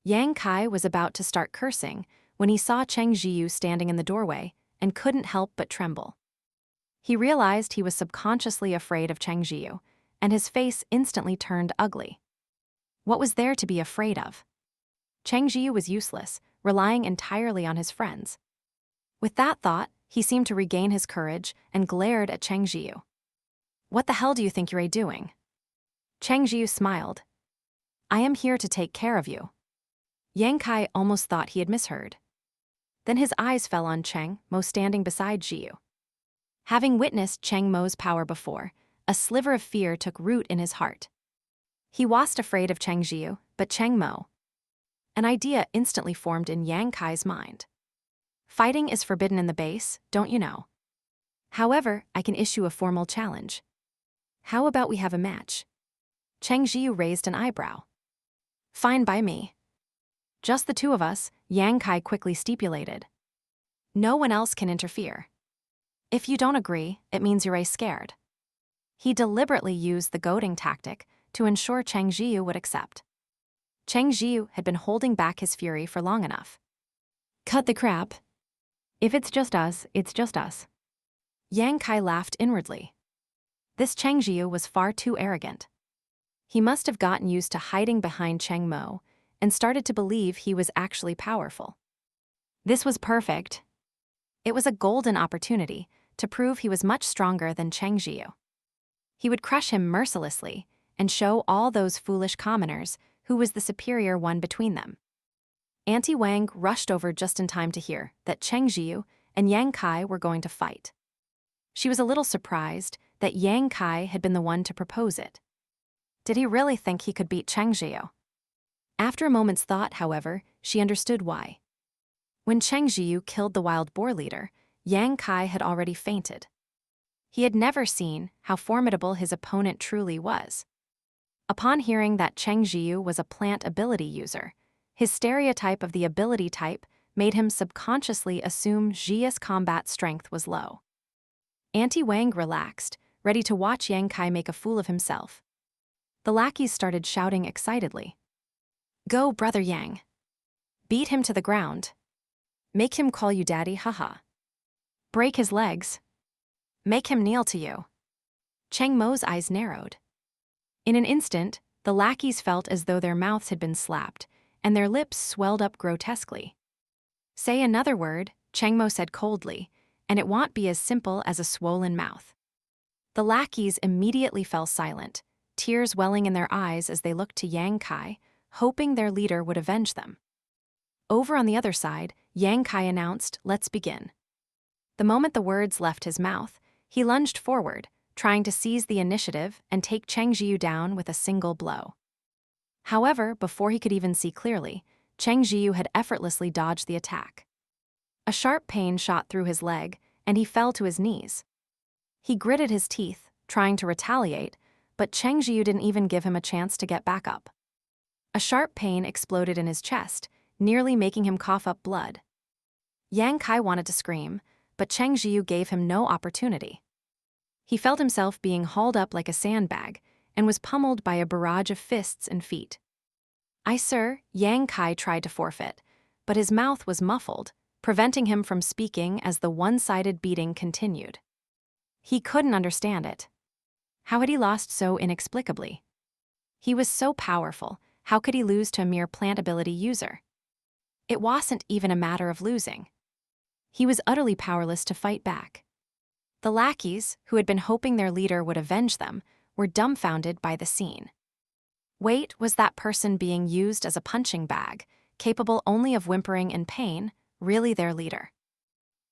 Yang Kai was about to start cursing when he saw Cheng Zhiyu standing in the doorway and couldn't help but tremble. He realized he was subconsciously afraid of Cheng Zhiyu, and his face instantly turned ugly. What was there to be afraid of? Cheng Zhiyu was useless, relying entirely on his friends. With that thought, he seemed to regain his courage and glared at Cheng Zhiyu. What the hell do you think you're doing? Cheng Zhiyu smiled. I am here to take care of you. Yang Kai almost thought he had misheard. Then his eyes fell on Cheng Mo standing beside Zhiyu. Having witnessed Cheng Mo's power before, a sliver of fear took root in his heart. He wasn't afraid of Cheng Zhiyu, but Cheng Mo. An idea instantly formed in Yang Kai's mind. Fighting is forbidden in the base, don't you know? However, I can issue a formal challenge. How about we have a match? Cheng Zhiyu raised an eyebrow. Fine by me. Just the two of us, Yang Kai quickly stipulated. No one else can interfere. If you don't agree, it means you're scared. He deliberately used the goading tactic to ensure Cheng Zhiyu would accept. Cheng Zhiyu had been holding back his fury for long enough. Cut the crap. If it's just us, it's just us. Yang Kai laughed inwardly. This Cheng Zhiyu was far too arrogant. He must have gotten used to hiding behind Cheng Mo and started to believe he was actually powerful. This was perfect. It was a golden opportunity to prove he was much stronger than Cheng Zhiyu. He would crush him mercilessly and show all those foolish commoners who was the superior one between them. Auntie Wang rushed over just in time to hear that Cheng Zhiyu and Yang Kai were going to fight. She was a little surprised that Yang Kai had been the one to propose it. Did he really think he could beat Cheng Zhiyu? After a moment's thought, however, she understood why. When Cheng Zhiyu killed the wild boar leader, Yang Kai had already fainted. He had never seen how formidable his opponent truly was. Upon hearing that Cheng Zhiyu was a plant ability user, his stereotype of the ability type made him subconsciously assume Zhiyu's combat strength was low. Auntie Wang relaxed, ready to watch Yang Kai make a fool of himself. The lackeys started shouting excitedly. Go, Brother Yang. Beat him to the ground. Make him call you daddy, haha. Break his legs. Make him kneel to you. Cheng Mo's eyes narrowed. In an instant, the lackeys felt as though their mouths had been slapped, and their lips swelled up grotesquely. Say another word, Cheng Mo said coldly, and it won't be as simple as a swollen mouth. The lackeys immediately fell silent, tears welling in their eyes as they looked to Yang Kai, hoping their leader would avenge them. Over on the other side, Yang Kai announced, "Let's begin." The moment the words left his mouth, he lunged forward, trying to seize the initiative and take Cheng Zhiyu down with a single blow. However, before he could even see clearly, Cheng Zhiyu had effortlessly dodged the attack. A sharp pain shot through his leg, and he fell to his knees. He gritted his teeth, trying to retaliate, but Cheng Zhiyu didn't even give him a chance to get back up. A sharp pain exploded in his chest, nearly making him cough up blood. Yang Kai wanted to scream, but Cheng Zhiyu gave him no opportunity. He felt himself being hauled up like a sandbag and was pummeled by a barrage of fists and feet. Sir, Yang Kai tried to forfeit, but his mouth was muffled, preventing him from speaking as the one-sided beating continued. He couldn't understand it. How had he lost so inexplicably? He was so powerful, how could he lose to a mere plant ability user? It wasn't even a matter of losing. He was utterly powerless to fight back. The lackeys, who had been hoping their leader would avenge them, were dumbfounded by the scene. Wait, was that person being used as a punching bag, capable only of whimpering in pain, really their leader?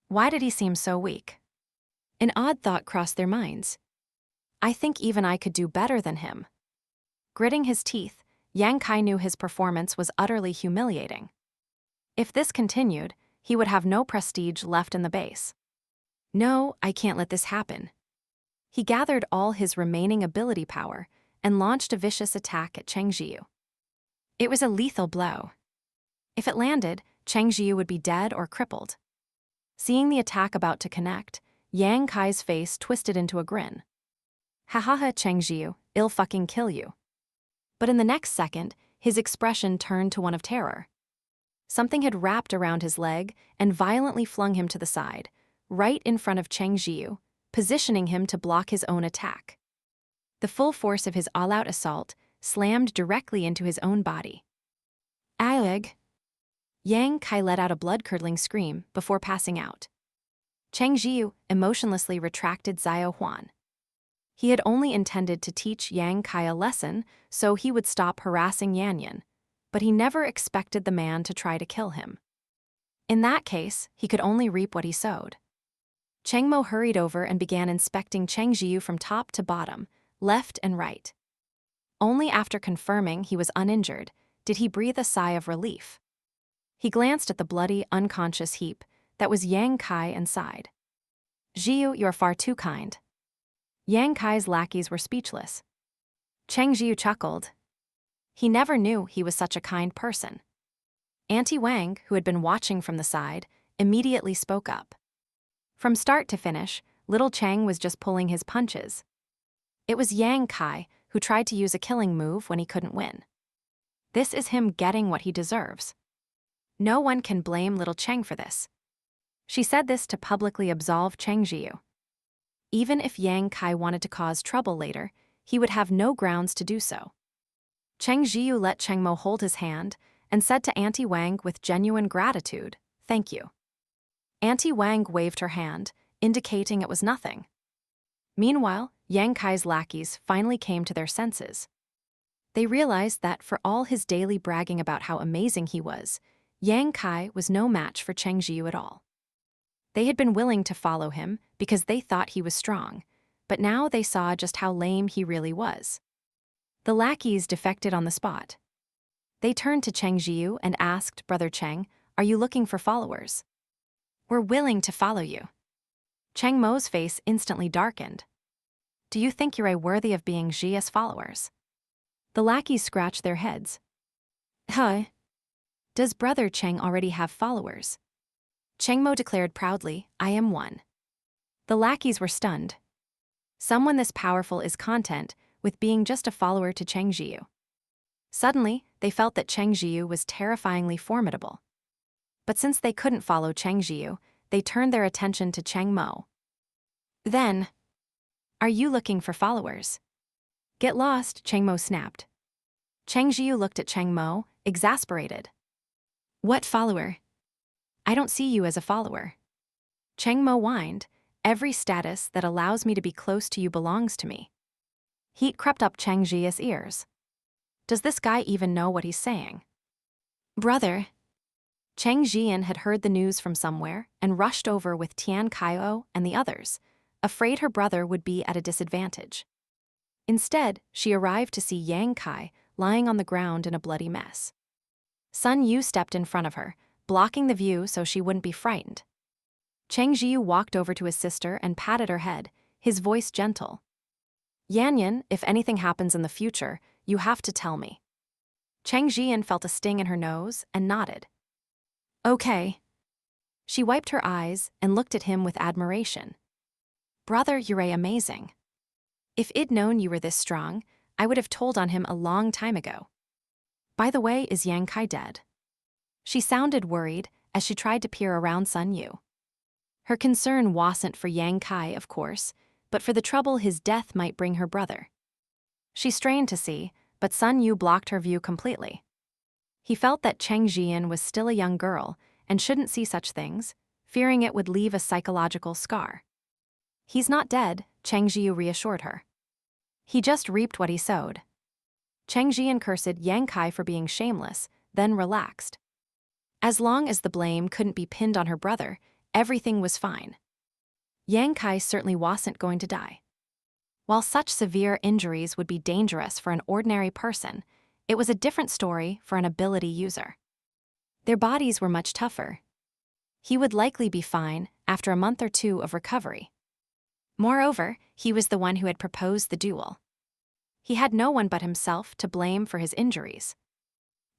Why did he seem so weak? An odd thought crossed their minds. I think even I could do better than him. Gritting his teeth, Yang Kai knew his performance was utterly humiliating. If this continued, he would have no prestige left in the base. No, I can't let this happen. He gathered all his remaining ability power and launched a vicious attack at Cheng Zhiyu. It was a lethal blow. If it landed, Cheng Zhiyu would be dead or crippled. Seeing the attack about to connect, Yang Kai's face twisted into a grin. Ha ha ha, Cheng Zhiyu, I'll fucking kill you. But in the next second, his expression turned to one of terror. Something had wrapped around his leg and violently flung him to the side, right in front of Cheng Zhiyu, positioning him to block his own attack. The full force of his all-out assault slammed directly into his own body. Aeg! Yang Kai let out a blood-curdling scream before passing out. Cheng Zhiyu emotionlessly retracted Xiao Huan. He had only intended to teach Yang Kai a lesson so he would stop harassing Yanyan, but he never expected the man to try to kill him. In that case, he could only reap what he sowed. Cheng Mo hurried over and began inspecting Cheng Zhiyu from top to bottom, left and right. Only after confirming he was uninjured did he breathe a sigh of relief. He glanced at the bloody, unconscious heap that was Yang Kai and sighed. Zhiyu, you're far too kind. Yang Kai's lackeys were speechless. Cheng Zhiyu chuckled. He never knew he was such a kind person. Auntie Wang, who had been watching from the side, immediately spoke up. From start to finish, little Cheng was just pulling his punches. It was Yang Kai who tried to use a killing move when he couldn't win. This is him getting what he deserves. No one can blame little Cheng for this. She said this to publicly absolve Cheng Zhiyu. Even if Yang Kai wanted to cause trouble later, he would have no grounds to do so. Cheng Zhiyu let Cheng Mo hold his hand and said to Auntie Wang with genuine gratitude, "Thank you." Auntie Wang waved her hand, indicating it was nothing. Meanwhile, Yang Kai's lackeys finally came to their senses. They realized that for all his daily bragging about how amazing he was, Yang Kai was no match for Cheng Zhiyu at all. They had been willing to follow him because they thought he was strong, but now they saw just how lame he really was. The lackeys defected on the spot. They turned to Cheng Zhiyu and asked, "Brother Cheng, are you looking for followers?" "We're willing to follow you." Cheng Mo's face instantly darkened. "Do you think you're worthy of being Zhiya's followers?" The lackeys scratched their heads. "Huh? Does Brother Cheng already have followers?" Cheng Mo declared proudly, "I am one." The lackeys were stunned. Someone this powerful is content with being just a follower to Cheng Zhiyu. Suddenly, they felt that Cheng Zhiyu was terrifyingly formidable. But since they couldn't follow Cheng Zhiyu, they turned their attention to Cheng Mo. "Then, are you looking for followers?" "Get lost," Cheng Mo snapped. Cheng Zhiyu looked at Cheng Mo, exasperated. "What follower? I don't see you as a follower." Cheng Mo whined, "Every status that allows me to be close to you belongs to me." Heat crept up Cheng Zhiyu's ears. Does this guy even know what he's saying? "Brother." Cheng Zhiyan had heard the news from somewhere and rushed over with Tian Kaio and the others, afraid her brother would be at a disadvantage. Instead, she arrived to see Yang Kai lying on the ground in a bloody mess. Sun Yu stepped in front of her, blocking the view so she wouldn't be frightened. Cheng Zhiyu walked over to his sister and patted her head, his voice gentle. "Yan, if anything happens in the future, you have to tell me." Cheng Zhiyan felt a sting in her nose and nodded. "Okay." She wiped her eyes and looked at him with admiration. "Brother, you're amazing. If I'd known you were this strong, I would have told on him a long time ago. By the way, is Yang Kai dead?" She sounded worried as she tried to peer around Sun Yu. Her concern wasn't for Yang Kai, of course, but for the trouble his death might bring her brother. She strained to see, but Sun Yu blocked her view completely. He felt that Cheng Zhiyan was still a young girl and shouldn't see such things, fearing it would leave a psychological scar. "He's not dead," Cheng Zhiyu reassured her. "He just reaped what he sowed." Cheng Zhiyan cursed Yang Kai for being shameless, then relaxed. As long as the blame couldn't be pinned on her brother, everything was fine. Yang Kai certainly wasn't going to die. While such severe injuries would be dangerous for an ordinary person, it was a different story for an ability user. Their bodies were much tougher. He would likely be fine after a month or two of recovery. Moreover, he was the one who had proposed the duel. He had no one but himself to blame for his injuries.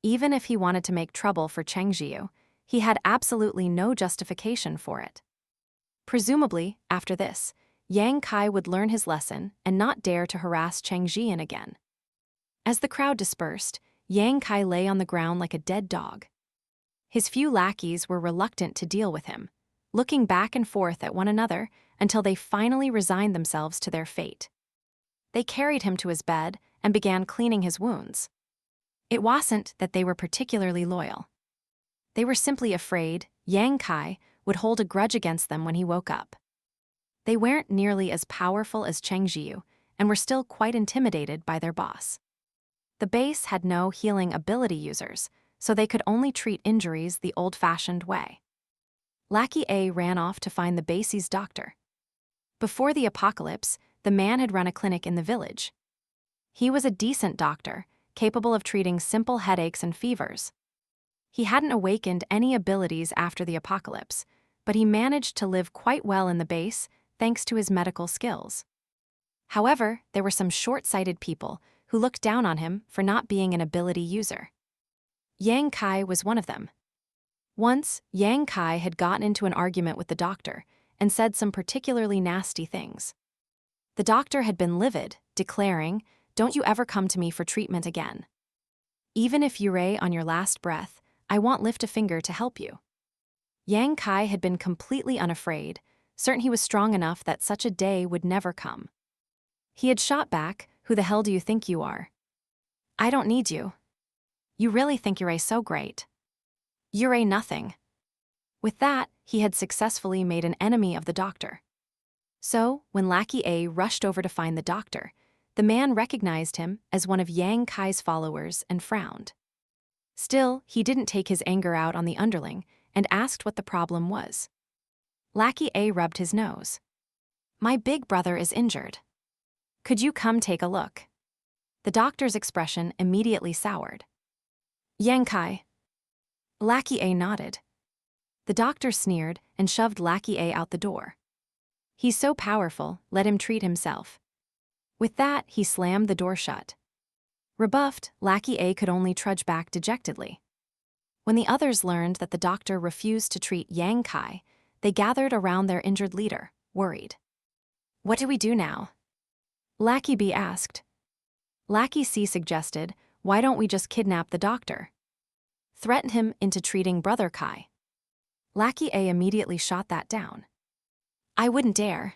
Even if he wanted to make trouble for Cheng Zhiyu, he had absolutely no justification for it. Presumably, after this, Yang Kai would learn his lesson and not dare to harass Cheng Zhiyan again. As the crowd dispersed, Yang Kai lay on the ground like a dead dog. His few lackeys were reluctant to deal with him, looking back and forth at one another until they finally resigned themselves to their fate. They carried him to his bed and began cleaning his wounds. It wasn't that they were particularly loyal. They were simply afraid Yang Kai would hold a grudge against them when he woke up. They weren't nearly as powerful as Cheng Zhiyu and were still quite intimidated by their boss. The base had no healing ability users, so they could only treat injuries the old-fashioned way. Lackey A ran off to find the base's doctor. Before the apocalypse, the man had run a clinic in the village. He was a decent doctor, capable of treating simple headaches and fevers. He hadn't awakened any abilities after the apocalypse, but he managed to live quite well in the base thanks to his medical skills. However, there were some short-sighted people who looked down on him for not being an ability user. Yang Kai was one of them. Once, Yang Kai had gotten into an argument with the doctor and said some particularly nasty things. The doctor had been livid, declaring, "Don't you ever come to me for treatment again. Even if you're on your last breath, I won't lift a finger to help you." Yang Kai had been completely unafraid, certain he was strong enough that such a day would never come. He had shot back, "Who the hell do you think you are? I don't need you. You really think you're so great? You're nothing." With that, he had successfully made an enemy of the doctor. So, when Lackey A rushed over to find the doctor, the man recognized him as one of Yang Kai's followers and frowned. Still, he didn't take his anger out on the underling and asked what the problem was. Lackey A rubbed his nose. My big brother is injured. Could you come take a look? The doctor's expression immediately soured. Yang Kai. Lackey A nodded. The doctor sneered and shoved Lackey A out the door. He's so powerful, let him treat himself. With that, he slammed the door shut. Rebuffed, Lackey A could only trudge back dejectedly. When the others learned that the doctor refused to treat Yang Kai, they gathered around their injured leader, worried. What do we do now? Lackey B asked. Lackey C suggested, why don't we just kidnap the doctor? Threaten him into treating Brother Kai. Lackey A immediately shot that down. I wouldn't dare.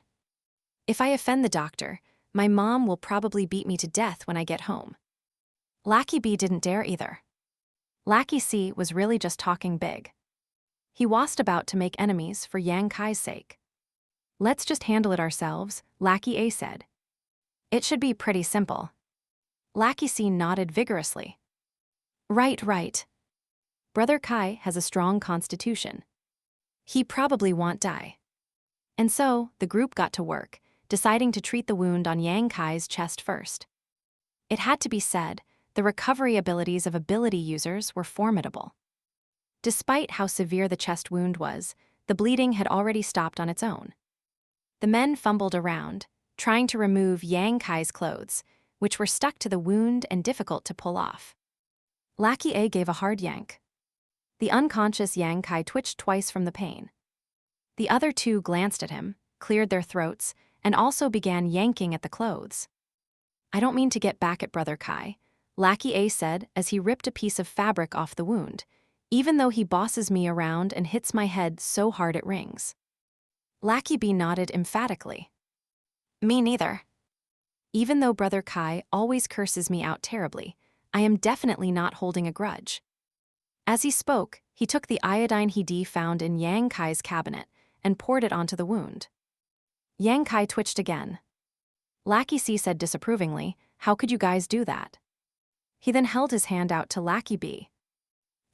If I offend the doctor, my mom will probably beat me to death when I get home. Lackey B didn't dare either. Lackey C was really just talking big. He was about to make enemies for Yang Kai's sake. Let's just handle it ourselves, Lackey A said. It should be pretty simple. Lackey C nodded vigorously. Right. Brother Kai has a strong constitution. He probably won't die. And so, the group got to work, deciding to treat the wound on Yang Kai's chest first. It had to be said, the recovery abilities of ability users were formidable. Despite how severe the chest wound was, the bleeding had already stopped on its own. The men fumbled around, trying to remove Yang Kai's clothes, which were stuck to the wound and difficult to pull off. Lackey A gave a hard yank. The unconscious Yang Kai twitched twice from the pain. The other two glanced at him, cleared their throats, and also began yanking at the clothes. I don't mean to get back at Brother Kai, Lackey A said as he ripped a piece of fabric off the wound, even though he bosses me around and hits my head so hard it rings. Lackey B nodded emphatically. Me neither. Even though Brother Kai always curses me out terribly, I am definitely not holding a grudge. As he spoke, he took the iodine he found in Yang Kai's cabinet and poured it onto the wound. Yang Kai twitched again. Lackey C said disapprovingly, how could you guys do that? He then held his hand out to Lackey B.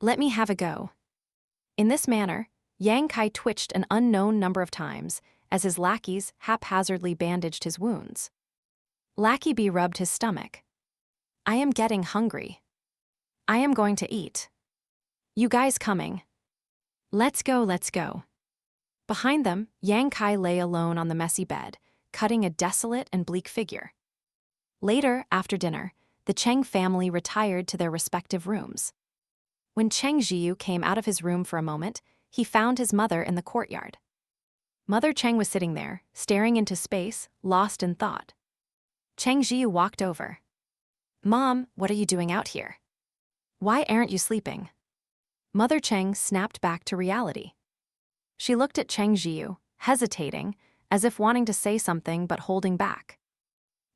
Let me have a go. In this manner, Yang Kai twitched an unknown number of times as his lackeys haphazardly bandaged his wounds. Lackey B rubbed his stomach. I am getting hungry. I am going to eat. You guys coming? Let's go. Behind them, Yang Kai lay alone on the messy bed, cutting a desolate and bleak figure. Later, after dinner, the Cheng family retired to their respective rooms. When Cheng Zhiyu came out of his room for a moment, he found his mother in the courtyard. Mother Cheng was sitting there, staring into space, lost in thought. Cheng Zhiyu walked over. Mom, what are you doing out here? Why aren't you sleeping? Mother Cheng snapped back to reality. She looked at Cheng Zhiyu, hesitating, as if wanting to say something but holding back.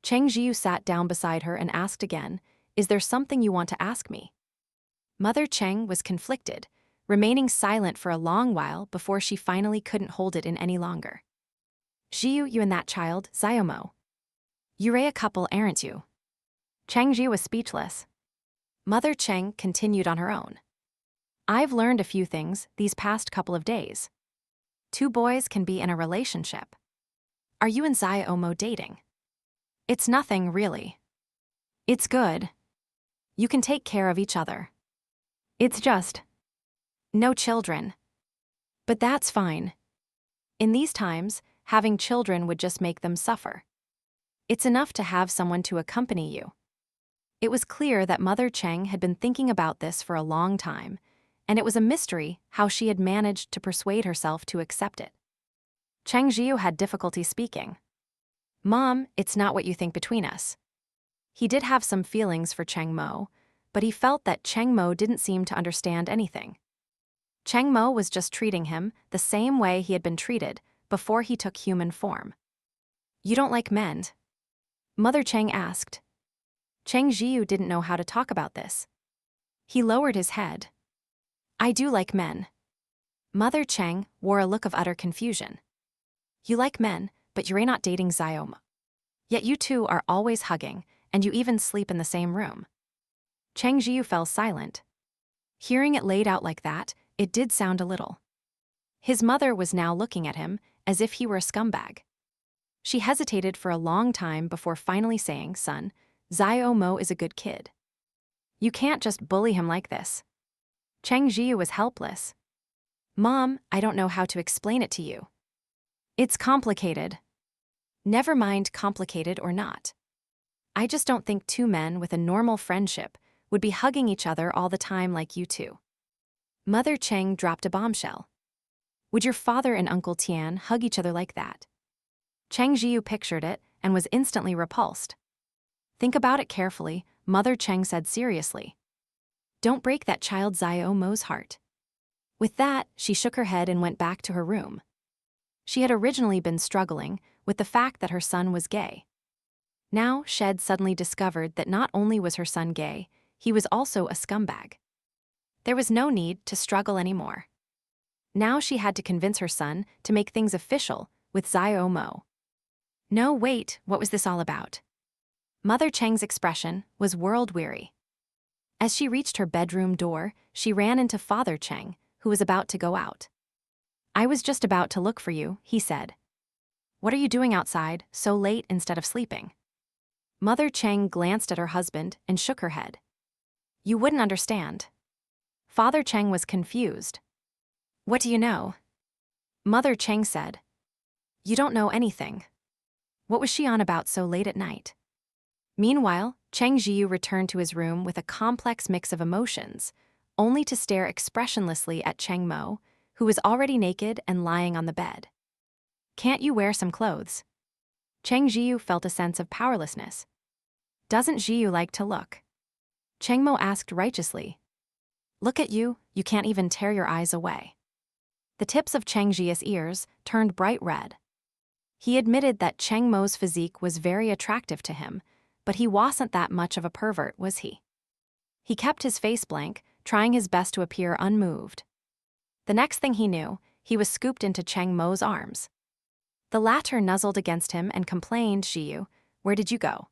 Cheng Zhiyu sat down beside her and asked again, Is there something you want to ask me? Mother Cheng was conflicted, remaining silent for a long while before she finally couldn't hold it in any longer. Zhiyu, you and that child, Xiaohe Mo. You're a couple, aren't you? Cheng Zhiyu was speechless. Mother Cheng continued on her own. I've learned a few things these past couple of days. 2 boys can be in a relationship. Are you and Xiaohe Mo dating? It's nothing, really. It's good. You can take care of each other. It's just no children. But that's fine. In these times, having children would just make them suffer. It's enough to have someone to accompany you. It was clear that Mother Cheng had been thinking about this for a long time, and it was a mystery how she had managed to persuade herself to accept it. Cheng Zhiyu had difficulty speaking. Mom, it's not what you think between us. He did have some feelings for Cheng Mo, but he felt that Cheng Mo didn't seem to understand anything. Cheng Mo was just treating him the same way he had been treated before he took human form. You don't like men? Mother Cheng asked. Cheng Zhiyu didn't know how to talk about this. He lowered his head. I do like men. Mother Cheng wore a look of utter confusion. You like men, but you're not dating Xiaohe Mo. Yet you two are always hugging, and you even sleep in the same room. Cheng Zhiyu fell silent. Hearing it laid out like that, it did sound a little. His mother was now looking at him as if he were a scumbag. She hesitated for a long time before finally saying, "Son, Xiaohe Mo is a good kid. You can't just bully him like this." Cheng Zhiyu was helpless. "Mom, I don't know how to explain it to you. It's complicated." "Never mind complicated or not. I just don't think two men with a normal friendship would be hugging each other all the time like you two." Mother Cheng dropped a bombshell. "Would your father and Uncle Tian hug each other like that?" Cheng Zhiyu pictured it and was instantly repulsed. "Think about it carefully," Mother Cheng said seriously. "Don't break that child Xiaohe Mo's heart." With that, she shook her head and went back to her room. She had originally been struggling with the fact that her son was gay. Now, Shed suddenly discovered that not only was her son gay, he was also a scumbag. There was no need to struggle anymore. Now she had to convince her son to make things official with Xiaohe Mo. No, wait, what was this all about? Mother Cheng's expression was world-weary. As she reached her bedroom door, she ran into Father Cheng, who was about to go out. "I was just about to look for you," he said. "What are you doing outside, so late instead of sleeping?" Mother Cheng glanced at her husband and shook her head. "You wouldn't understand." Father Cheng was confused. "What do you know?" Mother Cheng said. "You don't know anything. What was she on about so late at night?" Meanwhile, Cheng Zhiyu returned to his room with a complex mix of emotions, only to stare expressionlessly at Cheng Mo, who was already naked and lying on the bed. "Can't you wear some clothes?" Cheng Zhiyu felt a sense of powerlessness. "Doesn't Zhiyu like to look?" Cheng Mo asked righteously. "Look at you, you can't even tear your eyes away." The tips of Cheng Zhiyu's ears turned bright red. He admitted that Cheng Mo's physique was very attractive to him, but he wasn't that much of a pervert, was he? He kept his face blank, trying his best to appear unmoved. The next thing he knew, he was scooped into Cheng Mo's arms. The latter nuzzled against him and complained, "Zhiyu, where did you go?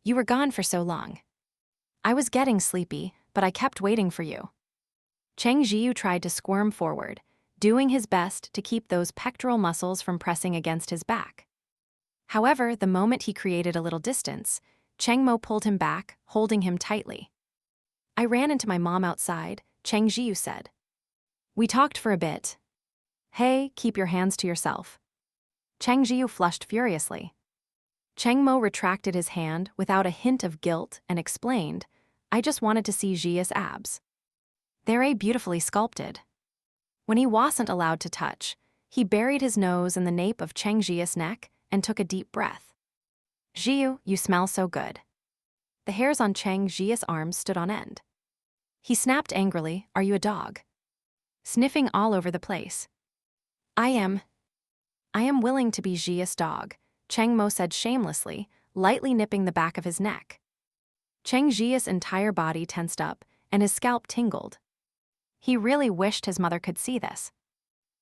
You were gone for so long." "I was getting sleepy, but I kept waiting for you." Cheng Zhiyu tried to squirm forward, doing his best to keep those pectoral muscles from pressing against his back. However, the moment he created a little distance, Cheng Mo pulled him back, holding him tightly. "I ran into my mom outside," Cheng Zhiyu said. "We talked for a bit." "Hey, keep your hands to yourself." Cheng Zhiyu flushed furiously. Cheng Mo retracted his hand without a hint of guilt and explained, "I just wanted to see Zhiya's abs. They're beautifully sculpted." When he wasn't allowed to touch, he buried his nose in the nape of Cheng Zhiya's neck and took a deep breath. "Zhiyu, you smell so good." The hairs on Cheng Zhiya's arms stood on end. He snapped angrily, "Are you a dog? Sniffing all over the place." I am willing to be Zhiya's dog," Cheng Mo said shamelessly, lightly nipping the back of his neck. Cheng Zhiya's entire body tensed up, and his scalp tingled. He really wished his mother could see this.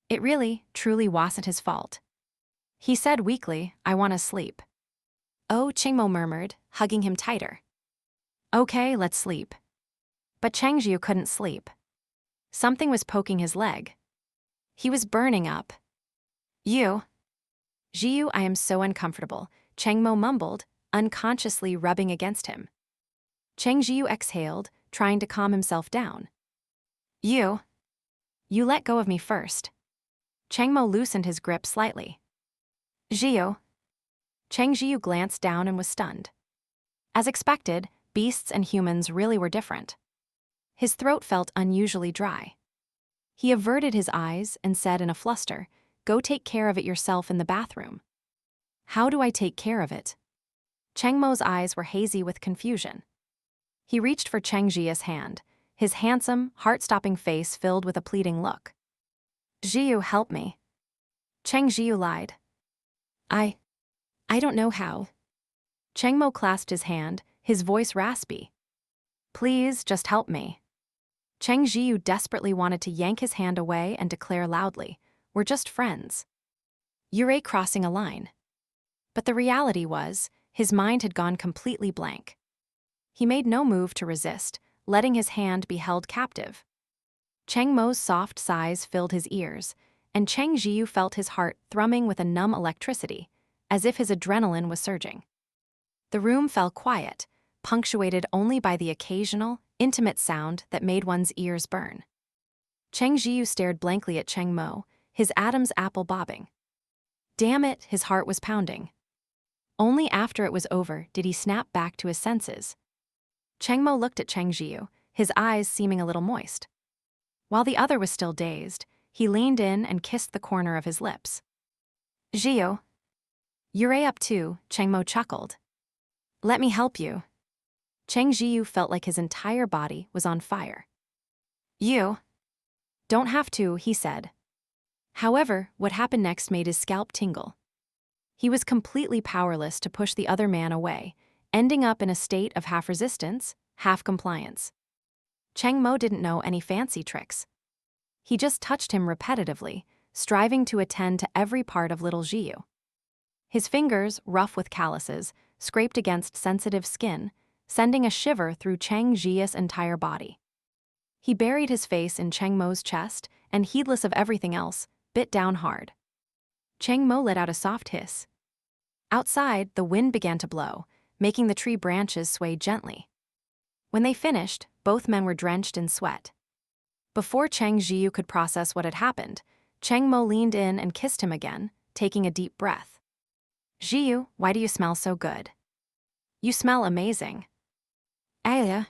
It really, truly wasn't his fault. He said weakly, "I want to sleep." "Oh," Cheng Mo murmured, hugging him tighter. "Okay, let's sleep." But Cheng Zhiyu couldn't sleep. Something was poking his leg. He was burning up. "You." "Zhiyu, I am so uncomfortable," Cheng Mo mumbled, unconsciously rubbing against him. Cheng Zhiyu exhaled, trying to calm himself down. You let go of me first." Cheng Mo loosened his grip slightly. "Zhiyu." Cheng Zhiyu glanced down and was stunned. As expected, beasts and humans really were different. His throat felt unusually dry. He averted his eyes and said in a fluster, "Go take care of it yourself in the bathroom." "How do I take care of it?" Cheng Mo's eyes were hazy with confusion. He reached for Cheng Zhiya's hand, his handsome, heart-stopping face filled with a pleading look. "Zhiyu, help me." Cheng Zhiyu lied. I don't know how." Cheng Mo clasped his hand, his voice raspy. "Please, just help me." Cheng Zhiyu desperately wanted to yank his hand away and declare loudly, "We're just friends." You're crossing a line. But the reality was, his mind had gone completely blank. He made no move to resist, letting his hand be held captive. Cheng Mo's soft sighs filled his ears, and Cheng Zhiyu felt his heart thrumming with a numb electricity, as if his adrenaline was surging. The room fell quiet, punctuated only by the occasional, intimate sound that made one's ears burn. Cheng Zhiyu stared blankly at Cheng Mo, his Adam's apple bobbing. Damn it, his heart was pounding. Only after it was over did he snap back to his senses. Cheng Mo looked at Cheng Zhiyu, his eyes seeming a little moist. While the other was still dazed, he leaned in and kissed the corner of his lips. Zhiyu. You're up too, Cheng Mo chuckled. Let me help you. Cheng Zhiyu felt like his entire body was on fire. You don't have to, he said. However, what happened next made his scalp tingle. He was completely powerless to push the other man away, ending up in a state of half resistance, half compliance. Cheng Mo didn't know any fancy tricks. He just touched him repetitively, striving to attend to every part of little Zhiyu. His fingers, rough with calluses, scraped against sensitive skin, sending a shiver through Cheng Zhiyu's entire body. He buried his face in Cheng Mo's chest and, heedless of everything else, bit down hard. Cheng Mo let out a soft hiss. Outside, the wind began to blow, making the tree branches sway gently. When they finished, both men were drenched in sweat. Before Cheng Zhiyu could process what had happened, Cheng Mo leaned in and kissed him again, taking a deep breath. Zhiyu, why do you smell so good? You smell amazing. Aya.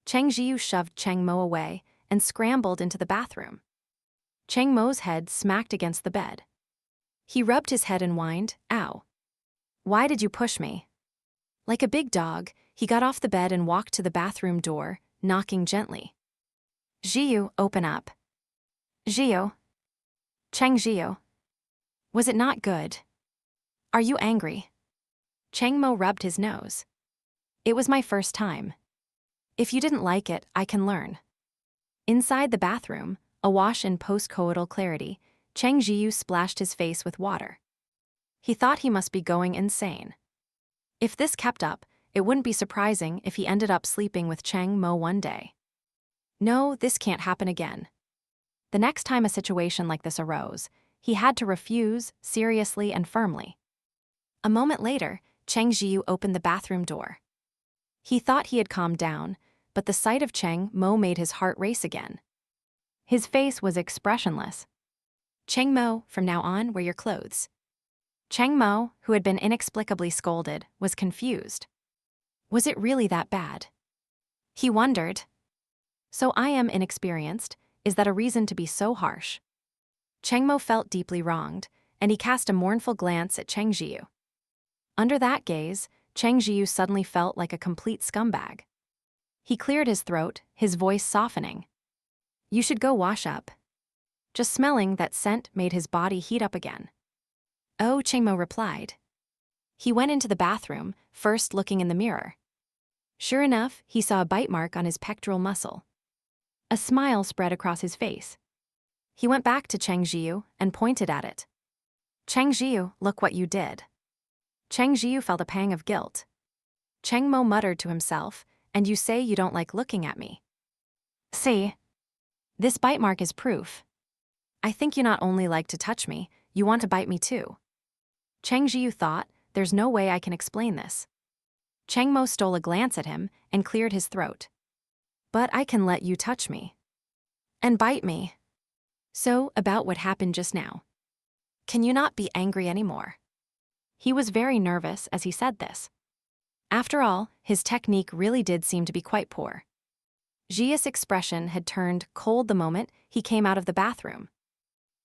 Cheng Zhiyu shoved Cheng Mo away and scrambled into the bathroom. Cheng Mo's head smacked against the bed. He rubbed his head and whined, ow. Why did you push me? Like a big dog, he got off the bed and walked to the bathroom door, knocking gently. Zhiyu, open up. Zhiyu. Cheng Zhiyu. Was it not good? Are you angry? Cheng Mo rubbed his nose. It was my first time. If you didn't like it, I can learn. Inside the bathroom, awash in post-coital clarity, Cheng Zhiyu splashed his face with water. He thought he must be going insane. If this kept up, it wouldn't be surprising if he ended up sleeping with Cheng Mo one day. No, this can't happen again. The next time a situation like this arose, he had to refuse, seriously and firmly. A moment later, Cheng Zhiyu opened the bathroom door. He thought he had calmed down, but the sight of Cheng Mo made his heart race again. His face was expressionless. Cheng Mo, from now on, wear your clothes. Cheng Mo, who had been inexplicably scolded, was confused. Was it really that bad? He wondered. So I am inexperienced, is that a reason to be so harsh? Cheng Mo felt deeply wronged, and he cast a mournful glance at Cheng Zhiyu. Under that gaze, Cheng Zhiyu suddenly felt like a complete scumbag. He cleared his throat, his voice softening. You should go wash up. Just smelling that scent made his body heat up again. Oh, Cheng Mo replied. He went into the bathroom, first looking in the mirror. Sure enough, he saw a bite mark on his pectoral muscle. A smile spread across his face. He went back to Cheng Zhiyu and pointed at it. Cheng Zhiyu, look what you did. Cheng Zhiyu felt a pang of guilt. Cheng Mo muttered to himself, and you say you don't like looking at me. See? This bite mark is proof. I think you not only like to touch me, you want to bite me too. Cheng Zhiyu thought, there's no way I can explain this. Cheng Mo stole a glance at him and cleared his throat. But I can let you touch me. And bite me. So, about what happened just now. Can you not be angry anymore? He was very nervous as he said this. After all, his technique really did seem to be quite poor. Zhiyu's expression had turned cold the moment he came out of the bathroom.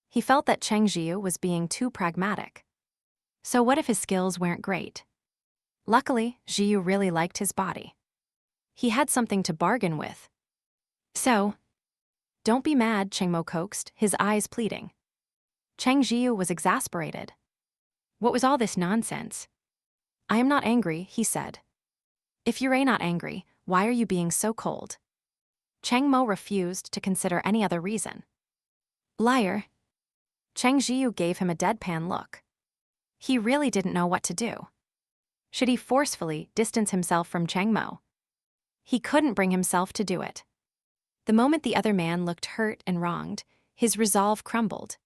He felt that Cheng Zhiyu was being too pragmatic. So what if his skills weren't great? Luckily, Zhiyu really liked his body. He had something to bargain with. So, don't be mad, Cheng Mo coaxed, his eyes pleading. Cheng Zhiyu was exasperated. What was all this nonsense? I am not angry, he said. If you're not angry, why are you being so cold? Cheng Mo refused to consider any other reason. Liar. Cheng Zhiyu gave him a deadpan look. He really didn't know what to do. Should he forcefully distance himself from Cheng Mo? He couldn't bring himself to do it. The moment the other man looked hurt and wronged, his resolve crumbled.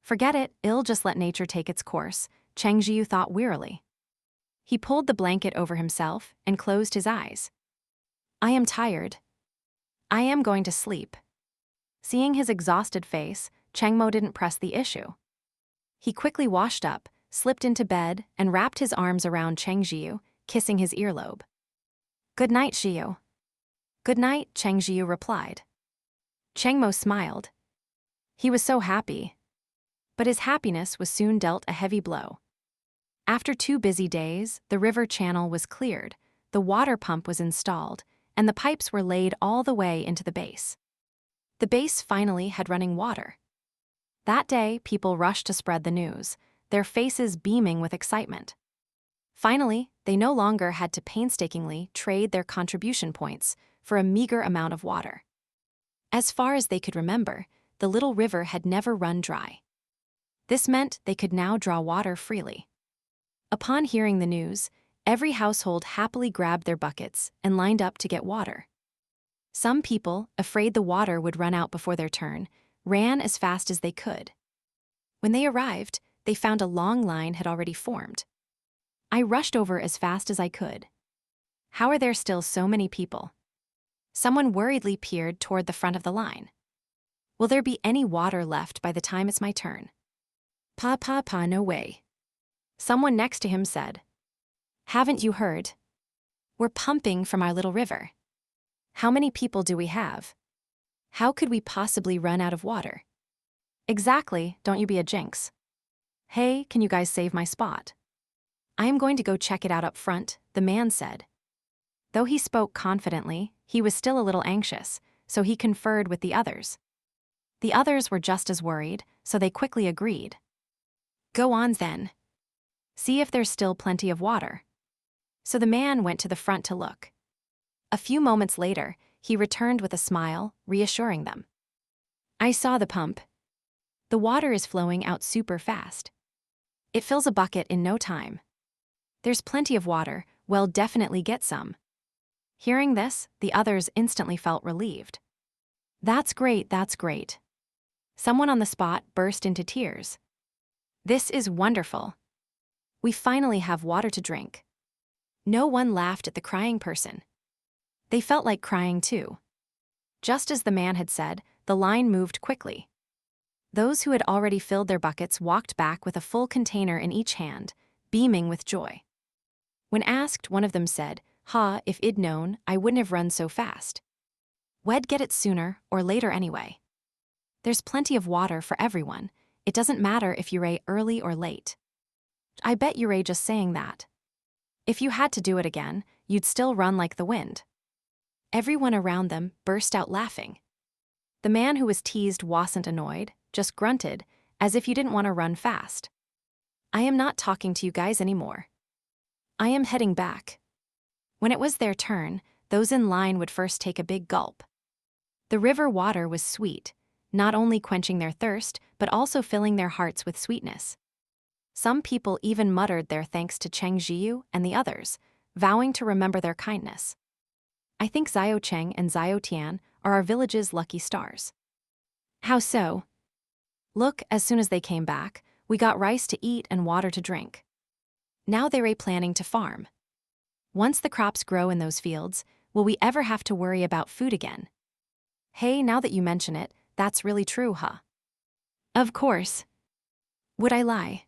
Forget it, I'll just let nature take its course, Cheng Zhiyu thought wearily. He pulled the blanket over himself and closed his eyes. I am tired. I am going to sleep. Seeing his exhausted face, Cheng Mo didn't press the issue. He quickly washed up, slipped into bed, and wrapped his arms around Cheng Zhiyu, kissing his earlobe. Good night, Zhiyu. Good night, Cheng Zhiyu replied. Cheng Mo smiled. He was so happy. But his happiness was soon dealt a heavy blow. After 2 busy days, the river channel was cleared, the water pump was installed, and the pipes were laid all the way into the base. The base finally had running water. That day, people rushed to spread the news, their faces beaming with excitement. Finally, they no longer had to painstakingly trade their contribution points for a meager amount of water. As far as they could remember, the little river had never run dry. This meant they could now draw water freely. Upon hearing the news, every household happily grabbed their buckets and lined up to get water. Some people, afraid the water would run out before their turn, ran as fast as they could. When they arrived, they found a long line had already formed. I rushed over as fast as I could. How are there still so many people? Someone worriedly peered toward the front of the line. Will there be any water left by the time it's my turn? Pa, no way. Someone next to him said. Haven't you heard? We're pumping from our little river. How many people do we have? How could we possibly run out of water? Exactly, don't you be a jinx. Hey, can you guys save my spot? I am going to go check it out up front, the man said. Though he spoke confidently, he was still a little anxious, so he conferred with the others. The others were just as worried, so they quickly agreed. Go on then. See if there's still plenty of water. So the man went to the front to look. A few moments later, he returned with a smile, reassuring them. I saw the pump. The water is flowing out super fast. It fills a bucket in no time. There's plenty of water, we'll definitely get some. Hearing this, the others instantly felt relieved. That's great, that's great. Someone on the spot burst into tears. This is wonderful. We finally have water to drink. No one laughed at the crying person. They felt like crying too. Just as the man had said, the line moved quickly. Those who had already filled their buckets walked back with a full container in each hand, beaming with joy. When asked, one of them said, Ha, if I'd known, I wouldn't have run so fast. We'd get it sooner or later anyway. There's plenty of water for everyone. It doesn't matter if you're early or late. I bet you're just saying that. If you had to do it again, you'd still run like the wind. Everyone around them burst out laughing. The man who was teased wasn't annoyed, just grunted, as if you didn't want to run fast. I am not talking to you guys anymore. I am heading back. When it was their turn, those in line would first take a big gulp. The river water was sweet, not only quenching their thirst, but also filling their hearts with sweetness. Some people even muttered their thanks to Cheng Zhiyu and the others, vowing to remember their kindness. I think Xiao Cheng and Xiao Tian are our village's lucky stars. How so? Look, as soon as they came back, we got rice to eat and water to drink. Now they're planning to farm. Once the crops grow in those fields, will we ever have to worry about food again? Hey, now that you mention it, that's really true, huh? Of course. Would I lie?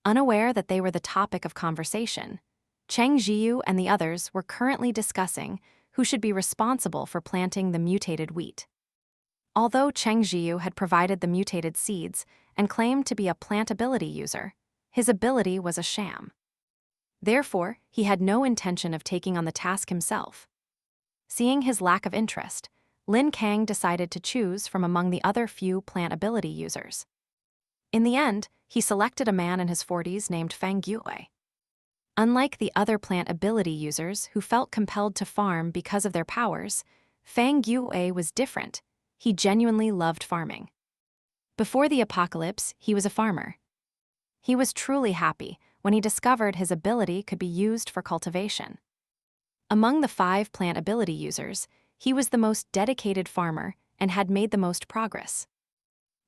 Unaware that they were the topic of conversation, Cheng Zhiyu and the others were currently discussing who should be responsible for planting the mutated wheat. Although Cheng Zhiyu had provided the mutated seeds and claimed to be a plant ability user, his ability was a sham. Therefore, he had no intention of taking on the task himself. Seeing his lack of interest, Lin Kang decided to choose from among the other few plant ability users. In the end, he selected a man in his 40s named Fang Yue. Unlike the other plant ability users who felt compelled to farm because of their powers, Fang Yue was different. He genuinely loved farming. Before the apocalypse, he was a farmer. He was truly happy when he discovered his ability could be used for cultivation. Among the 5 plant ability users, he was the most dedicated farmer and had made the most progress.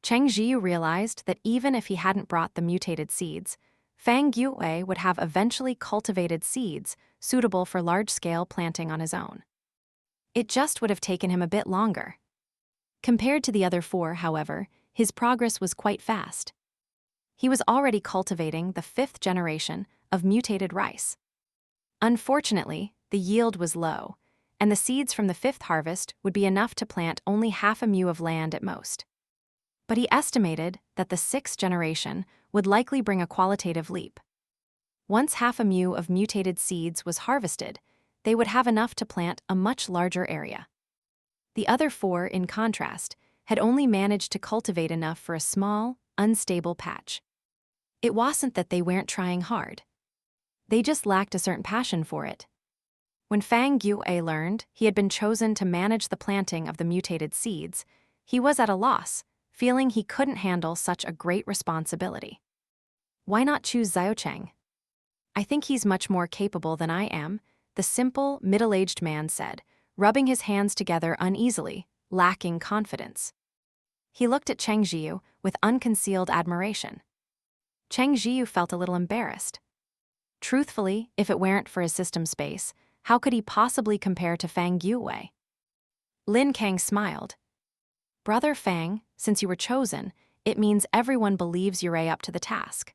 Cheng Zhiyu realized that even if he hadn't brought the mutated seeds, Fang Yue would have eventually cultivated seeds suitable for large-scale planting on his own. It just would have taken him a bit longer. Compared to the other 4, however, his progress was quite fast. He was already cultivating the 5th generation of mutated rice. Unfortunately, the yield was low, and the seeds from the 5th harvest would be enough to plant only half a mu of land at most. But he estimated that the 6th generation would likely bring a qualitative leap. Once half a mu of mutated seeds was harvested, they would have enough to plant a much larger area. The other 4, in contrast, had only managed to cultivate enough for a small, unstable patch. It wasn't that they weren't trying hard. They just lacked a certain passion for it. When Fang Yue learned he had been chosen to manage the planting of the mutated seeds, he was at a loss, feeling he couldn't handle such a great responsibility. Why not choose Xiaocheng? I think he's much more capable than I am, the simple, middle-aged man said, rubbing his hands together uneasily, lacking confidence. He looked at Cheng Zhiyu with unconcealed admiration. Cheng Zhiyu felt a little embarrassed. Truthfully, if it weren't for his system space, how could he possibly compare to Fang Yue? Lin Kang smiled. Brother Fang, since you were chosen, it means everyone believes you're up to the task.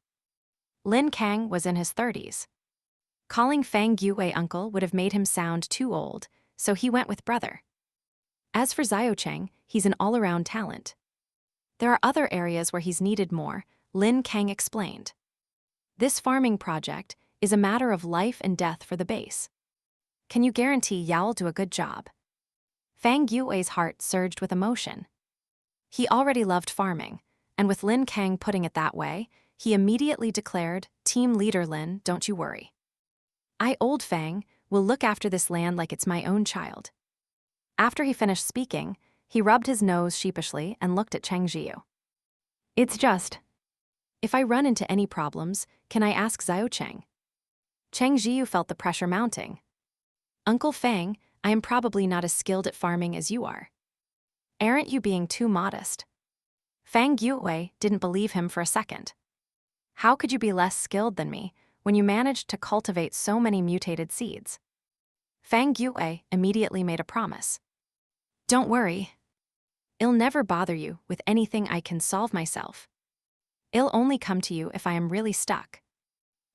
Lin Kang was in his 30s. Calling Fang Yue uncle would have made him sound too old, so he went with brother. As for Xiaocheng, he's an all-around talent. There are other areas where he's needed more, Lin Kang explained. This farming project is a matter of life and death for the base. Can you guarantee Yao'll do a good job? Fang Yue's heart surged with emotion. He already loved farming, and with Lin Kang putting it that way, he immediately declared, Team Leader Lin, don't you worry. I, old Fang, will look after this land like it's my own child. After he finished speaking, he rubbed his nose sheepishly and looked at Cheng Zhiyu. It's just, if I run into any problems, can I ask Xiaocheng? Cheng Zhiyu felt the pressure mounting. Uncle Fang, I am probably not as skilled at farming as you are. Aren't you being too modest? Fang Yue didn't believe him for a second. How could you be less skilled than me when you managed to cultivate so many mutated seeds? Fang Yue immediately made a promise. Don't worry. I'll never bother you with anything I can solve myself. I'll only come to you if I am really stuck.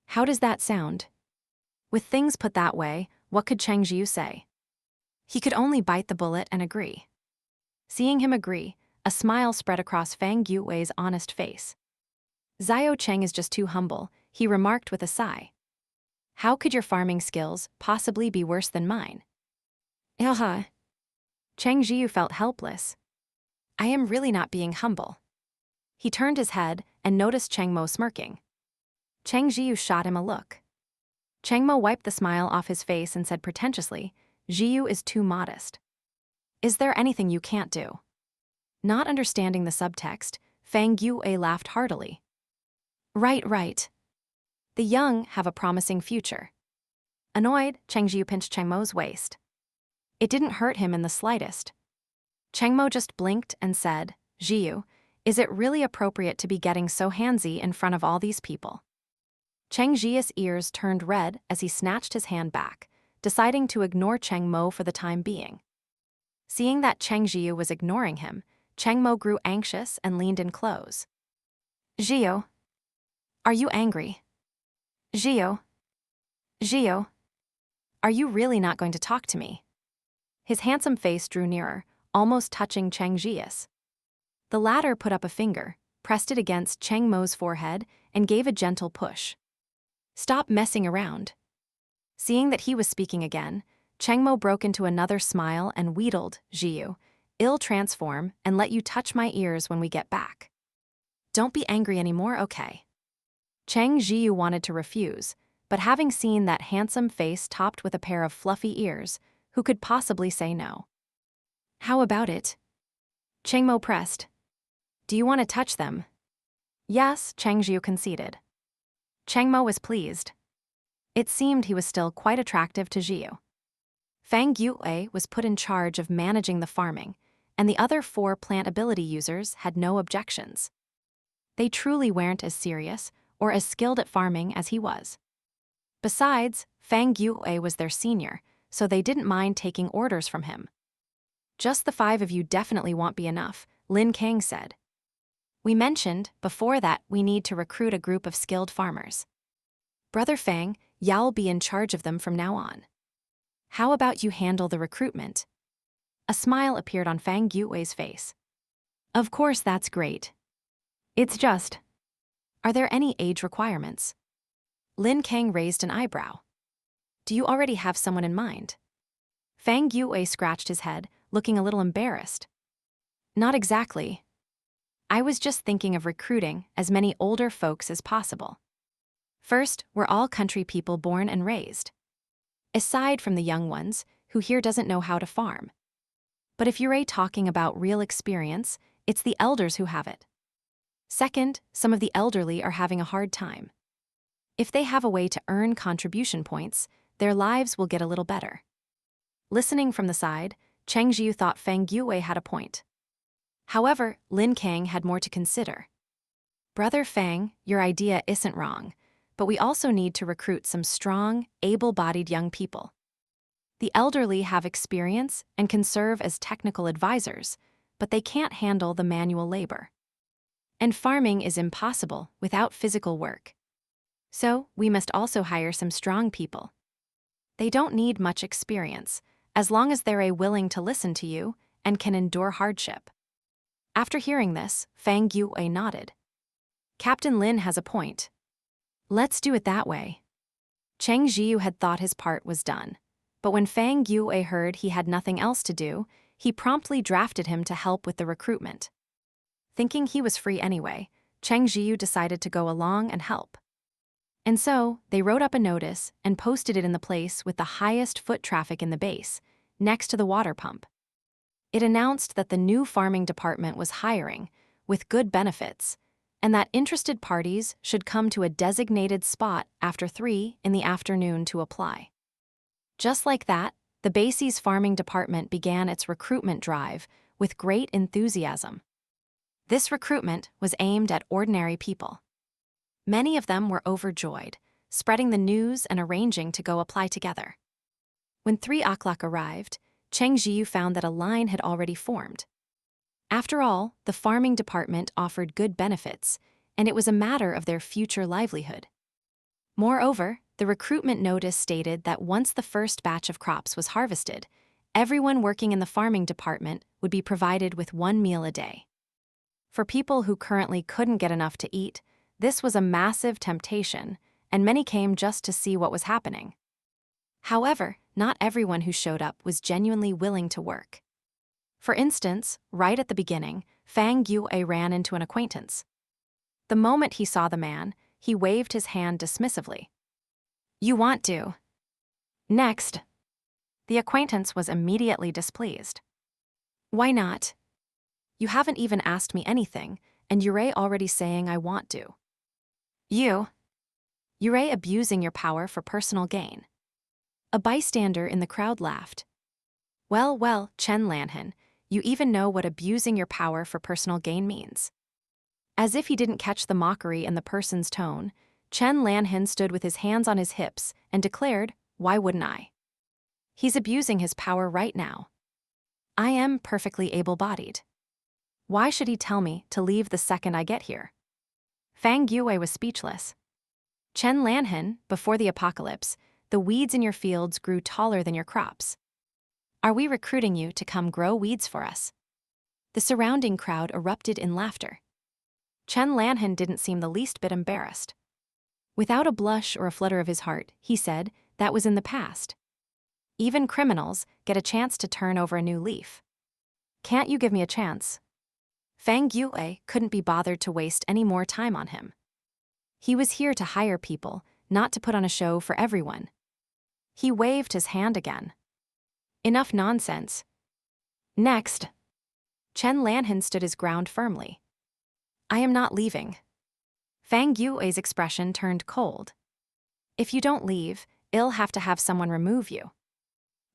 How does that sound? With things put that way, what could Cheng Zhiyu say? He could only bite the bullet and agree. Seeing him agree, a smile spread across Fang Yue's honest face. Xiaocheng is just too humble, he remarked with a sigh. How could your farming skills possibly be worse than mine? Ilha. Cheng Zhiyu felt helpless. I am really not being humble. He turned his head and noticed Cheng Mo smirking. Cheng Zhiyu shot him a look. Cheng Mo wiped the smile off his face and said pretentiously, Zhiyu is too modest. Is there anything you can't do? Not understanding the subtext, Fang Yue laughed heartily. Right. The young have a promising future. Annoyed, Cheng Zhiyu pinched Cheng Mo's waist. It didn't hurt him in the slightest. Cheng Mo just blinked and said, Zhiyu, is it really appropriate to be getting so handsy in front of all these people? Cheng Zhiyu's ears turned red as he snatched his hand back, deciding to ignore Cheng Mo for the time being. Seeing that Cheng Zhiyu was ignoring him, Cheng Mo grew anxious and leaned in close. Zhiyu, are you angry? Zhiyu, are you really not going to talk to me? His handsome face drew nearer, almost touching Cheng Zhiyu's. The latter put up a finger, pressed it against Cheng Mo's forehead, and gave a gentle push. Stop messing around. Seeing that he was speaking again, Cheng Mo broke into another smile and wheedled, Zhiyu, I'll transform and let you touch my ears when we get back. Don't be angry anymore, okay? Cheng Zhiyu wanted to refuse, but having seen that handsome face topped with a pair of fluffy ears, who could possibly say no? How about it? Cheng Mo pressed. Do you want to touch them? Yes, Cheng Zhiyu conceded. Cheng Mo was pleased. It seemed he was still quite attractive to Zhiyu. Fang Yue was put in charge of managing the farming, and the other 4 plant ability users had no objections. They truly weren't as serious or as skilled at farming as he was. Besides, Fang Yue was their senior, so they didn't mind taking orders from him. "Just the 5 of you definitely won't be enough," Lin Kang said. "We mentioned before that we need to recruit a group of skilled farmers. Brother Fang, you'll be in charge of them from now on. How about you handle the recruitment?" A smile appeared on Fang Yue's face. "Of course, that's great. It's just, are there any age requirements?" Lin Kang raised an eyebrow. "Do you already have someone in mind?" Fang Yue scratched his head, looking a little embarrassed. "Not exactly. I was just thinking of recruiting as many older folks as possible. First, we're all country people born and raised. Aside from the young ones, who here doesn't know how to farm. But if you're talking about real experience, it's the elders who have it. Second, some of the elderly are having a hard time. If they have a way to earn contribution points, their lives will get a little better." Listening from the side, Cheng Zhiyu thought Fang Yue had a point. However, Lin Kang had more to consider. "Brother Fang, your idea isn't wrong, but we also need to recruit some strong, able-bodied young people. The elderly have experience and can serve as technical advisors, but they can't handle the manual labor. And farming is impossible without physical work. So, we must also hire some strong people. They don't need much experience, as long as they're willing to listen to you and can endure hardship." After hearing this, Fang Yue nodded. "Captain Lin has a point. Let's do it that way." Cheng Zhiyu had thought his part was done, but when Fang Yue heard he had nothing else to do, he promptly drafted him to help with the recruitment. Thinking he was free anyway, Cheng Zhiyu decided to go along and help. And so, they wrote up a notice and posted it in the place with the highest foot traffic in the base, next to the water pump. It announced that the new farming department was hiring, with good benefits, and that interested parties should come to a designated spot after 3 in the afternoon to apply. Just like that, the base's farming department began its recruitment drive with great enthusiasm. This recruitment was aimed at ordinary people. Many of them were overjoyed, spreading the news and arranging to go apply together. When 3 o'clock arrived, Cheng Zhiyu found that a line had already formed. After all, the farming department offered good benefits, and it was a matter of their future livelihood. Moreover, the recruitment notice stated that once the first batch of crops was harvested, everyone working in the farming department would be provided with 1 meal a day. For people who currently couldn't get enough to eat, this was a massive temptation, and many came just to see what was happening. However, not everyone who showed up was genuinely willing to work. For instance, right at the beginning, Fang Yue ran into an acquaintance. The moment he saw the man, he waved his hand dismissively. "You want to." Next. The acquaintance was immediately displeased. "Why not? You haven't even asked me anything, and you're already saying I want to. You're abusing your power for personal gain." A bystander in the crowd laughed. Well, Chen Lanhan, you even know what abusing your power for personal gain means." As if he didn't catch the mockery in the person's tone, Chen Lanhan stood with his hands on his hips and declared, "Why wouldn't I? He's abusing his power right now. I am perfectly able-bodied. Why should he tell me to leave the second I get here?" Fang Yue was speechless. Chen Lanhan, before the apocalypse, the weeds in your fields grew taller than your crops. Are we recruiting you to come grow weeds for us? The surrounding crowd erupted in laughter. Chen Lanhan didn't seem the least bit embarrassed. Without a blush or a flutter of his heart, he said, that was in the past. Even criminals get a chance to turn over a new leaf. Can't you give me a chance? Fang Yue couldn't be bothered to waste any more time on him. He was here to hire people, not to put on a show for everyone. He waved his hand again. Enough nonsense. Next. Chen Lanhan stood his ground firmly. I am not leaving. Fang Yue's expression turned cold. If you don't leave, I'll have to have someone remove you.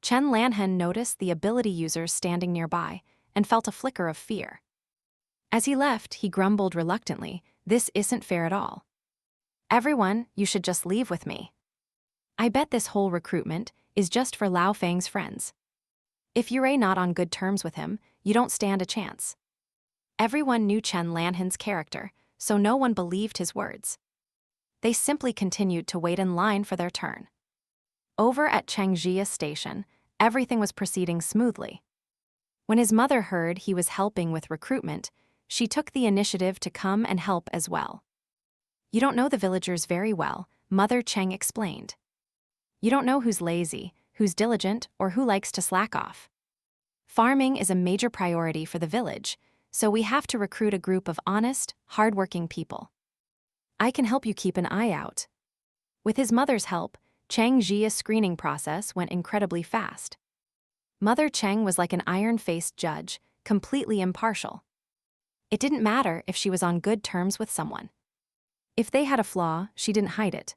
Chen Lanhen noticed the ability users standing nearby and felt a flicker of fear. As he left, he grumbled reluctantly, "This isn't fair at all. Everyone, you should just leave with me. I bet this whole recruitment is just for Lao Fang's friends. If you're not on good terms with him, you don't stand a chance." Everyone knew Chen Lanhen's character, so no one believed his words. They simply continued to wait in line for their turn. Over at Cheng Zhiyu station, everything was proceeding smoothly. When his mother heard he was helping with recruitment, she took the initiative to come and help as well. "You don't know the villagers very well," Mother Cheng explained. "You don't know who's lazy, who's diligent, or who likes to slack off. Farming is a major priority for the village, so we have to recruit a group of honest, hardworking people. I can help you keep an eye out." With his mother's help, Cheng Zhiyu's screening process went incredibly fast. Mother Cheng was like an iron-faced judge, completely impartial. It didn't matter if she was on good terms with someone. If they had a flaw, she didn't hide it.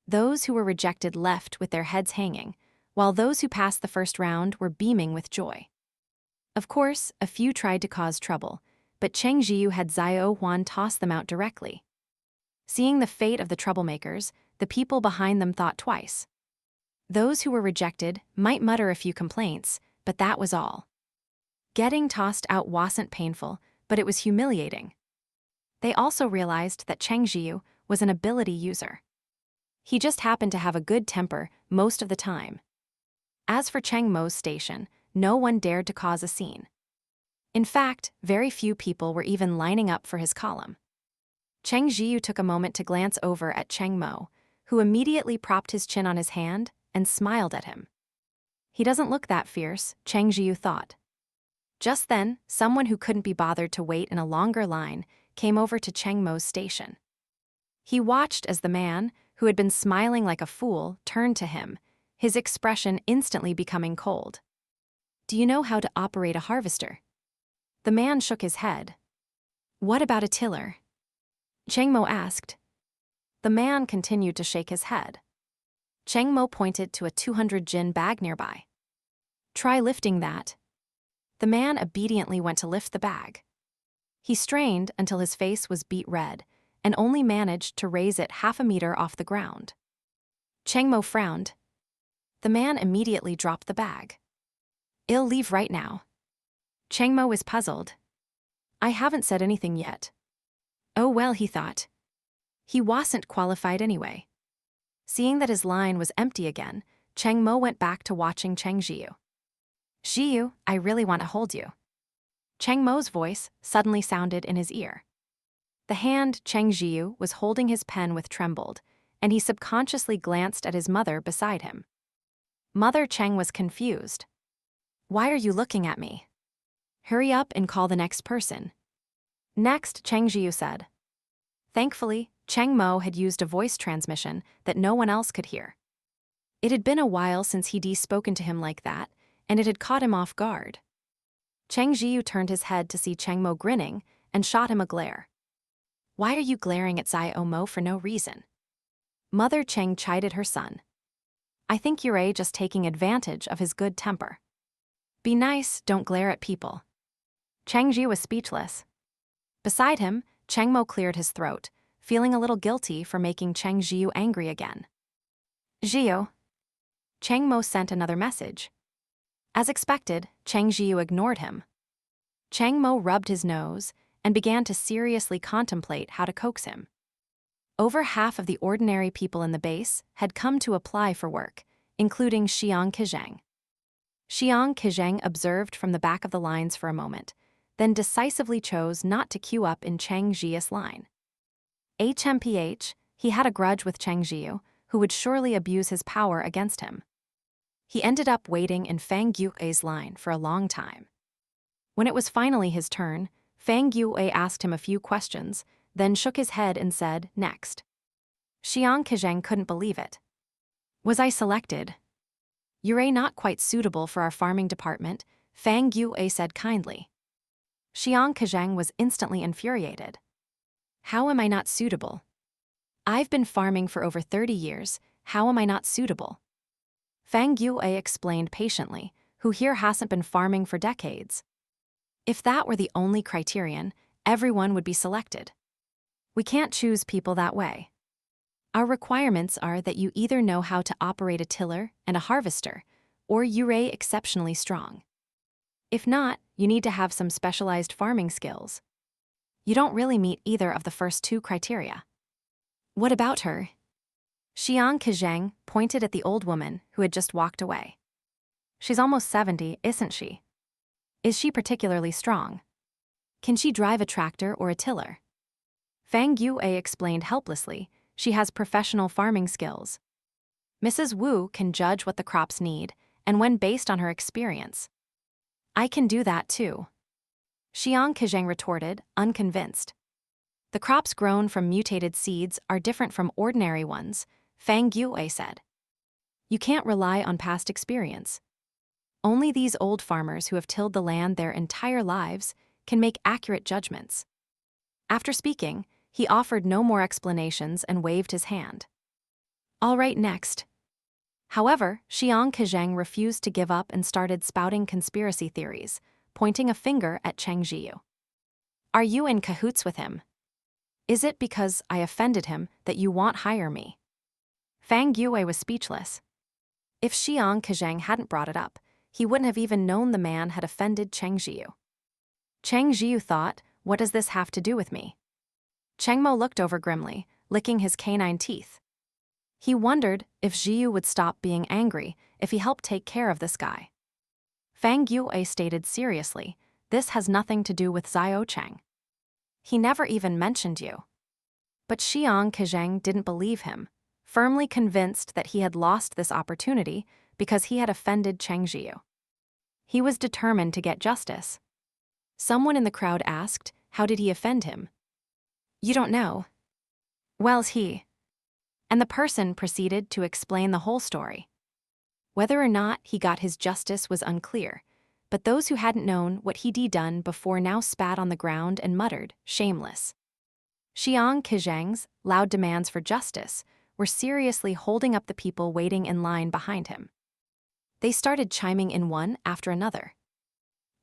Those who were rejected left with their heads hanging, while those who passed the first round were beaming with joy. Of course, a few tried to cause trouble, but Cheng Zhiyu had Xiaohe Village toss them out directly. Seeing the fate of the troublemakers, the people behind them thought twice. Those who were rejected might mutter a few complaints, but that was all. Getting tossed out wasn't painful, but it was humiliating. They also realized that Cheng Zhiyu was an ability user. He just happened to have a good temper most of the time. As for Cheng Mo's station, no one dared to cause a scene. In fact, very few people were even lining up for his column. Cheng Zhiyu took a moment to glance over at Cheng Mo, who immediately propped his chin on his hand and smiled at him. He doesn't look that fierce, Cheng Zhiyu thought. Just then, someone who couldn't be bothered to wait in a longer line came over to Cheng Mo's station. He watched as the man, who had been smiling like a fool, turned to him, his expression instantly becoming cold. "Do you know how to operate a harvester?" The man shook his head. "What about a tiller?" Cheng Mo asked. The man continued to shake his head. Cheng Mo pointed to a 200 jin bag nearby. "Try lifting that." The man obediently went to lift the bag. He strained until his face was beet red, and only managed to raise it half a meter off the ground. Cheng Mo frowned. The man immediately dropped the bag. "I'll leave right now." Cheng Mo was puzzled. "I haven't said anything yet." Oh well, he thought. He wasn't qualified anyway. Seeing that his line was empty again, Cheng Mo went back to watching Cheng Zhiyu. "Zhiyu, I really want to hold you." Cheng Mo's voice suddenly sounded in his ear. The hand Cheng Zhiyu was holding his pen with trembled, and he subconsciously glanced at his mother beside him. Mother Cheng was confused. "Why are you looking at me? Hurry up and call the next person." Next, Cheng Zhiyu said. Thankfully, Cheng Mo had used a voice transmission that no one else could hear. It had been a while since he'd spoken to him like that, and it had caught him off guard. Cheng Zhiyu turned his head to see Cheng Mo grinning and shot him a glare. "Why are you glaring at Xiaohe Mo for no reason?" Mother Cheng chided her son. "I think you're just taking advantage of his good temper. Be nice, don't glare at people." Cheng Zhiyu was speechless. Beside him, Cheng Mo cleared his throat, feeling a little guilty for making Cheng Zhiyu angry again. "Zhiyu." Cheng Mo sent another message. As expected, Cheng Zhiyu ignored him. Cheng Mo rubbed his nose and began to seriously contemplate how to coax him. Over half of the ordinary people in the base had come to apply for work, including Xiang Qizheng. Xiang Qizheng observed from the back of the lines for a moment, then decisively chose not to queue up in Cheng Zhiyu's line. HMPH, he had a grudge with Cheng Zhiyu, who would surely abuse his power against him. He ended up waiting in Fang Yue's line for a long time. When it was finally his turn, Fang Yue asked him a few questions, then shook his head and said, "Next." Xiang Qizheng couldn't believe it. "Was I selected?" "You're not quite suitable for our farming department," Fang Yue said kindly. Xiang Qizheng was instantly infuriated. "How am I not suitable? I've been farming for over 30 years, how am I not suitable?" Fang Yue explained patiently, who here hasn't been farming for decades. If that were the only criterion, everyone would be selected. We can't choose people that way. Our requirements are that you either know how to operate a tiller and a harvester, or you're exceptionally strong. If not, you need to have some specialized farming skills. You don't really meet either of the first two criteria. What about her? Xiang Zhiyu pointed at the old woman who had just walked away. She's almost 70, isn't she? Is she particularly strong? Can she drive a tractor or a tiller? Fang Yue explained helplessly, she has professional farming skills. Mrs. Wu can judge what the crops need, and when based on her experience. I can do that too. Xiang Zhiyu retorted, unconvinced. The crops grown from mutated seeds are different from ordinary ones, Fang Yue said. You can't rely on past experience. Only these old farmers who have tilled the land their entire lives can make accurate judgments. After speaking, he offered no more explanations and waved his hand. All right, next. However, Xiang Zhiyu refused to give up and started spouting conspiracy theories, pointing a finger at Cheng Zhiyu. Are you in cahoots with him? Is it because I offended him that you won't hire me? Fang Yue was speechless. If Xiang Zhiyu hadn't brought it up, he wouldn't have even known the man had offended Cheng Zhiyu. Cheng Zhiyu thought, what does this have to do with me? Cheng Mo looked over grimly, licking his canine teeth. He wondered if Zhiyu would stop being angry if he helped take care of this guy. Fang Yue stated seriously, this has nothing to do with Xiao Cheng. He never even mentioned you. But Xiang Zhiyu didn't believe him, firmly convinced that he had lost this opportunity because he had offended Cheng Zhiyu. He was determined to get justice. Someone in the crowd asked, how did he offend him? You don't know. Well's he. And the person proceeded to explain the whole story. Whether or not he got his justice was unclear, but those who hadn't known what he'd done before now spat on the ground and muttered, shameless. Xiang Zhiyu's loud demands for justice were seriously holding up the people waiting in line behind him. They started chiming in one after another.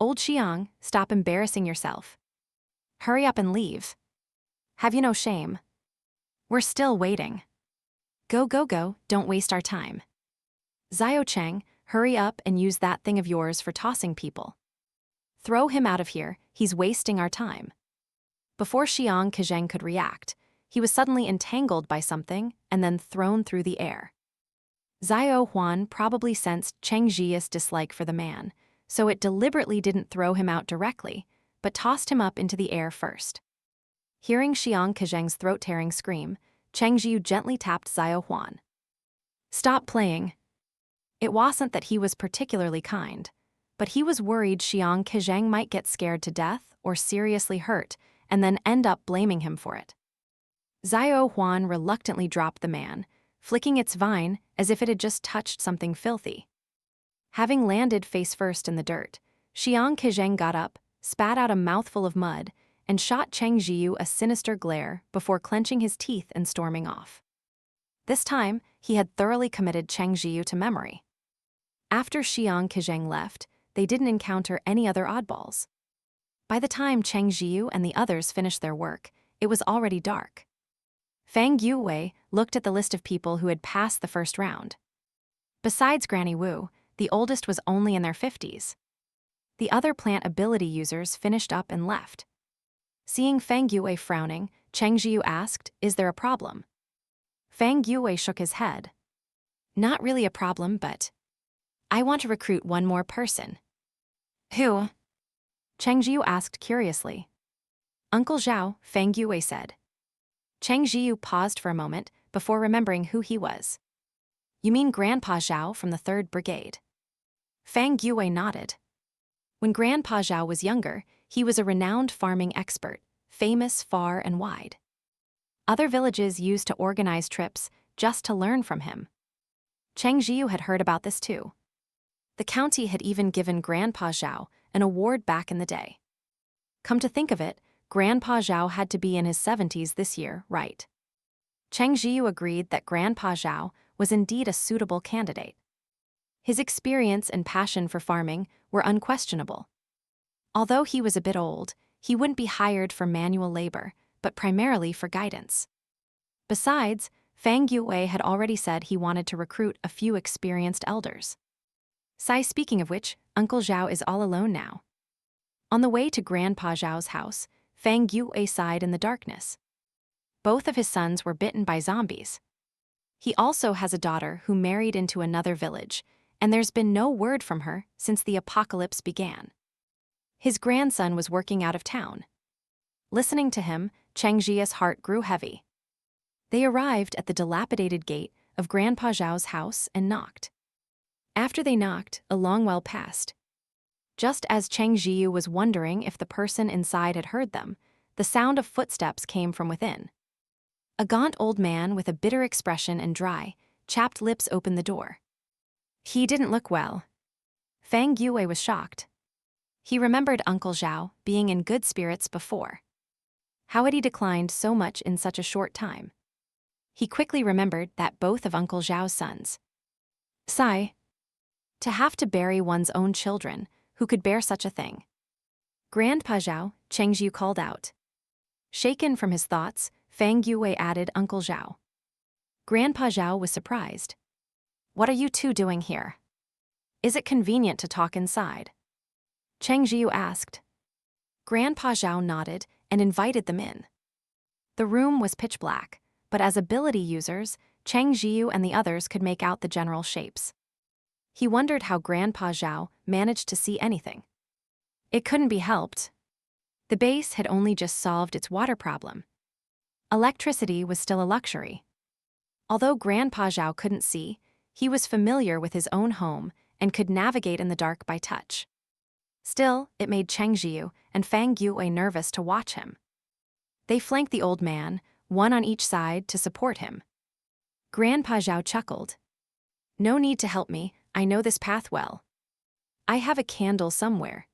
Old Xiang, stop embarrassing yourself. Hurry up and leave. Have you no shame? We're still waiting. Go, go, go, don't waste our time. Xiao Cheng, hurry up and use that thing of yours for tossing people. Throw him out of here, he's wasting our time. Before Xiang Zhiyu could react, he was suddenly entangled by something and then thrown through the air. Xiao Huan probably sensed Cheng Zhiyu's dislike for the man, so it deliberately didn't throw him out directly, but tossed him up into the air first. Hearing Xiang Zhiyu's throat-tearing scream, Cheng Zhiyu gently tapped Xiao Huan. Stop playing. It wasn't that he was particularly kind, but he was worried Xiang Zhiyu might get scared to death or seriously hurt and then end up blaming him for it. Xiao Huan reluctantly dropped the man, flicking its vine as if it had just touched something filthy. Having landed face first in the dirt, Xiang Zhiyu got up, spat out a mouthful of mud, and shot Cheng Zhiyu a sinister glare before clenching his teeth and storming off. This time, he had thoroughly committed Cheng Zhiyu to memory. After Xiang Zhiyu left, they didn't encounter any other oddballs. By the time Cheng Zhiyu and the others finished their work, it was already dark. Fang Yue looked at the list of people who had passed the first round. Besides Granny Wu, the oldest was only in their 50s. The other plant ability users finished up and left. Seeing Fang Yue frowning, Cheng Zhiyu asked, is there a problem? Fang Yue shook his head. Not really a problem, but I want to recruit one more person. Who? Cheng Zhiyu asked curiously. Uncle Zhao, Fang Yue said. Cheng Zhiyu paused for a moment before remembering who he was. You mean Grandpa Zhao from the 3rd Brigade? Fang Yue nodded. When Grandpa Zhao was younger, he was a renowned farming expert, famous far and wide. Other villages used to organize trips just to learn from him. Cheng Zhiyu had heard about this too. The county had even given Grandpa Zhao an award back in the day. Come to think of it, Grandpa Zhao had to be in his 70s this year, right? Cheng Zhiyu agreed that Grandpa Zhao was indeed a suitable candidate. His experience and passion for farming were unquestionable. Although he was a bit old, he wouldn't be hired for manual labor, but primarily for guidance. Besides, Fang Yue had already said he wanted to recruit a few experienced elders. Speaking of which, Uncle Zhao is all alone now. On the way to Grandpa Zhao's house, Fang Yue sighed in the darkness. Both of his sons were bitten by zombies. He also has a daughter who married into another village, and there's been no word from her since the apocalypse began. His grandson was working out of town. Listening to him, Cheng Zhiyu's heart grew heavy. They arrived at the dilapidated gate of Grandpa Zhao's house and knocked. After they knocked, a long while passed. Just as Cheng Zhiyu was wondering if the person inside had heard them, the sound of footsteps came from within. A gaunt old man with a bitter expression and dry, chapped lips opened the door. He didn't look well. Fang Yue was shocked. He remembered Uncle Zhao being in good spirits before. How had he declined so much in such a short time? He quickly remembered that both of Uncle Zhao's sons. To have to bury one's own children, who could bear such a thing? Grandpa Zhao, Cheng Zhiyu called out. Shaken from his thoughts, Fang Yue added Uncle Zhao. Grandpa Zhao was surprised. What are you two doing here? Is it convenient to talk inside? Cheng Zhiyu asked. Grandpa Zhao nodded and invited them in. The room was pitch black, but as ability users, Cheng Zhiyu and the others could make out the general shapes. He wondered how Grandpa Zhao managed to see anything. It couldn't be helped. The base had only just solved its water problem. Electricity was still a luxury. Although Grandpa Zhao couldn't see, he was familiar with his own home and could navigate in the dark by touch. Still, it made Cheng Zhiyu and Fang Yue nervous to watch him. They flanked the old man, one on each side, to support him. Grandpa Zhao chuckled. No need to help me, I know this path well. I have a candle somewhere.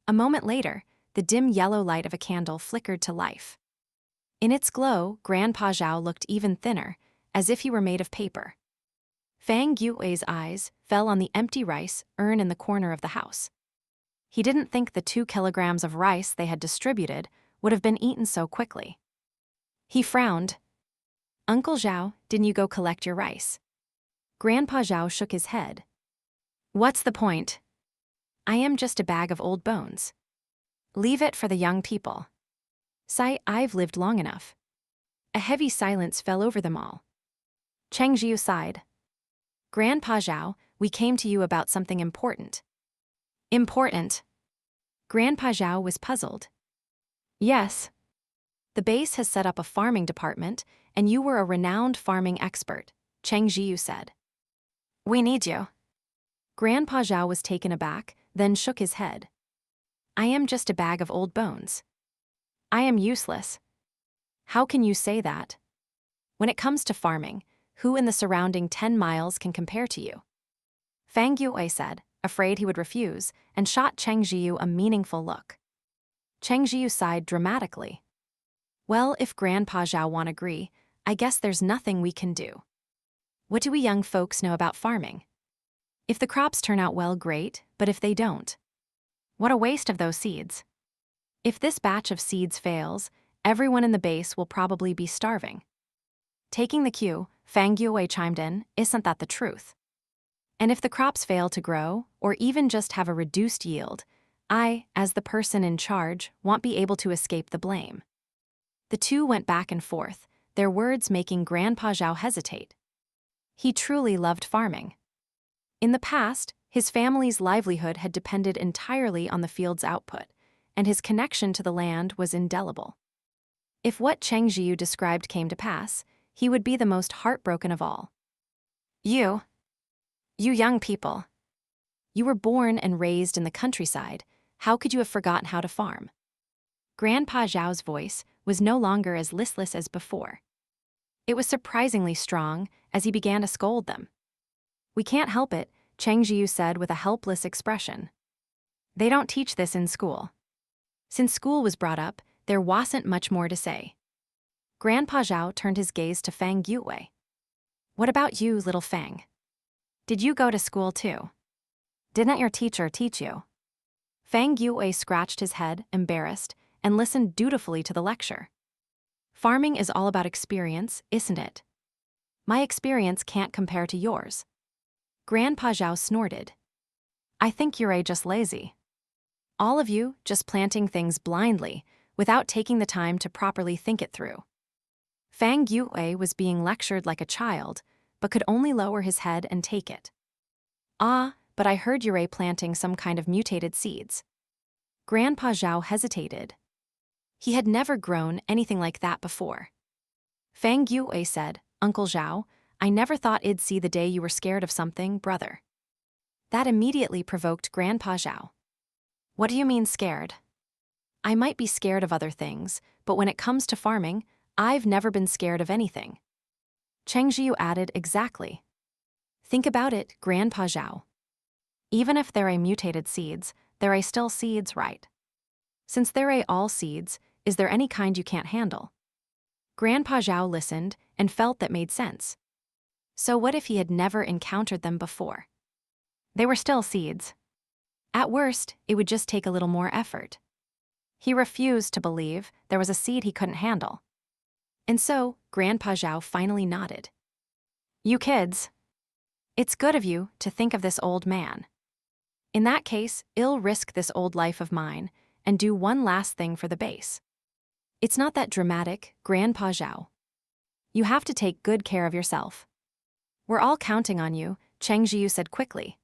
A moment later, the dim yellow light of a candle flickered to life. In its glow, Grandpa Zhao looked even thinner, as if he were made of paper. Fang Yue's eyes fell on the empty rice urn in the corner of the house. He didn't think the 2 kilograms of rice they had distributed would have been eaten so quickly. He frowned. Uncle Zhao, didn't you go collect your rice? Grandpa Zhao shook his head. What's the point? I am just a bag of old bones. Leave it for the young people. I've lived long enough. A heavy silence fell over them all. Cheng Zhiyu sighed. Grandpa Zhao, we came to you about something important. Important? Grandpa Zhao was puzzled. Yes. The base has set up a farming department, and you were a renowned farming expert, Cheng Zhiyu said. We need you. Grandpa Zhao was taken aback, then shook his head. I am just a bag of old bones. I am useless. How can you say that? When it comes to farming, who in the surrounding 10 miles can compare to you? Fang Yue said, afraid he would refuse, and shot Cheng Zhiyu a meaningful look. Cheng Zhiyu sighed dramatically. Well, if Grandpa Zhao won't agree, I guess there's nothing we can do. What do we young folks know about farming? If the crops turn out well, great, but if they don't? What a waste of those seeds. If this batch of seeds fails, everyone in the base will probably be starving. Taking the cue, Fang Yue chimed in, isn't that the truth? And if the crops fail to grow, or even just have a reduced yield, I, as the person in charge, won't be able to escape the blame. The two went back and forth, their words making Grandpa Zhao hesitate. He truly loved farming. In the past, his family's livelihood had depended entirely on the field's output, and his connection to the land was indelible. If what Cheng Zhiyu described came to pass, he would be the most heartbroken of all. You young people. You were born and raised in the countryside. How could you have forgotten how to farm? Grandpa Zhao's voice was no longer as listless as before. It was surprisingly strong as he began to scold them. We can't help it, Cheng Zhiyu said with a helpless expression. They don't teach this in school. Since school was brought up, there wasn't much more to say. Grandpa Zhao turned his gaze to Fang Yue. What about you, little Fang? Did you go to school too? Didn't your teacher teach you? Fang Yue scratched his head, embarrassed, and listened dutifully to the lecture. Farming is all about experience, isn't it? My experience can't compare to yours. Grandpa Zhao snorted. I think you're just lazy. All of you just planting things blindly, without taking the time to properly think it through. Fang Yue was being lectured like a child, but could only lower his head and take it. Ah, but I heard you're planting some kind of mutated seeds. Grandpa Zhao hesitated. He had never grown anything like that before. Fang Yue said, Uncle Zhao, I never thought I'd see the day you were scared of something, brother. That immediately provoked Grandpa Zhao. What do you mean scared? I might be scared of other things, but when it comes to farming, I've never been scared of anything. Cheng Zhiyu added exactly. Think about it, Grandpa Zhao. Even if they're mutated seeds, they're still seeds, right? Since they're all seeds, is there any kind you can't handle? Grandpa Zhao listened and felt that made sense. So what if he had never encountered them before? They were still seeds. At worst, it would just take a little more effort. He refused to believe there was a seed he couldn't handle. And so, Grandpa Zhao finally nodded. You kids. It's good of you to think of this old man. In that case, I'll risk this old life of mine and do one last thing for the base. It's not that dramatic, Grandpa Zhao. You have to take good care of yourself. We're all counting on you, Cheng Zhiyu said quickly.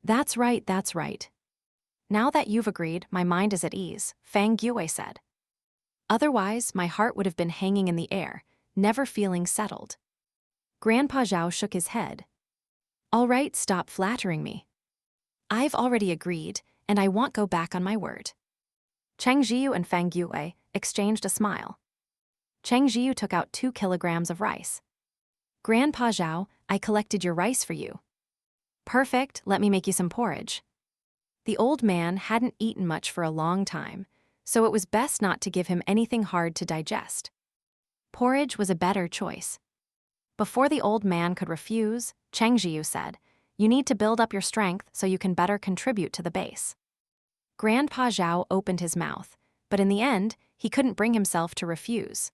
That's right, that's right. Now that you've agreed, my mind is at ease, Fang Yue said. Otherwise, my heart would have been hanging in the air, never feeling settled. Grandpa Zhao shook his head. All right, stop flattering me. I've already agreed, and I won't go back on my word. Cheng Zhiyu and Fang Yue exchanged a smile. Cheng Zhiyu took out 2 kilograms of rice. Grandpa Zhao, I collected your rice for you. Perfect, let me make you some porridge. The old man hadn't eaten much for a long time, so it was best not to give him anything hard to digest. Porridge was a better choice. Before the old man could refuse, Cheng Zhiyu said, you need to build up your strength so you can better contribute to the base. Grandpa Zhao opened his mouth, but in the end, he couldn't bring himself to refuse.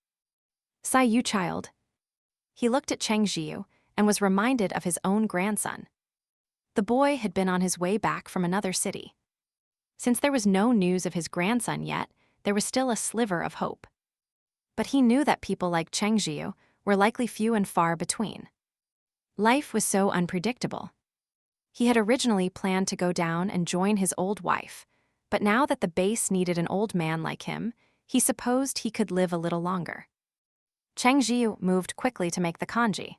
Sai you child. He looked at Cheng Zhiyu and was reminded of his own grandson. The boy had been on his way back from another city. Since there was no news of his grandson yet, there was still a sliver of hope. But he knew that people like Cheng Zhiyu were likely few and far between. Life was so unpredictable. He had originally planned to go down and join his old wife, but now that the base needed an old man like him, he supposed he could live a little longer. Cheng Zhiyu moved quickly to make the kanji.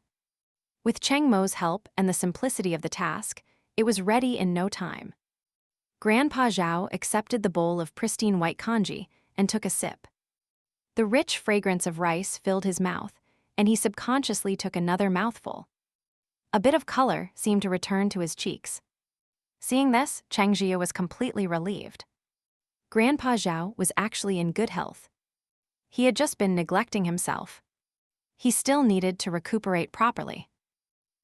With Cheng Mo's help and the simplicity of the task, it was ready in no time. Grandpa Zhao accepted the bowl of pristine white kanji and took a sip. The rich fragrance of rice filled his mouth, and he subconsciously took another mouthful. A bit of color seemed to return to his cheeks. Seeing this, Cheng Zhiyu was completely relieved. Grandpa Zhao was actually in good health. He had just been neglecting himself. He still needed to recuperate properly.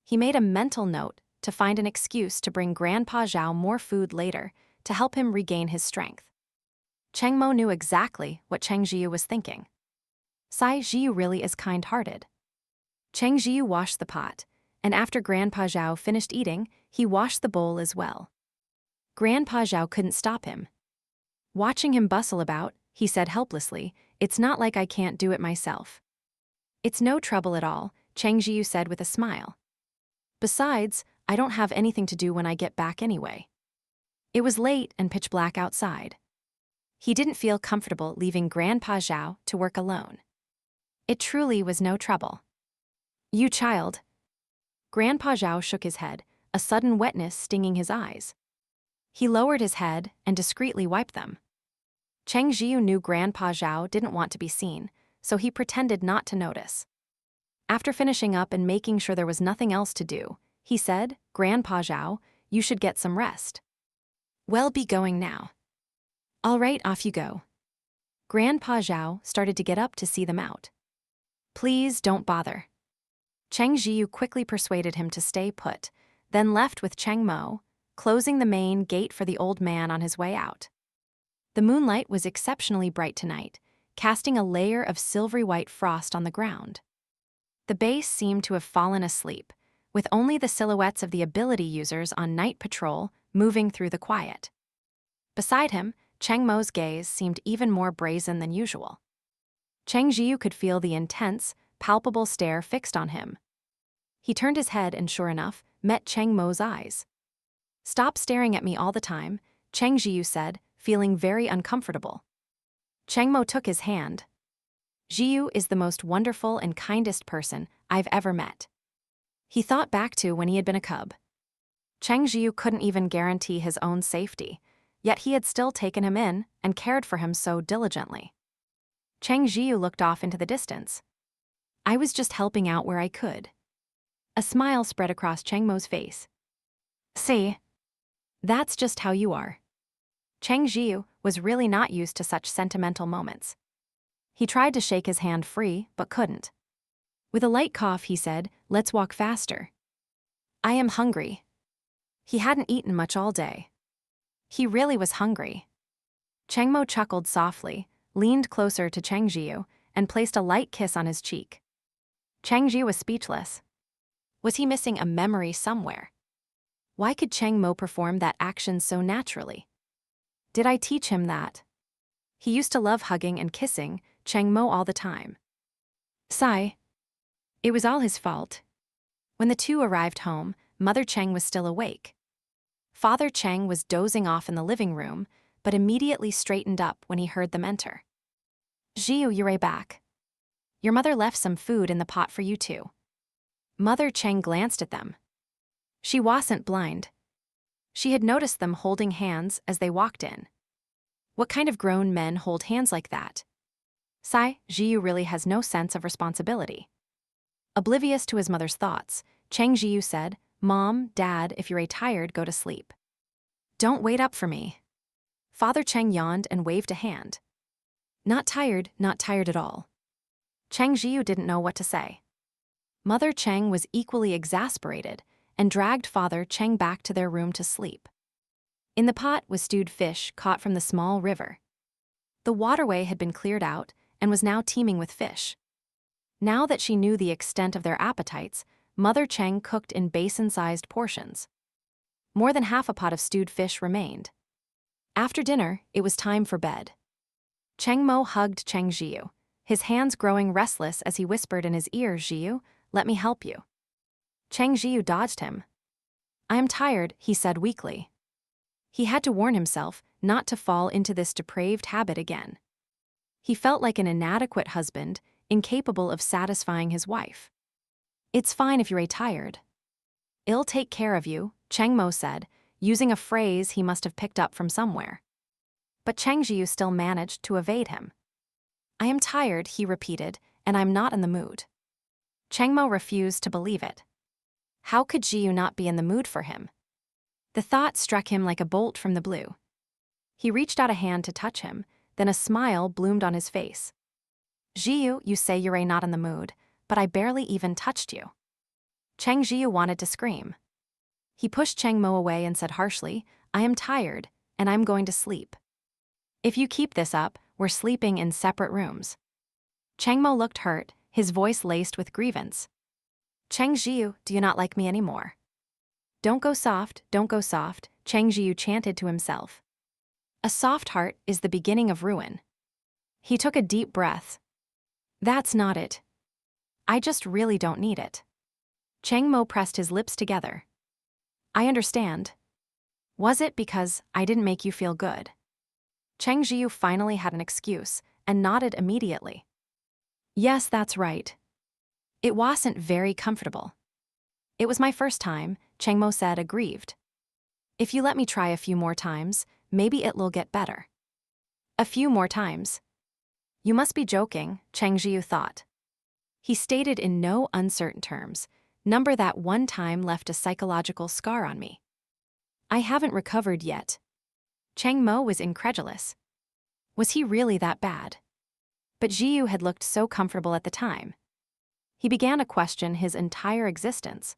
He made a mental note to find an excuse to bring Grandpa Zhao more food later to help him regain his strength. Cheng Mo knew exactly what Cheng Zhiyu was thinking. Sai Zhiyu really is kind-hearted. Cheng Zhiyu washed the pot, and after Grandpa Zhao finished eating, he washed the bowl as well. Grandpa Zhao couldn't stop him. Watching him bustle about, he said helplessly, it's not like I can't do it myself. It's no trouble at all, Cheng Zhiyu said with a smile. Besides, I don't have anything to do when I get back anyway. It was late and pitch black outside. He didn't feel comfortable leaving Grandpa Zhao to work alone. It truly was no trouble. You child. Grandpa Zhao shook his head, a sudden wetness stinging his eyes. He lowered his head and discreetly wiped them. Cheng Zhiyu knew Grandpa Zhao didn't want to be seen, so he pretended not to notice. After finishing up and making sure there was nothing else to do, he said, Grandpa Zhao, you should get some rest. Well, be going now. All right, off you go. Grandpa Zhao started to get up to see them out. Please don't bother. Cheng Zhiyu quickly persuaded him to stay put, then left with Cheng Mo, closing the main gate for the old man on his way out. The moonlight was exceptionally bright tonight, casting a layer of silvery white frost on the ground. The base seemed to have fallen asleep, with only the silhouettes of the ability users on night patrol moving through the quiet. Beside him, Cheng Mo's gaze seemed even more brazen than usual. Cheng Zhiyu could feel the intense, palpable stare fixed on him. He turned his head and, sure enough, met Cheng Mo's eyes. "Stop staring at me all the time," Cheng Zhiyu said, feeling very uncomfortable. Cheng Mo took his hand. "Zhiyu is the most wonderful and kindest person I've ever met." He thought back to when he had been a cub. Cheng Zhiyu couldn't even guarantee his own safety, yet he had still taken him in and cared for him so diligently. Cheng Zhiyu looked off into the distance. "I was just helping out where I could." A smile spread across Cheng Mo's face. "See? That's just how you are." Cheng Zhiyu was really not used to such sentimental moments. He tried to shake his hand free, but couldn't. With a light cough, he said, "Let's walk faster. I am hungry." He hadn't eaten much all day. He really was hungry. Cheng Mo chuckled softly, leaned closer to Cheng Zhiyu, and placed a light kiss on his cheek. Cheng Zhiyu was speechless. Was he missing a memory somewhere? Why could Cheng Mo perform that action so naturally? Did I teach him that? He used to love hugging and kissing Cheng Mo all the time. Sigh. It was all his fault. When the two arrived home, Mother Cheng was still awake. Father Cheng was dozing off in the living room, but immediately straightened up when he heard them enter. "Zhiyu, you're back. Your mother left some food in the pot for you two." Mother Cheng glanced at them. She wasn't blind. She had noticed them holding hands as they walked in. What kind of grown men hold hands like that? Sigh, Zhiyu really has no sense of responsibility. Oblivious to his mother's thoughts, Cheng Zhiyu said, "Mom, Dad, if you're tired, go to sleep. Don't wait up for me." Father Cheng yawned and waved a hand. Not tired at all." Cheng Zhiyu didn't know what to say. Mother Cheng was equally exasperated and dragged Father Cheng back to their room to sleep. In the pot was stewed fish caught from the small river. The waterway had been cleared out and was now teeming with fish. Now that she knew the extent of their appetites, Mother Cheng cooked in basin-sized portions. More than half a pot of stewed fish remained. After dinner, it was time for bed. Cheng Mo hugged Cheng Zhiyu, his hands growing restless as he whispered in his ear, "Zhiyu, let me help you." Cheng Zhiyu dodged him. "I am tired," he said weakly. He had to warn himself not to fall into this depraved habit again. He felt like an inadequate husband, incapable of satisfying his wife. "It's fine if you're tired. I'll take care of you," Cheng Mo said, using a phrase he must have picked up from somewhere. But Cheng Zhiyu still managed to evade him. "I am tired," he repeated, "and I'm not in the mood." Cheng Mo refused to believe it. How could Zhiyu not be in the mood for him? The thought struck him like a bolt from the blue. He reached out a hand to touch him, then a smile bloomed on his face. "Zhiyu, you say you're not in the mood, but I barely even touched you." Cheng Zhiyu wanted to scream. He pushed Cheng Mo away and said harshly, "I am tired, and I'm going to sleep. If you keep this up, we're sleeping in separate rooms." Cheng Mo looked hurt, his voice laced with grievance. "Cheng Zhiyu, do you not like me anymore?" Don't go soft," Cheng Zhiyu chanted to himself. "A soft heart is the beginning of ruin." He took a deep breath. "That's not it. I just really don't need it." Cheng Mo pressed his lips together. "I understand. Was it because I didn't make you feel good?" Cheng Zhiyu finally had an excuse and nodded immediately. "Yes, that's right. It wasn't very comfortable." "It was my first time," Cheng Mo said, aggrieved. "If you let me try a few more times, maybe it'll get better." "A few more times? You must be joking," Cheng Zhiyu thought. He stated in no uncertain terms, "Number that one time left a psychological scar on me. I haven't recovered yet." Cheng Mo was incredulous. Was he really that bad? But Zhiyu had looked so comfortable at the time. He began to question his entire existence.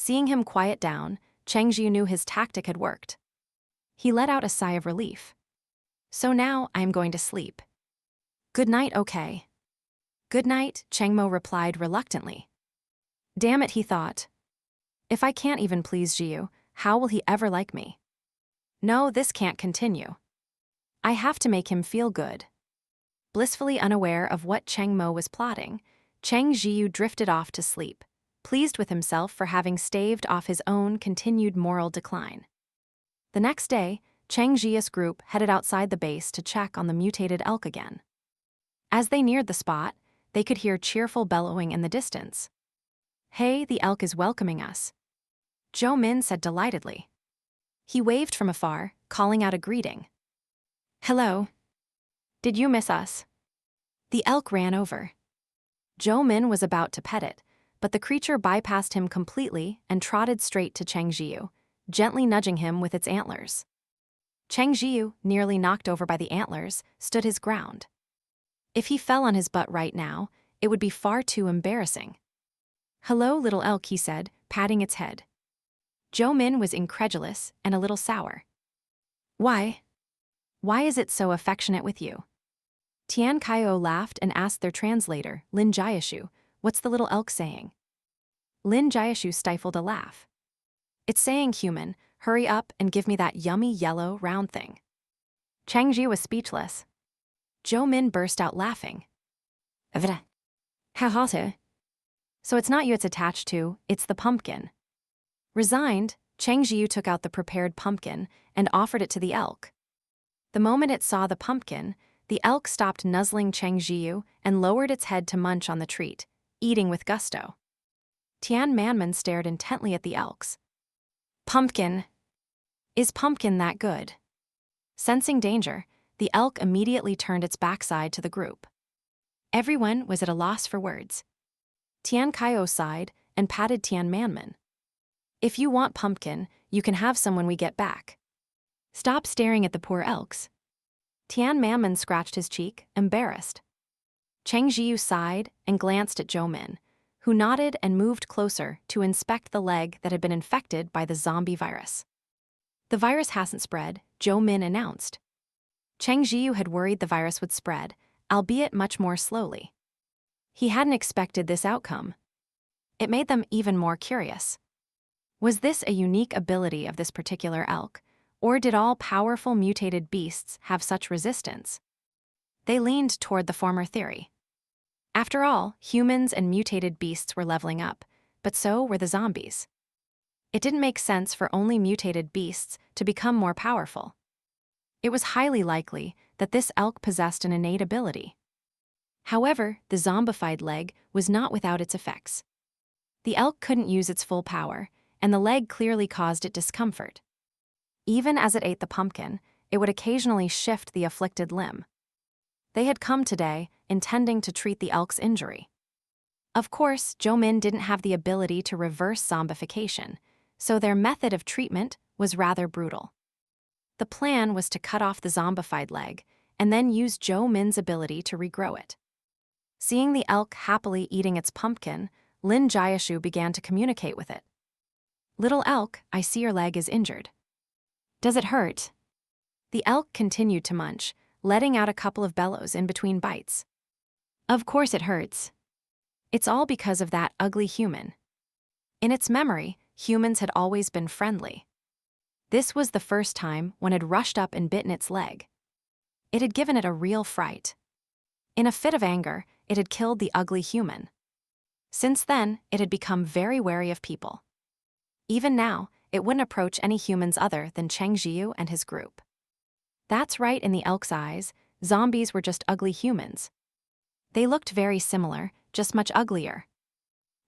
Seeing him quiet down, Cheng Zhiyu knew his tactic had worked. He let out a sigh of relief. So now I am going to sleep. Good night, okay. Good night, Cheng Mo replied reluctantly. Damn it, he thought. If I can't even please Zhiyu, how will he ever like me? No, this can't continue. I have to make him feel good. Blissfully unaware of what Cheng Mo was plotting, Cheng Zhiyu drifted off to sleep, pleased with himself for having staved off his own continued moral decline. The next day, Cheng Zhiyu's group headed outside the base to check on the mutated elk again. As they neared the spot, they could hear cheerful bellowing in the distance. Hey, the elk is welcoming us, Zhou Min said delightedly. He waved from afar, calling out a greeting. Hello. Did you miss us? The elk ran over. Zhou Min was about to pet it, but the creature bypassed him completely and trotted straight to Cheng Zhiyu, gently nudging him with its antlers. Cheng Zhiyu, nearly knocked over by the antlers, stood his ground. If he fell on his butt right now, it would be far too embarrassing. Hello, little elk, he said, patting its head. Zhou Min was incredulous and a little sour. Why? Why is it so affectionate with you? Tian Kaio laughed and asked their translator, Lin Jiashu, what's the little elk saying? Lin Jiashu stifled a laugh. It's saying, human, hurry up and give me that yummy yellow round thing. Cheng Zhiyu was speechless. Zhou Min burst out laughing. How hot. So it's not you it's attached to, it's the pumpkin. Resigned, Cheng Zhiyu took out the prepared pumpkin and offered it to the elk. The moment it saw the pumpkin, the elk stopped nuzzling Cheng Zhiyu and lowered its head to munch on the treat, eating with gusto. Tian Manman stared intently at the elks. Pumpkin. Is pumpkin that good? Sensing danger, the elk immediately turned its backside to the group. Everyone was at a loss for words. Tian Kaio sighed and patted Tian Manman. If you want pumpkin, you can have some when we get back. Stop staring at the poor elks. Tian Manman scratched his cheek, embarrassed. Cheng Zhiyu sighed and glanced at Zhou Min, who nodded and moved closer to inspect the leg that had been infected by the zombie virus. The virus hasn't spread, Zhou Min announced. Cheng Zhiyu had worried the virus would spread, albeit much more slowly. He hadn't expected this outcome. It made them even more curious. Was this a unique ability of this particular elk, or did all powerful mutated beasts have such resistance? They leaned toward the former theory. After all, humans and mutated beasts were leveling up, but so were the zombies. It didn't make sense for only mutated beasts to become more powerful. It was highly likely that this elk possessed an innate ability. However, the zombified leg was not without its effects. The elk couldn't use its full power, and the leg clearly caused it discomfort. Even as it ate the pumpkin, it would occasionally shift the afflicted limb. They had come today, intending to treat the elk's injury. Of course, Zhou Min didn't have the ability to reverse zombification, so their method of treatment was rather brutal. The plan was to cut off the zombified leg, and then use Zhou Min's ability to regrow it. Seeing the elk happily eating its pumpkin, Lin Jiashu began to communicate with it. Little elk, I see your leg is injured. Does it hurt? The elk continued to munch, letting out a couple of bellows in between bites. Of course it hurts. It's all because of that ugly human. In its memory, humans had always been friendly. This was the first time one had rushed up and bitten its leg. It had given it a real fright. In a fit of anger, it had killed the ugly human. Since then, it had become very wary of people. Even now, it wouldn't approach any humans other than Cheng Zhiyu and his group. That's right, in the elk's eyes, zombies were just ugly humans. They looked very similar, just much uglier.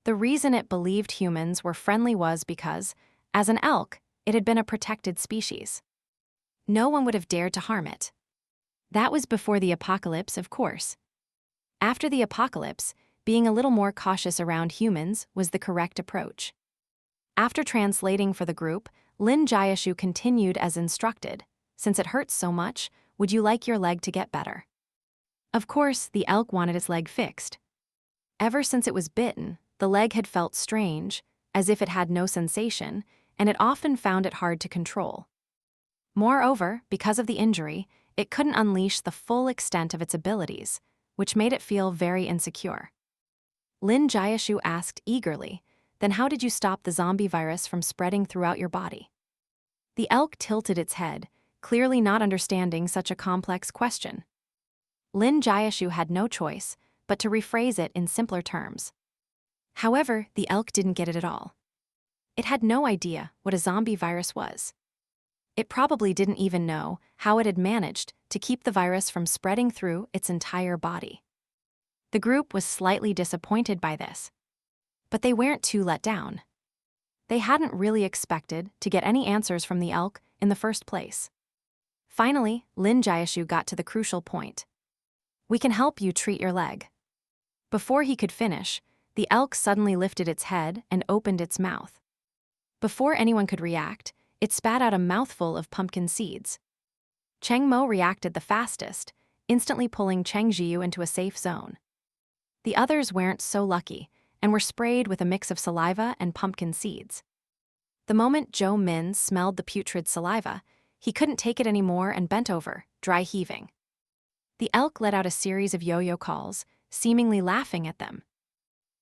The reason it believed humans were friendly was because, as an elk, it had been a protected species. No one would have dared to harm it. That was before the apocalypse, of course. After the apocalypse, being a little more cautious around humans was the correct approach. After translating for the group, Lin Jiashu continued as instructed. Since it hurts so much, would you like your leg to get better? Of course, the elk wanted its leg fixed. Ever since it was bitten, the leg had felt strange, as if it had no sensation, and it often found it hard to control. Moreover, because of the injury, it couldn't unleash the full extent of its abilities, which made it feel very insecure. Lin Jiashu asked eagerly, "Then how did you stop the zombie virus from spreading throughout your body?" The elk tilted its head, clearly not understanding such a complex question. Lin Jiashu had no choice but to rephrase it in simpler terms. However, the elk didn't get it at all. It had no idea what a zombie virus was. It probably didn't even know how it had managed to keep the virus from spreading through its entire body. The group was slightly disappointed by this, but they weren't too let down. They hadn't really expected to get any answers from the elk in the first place. Finally, Lin Jiashu got to the crucial point. "We can help you treat your leg." Before he could finish, the elk suddenly lifted its head and opened its mouth. Before anyone could react, it spat out a mouthful of pumpkin seeds. Cheng Mo reacted the fastest, instantly pulling Cheng Zhiyu into a safe zone. The others weren't so lucky and were sprayed with a mix of saliva and pumpkin seeds. The moment Zhou Min smelled the putrid saliva, he couldn't take it anymore and bent over, dry heaving. The elk let out a series of yo-yo calls, seemingly laughing at them.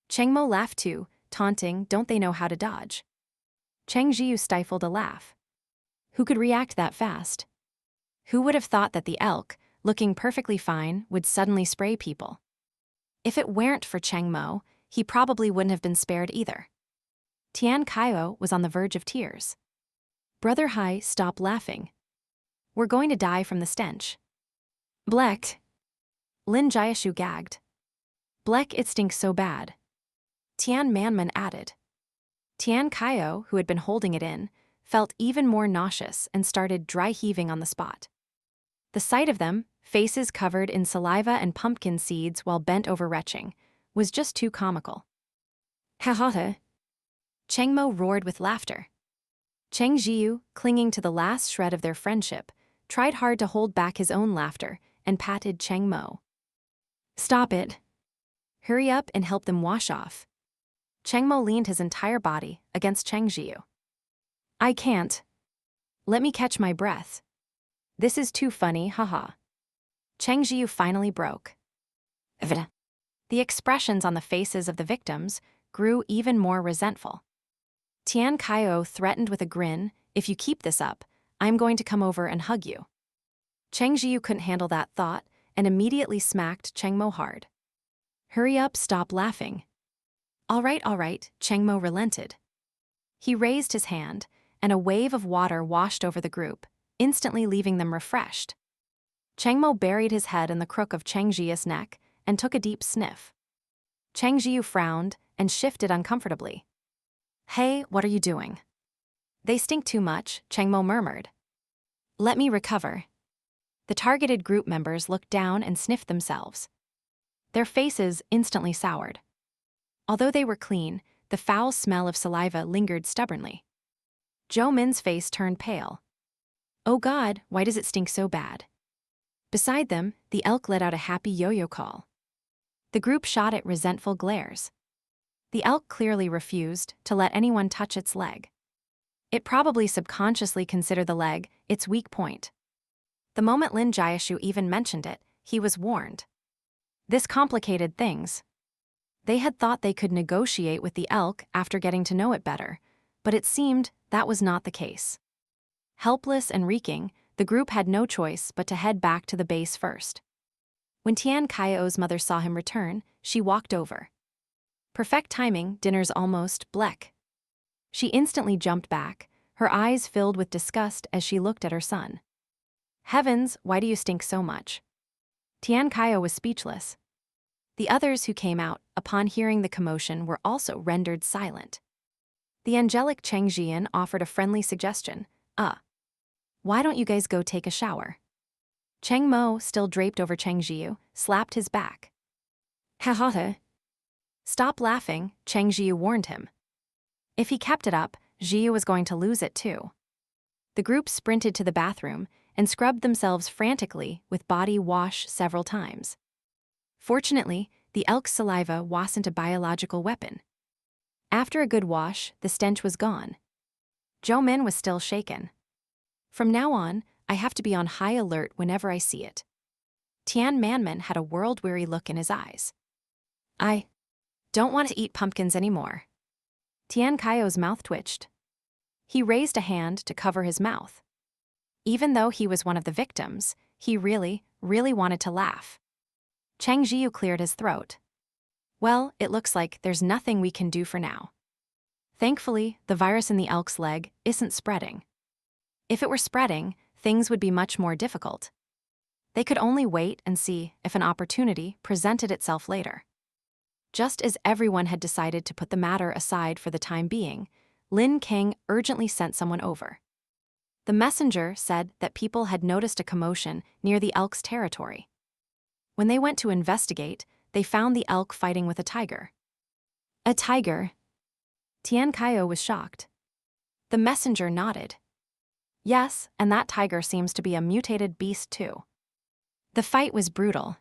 Cheng Mo laughed too, taunting, "Don't they know how to dodge?" Cheng Zhiyu stifled a laugh. Who could react that fast? Who would have thought that the elk, looking perfectly fine, would suddenly spray people? If it weren't for Cheng Mo, he probably wouldn't have been spared either. Tian Kaio was on the verge of tears. "Brother Hai, stop laughing. We're going to die from the stench." "Blek." Lin Jiashu gagged. "Blek, it stinks so bad." Tian Manman added. Tian Kaio, who had been holding it in, felt even more nauseous and started dry heaving on the spot. The sight of them, faces covered in saliva and pumpkin seeds while bent over retching, was just too comical. "Ha ha ha." Cheng Mo roared with laughter. Cheng Zhiyu, clinging to the last shred of their friendship, tried hard to hold back his own laughter and patted Cheng Mo. "Stop it. Hurry up and help them wash off." Cheng Mo leaned his entire body against Cheng Zhiyu. "I can't. Let me catch my breath. This is too funny, haha." Cheng Zhiyu finally broke. The expressions on the faces of the victims grew even more resentful. Tian Kaio threatened with a grin, "If you keep this up, I'm going to come over and hug you." Cheng Zhiyu couldn't handle that thought and immediately smacked Cheng Mo hard. "Hurry up, stop laughing." All right, Cheng Mo relented. He raised his hand, and a wave of water washed over the group, instantly leaving them refreshed. Cheng Mo buried his head in the crook of Cheng Zhiyu's neck and took a deep sniff. Cheng Zhiyu frowned and shifted uncomfortably. "Hey, what are you doing?" "They stink too much," Cheng Mo murmured. "Let me recover." The targeted group members looked down and sniffed themselves. Their faces instantly soured. Although they were clean, the foul smell of saliva lingered stubbornly. Zhou Min's face turned pale. "Oh God, why does it stink so bad?" Beside them, the elk let out a happy yo-yo call. The group shot it resentful glares. The elk clearly refused to let anyone touch its leg. It probably subconsciously considered the leg its weak point. The moment Lin Jiashu even mentioned it, he was warned. This complicated things. They had thought they could negotiate with the elk after getting to know it better, but it seemed that was not the case. Helpless and reeking, the group had no choice but to head back to the base first. When Tian Kaio's mother saw him return, she walked over. Perfect timing, dinner's almost, blek. She instantly jumped back, her eyes filled with disgust as she looked at her son. "Heavens, why do you stink so much?" Tian Kaio was speechless. The others who came out upon hearing the commotion were also rendered silent. The angelic Cheng Zhiyan offered a friendly suggestion. Why don't you guys go take a shower?" Cheng Mo, still draped over Cheng Zhiyu, slapped his back. "Ha ha ha." "Stop laughing," Cheng Zhiyu warned him. If he kept it up, Zhiyu was going to lose it too. The group sprinted to the bathroom and scrubbed themselves frantically with body wash several times. Fortunately, the elk's saliva wasn't a biological weapon. After a good wash, the stench was gone. Zhou Min was still shaken. From now on, I have to be on high alert whenever I see it. Tian Manman had a world-weary look in his eyes. I don't want to eat pumpkins anymore. Tian Kaio's mouth twitched. He raised a hand to cover his mouth. Even though he was one of the victims, he really wanted to laugh. Cheng Zhiyu cleared his throat. Well, it looks like there's nothing we can do for now. Thankfully, the virus in the elk's leg isn't spreading. If it were spreading, things would be much more difficult. They could only wait and see if an opportunity presented itself later. Just as everyone had decided to put the matter aside for the time being, Lin King urgently sent someone over. The messenger said that people had noticed a commotion near the elk's territory. When they went to investigate, they found the elk fighting with a tiger. A tiger? Tian Kaio was shocked. The messenger nodded. Yes, and that tiger seems to be a mutated beast too. The fight was brutal.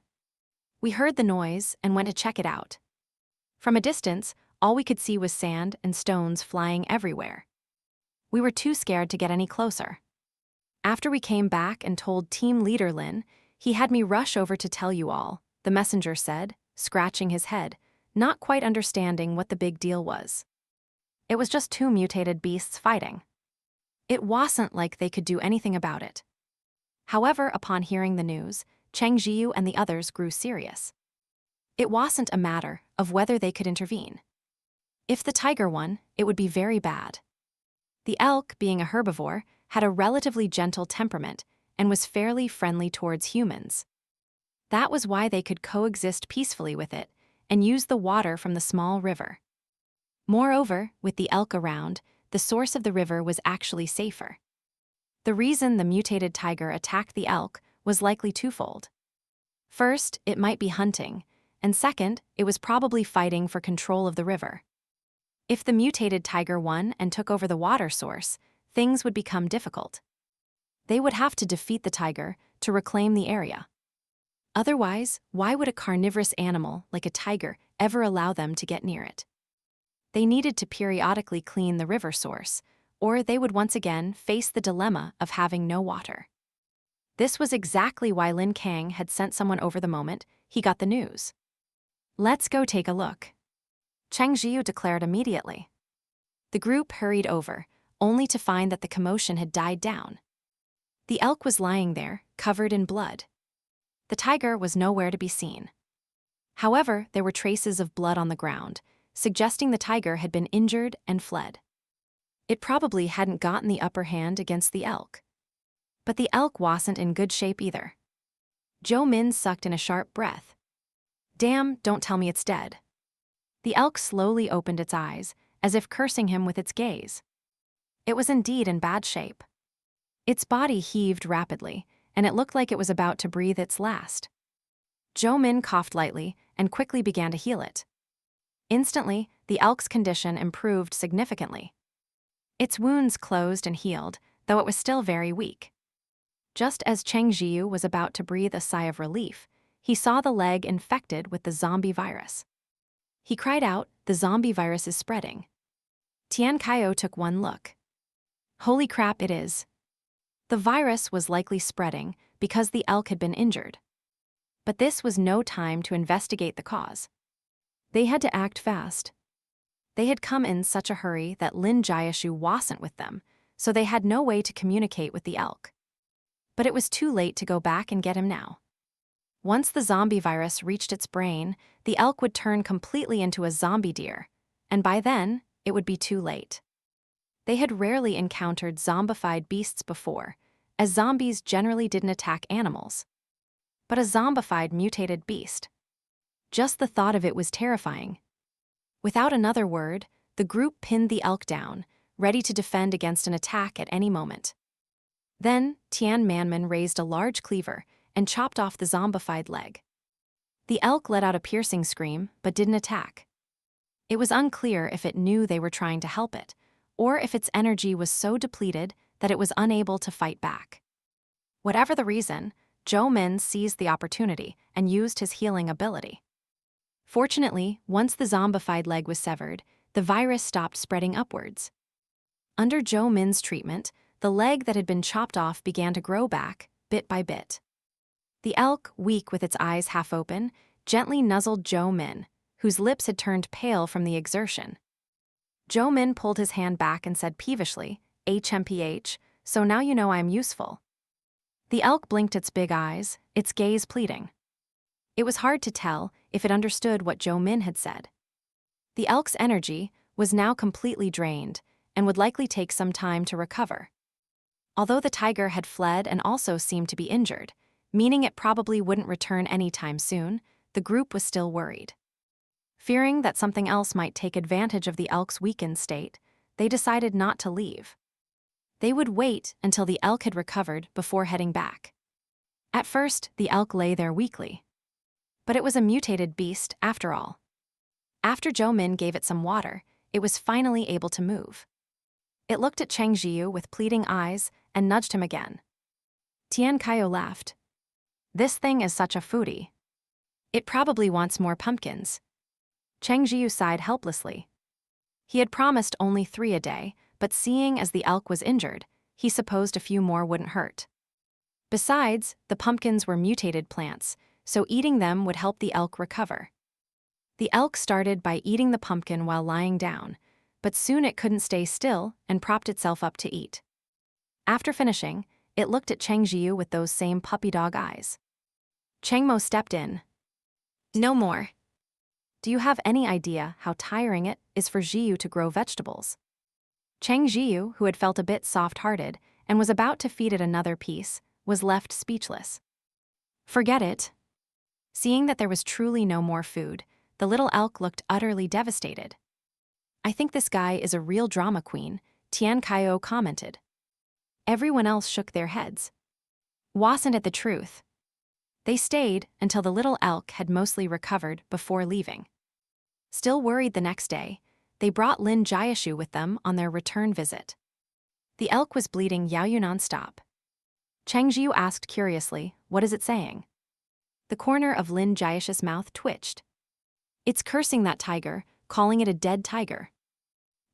We heard the noise and went to check it out. From a distance, all we could see was sand and stones flying everywhere. We were too scared to get any closer. After we came back and told team leader Lin, he had me rush over to tell you all, the messenger said, scratching his head, not quite understanding what the big deal was. It was just two mutated beasts fighting. It wasn't like they could do anything about it. However, upon hearing the news, Cheng Zhiyu and the others grew serious. It wasn't a matter of whether they could intervene. If the tiger won, it would be very bad. The elk, being a herbivore, had a relatively gentle temperament and was fairly friendly towards humans. That was why they could coexist peacefully with it and use the water from the small river. Moreover, with the elk around, the source of the river was actually safer. The reason the mutated tiger attacked the elk was likely twofold. First, it might be hunting, and second, it was probably fighting for control of the river. If the mutated tiger won and took over the water source, things would become difficult. They would have to defeat the tiger to reclaim the area. Otherwise, why would a carnivorous animal like a tiger ever allow them to get near it? They needed to periodically clean the river source, or they would once again face the dilemma of having no water. This was exactly why Lin Kang had sent someone over the moment he got the news. Let's go take a look, Cheng Zhiyu declared immediately. The group hurried over, only to find that the commotion had died down. The elk was lying there, covered in blood. The tiger was nowhere to be seen. However, there were traces of blood on the ground, suggesting the tiger had been injured and fled. It probably hadn't gotten the upper hand against the elk. But the elk wasn't in good shape either. Zhou Min sucked in a sharp breath. Damn, don't tell me it's dead. The elk slowly opened its eyes, as if cursing him with its gaze. It was indeed in bad shape. Its body heaved rapidly, and it looked like it was about to breathe its last. Zhou Min coughed lightly and quickly began to heal it. Instantly, the elk's condition improved significantly. Its wounds closed and healed, though it was still very weak. Just as Cheng Zhiyu was about to breathe a sigh of relief, he saw the leg infected with the zombie virus. He cried out, "The zombie virus is spreading." Tian Kaio took one look. Holy crap, it is. The virus was likely spreading because the elk had been injured. But this was no time to investigate the cause. They had to act fast. They had come in such a hurry that Lin Jiashu wasn't with them, so they had no way to communicate with the elk. But it was too late to go back and get him now. Once the zombie virus reached its brain, the elk would turn completely into a zombie deer, and by then, it would be too late. They had rarely encountered zombified beasts before, as zombies generally didn't attack animals. But a zombified mutated beast. Just the thought of it was terrifying. Without another word, the group pinned the elk down, ready to defend against an attack at any moment. Then, Tian Manman raised a large cleaver and chopped off the zombified leg. The elk let out a piercing scream, but didn't attack. It was unclear if it knew they were trying to help it, or if its energy was so depleted that it was unable to fight back. Whatever the reason, Zhou Min seized the opportunity and used his healing ability. Fortunately, once the zombified leg was severed, the virus stopped spreading upwards. Under Zhou Min's treatment, the leg that had been chopped off began to grow back, bit by bit. The elk, weak with its eyes half open, gently nuzzled Zhou Min, whose lips had turned pale from the exertion. Zhou Min pulled his hand back and said peevishly, "HMPH, so now you know I'm useful." The elk blinked its big eyes, its gaze pleading. It was hard to tell if it understood what Zhou Min had said. The elk's energy was now completely drained and would likely take some time to recover. Although the tiger had fled and also seemed to be injured, meaning it probably wouldn't return anytime soon, the group was still worried. Fearing that something else might take advantage of the elk's weakened state, they decided not to leave. They would wait until the elk had recovered before heading back. At first, the elk lay there weakly. But it was a mutated beast after all. After Zhou Min gave it some water, it was finally able to move. It looked at Cheng Zhiyu with pleading eyes and nudged him again. Tian Kaio laughed. "This thing is such a foodie. It probably wants more pumpkins." Cheng Zhiyu sighed helplessly. He had promised only 3 a day, but seeing as the elk was injured, he supposed a few more wouldn't hurt. Besides, the pumpkins were mutated plants, so eating them would help the elk recover. The elk started by eating the pumpkin while lying down, but soon it couldn't stay still and propped itself up to eat. After finishing, it looked at Cheng Zhiyu with those same puppy dog eyes. Cheng Mo stepped in. "No more. Do you have any idea how tiring it is for Zhiyu to grow vegetables?" Cheng Zhiyu, who had felt a bit soft-hearted and was about to feed it another piece, was left speechless. "Forget it." Seeing that there was truly no more food, the little elk looked utterly devastated. "I think this guy is a real drama queen," Tian Kaio commented. Everyone else shook their heads. Wasn't it the truth? They stayed until the little elk had mostly recovered before leaving. Still worried the next day, they brought Lin Jiashu with them on their return visit. The elk was bleeding Yaoyu non-stop. Cheng Zhiyu asked curiously, "What is it saying?" The corner of Lin Jiashu's mouth twitched. "It's cursing that tiger, calling it a dead tiger.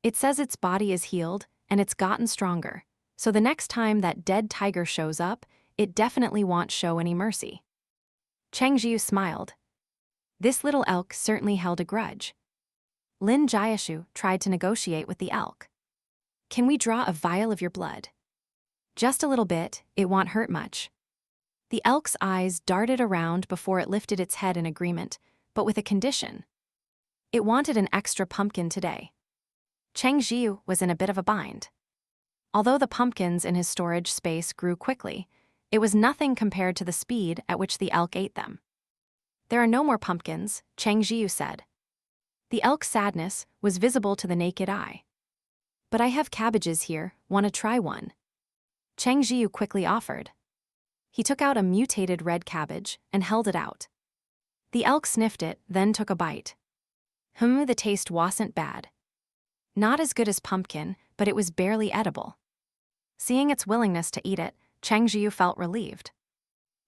It says its body is healed and it's gotten stronger, so the next time that dead tiger shows up, it definitely won't show any mercy." Cheng Zhiyu smiled. This little elk certainly held a grudge. Lin Jiashu tried to negotiate with the elk. "Can we draw a vial of your blood? Just a little bit, it won't hurt much." The elk's eyes darted around before it lifted its head in agreement, but with a condition. It wanted an extra pumpkin today. Cheng Zhiyu was in a bit of a bind. Although the pumpkins in his storage space grew quickly, it was nothing compared to the speed at which the elk ate them. "There are no more pumpkins," Cheng Zhiyu said. The elk's sadness was visible to the naked eye. "But I have cabbages here, want to try one?" Cheng Zhiyu quickly offered. He took out a mutated red cabbage and held it out. The elk sniffed it, then took a bite. The taste wasn't bad. Not as good as pumpkin, but it was barely edible. Seeing its willingness to eat it, Cheng Zhiyu felt relieved.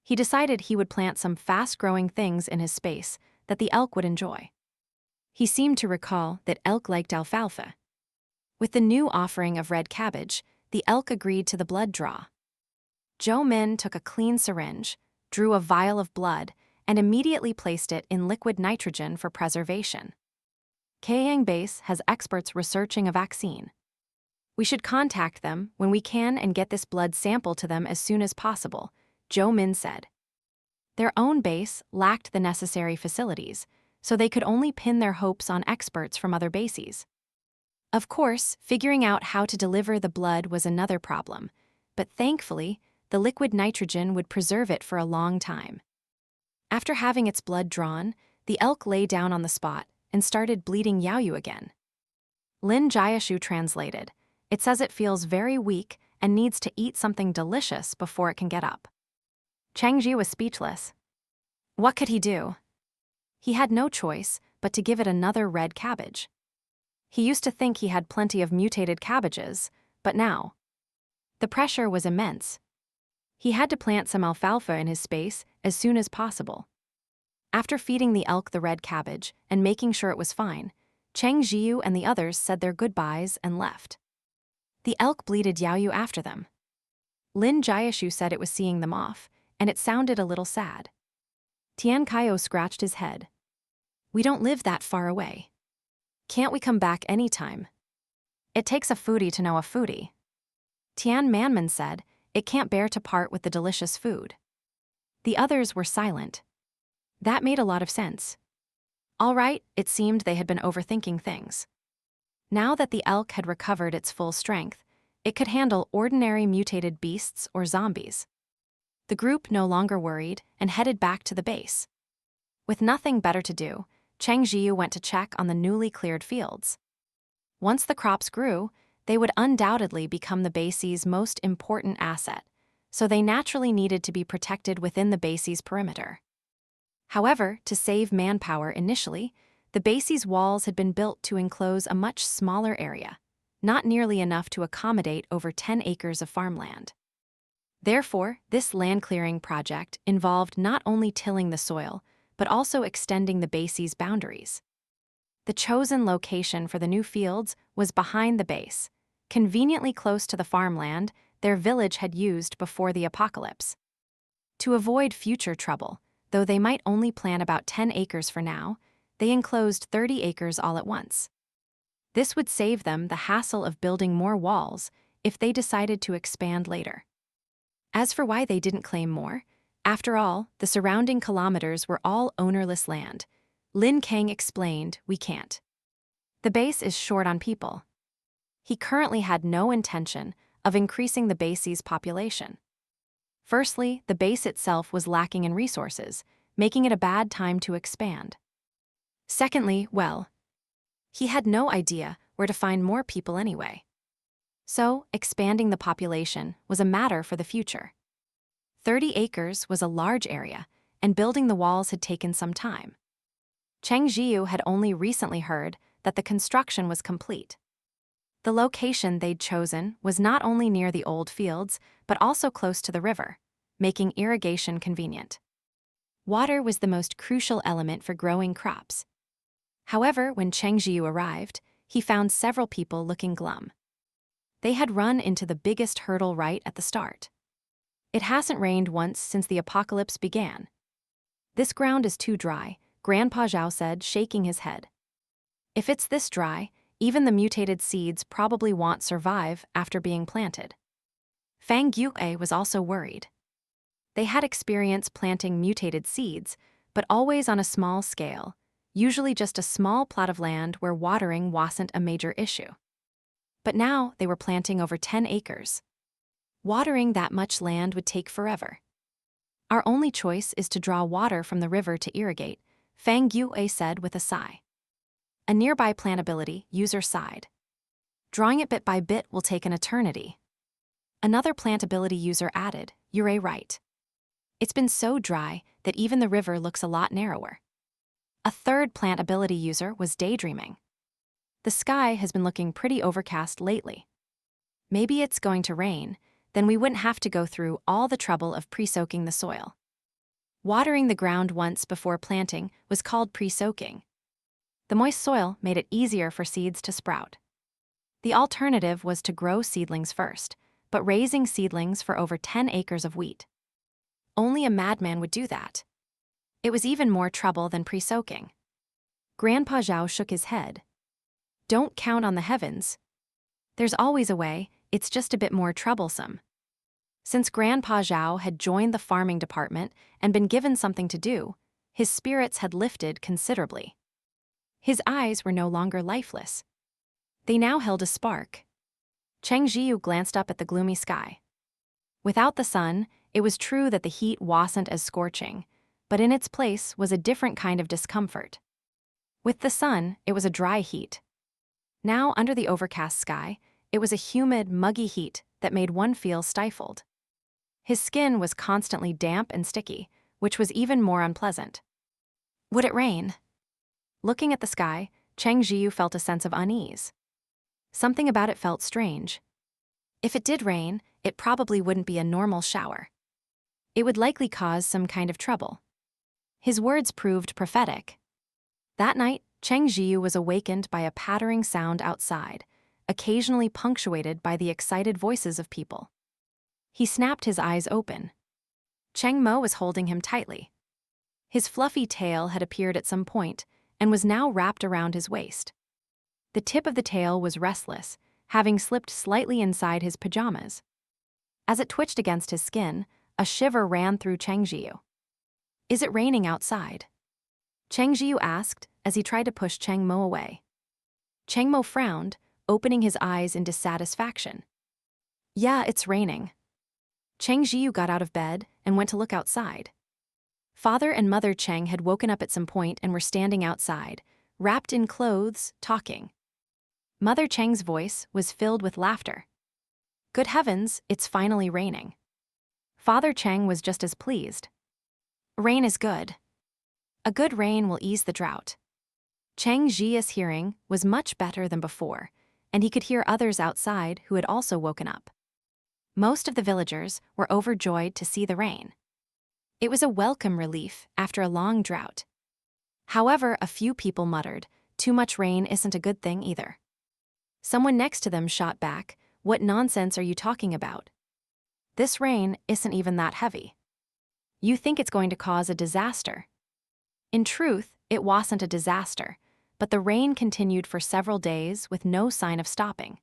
He decided he would plant some fast-growing things in his space that the elk would enjoy. He seemed to recall that elk liked alfalfa. With the new offering of red cabbage, the elk agreed to the blood draw. Zhou Min took a clean syringe, drew a vial of blood, and immediately placed it in liquid nitrogen for preservation. Kayang Base has experts researching a vaccine. We should contact them when we can and get this blood sample to them as soon as possible, Zhou Min said. Their own base lacked the necessary facilities, so they could only pin their hopes on experts from other bases. Of course, figuring out how to deliver the blood was another problem, but thankfully, the liquid nitrogen would preserve it for a long time. After having its blood drawn, the elk lay down on the spot and started bleeding Yaoyu again. Lin Jiashu translated, "It says it feels very weak and needs to eat something delicious before it can get up." Cheng Zhiyu was speechless. What could he do? He had no choice but to give it another red cabbage. He used to think he had plenty of mutated cabbages, but now the pressure was immense. He had to plant some alfalfa in his space as soon as possible. After feeding the elk the red cabbage and making sure it was fine, Cheng Zhiyu and the others said their goodbyes and left. The elk bleated Yaoyu after them. Lin Jiashu said it was seeing them off, and it sounded a little sad. Tian Kaio scratched his head. We don't live that far away. Can't we come back anytime? It takes a foodie to know a foodie. Tian Manman said, it can't bear to part with the delicious food. The others were silent. That made a lot of sense. All right, it seemed they had been overthinking things. Now that the elk had recovered its full strength, it could handle ordinary mutated beasts or zombies. The group no longer worried and headed back to the base. With nothing better to do, Cheng Zhiyu went to check on the newly cleared fields. Once the crops grew, they would undoubtedly become the base's most important asset, so they naturally needed to be protected within the base's perimeter. However, to save manpower initially, the base's walls had been built to enclose a much smaller area, not nearly enough to accommodate over 10 acres of farmland. Therefore, this land clearing project involved not only tilling the soil, but also extending the base's boundaries. The chosen location for the new fields was behind the base, conveniently close to the farmland their village had used before the apocalypse. To avoid future trouble, though they might only plant about 10 acres for now, they enclosed 30 acres all at once. This would save them the hassle of building more walls if they decided to expand later. As for why they didn't claim more, after all, the surrounding kilometers were all ownerless land. Lin Kang explained, we can't. The base is short on people. He currently had no intention of increasing the base's population. Firstly, the base itself was lacking in resources, making it a bad time to expand. Secondly, well, he had no idea where to find more people anyway. So, expanding the population was a matter for the future. 30 acres was a large area, and building the walls had taken some time. Cheng Zhiyu had only recently heard that the construction was complete. The location they'd chosen was not only near the old fields, but also close to the river, making irrigation convenient. Water was the most crucial element for growing crops. However, when Cheng Zhiyu arrived, he found several people looking glum. They had run into the biggest hurdle right at the start. It hasn't rained once since the apocalypse began. This ground is too dry, Grandpa Zhao said, shaking his head. If it's this dry, even the mutated seeds probably won't survive after being planted. Fang Yue was also worried. They had experience planting mutated seeds, but always on a small scale, usually just a small plot of land where watering wasn't a major issue. But now they were planting over 10 acres. Watering that much land would take forever. Our only choice is to draw water from the river to irrigate, Fang Yue said with a sigh. A nearby plantability user sighed. Drawing it bit by bit will take an eternity. Another plantability user added, you're right. It's been so dry that even the river looks a lot narrower. A third plantability user was daydreaming. The sky has been looking pretty overcast lately. Maybe it's going to rain, then we wouldn't have to go through all the trouble of pre-soaking the soil. Watering the ground once before planting was called pre-soaking. The moist soil made it easier for seeds to sprout. The alternative was to grow seedlings first, but raising seedlings for over 10 acres of wheat. Only a madman would do that. It was even more trouble than pre-soaking. Grandpa Zhao shook his head. Don't count on the heavens. There's always a way, it's just a bit more troublesome. Since Grandpa Zhao had joined the farming department and been given something to do, his spirits had lifted considerably. His eyes were no longer lifeless. They now held a spark. Cheng Zhiyu glanced up at the gloomy sky. Without the sun, it was true that the heat wasn't as scorching, but in its place was a different kind of discomfort. With the sun, it was a dry heat. Now, under the overcast sky, it was a humid, muggy heat that made one feel stifled. His skin was constantly damp and sticky, which was even more unpleasant. Would it rain? Looking at the sky, Cheng Zhiyu felt a sense of unease. Something about it felt strange. If it did rain, it probably wouldn't be a normal shower. It would likely cause some kind of trouble. His words proved prophetic. That night, Cheng Zhiyu was awakened by a pattering sound outside, occasionally punctuated by the excited voices of people. He snapped his eyes open. Cheng Mo was holding him tightly. His fluffy tail had appeared at some point and was now wrapped around his waist. The tip of the tail was restless, having slipped slightly inside his pajamas. As it twitched against his skin, a shiver ran through Cheng Zhiyu. "Is it raining outside?" Cheng Zhiyu asked as he tried to push Cheng Mo away. Cheng Mo frowned, opening his eyes in dissatisfaction. "Yeah, it's raining." Cheng Zhiyu got out of bed and went to look outside. Father and Mother Cheng had woken up at some point and were standing outside, wrapped in clothes, talking. Mother Cheng's voice was filled with laughter. "Good heavens, it's finally raining." Father Cheng was just as pleased. "Rain is good. A good rain will ease the drought." Cheng Zhiyu's hearing was much better than before, and he could hear others outside who had also woken up. Most of the villagers were overjoyed to see the rain. It was a welcome relief after a long drought. However, a few people muttered, "Too much rain isn't a good thing either." Someone next to them shot back, "What nonsense are you talking about? This rain isn't even that heavy. You think it's going to cause a disaster." In truth, it wasn't a disaster, but the rain continued for several days with no sign of stopping.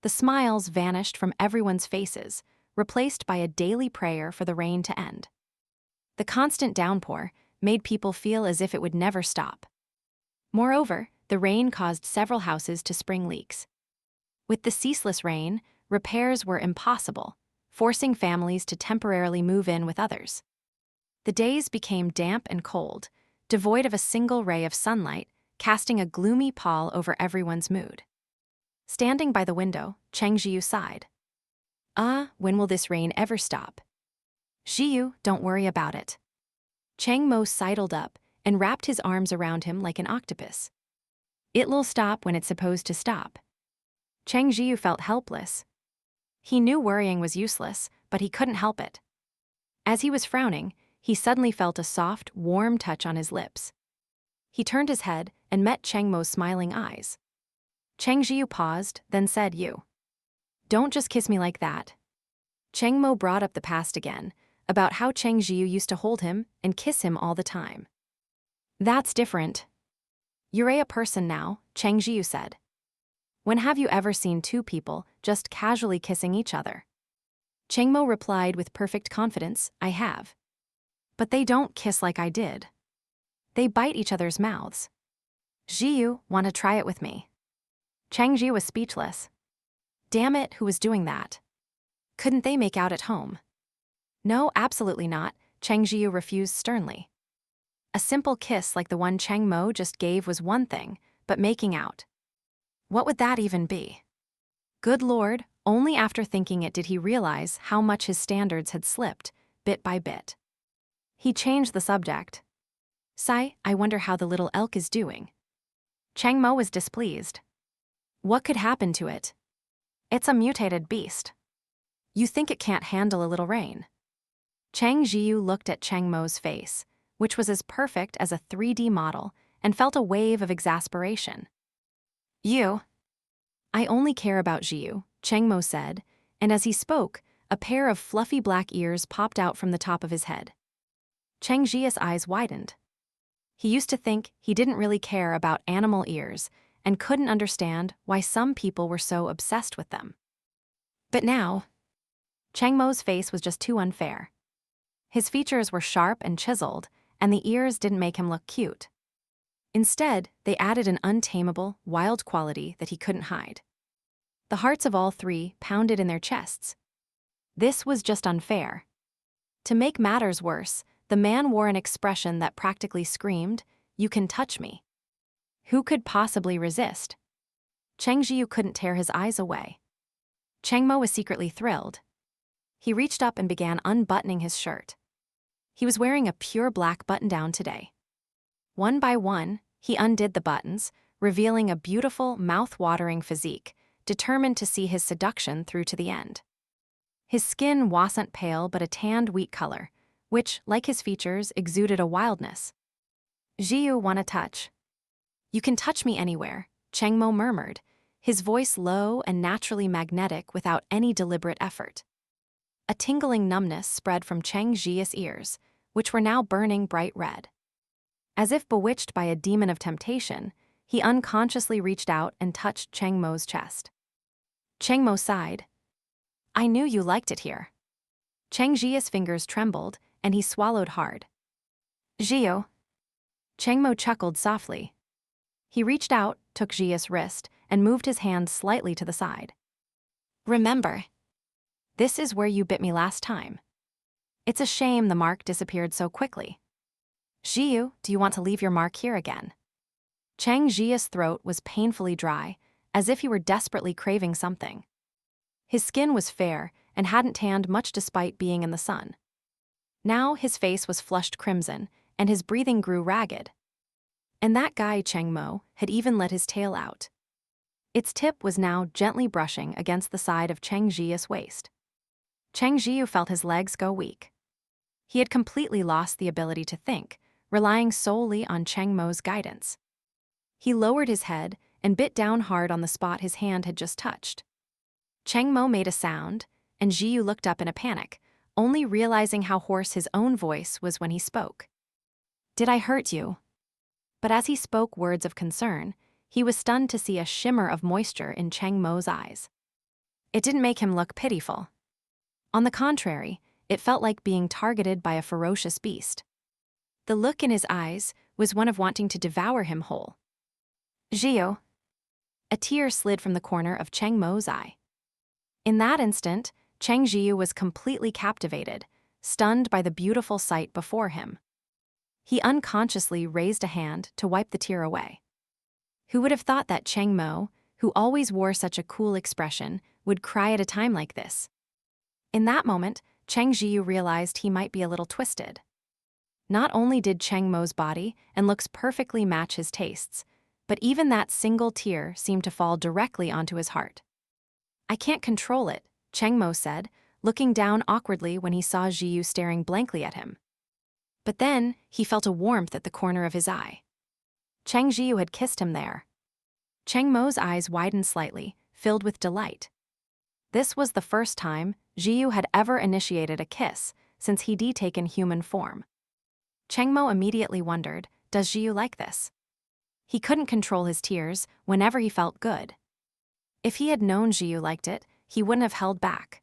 The smiles vanished from everyone's faces, replaced by a daily prayer for the rain to end. The constant downpour made people feel as if it would never stop. Moreover, the rain caused several houses to spring leaks. With the ceaseless rain, repairs were impossible, forcing families to temporarily move in with others. The days became damp and cold, devoid of a single ray of sunlight, casting a gloomy pall over everyone's mood. Standing by the window, Cheng Zhiyu sighed. When will this rain ever stop?" "Zhiyu, don't worry about it." Cheng Mo sidled up and wrapped his arms around him like an octopus. "It'll stop when it's supposed to stop." Cheng Zhiyu felt helpless. He knew worrying was useless, but he couldn't help it. As he was frowning, he suddenly felt a soft, warm touch on his lips. He turned his head and met Cheng Mo's smiling eyes. Cheng Zhiyu paused, then said, "You. Don't just kiss me like that." Cheng Mo brought up the past again, about how Cheng Zhiyu used to hold him and kiss him all the time. "That's different. You're a person now," Cheng Zhiyu said. "When have you ever seen two people just casually kissing each other?" Cheng Mo replied with perfect confidence, "I have. But they don't kiss like I did. They bite each other's mouths." "Zhiyu, want to try it with me?" Cheng Zhiyu was speechless. Damn it, who was doing that? Couldn't they make out at home? "No, absolutely not," Cheng Zhiyu refused sternly. A simple kiss like the one Cheng Mo just gave was one thing, but making out. What would that even be? Good Lord, only after thinking it did he realize how much his standards had slipped, bit by bit. He changed the subject. "Sai, I wonder how the little elk is doing." Cheng Mo was displeased. "What could happen to it? It's a mutated beast. You think it can't handle a little rain?" Cheng Zhiyu looked at Cheng Mo's face, which was as perfect as a 3D model, and felt a wave of exasperation. "You." "I only care about Zhiyu," Cheng Mo said, and as he spoke, a pair of fluffy black ears popped out from the top of his head. Cheng Zhiyu's eyes widened. He used to think he didn't really care about animal ears and couldn't understand why some people were so obsessed with them. But now, Cheng Mo's face was just too unfair. His features were sharp and chiseled, and the ears didn't make him look cute. Instead, they added an untamable, wild quality that he couldn't hide. The hearts of all three pounded in their chests. This was just unfair. To make matters worse, the man wore an expression that practically screamed, "You can touch me." Who could possibly resist? Cheng Zhiyu couldn't tear his eyes away. Cheng Mo was secretly thrilled. He reached up and began unbuttoning his shirt. He was wearing a pure black button-down today. One by one, he undid the buttons, revealing a beautiful, mouth-watering physique, determined to see his seduction through to the end. His skin wasn't pale but a tanned wheat color, which, like his features, exuded a wildness. "Zhiyu, wanna touch?" You can touch me anywhere, Cheng Mo murmured, his voice low and naturally magnetic without any deliberate effort. A tingling numbness spread from Cheng Zhiyu's ears, which were now burning bright red. As if bewitched by a demon of temptation, he unconsciously reached out and touched Cheng Mo's chest. Cheng Mo sighed. I knew you liked it here. Cheng Zhiyu's fingers trembled, and he swallowed hard. Zhiyu. Cheng Mo chuckled softly. He reached out, took Zhiyu's wrist, and moved his hand slightly to the side. Remember, this is where you bit me last time. It's a shame the mark disappeared so quickly. Zhiyu, do you want to leave your mark here again? Cheng Zhiyu's throat was painfully dry, as if he were desperately craving something. His skin was fair and hadn't tanned much despite being in the sun. Now his face was flushed crimson, and his breathing grew ragged. And that guy, Cheng Mo, had even let his tail out. Its tip was now gently brushing against the side of Cheng Zhiyu's waist. Cheng Zhiyu felt his legs go weak. He had completely lost the ability to think, relying solely on Cheng Mo's guidance. He lowered his head and bit down hard on the spot his hand had just touched. Cheng Mo made a sound, and Zhiyu looked up in a panic, only realizing how hoarse his own voice was when he spoke. Did I hurt you? But as he spoke words of concern, he was stunned to see a shimmer of moisture in Cheng Mo's eyes. It didn't make him look pitiful. On the contrary, it felt like being targeted by a ferocious beast. The look in his eyes was one of wanting to devour him whole. Zhiyu. A tear slid from the corner of Cheng Mo's eye. In that instant, Cheng Zhiyu was completely captivated, stunned by the beautiful sight before him. He unconsciously raised a hand to wipe the tear away. Who would have thought that Cheng Mo, who always wore such a cool expression, would cry at a time like this? In that moment, Cheng Zhiyu realized he might be a little twisted. Not only did Cheng Mo's body and looks perfectly match his tastes, but even that single tear seemed to fall directly onto his heart. I can't control it, Cheng Mo said, looking down awkwardly when he saw Zhiyu staring blankly at him. But then, he felt a warmth at the corner of his eye. Cheng Zhiyu had kissed him there. Cheng Mo's eyes widened slightly, filled with delight. This was the first time Zhiyu had ever initiated a kiss since he'd taken human form. Cheng Mo immediately wondered, does Zhiyu like this? He couldn't control his tears whenever he felt good. If he had known Zhiyu liked it, he wouldn't have held back.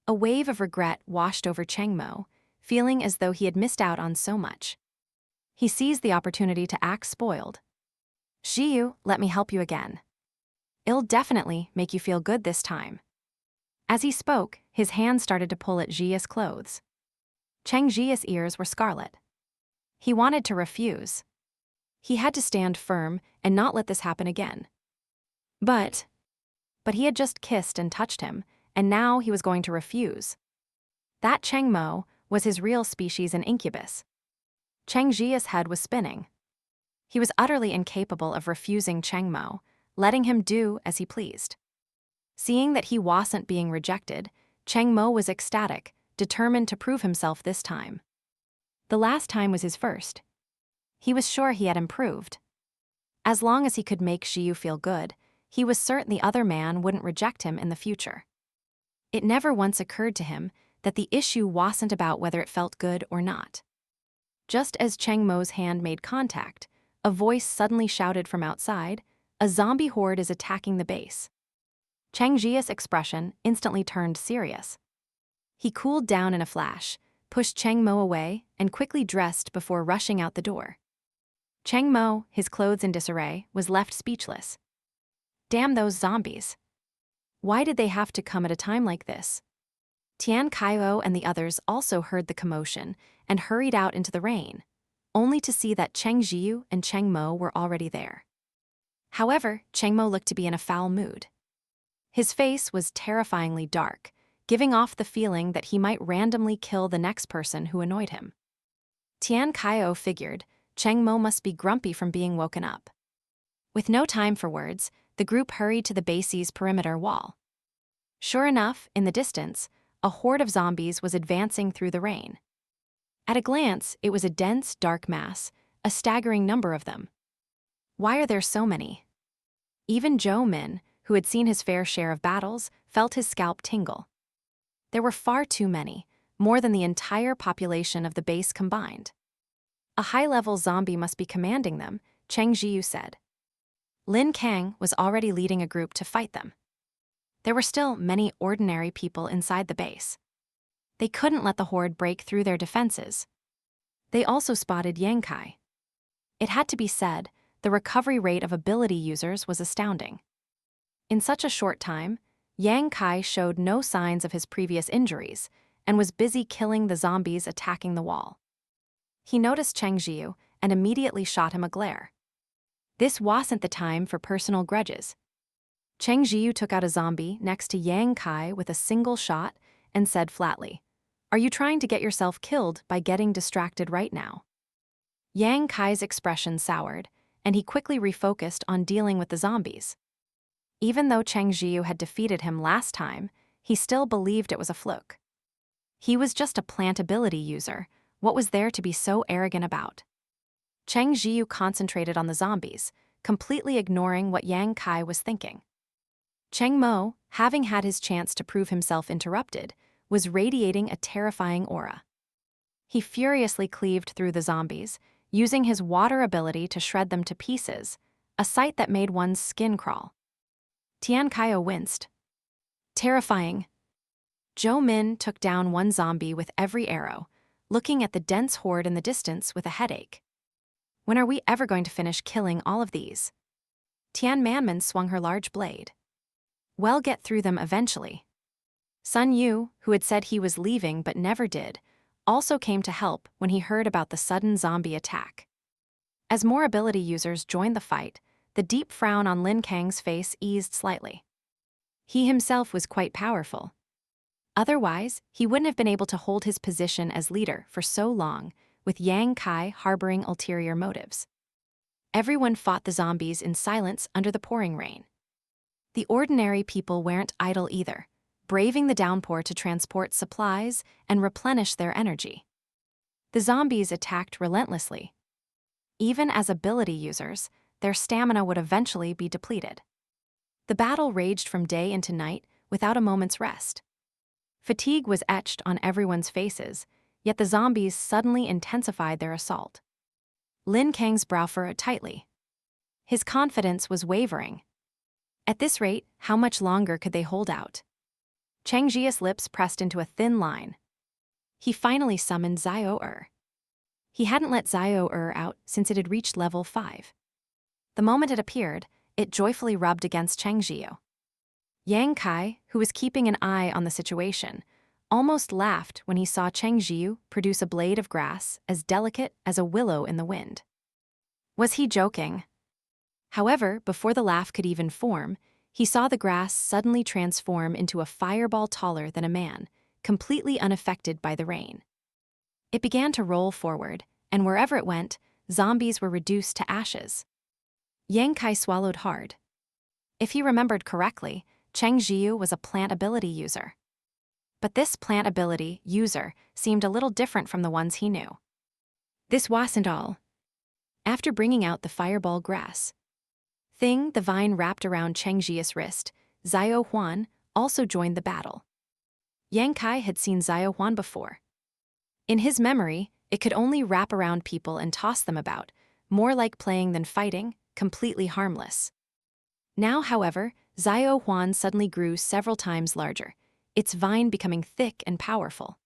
A wave of regret washed over Cheng Mo, feeling as though he had missed out on so much. He seized the opportunity to act spoiled. Zhiyu, let me help you again. It'll definitely make you feel good this time. As he spoke, his hand started to pull at Zhiyu's clothes. Cheng Zhiyu's ears were scarlet. He wanted to refuse. He had to stand firm and not let this happen again. But he had just kissed and touched him, and now he was going to refuse. That Cheng Mo was his real species an incubus. Cheng Zhiyu's head was spinning. He was utterly incapable of refusing Cheng Mo, letting him do as he pleased. Seeing that he wasn't being rejected, Cheng Mo was ecstatic, determined to prove himself this time. The last time was his first. He was sure he had improved. As long as he could make Zhiyu feel good, he was certain the other man wouldn't reject him in the future. It never once occurred to him that the issue wasn't about whether it felt good or not. Just as Cheng Mo's hand made contact, a voice suddenly shouted from outside, "A zombie horde is attacking the base." Cheng Zhiyu's expression instantly turned serious. He cooled down in a flash, pushed Cheng Mo away, and quickly dressed before rushing out the door. Cheng Mo, his clothes in disarray, was left speechless. Damn those zombies. Why did they have to come at a time like this? Tian Kaio and the others also heard the commotion and hurried out into the rain, only to see that Cheng Zhiyu and Cheng Mo were already there. However, Cheng Mo looked to be in a foul mood. His face was terrifyingly dark, giving off the feeling that he might randomly kill the next person who annoyed him. Tian Kaio figured Cheng Mo must be grumpy from being woken up. With no time for words, the group hurried to the base's perimeter wall. Sure enough, in the distance, a horde of zombies was advancing through the rain. At a glance, it was a dense, dark mass, a staggering number of them. Why are there so many? Even Zhou Min, who had seen his fair share of battles, felt his scalp tingle. There were far too many, more than the entire population of the base combined. A high-level zombie must be commanding them, Cheng Zhiyu said. Lin Kang was already leading a group to fight them. There were still many ordinary people inside the base. They couldn't let the horde break through their defenses. They also spotted Yang Kai. It had to be said, the recovery rate of ability users was astounding. In such a short time, Yang Kai showed no signs of his previous injuries and was busy killing the zombies attacking the wall. He noticed Cheng Zhiyu and immediately shot him a glare. This wasn't the time for personal grudges. Cheng Zhiyu took out a zombie next to Yang Kai with a single shot and said flatly, "Are you trying to get yourself killed by getting distracted right now?" Yang Kai's expression soured, and he quickly refocused on dealing with the zombies. Even though Cheng Zhiyu had defeated him last time, he still believed it was a fluke. He was just a plant ability user. What was there to be so arrogant about? Cheng Zhiyu concentrated on the zombies, completely ignoring what Yang Kai was thinking. Cheng Mo, having had his chance to prove himself interrupted, was radiating a terrifying aura. He furiously cleaved through the zombies, using his water ability to shred them to pieces, a sight that made one's skin crawl. Tian Kaio winced. Terrifying. Zhou Min took down one zombie with every arrow, looking at the dense horde in the distance with a headache. When are we ever going to finish killing all of these? Tian Manman swung her large blade. We'll get through them eventually. Sun Yu, who had said he was leaving but never did, also came to help when he heard about the sudden zombie attack. As more ability users joined the fight, the deep frown on Lin Kang's face eased slightly. He himself was quite powerful. Otherwise, he wouldn't have been able to hold his position as leader for so long, with Yang Kai harboring ulterior motives. Everyone fought the zombies in silence under the pouring rain. The ordinary people weren't idle either, braving the downpour to transport supplies and replenish their energy. The zombies attacked relentlessly. Even as ability users, their stamina would eventually be depleted. The battle raged from day into night without a moment's rest. Fatigue was etched on everyone's faces, yet the zombies suddenly intensified their assault. Lin Kang's brow furrowed tightly. His confidence was wavering. At this rate, how much longer could they hold out? Cheng Zhiyu's lips pressed into a thin line. He finally summoned Xiaohe. He hadn't let Xiaohe out since it had reached level 5. The moment it appeared, it joyfully rubbed against Cheng Zhiyu. Yang Kai, who was keeping an eye on the situation, almost laughed when he saw Cheng Zhiyu produce a blade of grass as delicate as a willow in the wind. Was he joking? However, before the laugh could even form, he saw the grass suddenly transform into a fireball taller than a man, completely unaffected by the rain. It began to roll forward, and wherever it went, zombies were reduced to ashes. Yang Kai swallowed hard. If he remembered correctly, Cheng Zhiyu was a plant ability user. But this plant ability user seemed a little different from the ones he knew. This wasn't all. After bringing out the fireball grass, the vine wrapped around Cheng Zhiyu's wrist, Xiao Huan also joined the battle. Yang Kai had seen Xiao Huan before. In his memory, it could only wrap around people and toss them about, more like playing than fighting, completely harmless. Now, however, Xiao Huan suddenly grew several times larger, its vine becoming thick and powerful.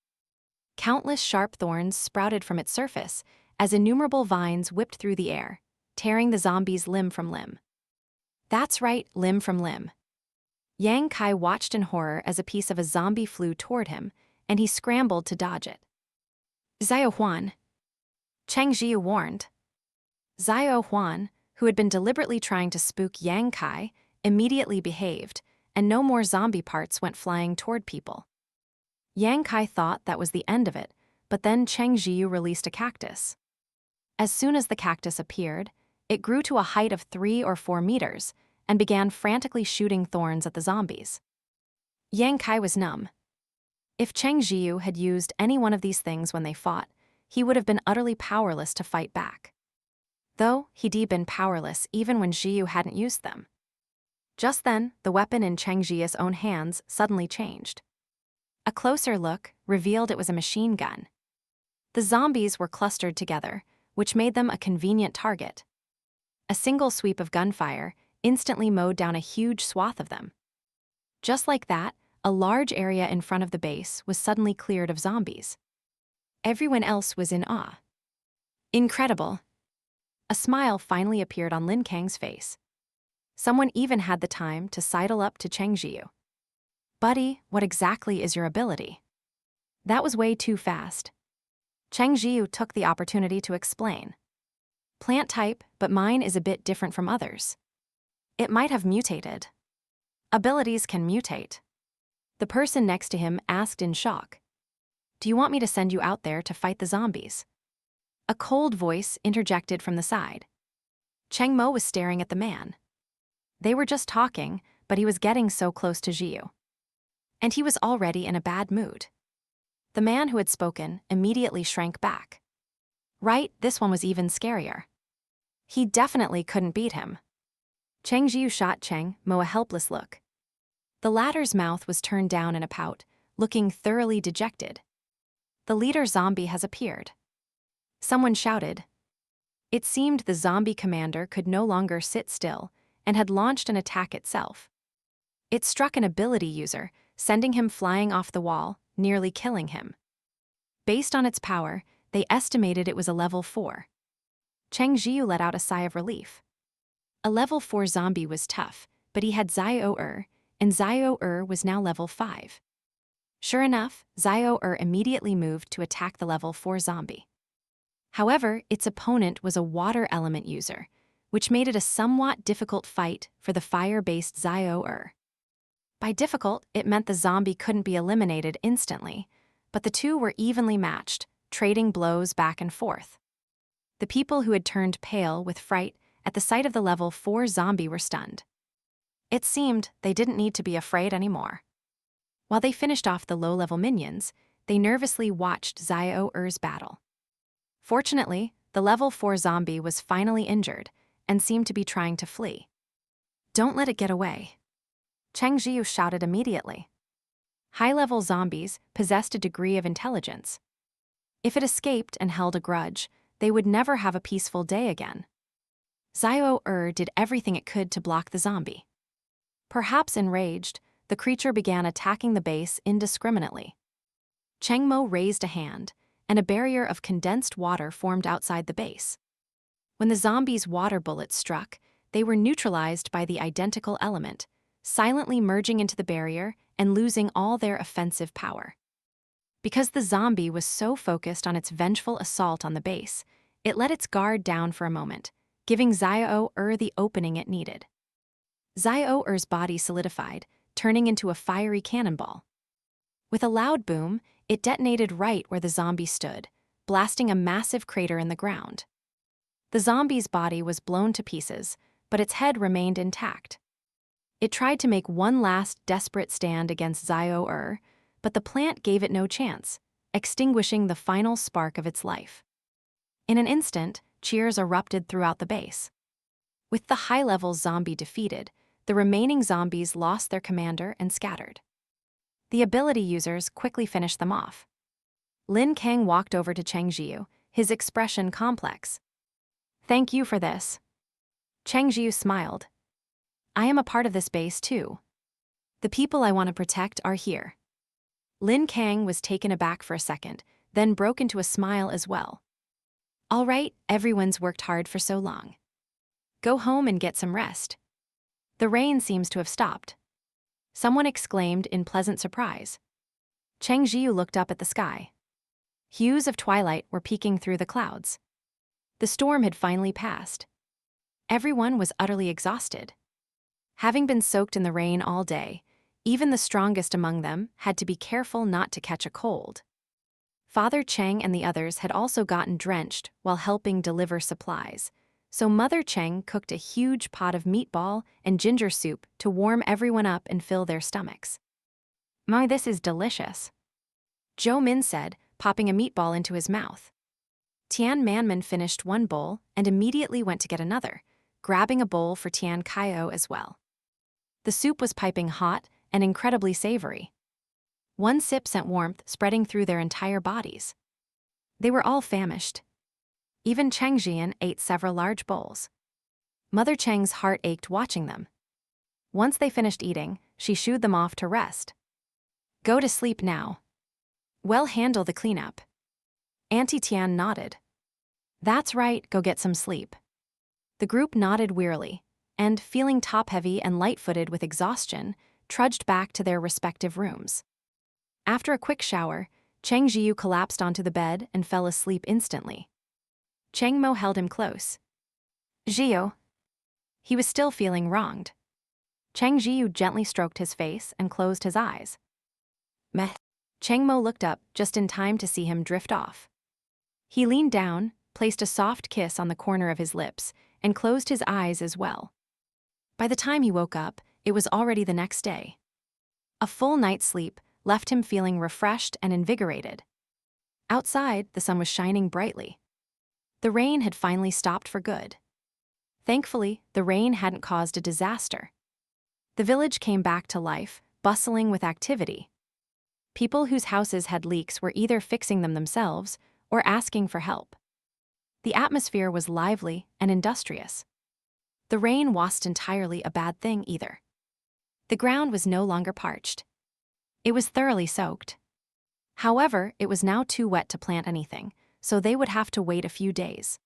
Countless sharp thorns sprouted from its surface as innumerable vines whipped through the air, tearing the zombies limb from limb. That's right, limb from limb. Yang Kai watched in horror as a piece of a zombie flew toward him, and he scrambled to dodge it. Xiao Huan. Cheng Zhiyu warned. Xiao Huan, who had been deliberately trying to spook Yang Kai, immediately behaved, and no more zombie parts went flying toward people. Yang Kai thought that was the end of it, but then Cheng Zhiyu released a cactus. As soon as the cactus appeared, it grew to a height of 3 or 4 meters and began frantically shooting thorns at the zombies. Yang Kai was numb. If Cheng Zhiyu had used any one of these things when they fought, he would have been utterly powerless to fight back. though he'd been powerless even when Zhiyu hadn't used them. Just then, the weapon in Cheng Zhiyu's own hands suddenly changed. A closer look revealed it was a machine gun. The zombies were clustered together, which made them a convenient target. A single sweep of gunfire instantly mowed down a huge swath of them. Just like that, a large area in front of the base was suddenly cleared of zombies. Everyone else was in awe. Incredible. A smile finally appeared on Lin Kang's face. Someone even had the time to sidle up to Cheng Zhiyu. "Buddy, what exactly is your ability?" "That was way too fast." Cheng Zhiyu took the opportunity to explain. "Plant type, but mine is a bit different from others. It might have mutated." "Abilities can mutate." The person next to him asked in shock. "Do you want me to send you out there to fight the zombies?" A cold voice interjected from the side. Cheng Mo was staring at the man. They were just talking, but he was getting so close to Zhiyu. And he was already in a bad mood. The man who had spoken immediately shrank back. Right, this one was even scarier. He definitely couldn't beat him. Cheng Zhiyu shot Cheng Mo a helpless look. The latter's mouth was turned down in a pout, looking thoroughly dejected. "The leader zombie has appeared." Someone shouted. It seemed the zombie commander could no longer sit still and had launched an attack itself. It struck an ability user, sending him flying off the wall, nearly killing him. Based on its power, they estimated it was a level 4. Cheng Zhiyu let out a sigh of relief. A level 4 zombie was tough, but he had Xiaohe, and Xiaohe was now level 5. Sure enough, Xiaohe immediately moved to attack the level 4 zombie. However, its opponent was a water element user, which made it a somewhat difficult fight for the fire-based Xiaohe. By difficult, it meant the zombie couldn't be eliminated instantly, but the two were evenly matched, trading blows back and forth. The people who had turned pale with fright at the sight of the level 4 zombie were stunned. It seemed they didn't need to be afraid anymore. While they finished off the low-level minions, they nervously watched Xiaohe's battle. Fortunately, the level 4 zombie was finally injured and seemed to be trying to flee. "Don't let it get away," Cheng Zhiyu shouted immediately. High-level zombies possessed a degree of intelligence. If it escaped and held a grudge, they would never have a peaceful day again. Xiaohe did everything it could to block the zombie. Perhaps enraged, the creature began attacking the base indiscriminately. Cheng Mo raised a hand, and a barrier of condensed water formed outside the base. When the zombies' water bullets struck, they were neutralized by the identical element, silently merging into the barrier and losing all their offensive power. Because the zombie was so focused on its vengeful assault on the base, it let its guard down for a moment, giving Xiaohe the opening it needed. Xiaohe's body solidified, turning into a fiery cannonball. With a loud boom, it detonated right where the zombie stood, blasting a massive crater in the ground. The zombie's body was blown to pieces, but its head remained intact. It tried to make one last desperate stand against Xiaohe, but the plant gave it no chance, extinguishing the final spark of its life. In an instant, cheers erupted throughout the base. With the high-level zombie defeated, the remaining zombies lost their commander and scattered. The ability users quickly finished them off. Lin Kang walked over to Cheng Zhiyu, his expression complex. "Thank you for this." Cheng Zhiyu smiled. "I am a part of this base too. The people I want to protect are here." Lin Kang was taken aback for a second, then broke into a smile as well. "All right, everyone's worked hard for so long. Go home and get some rest. The rain seems to have stopped." Someone exclaimed in pleasant surprise. Cheng Zhiyu looked up at the sky. Hues of twilight were peeking through the clouds. The storm had finally passed. Everyone was utterly exhausted. Having been soaked in the rain all day, even the strongest among them had to be careful not to catch a cold. Father Cheng and the others had also gotten drenched while helping deliver supplies, so Mother Cheng cooked a huge pot of meatball and ginger soup to warm everyone up and fill their stomachs. "My, this is delicious," Zhou Min said, popping a meatball into his mouth. Tian Manman finished one bowl and immediately went to get another, grabbing a bowl for Tian Kaio as well. The soup was piping hot and incredibly savory. One sip sent warmth spreading through their entire bodies. They were all famished. Even Cheng Zhiyu ate several large bowls. Mother Cheng's heart ached watching them. Once they finished eating, she shooed them off to rest. Go to sleep now. Well, handle the cleanup. Auntie Tian nodded. That's right, go get some sleep. The group nodded wearily, and, feeling top-heavy and light-footed with exhaustion, trudged back to their respective rooms. After a quick shower, Cheng Zhiyu collapsed onto the bed and fell asleep instantly. Cheng Mo held him close. Zhiyu. He was still feeling wronged. Cheng Zhiyu gently stroked his face and closed his eyes. Meh. Cheng Mo looked up just in time to see him drift off. He leaned down, placed a soft kiss on the corner of his lips, and closed his eyes as well. By the time he woke up, it was already the next day. A full night's sleep left him feeling refreshed and invigorated. Outside, the sun was shining brightly. The rain had finally stopped for good. Thankfully, the rain hadn't caused a disaster. The village came back to life, bustling with activity. People whose houses had leaks were either fixing them themselves or asking for help. The atmosphere was lively and industrious. The rain wasn't entirely a bad thing either. The ground was no longer parched. It was thoroughly soaked. However, it was now too wet to plant anything, so they would have to wait a few days.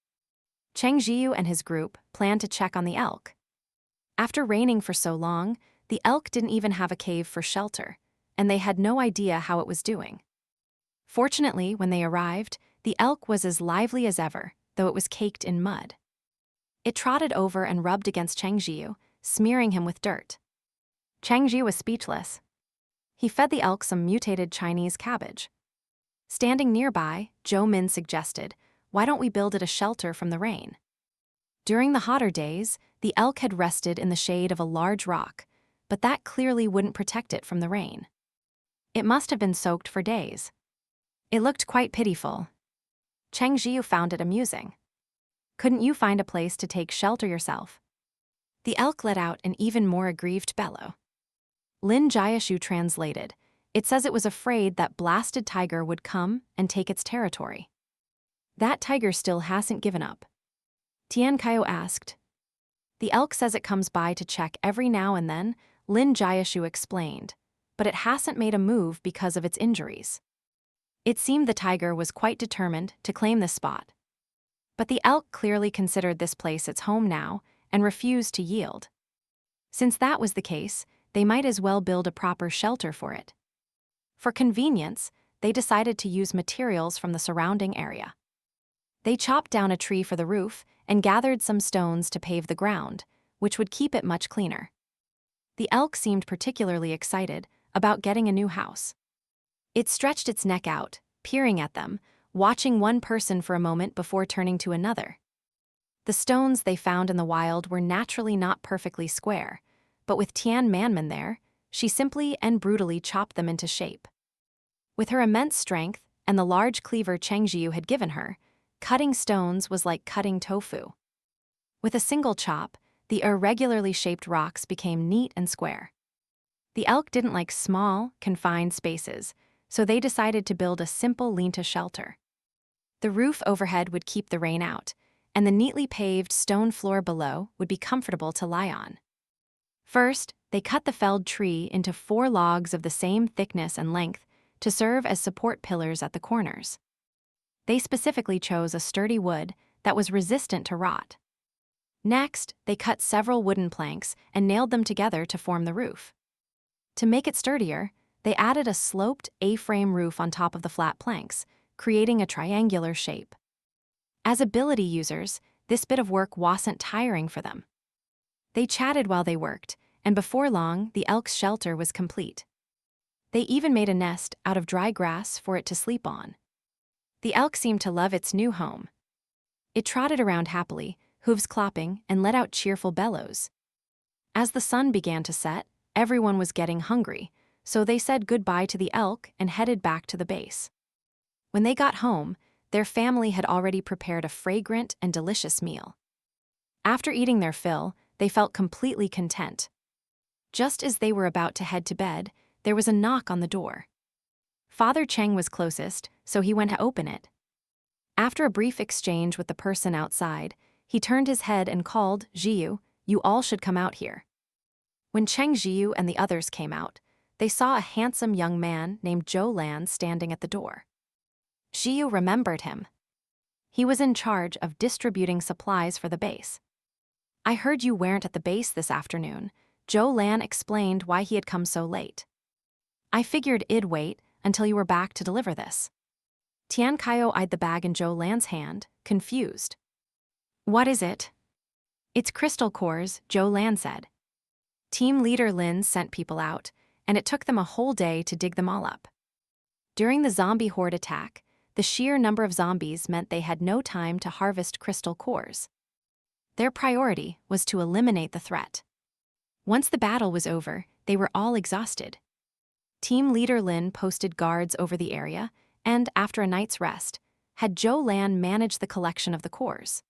Cheng Zhiyu and his group planned to check on the elk. After raining for so long, the elk didn't even have a cave for shelter, and they had no idea how it was doing. Fortunately, when they arrived, the elk was as lively as ever, though it was caked in mud. It trotted over and rubbed against Cheng Zhiyu, smearing him with dirt. Cheng Zhiyu was speechless. He fed the elk some mutated Chinese cabbage. Standing nearby, Zhou Min suggested, "Why don't we build it a shelter from the rain?" During the hotter days, the elk had rested in the shade of a large rock, but that clearly wouldn't protect it from the rain. It must have been soaked for days. It looked quite pitiful. Cheng Zhiyu found it amusing. Couldn't you find a place to take shelter yourself? The elk let out an even more aggrieved bellow. Lin Jiashu translated, "It says it was afraid that blasted tiger would come and take its territory." That tiger still hasn't given up. Tian Kaio asked. The elk says it comes by to check every now and then, Lin Jiashu explained, but it hasn't made a move because of its injuries. It seemed the tiger was quite determined to claim this spot. But the elk clearly considered this place its home now and refused to yield. Since that was the case, they might as well build a proper shelter for it. For convenience, they decided to use materials from the surrounding area. They chopped down a tree for the roof and gathered some stones to pave the ground, which would keep it much cleaner. The elk seemed particularly excited about getting a new house. It stretched its neck out, peering at them, watching one person for a moment before turning to another. The stones they found in the wild were naturally not perfectly square, but with Tian Manman there, she simply and brutally chopped them into shape. With her immense strength and the large cleaver Cheng Zhiyu had given her, cutting stones was like cutting tofu. With a single chop, the irregularly shaped rocks became neat and square. The elk didn't like small, confined spaces, so they decided to build a simple lean-to shelter. The roof overhead would keep the rain out, and the neatly paved stone floor below would be comfortable to lie on. First, they cut the felled tree into 4 logs of the same thickness and length to serve as support pillars at the corners. They specifically chose a sturdy wood that was resistant to rot. Next, they cut several wooden planks and nailed them together to form the roof. To make it sturdier, they added a sloped A-frame roof on top of the flat planks, creating a triangular shape. As ability users, this bit of work wasn't tiring for them. They chatted while they worked, and before long, the elk's shelter was complete. They even made a nest out of dry grass for it to sleep on. The elk seemed to love its new home. It trotted around happily, hooves clopping, and let out cheerful bellows. As the sun began to set, everyone was getting hungry, so they said goodbye to the elk and headed back to the base. When they got home, their family had already prepared a fragrant and delicious meal. After eating their fill, they felt completely content. Just as they were about to head to bed, there was a knock on the door. Father Cheng was closest, so he went to open it. After a brief exchange with the person outside, he turned his head and called, "Zhiyu, you all should come out here." When Cheng Zhiyu and the others came out, they saw a handsome young man named Zhou Lan standing at the door. Zhiyu remembered him. He was in charge of distributing supplies for the base. "I heard you weren't at the base this afternoon." Zhou Lan explained why he had come so late. "I figured I'd wait until you were back to deliver this." Tian Kaio eyed the bag in Zhou Lan's hand, confused. "What is it?" "It's crystal cores," Zhou Lan said. Team leader Lin sent people out, and it took them a whole day to dig them all up. During the zombie horde attack, the sheer number of zombies meant they had no time to harvest crystal cores. Their priority was to eliminate the threat. Once the battle was over, they were all exhausted. Team leader Lin posted guards over the area, and, after a night's rest, had Zhou Lan manage the collection of the cores.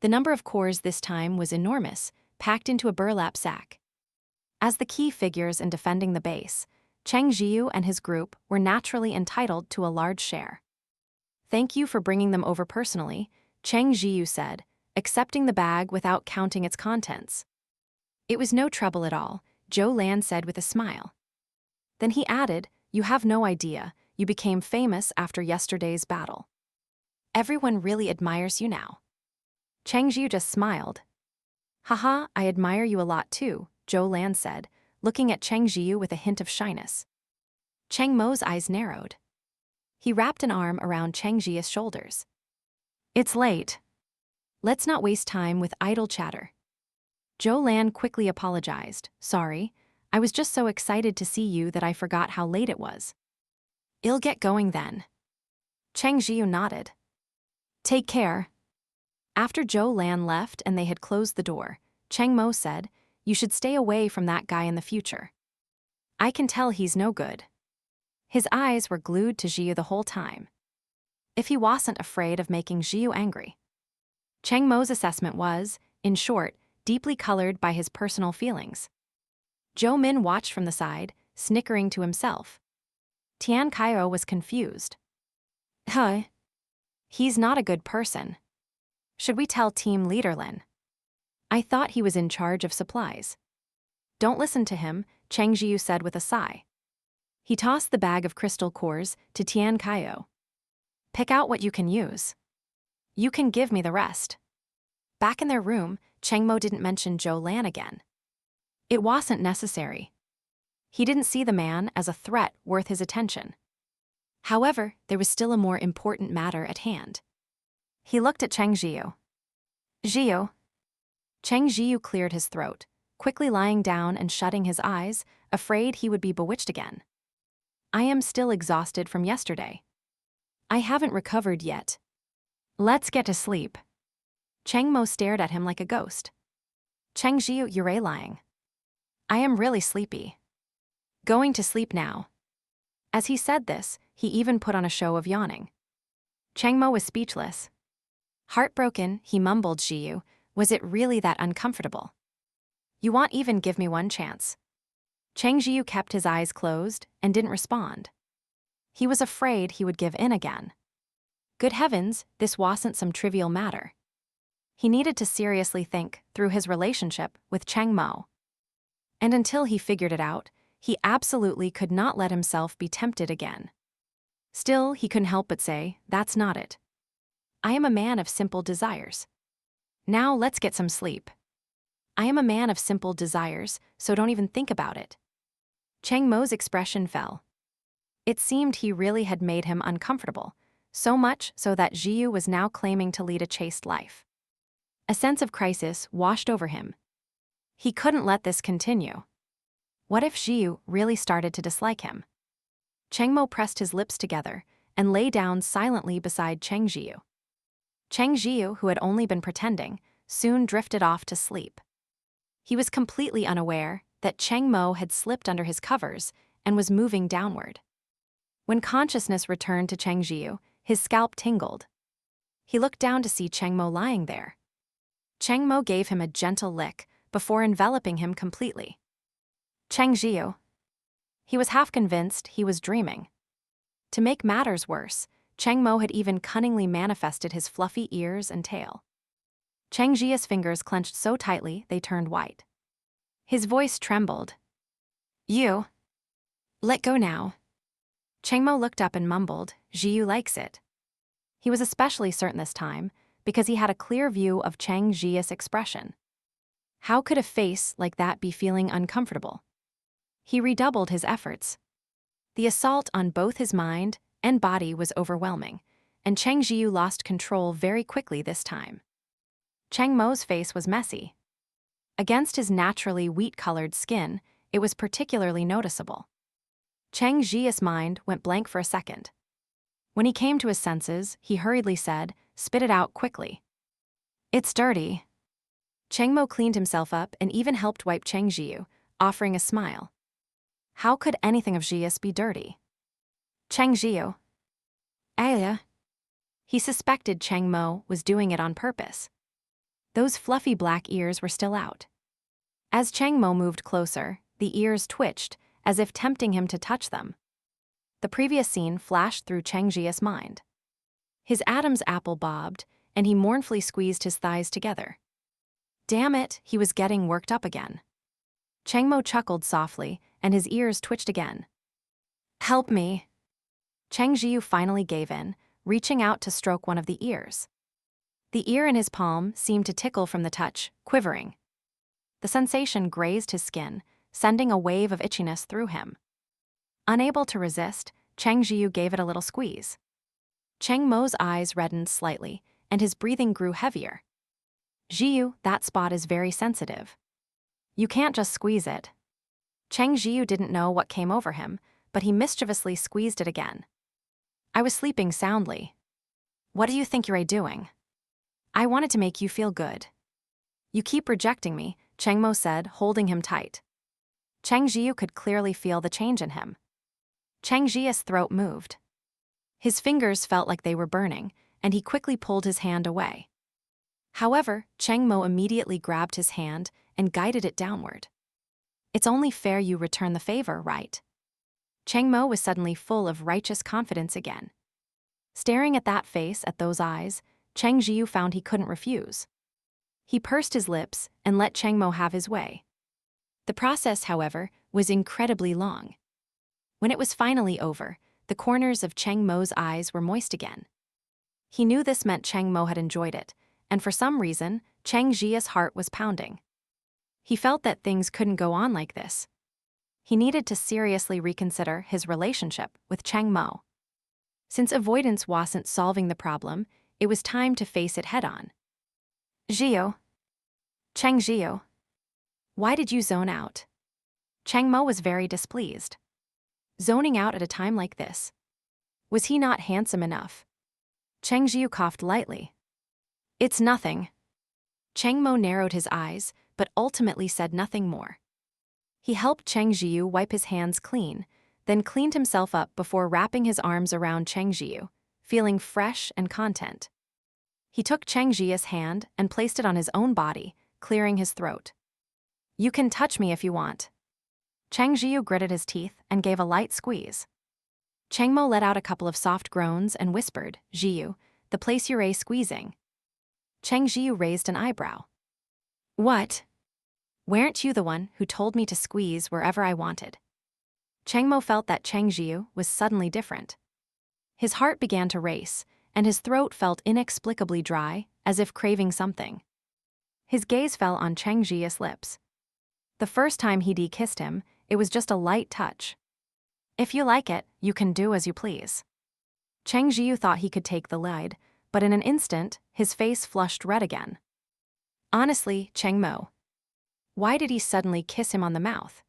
The number of cores this time was enormous, packed into a burlap sack. As the key figures in defending the base, Cheng Zhiyu and his group were naturally entitled to a large share. "Thank you for bringing them over personally," Cheng Zhiyu said, accepting the bag without counting its contents. "It was no trouble at all," Zhou Lan said with a smile. Then he added, "You have no idea, you became famous after yesterday's battle. Everyone really admires you now." Cheng Zhiyu just smiled. "Haha, I admire you a lot too," Zhou Lan said, looking at Cheng Zhiyu with a hint of shyness. Cheng Mo's eyes narrowed. He wrapped an arm around Cheng Zhiyu's shoulders. "It's late. Let's not waste time with idle chatter." Zhou Lan quickly apologized. "Sorry, I was just so excited to see you that I forgot how late it was." "I'll get going then." Cheng Zhiyu nodded. "Take care." After Zhou Lan left and they had closed the door, Cheng Mo said, "You should stay away from that guy in the future. I can tell he's no good." His eyes were glued to Zhiyu the whole time. If he wasn't afraid of making Zhiyu angry. Cheng Mo's assessment was, in short, deeply colored by his personal feelings. Zhou Min watched from the side, snickering to himself. Tian Kaio was confused. "Huh? He's not a good person. Should we tell team leader Lin? I thought he was in charge of supplies." "Don't listen to him," Cheng Zhiyu said with a sigh. He tossed the bag of crystal cores to Tian Kaio. "Pick out what you can use. You can give me the rest." Back in their room, Cheng Mo didn't mention Zhou Lan again. It wasn't necessary. He didn't see the man as a threat worth his attention. However, there was still a more important matter at hand. He looked at Cheng Zhiyu. "Zhiyu." Cheng Zhiyu cleared his throat, quickly lying down and shutting his eyes, afraid he would be bewitched again. "I am still exhausted from yesterday. I haven't recovered yet. Let's get to sleep." Cheng Mo stared at him like a ghost. "Cheng Zhiyu, you're lying. I am really sleepy. Going to sleep now." As he said this, he even put on a show of yawning. Cheng Mo was speechless. Heartbroken, he mumbled, "Zhiyu, was it really that uncomfortable? You won't even give me one chance." Cheng Zhiyu kept his eyes closed and didn't respond. He was afraid he would give in again. Good heavens, this wasn't some trivial matter. He needed to seriously think through his relationship with Cheng Mo. And until he figured it out, he absolutely could not let himself be tempted again. Still, he couldn't help but say, "That's not it. I am a man of simple desires. Now let's get some sleep. I am a man of simple desires, so don't even think about it." Cheng Mo's expression fell. It seemed he really had made him uncomfortable, so much so that Zhiyu was now claiming to lead a chaste life. A sense of crisis washed over him. He couldn't let this continue. What if Zhiyu really started to dislike him? Cheng Mo pressed his lips together and lay down silently beside Cheng Zhiyu. Cheng Zhiyu, who had only been pretending, soon drifted off to sleep. He was completely unaware that Cheng Mo had slipped under his covers and was moving downward. When consciousness returned to Cheng Zhiyu, His scalp tingled. He looked down to see Cheng Mo lying there. Cheng Mo gave him a gentle lick before enveloping him completely. Cheng Zhiyu. He was half convinced he was dreaming. To make matters worse, Cheng Mo had even cunningly manifested his fluffy ears and tail. Cheng Zhiyu's fingers clenched so tightly they turned white. His voice trembled. You. Let go now. Cheng Mo looked up and mumbled, Zhiyu likes it. He was especially certain this time, because he had a clear view of Cheng Zhiyu's expression. How could a face like that be feeling uncomfortable? He redoubled his efforts. The assault on both his mind and body was overwhelming, and Cheng Zhiyu lost control very quickly this time. Cheng Mo's face was messy. Against his naturally wheat-colored skin, it was particularly noticeable. Cheng Zhiyu's mind went blank for a second. When he came to his senses, he hurriedly said, "Spit it out quickly." "It's dirty." Cheng Mo cleaned himself up and even helped wipe Cheng Zhiyu, offering a smile. How could anything of Zhiyu's be dirty? Cheng Zhiyu. Aya. He suspected Cheng Mo was doing it on purpose. Those fluffy black ears were still out. As Cheng Mo moved closer, the ears twitched, as if tempting him to touch them. The previous scene flashed through Cheng Zhiyu's mind. His Adam's apple bobbed, and he mournfully squeezed his thighs together. Damn it, he was getting worked up again. Cheng Mo chuckled softly, and his ears twitched again. Help me. Cheng Zhiyu finally gave in, reaching out to stroke one of the ears. The ear in his palm seemed to tickle from the touch, quivering. The sensation grazed his skin, sending a wave of itchiness through him. Unable to resist, Cheng Zhiyu gave it a little squeeze. Cheng Mo's eyes reddened slightly, and his breathing grew heavier. Zhiyu, that spot is very sensitive. You can't just squeeze it. Cheng Zhiyu didn't know what came over him, but he mischievously squeezed it again. I was sleeping soundly. What do you think you're doing? I wanted to make you feel good. You keep rejecting me, Cheng Mo said, holding him tight. Cheng Zhiyu could clearly feel the change in him. Cheng Zhiyu's throat moved. His fingers felt like they were burning, and he quickly pulled his hand away. However, Cheng Mo immediately grabbed his hand and guided it downward. It's only fair you return the favor, right? Cheng Mo was suddenly full of righteous confidence again. Staring at that face, at those eyes, Cheng Zhiyu found he couldn't refuse. He pursed his lips and let Cheng Mo have his way. The process, however, was incredibly long. When it was finally over, the corners of Cheng Mo's eyes were moist again. He knew this meant Cheng Mo had enjoyed it, and for some reason, Cheng Zhiyu's heart was pounding. He felt that things couldn't go on like this. He needed to seriously reconsider his relationship with Cheng Mo. Since avoidance wasn't solving the problem, it was time to face it head-on. Zhiyu. Cheng Zhiyu. Why did you zone out? Cheng Mo was very displeased. Zoning out at a time like this. Was he not handsome enough? Cheng Zhiyu coughed lightly. It's nothing. Cheng Mo narrowed his eyes, but ultimately said nothing more. He helped Cheng Zhiyu wipe his hands clean, then cleaned himself up before wrapping his arms around Cheng Zhiyu, feeling fresh and content. He took Cheng Zhiyu's hand and placed it on his own body, clearing his throat. You can touch me if you want. Cheng Zhiyu gritted his teeth and gave a light squeeze. Cheng Mo let out a couple of soft groans and whispered, Zhiyu, the place you're squeezing. Cheng Zhiyu raised an eyebrow. What? Weren't you the one who told me to squeeze wherever I wanted? Cheng Mo felt that Cheng Zhiyu was suddenly different. His heart began to race, and his throat felt inexplicably dry, as if craving something. His gaze fell on Cheng Zhiyu's lips. The first time he kissed him, it was just a light touch. If you like it, you can do as you please. Cheng Zhiyu thought he could take the lead, but in an instant, his face flushed red again. Honestly, Cheng Mo. Why did he suddenly kiss him on the mouth?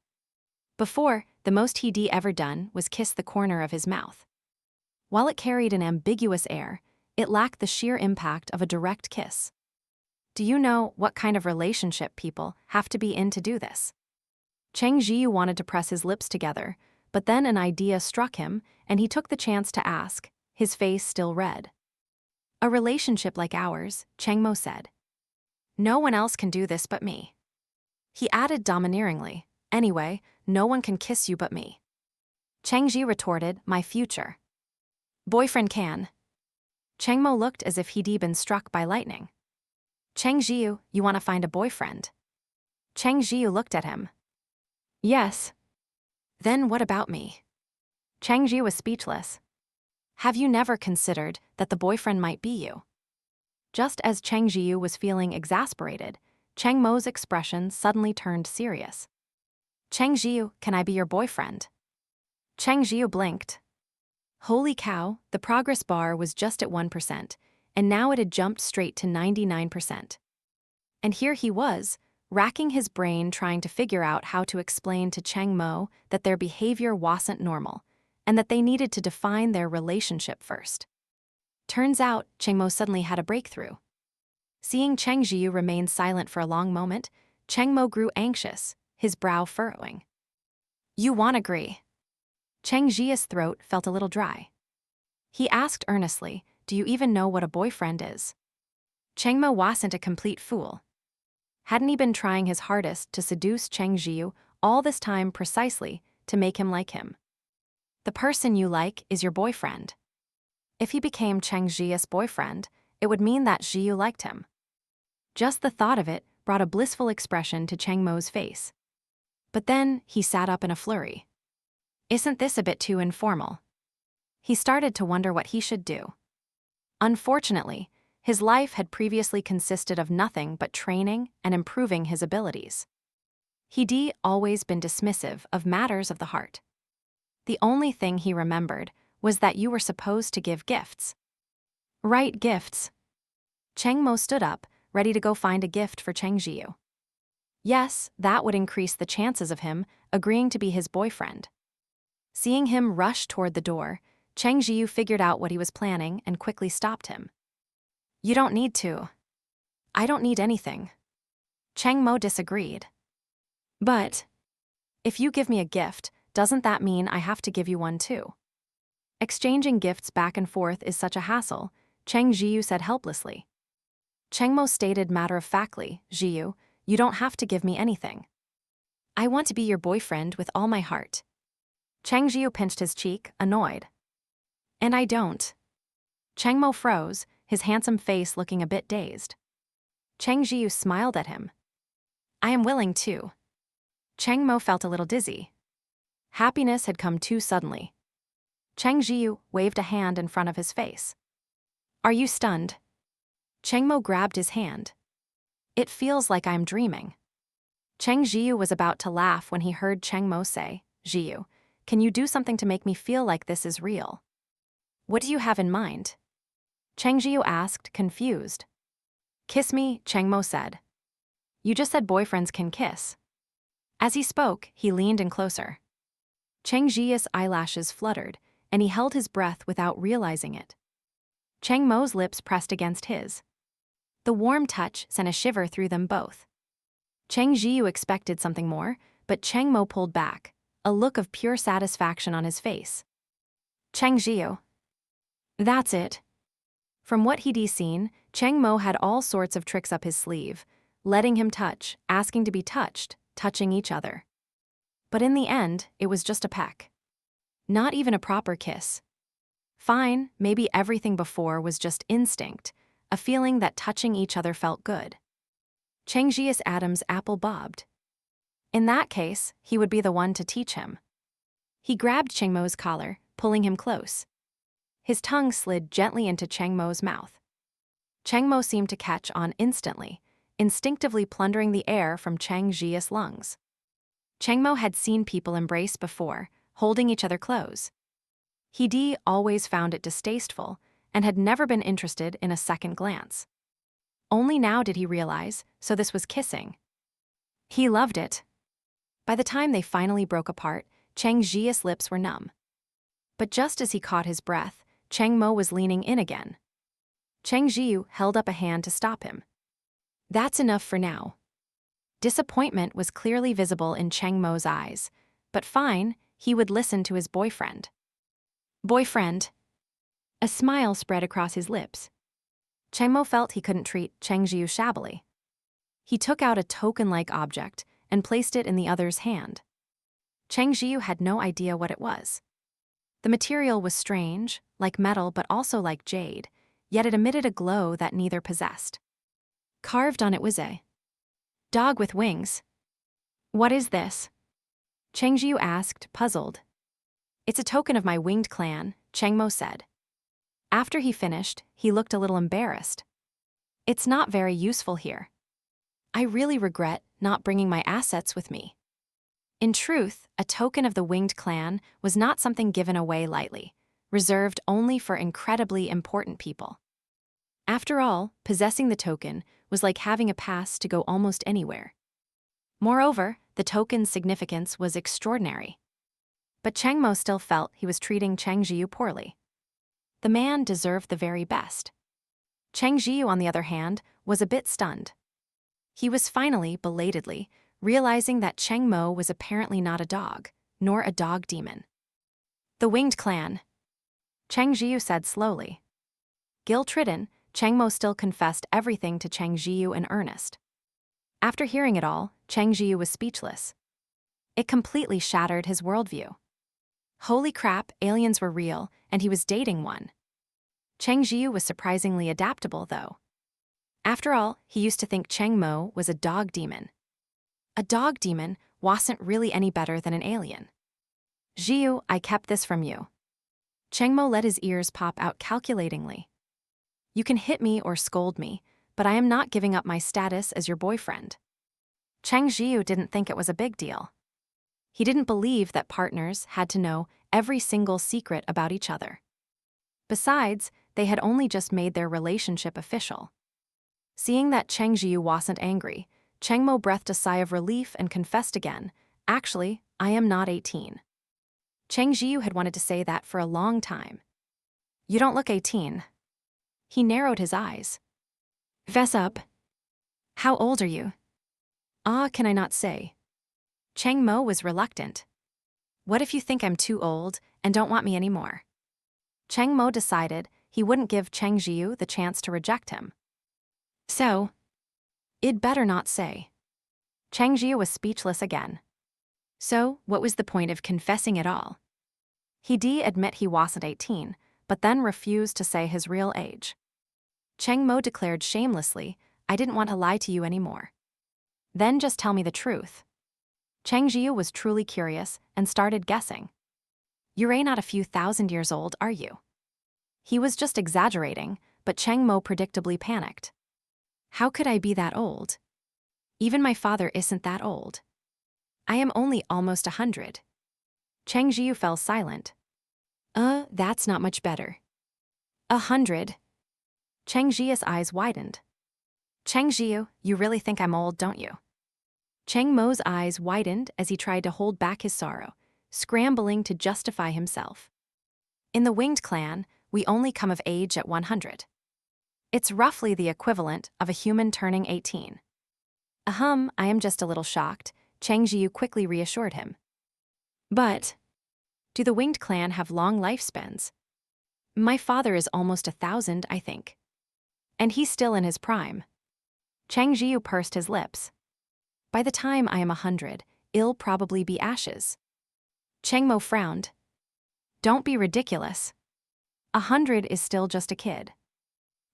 Before, the most he'd ever done was kiss the corner of his mouth. While it carried an ambiguous air, it lacked the sheer impact of a direct kiss. Do you know what kind of relationship people have to be in to do this? Cheng Zhiyu wanted to press his lips together, but then an idea struck him, and he took the chance to ask, his face still red. A relationship like ours, Cheng Mo said. No one else can do this but me. He added domineeringly, anyway, no one can kiss you but me. Cheng Zhiyu retorted, my future boyfriend can. Cheng Mo looked as if he'd been struck by lightning. Cheng Zhiyu, you want to find a boyfriend? Cheng Zhiyu looked at him. Yes. Then what about me? Cheng Zhiyu was speechless. Have you never considered that the boyfriend might be you? Just as Cheng Zhiyu was feeling exasperated, Cheng Mo's expression suddenly turned serious. Cheng Zhiyu, can I be your boyfriend? Cheng Zhiyu blinked. Holy cow, the progress bar was just at 1%, and now it had jumped straight to 99%. And here he was, racking his brain trying to figure out how to explain to Cheng Mo that their behavior wasn't normal, and that they needed to define their relationship first. Turns out, Cheng Mo suddenly had a breakthrough. Seeing Cheng Zhiyu remain silent for a long moment, Cheng Mo grew anxious, his brow furrowing. You won't agree. Cheng Zhiyu's throat felt a little dry. He asked earnestly, do you even know what a boyfriend is? Cheng Mo wasn't a complete fool. Hadn't he been trying his hardest to seduce Cheng Zhiyu all this time precisely to make him like him? The person you like is your boyfriend. If he became Cheng Zhiyu's boyfriend, it would mean that Zhiyu liked him. Just the thought of it brought a blissful expression to Cheng Mo's face. But then he sat up in a flurry. Isn't this a bit too informal? He started to wonder what he should do. Unfortunately, his life had previously consisted of nothing but training and improving his abilities. He'd always been dismissive of matters of the heart. The only thing he remembered was that you were supposed to give gifts. Right, gifts. Cheng Mo stood up, ready to go find a gift for Cheng Zhiyu. Yes, that would increase the chances of him agreeing to be his boyfriend. Seeing him rush toward the door, Cheng Zhiyu figured out what he was planning and quickly stopped him. You don't need to. I don't need anything. Cheng Mo disagreed. But if you give me a gift, doesn't that mean I have to give you one too? Exchanging gifts back and forth is such a hassle, Cheng Zhiyu said helplessly. Cheng Mo stated matter-of-factly, Zhiyu, you don't have to give me anything. I want to be your boyfriend with all my heart. Cheng Zhiyu pinched his cheek, annoyed. And I don't. Cheng Mo froze, his handsome face looking a bit dazed. Cheng Zhiyu smiled at him. I am willing to. Cheng Mo felt a little dizzy. Happiness had come too suddenly. Cheng Zhiyu waved a hand in front of his face. Are you stunned? Cheng Mo grabbed his hand. It feels like I'm dreaming. Cheng Zhiyu was about to laugh when he heard Cheng Mo say, Zhiyu, can you do something to make me feel like this is real? What do you have in mind? Cheng Zhiyu asked, confused. Kiss me, Cheng Mo said. You just said boyfriends can kiss. As he spoke, he leaned in closer. Cheng Zhiyu's eyelashes fluttered, and he held his breath without realizing it. Cheng Mo's lips pressed against his. The warm touch sent a shiver through them both. Cheng Zhiyu expected something more, but Cheng Mo pulled back, a look of pure satisfaction on his face. Cheng Zhiyu. That's it. From what he'd seen, Cheng Mo had all sorts of tricks up his sleeve, letting him touch, asking to be touched, touching each other. But in the end, it was just a peck. Not even a proper kiss. Fine, maybe everything before was just instinct, a feeling that touching each other felt good. Cheng Zhiyu's Adam's apple bobbed. In that case, he would be the one to teach him. He grabbed Cheng Mo's collar, pulling him close. His tongue slid gently into Cheng Mo's mouth. Cheng Mo seemed to catch on instantly, instinctively plundering the air from Cheng Zhiyu's lungs. Cheng Mo had seen people embrace before, holding each other close. He'd always found it distasteful and had never been interested in a second glance. Only now did he realize, so this was kissing. He loved it. By the time they finally broke apart, Cheng Zhiyu's lips were numb. But just as he caught his breath, Cheng Mo was leaning in again. Cheng Zhiyu held up a hand to stop him. That's enough for now. Disappointment was clearly visible in Cheng Mo's eyes, but fine, he would listen to his boyfriend. Boyfriend. A smile spread across his lips. Cheng Mo felt he couldn't treat Cheng Zhiyu shabbily. He took out a token-like object and placed it in the other's hand. Cheng Zhiyu had no idea what it was. The material was strange, like metal but also like jade, yet it emitted a glow that neither possessed. Carved on it was a dog with wings. What is this? Cheng Zhiyu asked, puzzled. It's a token of my winged clan, Cheng Mo said. After he finished, he looked a little embarrassed. It's not very useful here. I really regret not bringing my assets with me. In truth, a token of the winged clan was not something given away lightly, reserved only for incredibly important people. After all, possessing the token was like having a pass to go almost anywhere. Moreover, the token's significance was extraordinary. But Cheng Mo still felt he was treating Cheng Zhiyu poorly. The man deserved the very best. Cheng Zhiyu, on the other hand, was a bit stunned. He was finally, belatedly, realizing that Cheng Mo was apparently not a dog, nor a dog demon. The winged clan, Cheng Zhiyu said slowly. Guilt-ridden, Cheng Mo still confessed everything to Cheng Zhiyu in earnest. After hearing it all, Cheng Zhiyu was speechless. It completely shattered his worldview. Holy crap, aliens were real, and he was dating one. Cheng Zhiyu was surprisingly adaptable, though. After all, he used to think Cheng Mo was a dog demon. A dog demon wasn't really any better than an alien. Zhiyu, I kept this from you. Cheng Mo let his ears pop out calculatingly. You can hit me or scold me, but I am not giving up my status as your boyfriend. Cheng Zhiyu didn't think it was a big deal. He didn't believe that partners had to know every single secret about each other. Besides, they had only just made their relationship official. Seeing that Cheng Zhiyu wasn't angry, Cheng Mo breathed a sigh of relief and confessed again, actually, I am not 18. Cheng Zhiyu had wanted to say that for a long time. You don't look 18. He narrowed his eyes. Fess up. How old are you? Can I not say? Cheng Mo was reluctant. What if you think I'm too old and don't want me anymore? Cheng Mo decided he wouldn't give Cheng Zhiyu the chance to reject him. So, it'd better not say. Cheng Zhiyu was speechless again. So, what was the point of confessing at all? He'd admit he wasn't 18, but then refused to say his real age. Cheng Mo declared shamelessly, I didn't want to lie to you anymore. Then just tell me the truth. Cheng Zhiyu was truly curious and started guessing. You're not a few thousand years old, are you? He was just exaggerating, but Cheng Mo predictably panicked. How could I be that old? Even my father isn't that old. I am only almost 100. Cheng Zhiyu fell silent. That's not much better. 100. Cheng Zhiyu's eyes widened. Cheng Zhiyu, you really think I'm old, don't you? Cheng Mo's eyes widened as he tried to hold back his sorrow, scrambling to justify himself. In the winged clan, we only come of age at 100. It's roughly the equivalent of a human turning 18. I am just a little shocked, Cheng Zhiyu quickly reassured him. But, do the winged clan have long lifespans? My father is almost 1,000, I think. And he's still in his prime. Cheng Zhiyu pursed his lips. By the time I am 100, it'll probably be ashes. Cheng Mo frowned. Don't be ridiculous. 100 is still just a kid.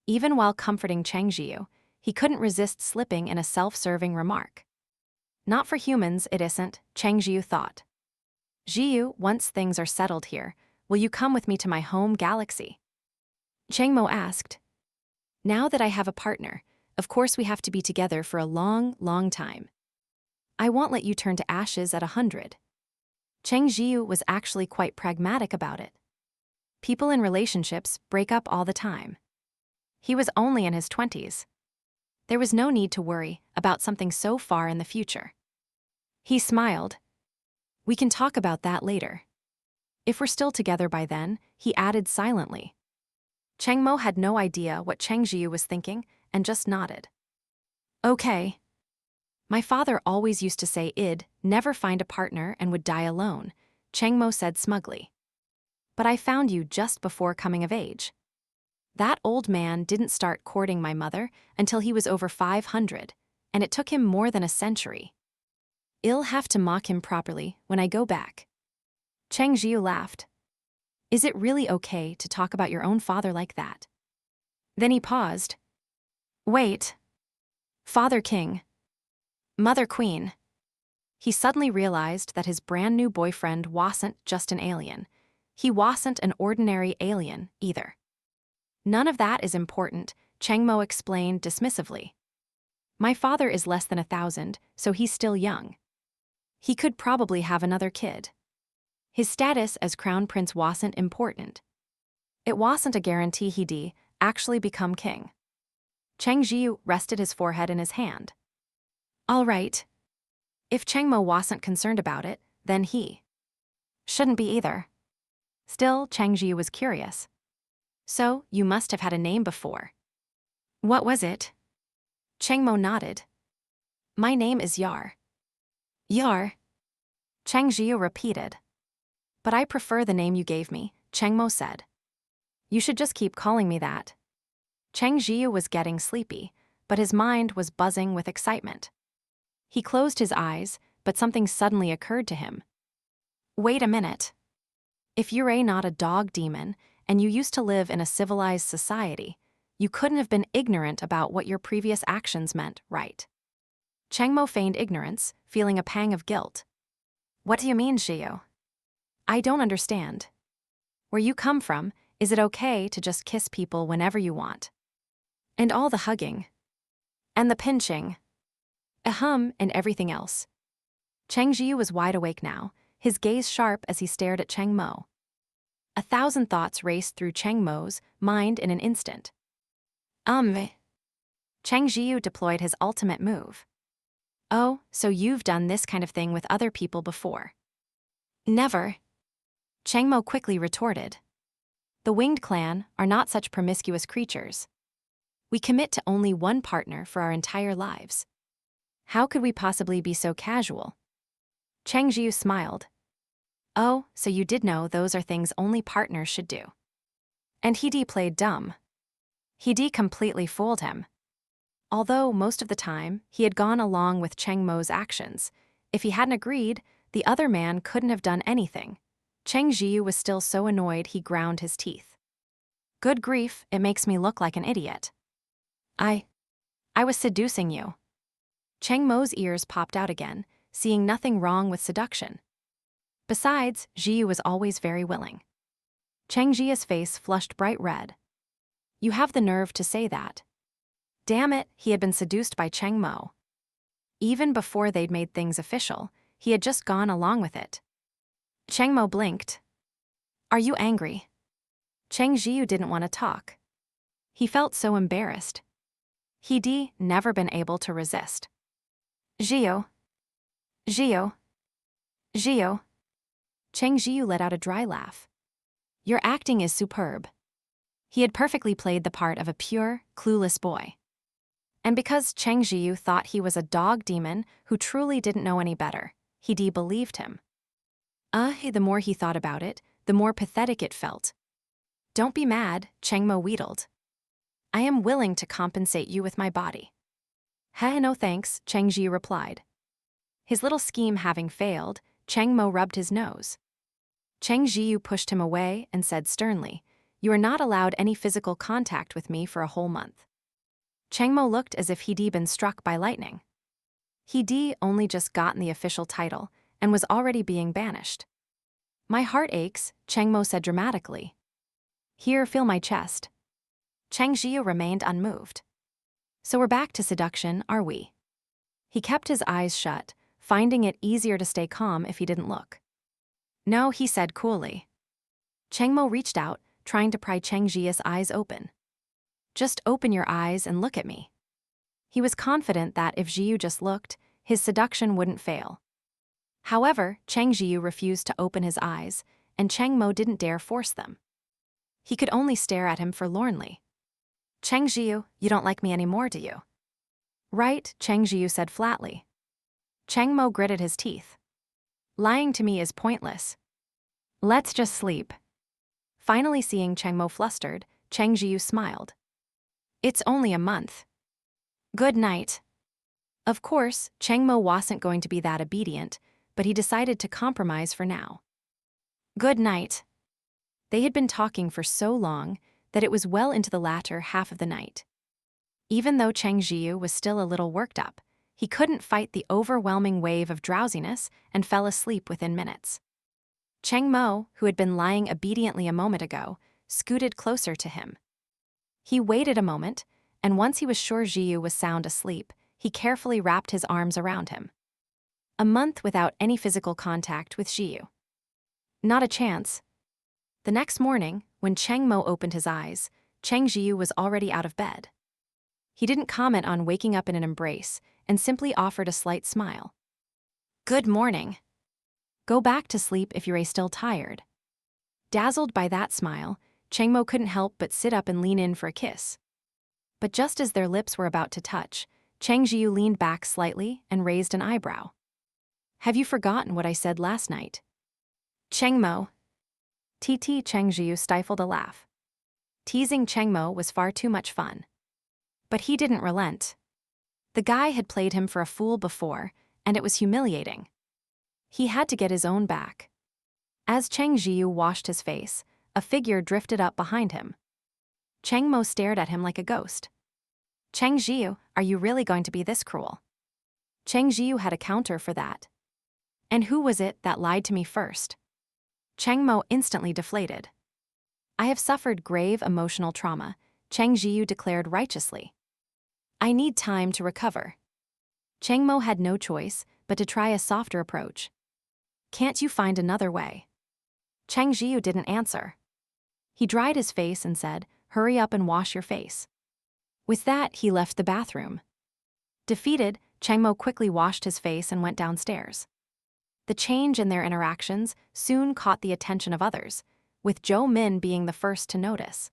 Even while comforting Cheng Zhiyu, he couldn't resist slipping in a self-serving remark. Not for humans, it isn't, Cheng Zhiyu thought. Zhiyu, once things are settled here, will you come with me to my home galaxy? Cheng Mo asked. Now that I have a partner, of course we have to be together for a long, long time. I won't let you turn to ashes at 100. Cheng Zhiyu was actually quite pragmatic about it. People in relationships break up all the time. He was only in his 20s. There was no need to worry about something so far in the future. He smiled. We can talk about that later. If we're still together by then, he added silently. Cheng Mo had no idea what Cheng Zhiyu was thinking and just nodded. Okay. My father always used to say I'd never find a partner and would die alone, Cheng Mo said smugly. But I found you just before coming of age. That old man didn't start courting my mother until he was over 500, and it took him more than a century. I'll have to mock him properly when I go back. Cheng Zhiyu laughed. Is it really okay to talk about your own father like that? Then he paused. Wait. Father King. Mother Queen. He suddenly realized that his brand new boyfriend wasn't just an alien. He wasn't an ordinary alien, either. None of that is important, Cheng Mo explained dismissively. My father is less than 1,000, so he's still young. He could probably have another kid. His status as crown prince wasn't important. It wasn't a guarantee he'd actually become king. Cheng Zhiyu rested his forehead in his hand. All right. If Cheng Mo wasn't concerned about it, then he shouldn't be either. Still, Cheng Zhiyu was curious. So, you must have had a name before. What was it? Cheng Mo nodded. My name is Yar. Yar? Cheng Zhiyu repeated. But I prefer the name you gave me, Cheng Mo said. You should just keep calling me that. Cheng Zhiyu was getting sleepy, but his mind was buzzing with excitement. He closed his eyes, but something suddenly occurred to him. Wait a minute. If you're not a dog demon, and you used to live in a civilized society, you couldn't have been ignorant about what your previous actions meant, right? Cheng Mo feigned ignorance, feeling a pang of guilt. What do you mean, Zhiyu? I don't understand. Where you come from, is it okay to just kiss people whenever you want? And all the hugging. And the pinching. And everything else. Cheng Zhiyu was wide awake now, his gaze sharp as he stared at Cheng Mo. 1,000 thoughts raced through Cheng Mo's mind in an instant. Cheng Zhiyu deployed his ultimate move. Oh, so you've done this kind of thing with other people before? Never. Cheng Mo quickly retorted. The winged clan are not such promiscuous creatures. We commit to only one partner for our entire lives. How could we possibly be so casual? Cheng Zhiyu smiled. Oh, so you did know those are things only partners should do. And he played dumb. He completely fooled him. Although most of the time he had gone along with Cheng Mo's actions, if he hadn't agreed, the other man couldn't have done anything. Cheng Zhiyu was still so annoyed he ground his teeth. Good grief, it makes me look like an idiot. I was seducing you. Cheng Mo's ears popped out again, seeing nothing wrong with seduction. Besides, Zhiyu was always very willing. Cheng Zhiyu's face flushed bright red. You have the nerve to say that. Damn it, he had been seduced by Cheng Mo. Even before they'd made things official, he had just gone along with it. Cheng Mo blinked. Are you angry? Cheng Zhiyu didn't want to talk. He felt so embarrassed. He'd never been able to resist. Zhiyu. Zhiyu. Zhiyu. Cheng Zhiyu let out a dry laugh. Your acting is superb. He had perfectly played the part of a pure, clueless boy. And because Cheng Zhiyu thought he was a dog demon who truly didn't know any better, he believed him. The more he thought about it, the more pathetic it felt. Don't be mad, Cheng Mo wheedled. I am willing to compensate you with my body. No thanks, Cheng Zhiyu replied. His little scheme having failed, Cheng Mo rubbed his nose. Cheng Zhiyu pushed him away and said sternly, You are not allowed any physical contact with me for a whole month. Cheng Mo looked as if he'd been struck by lightning. He'd only just gotten the official title and was already being banished. My heart aches, Cheng Mo said dramatically. Here, feel my chest. Cheng Zhiyu remained unmoved. So we're back to seduction, are we? He kept his eyes shut, finding it easier to stay calm if he didn't look. No, he said coolly. Cheng Mo reached out, trying to pry Cheng Zhiyu's eyes open. Just open your eyes and look at me. He was confident that if Zhiyu just looked, his seduction wouldn't fail. However, Cheng Zhiyu refused to open his eyes, and Cheng Mo didn't dare force them. He could only stare at him forlornly. Cheng Zhiyu, you don't like me anymore, do you? Right, Cheng Zhiyu said flatly. Cheng Mo gritted his teeth. Lying to me is pointless. Let's just sleep. Finally seeing Cheng Mo flustered, Cheng Zhiyu smiled. It's only a month. Good night. Of course, Cheng Mo wasn't going to be that obedient, but he decided to compromise for now. Good night. They had been talking for so long that it was well into the latter half of the night. Even though Cheng Zhiyu was still a little worked up, he couldn't fight the overwhelming wave of drowsiness and fell asleep within minutes. Cheng Mo, who had been lying obediently a moment ago, scooted closer to him. He waited a moment, and once he was sure Zhiyu was sound asleep, he carefully wrapped his arms around him. A month without any physical contact with Zhiyu. Not a chance. The next morning, when Cheng Mo opened his eyes, Cheng Zhiyu was already out of bed. He didn't comment on waking up in an embrace and simply offered a slight smile. Good morning. Go back to sleep if you're still tired. Dazzled by that smile, Cheng Mo couldn't help but sit up and lean in for a kiss. But just as their lips were about to touch, Cheng Zhiyu leaned back slightly and raised an eyebrow. Have you forgotten what I said last night? Cheng Mo. Cheng Zhiyu stifled a laugh. Teasing Cheng Mo was far too much fun. But he didn't relent. The guy had played him for a fool before, and it was humiliating. He had to get his own back. As Cheng Zhiyu washed his face, a figure drifted up behind him. Cheng Mo stared at him like a ghost. Cheng Zhiyu, are you really going to be this cruel? Cheng Zhiyu had a counter for that. And who was it that lied to me first? Cheng Mo instantly deflated. I have suffered grave emotional trauma, Cheng Zhiyu declared righteously. I need time to recover. Cheng Mo had no choice but to try a softer approach. Can't you find another way? Cheng Zhiyu didn't answer. He dried his face and said, hurry up and wash your face. With that, he left the bathroom. Defeated, Cheng Mo quickly washed his face and went downstairs. The change in their interactions soon caught the attention of others, with Zhou Min being the first to notice.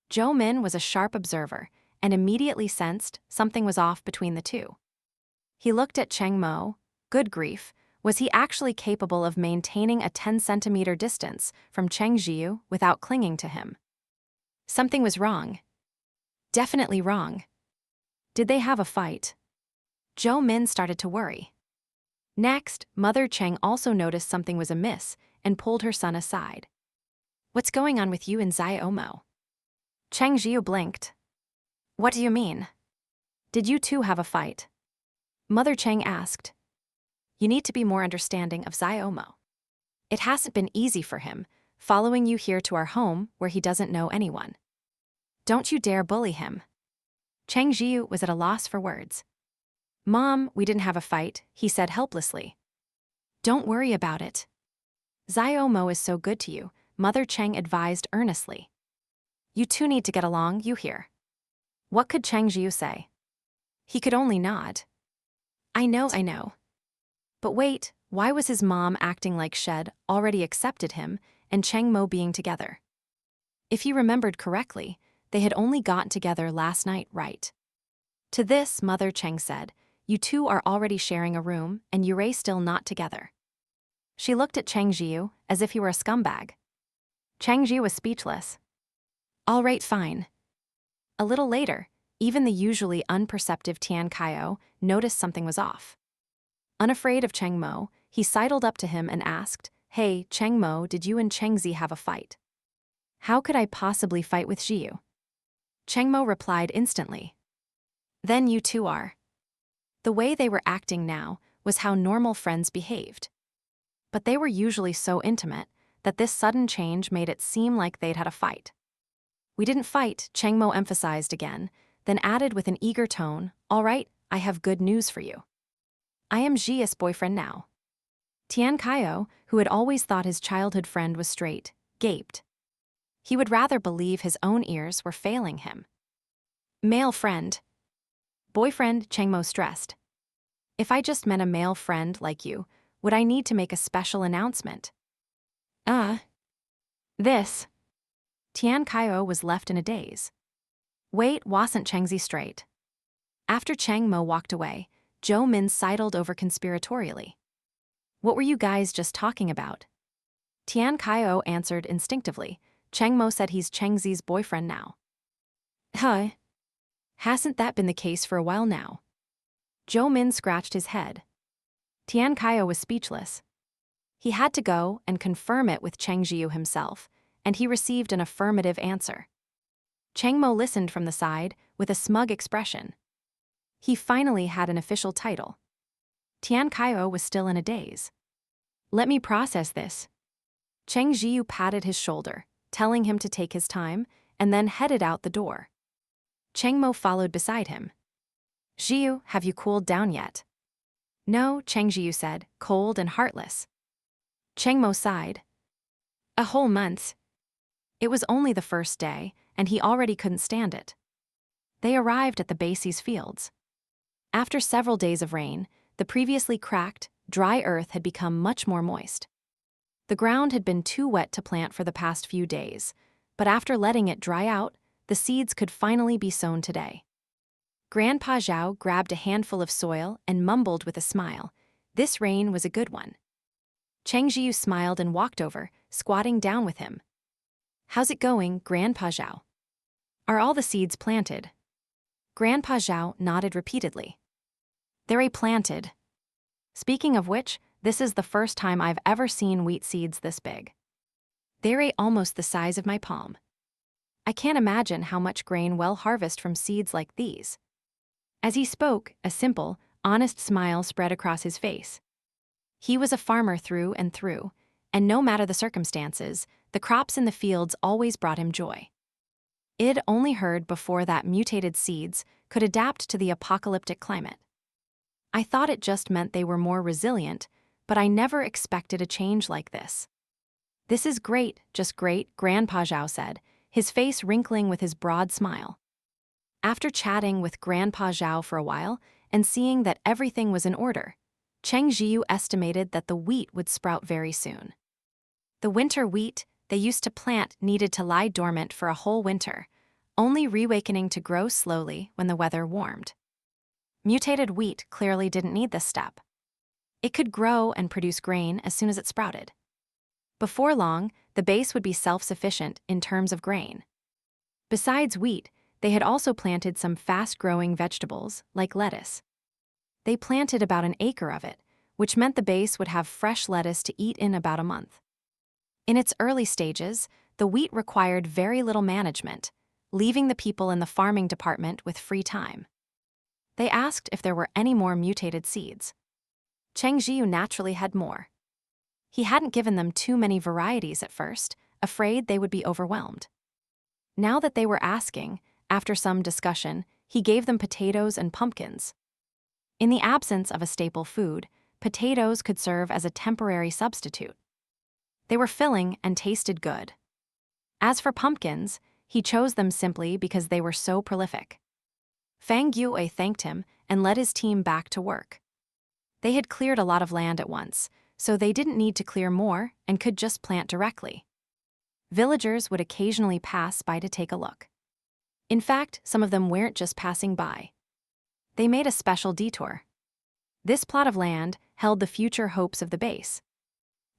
Zhou Min was a sharp observer and immediately sensed something was off between the two. He looked at Cheng Mo. Good grief, was he actually capable of maintaining a 10-centimeter distance from Cheng Zhiyu without clinging to him? Something was wrong. Definitely wrong. Did they have a fight? Zhou Min started to worry. Next, Mother Cheng also noticed something was amiss and pulled her son aside. What's going on with you and Xiaohe? Cheng Zhiyu blinked. What do you mean? Did you two have a fight? Mother Cheng asked. You need to be more understanding of Xiaohe. It hasn't been easy for him, following you here to our home where he doesn't know anyone. Don't you dare bully him. Cheng Zhiyu was at a loss for words. Mom, we didn't have a fight, he said helplessly. Don't worry about it. Xiaohe is so good to you, Mother Cheng advised earnestly. You two need to get along, you hear. What could Cheng Zhiyu say? He could only nod. I know. But wait, why was his mom acting like Shed already accepted him and Cheng Mo being together? If he remembered correctly, they had only gotten together last night, right? To this, Mother Cheng said, you two are already sharing a room and you're still not together. She looked at Cheng Zhiyu as if he were a scumbag. Cheng Zhiyu was speechless. All right, fine. A little later, even the usually unperceptive Tian Kaio noticed something was off. Unafraid of Cheng Mo, he sidled up to him and asked, Hey, Cheng Mo, did you and Cheng Zi have a fight? How could I possibly fight with Zhiyu? Cheng Mo replied instantly. Then you two are. The way they were acting now was how normal friends behaved. But they were usually so intimate that this sudden change made it seem like they'd had a fight. We didn't fight, Cheng Mo emphasized again, then added with an eager tone, All right, I have good news for you. I am Zhiya's boyfriend now. Tian Kaio, who had always thought his childhood friend was straight, gaped. He would rather believe his own ears were failing him. Male friend. Boyfriend, Cheng Mo stressed. If I just met a male friend like you, would I need to make a special announcement? This. Tian Kaio was left in a daze. Wait, wasn't Cheng Zi straight? After Cheng Mo walked away, Zhou Min sidled over conspiratorially. What were you guys just talking about? Tian Kaio answered instinctively, Cheng Mo said he's Cheng Zi's boyfriend now. Huh? Hasn't that been the case for a while now? Zhou Min scratched his head. Tian Kaio was speechless. He had to go and confirm it with Cheng Zhiyu himself, and he received an affirmative answer. Cheng Mo listened from the side with a smug expression. He finally had an official title. Tian Kaio was still in a daze. Let me process this. Cheng Zhiyu patted his shoulder, telling him to take his time, and then headed out the door. Cheng Mo followed beside him. Zhiyu, have you cooled down yet? No, Cheng Zhiyu said, cold and heartless. Cheng Mo sighed. A whole month. It was only the first day, and he already couldn't stand it. They arrived at the Basie's fields. After several days of rain, the previously cracked, dry earth had become much more moist. The ground had been too wet to plant for the past few days, but after letting it dry out, the seeds could finally be sown today. Grandpa Zhao grabbed a handful of soil and mumbled with a smile. This rain was a good one. Cheng Zhiyu smiled and walked over, squatting down with him. How's it going, Grandpa Zhao? Are all the seeds planted? Grandpa Zhao nodded repeatedly. They're planted. Speaking of which, this is the first time I've ever seen wheat seeds this big. They're almost the size of my palm. I can't imagine how much grain we'll harvest from seeds like these. As he spoke, a simple, honest smile spread across his face. He was a farmer through and through, and no matter the circumstances, the crops in the fields always brought him joy. I'd only heard before that mutated seeds could adapt to the apocalyptic climate. I thought it just meant they were more resilient, but I never expected a change like this. This is great, just great, Grandpa Zhao said, his face wrinkling with his broad smile. After chatting with Grandpa Zhao for a while and seeing that everything was in order, Cheng Zhiyu estimated that the wheat would sprout very soon. The winter wheat they used to plant needed to lie dormant for a whole winter, only reawakening to grow slowly when the weather warmed. Mutated wheat clearly didn't need this step. It could grow and produce grain as soon as it sprouted. Before long, the base would be self-sufficient in terms of grain. Besides wheat, they had also planted some fast-growing vegetables, like lettuce. They planted about an acre of it, which meant the base would have fresh lettuce to eat in about a month. In its early stages, the wheat required very little management, leaving the people in the farming department with free time. They asked if there were any more mutated seeds. Cheng Zhiyu naturally had more. He hadn't given them too many varieties at first, afraid they would be overwhelmed. Now that they were asking, after some discussion, he gave them potatoes and pumpkins. In the absence of a staple food, potatoes could serve as a temporary substitute. They were filling and tasted good. As for pumpkins, he chose them simply because they were so prolific. Fang Yue thanked him and led his team back to work. They had cleared a lot of land at once, so they didn't need to clear more and could just plant directly. Villagers would occasionally pass by to take a look. In fact, some of them weren't just passing by. They made a special detour. This plot of land held the future hopes of the base.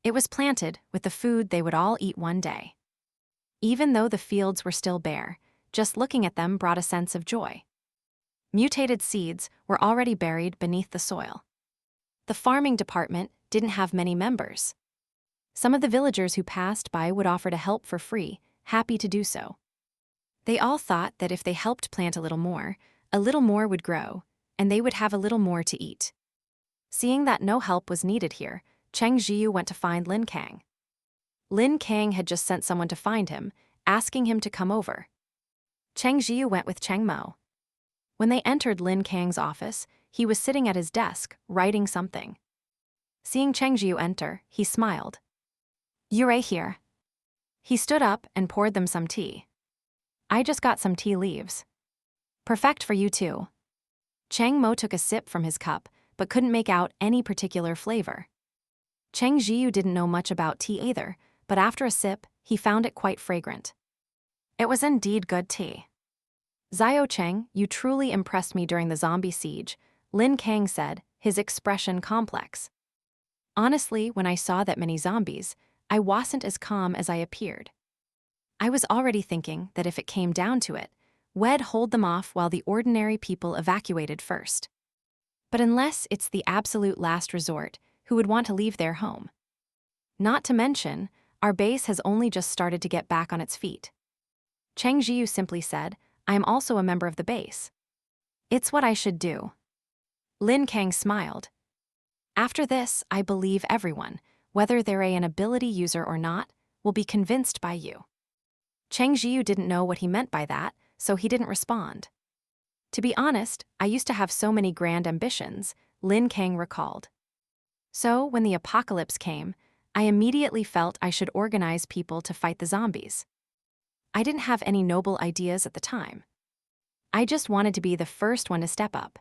It was planted with the food they would all eat one day. Even though the fields were still bare, just looking at them brought a sense of joy. Mutated seeds were already buried beneath the soil. The farming department didn't have many members. Some of the villagers who passed by would offer to help for free, happy to do so. They all thought that if they helped plant a little more would grow, and they would have a little more to eat. Seeing that no help was needed here, Cheng Zhiyu went to find Lin Kang. Lin Kang had just sent someone to find him, asking him to come over. Cheng Zhiyu went with Cheng Mo. When they entered Lin Kang's office, he was sitting at his desk, writing something. Seeing Cheng Zhiyu enter, he smiled. You're here. He stood up and poured them some tea. I just got some tea leaves. Perfect for you too. Cheng Mo took a sip from his cup, but couldn't make out any particular flavor. Cheng Zhiyu didn't know much about tea either, but after a sip, he found it quite fragrant. It was indeed good tea. Xiao Cheng, you truly impressed me during the zombie siege, Lin Kang said, his expression complex. Honestly, when I saw that many zombies, I wasn't as calm as I appeared. I was already thinking that if it came down to it, we'd hold them off while the ordinary people evacuated first. But unless it's the absolute last resort, who would want to leave their home? Not to mention, our base has only just started to get back on its feet. Cheng Zhiyu simply said, I am also a member of the base. It's what I should do. Lin Kang smiled. After this, I believe everyone, whether they're an ability user or not, will be convinced by you. Cheng Zhiyu didn't know what he meant by that, so he didn't respond. To be honest, I used to have so many grand ambitions, Lin Kang recalled. So, when the apocalypse came, I immediately felt I should organize people to fight the zombies. I didn't have any noble ideas at the time. I just wanted to be the first one to step up.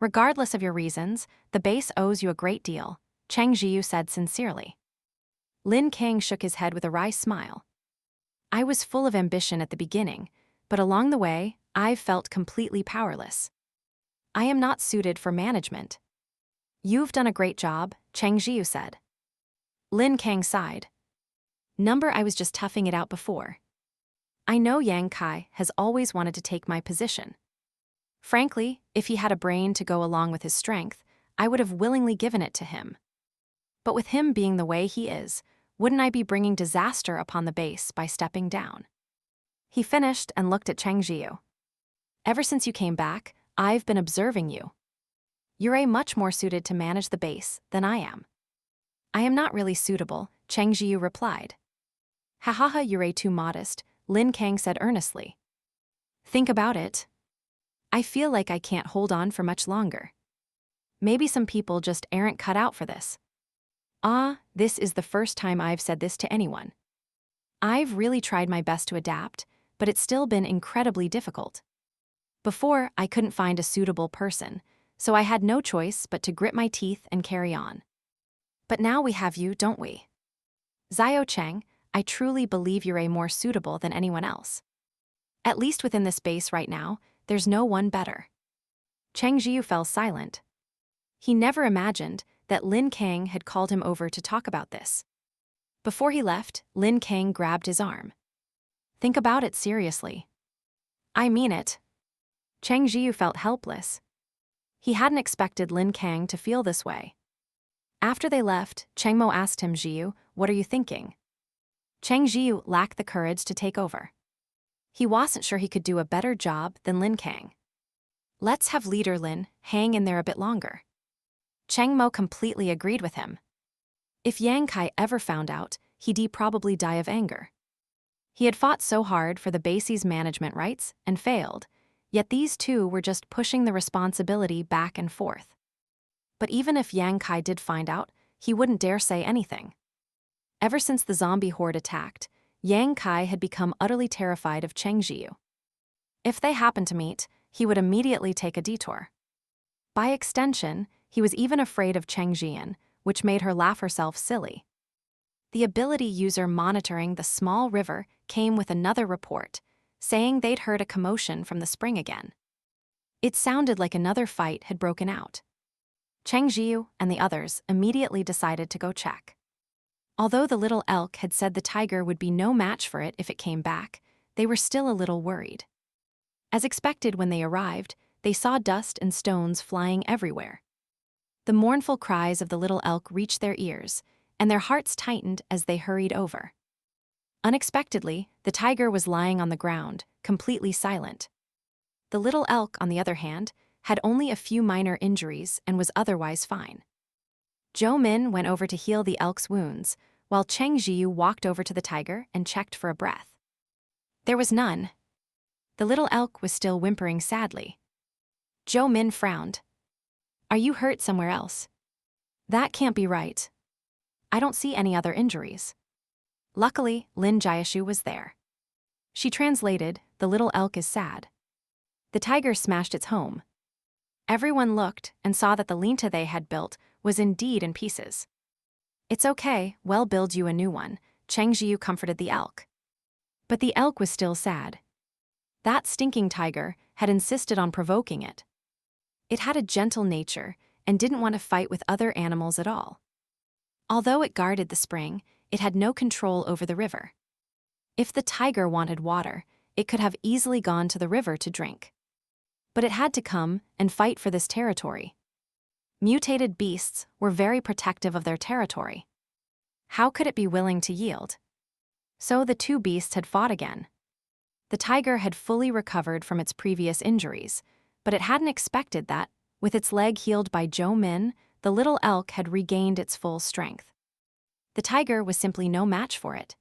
Regardless of your reasons, the base owes you a great deal, Cheng Zhiyu said sincerely. Lin Kang shook his head with a wry smile. I was full of ambition at the beginning, but along the way, I've felt completely powerless. I am not suited for management. You've done a great job, Cheng Zhiyu said. Lin Kang sighed. I was just toughing it out before. I know Yang Kai has always wanted to take my position. Frankly, if he had a brain to go along with his strength, I would have willingly given it to him. But with him being the way he is, wouldn't I be bringing disaster upon the base by stepping down? He finished and looked at Cheng Zhiyu. Ever since you came back, I've been observing you. You're much more suited to manage the base than I am. I am not really suitable, Cheng Zhiyu replied. Hahaha, you're too modest, Lin Kang said earnestly. Think about it. I feel like I can't hold on for much longer. Maybe some people just aren't cut out for this. This is the first time I've said this to anyone. I've really tried my best to adapt, but it's still been incredibly difficult. Before, I couldn't find a suitable person, so I had no choice but to grit my teeth and carry on. But now we have you, don't we? Zhao Cheng, I truly believe you're more suitable than anyone else. At least within this base right now, there's no one better. Cheng Zhiyu fell silent. He never imagined that Lin Kang had called him over to talk about this. Before he left, Lin Kang grabbed his arm. Think about it seriously. I mean it. Cheng Zhiyu felt helpless. He hadn't expected Lin Kang to feel this way. After they left, Cheng Mo asked him, Zhiyu, what are you thinking? Cheng Zhiyu lacked the courage to take over. He wasn't sure he could do a better job than Lin Kang. Let's have leader Lin hang in there a bit longer. Cheng Mo completely agreed with him. If Yang Kai ever found out, he'd probably die of anger. He had fought so hard for the base's management rights and failed, yet these two were just pushing the responsibility back and forth. But even if Yang Kai did find out, he wouldn't dare say anything. Ever since the zombie horde attacked, Yang Kai had become utterly terrified of Cheng Zhiyu. If they happened to meet, he would immediately take a detour. By extension, he was even afraid of Cheng Zhiyan, which made her laugh herself silly. The ability user monitoring the small river came with another report, saying they'd heard a commotion from the spring again. It sounded like another fight had broken out. Cheng Zhiyu and the others immediately decided to go check. Although the little elk had said the tiger would be no match for it if it came back, they were still a little worried. As expected when they arrived, they saw dust and stones flying everywhere. The mournful cries of the little elk reached their ears, and their hearts tightened as they hurried over. Unexpectedly, the tiger was lying on the ground, completely silent. The little elk, on the other hand, had only a few minor injuries and was otherwise fine. Zhou Min went over to heal the elk's wounds, while Cheng Zhiyu walked over to the tiger and checked for a breath. There was none. The little elk was still whimpering sadly. Zhou Min frowned. Are you hurt somewhere else? That can't be right. I don't see any other injuries. Luckily, Lin Jiashu was there. She translated, the little elk is sad. The tiger smashed its home. Everyone looked and saw that the linta they had built was indeed in pieces. It's okay, we'll build you a new one, Cheng Zhiyu comforted the elk. But the elk was still sad. That stinking tiger had insisted on provoking it. It had a gentle nature and didn't want to fight with other animals at all. Although it guarded the spring, it had no control over the river. If the tiger wanted water, it could have easily gone to the river to drink. But it had to come and fight for this territory. Mutated beasts were very protective of their territory. How could it be willing to yield? So the two beasts had fought again. The tiger had fully recovered from its previous injuries, but it hadn't expected that, with its leg healed by Zhou Min, the little elk had regained its full strength. The tiger was simply no match for it.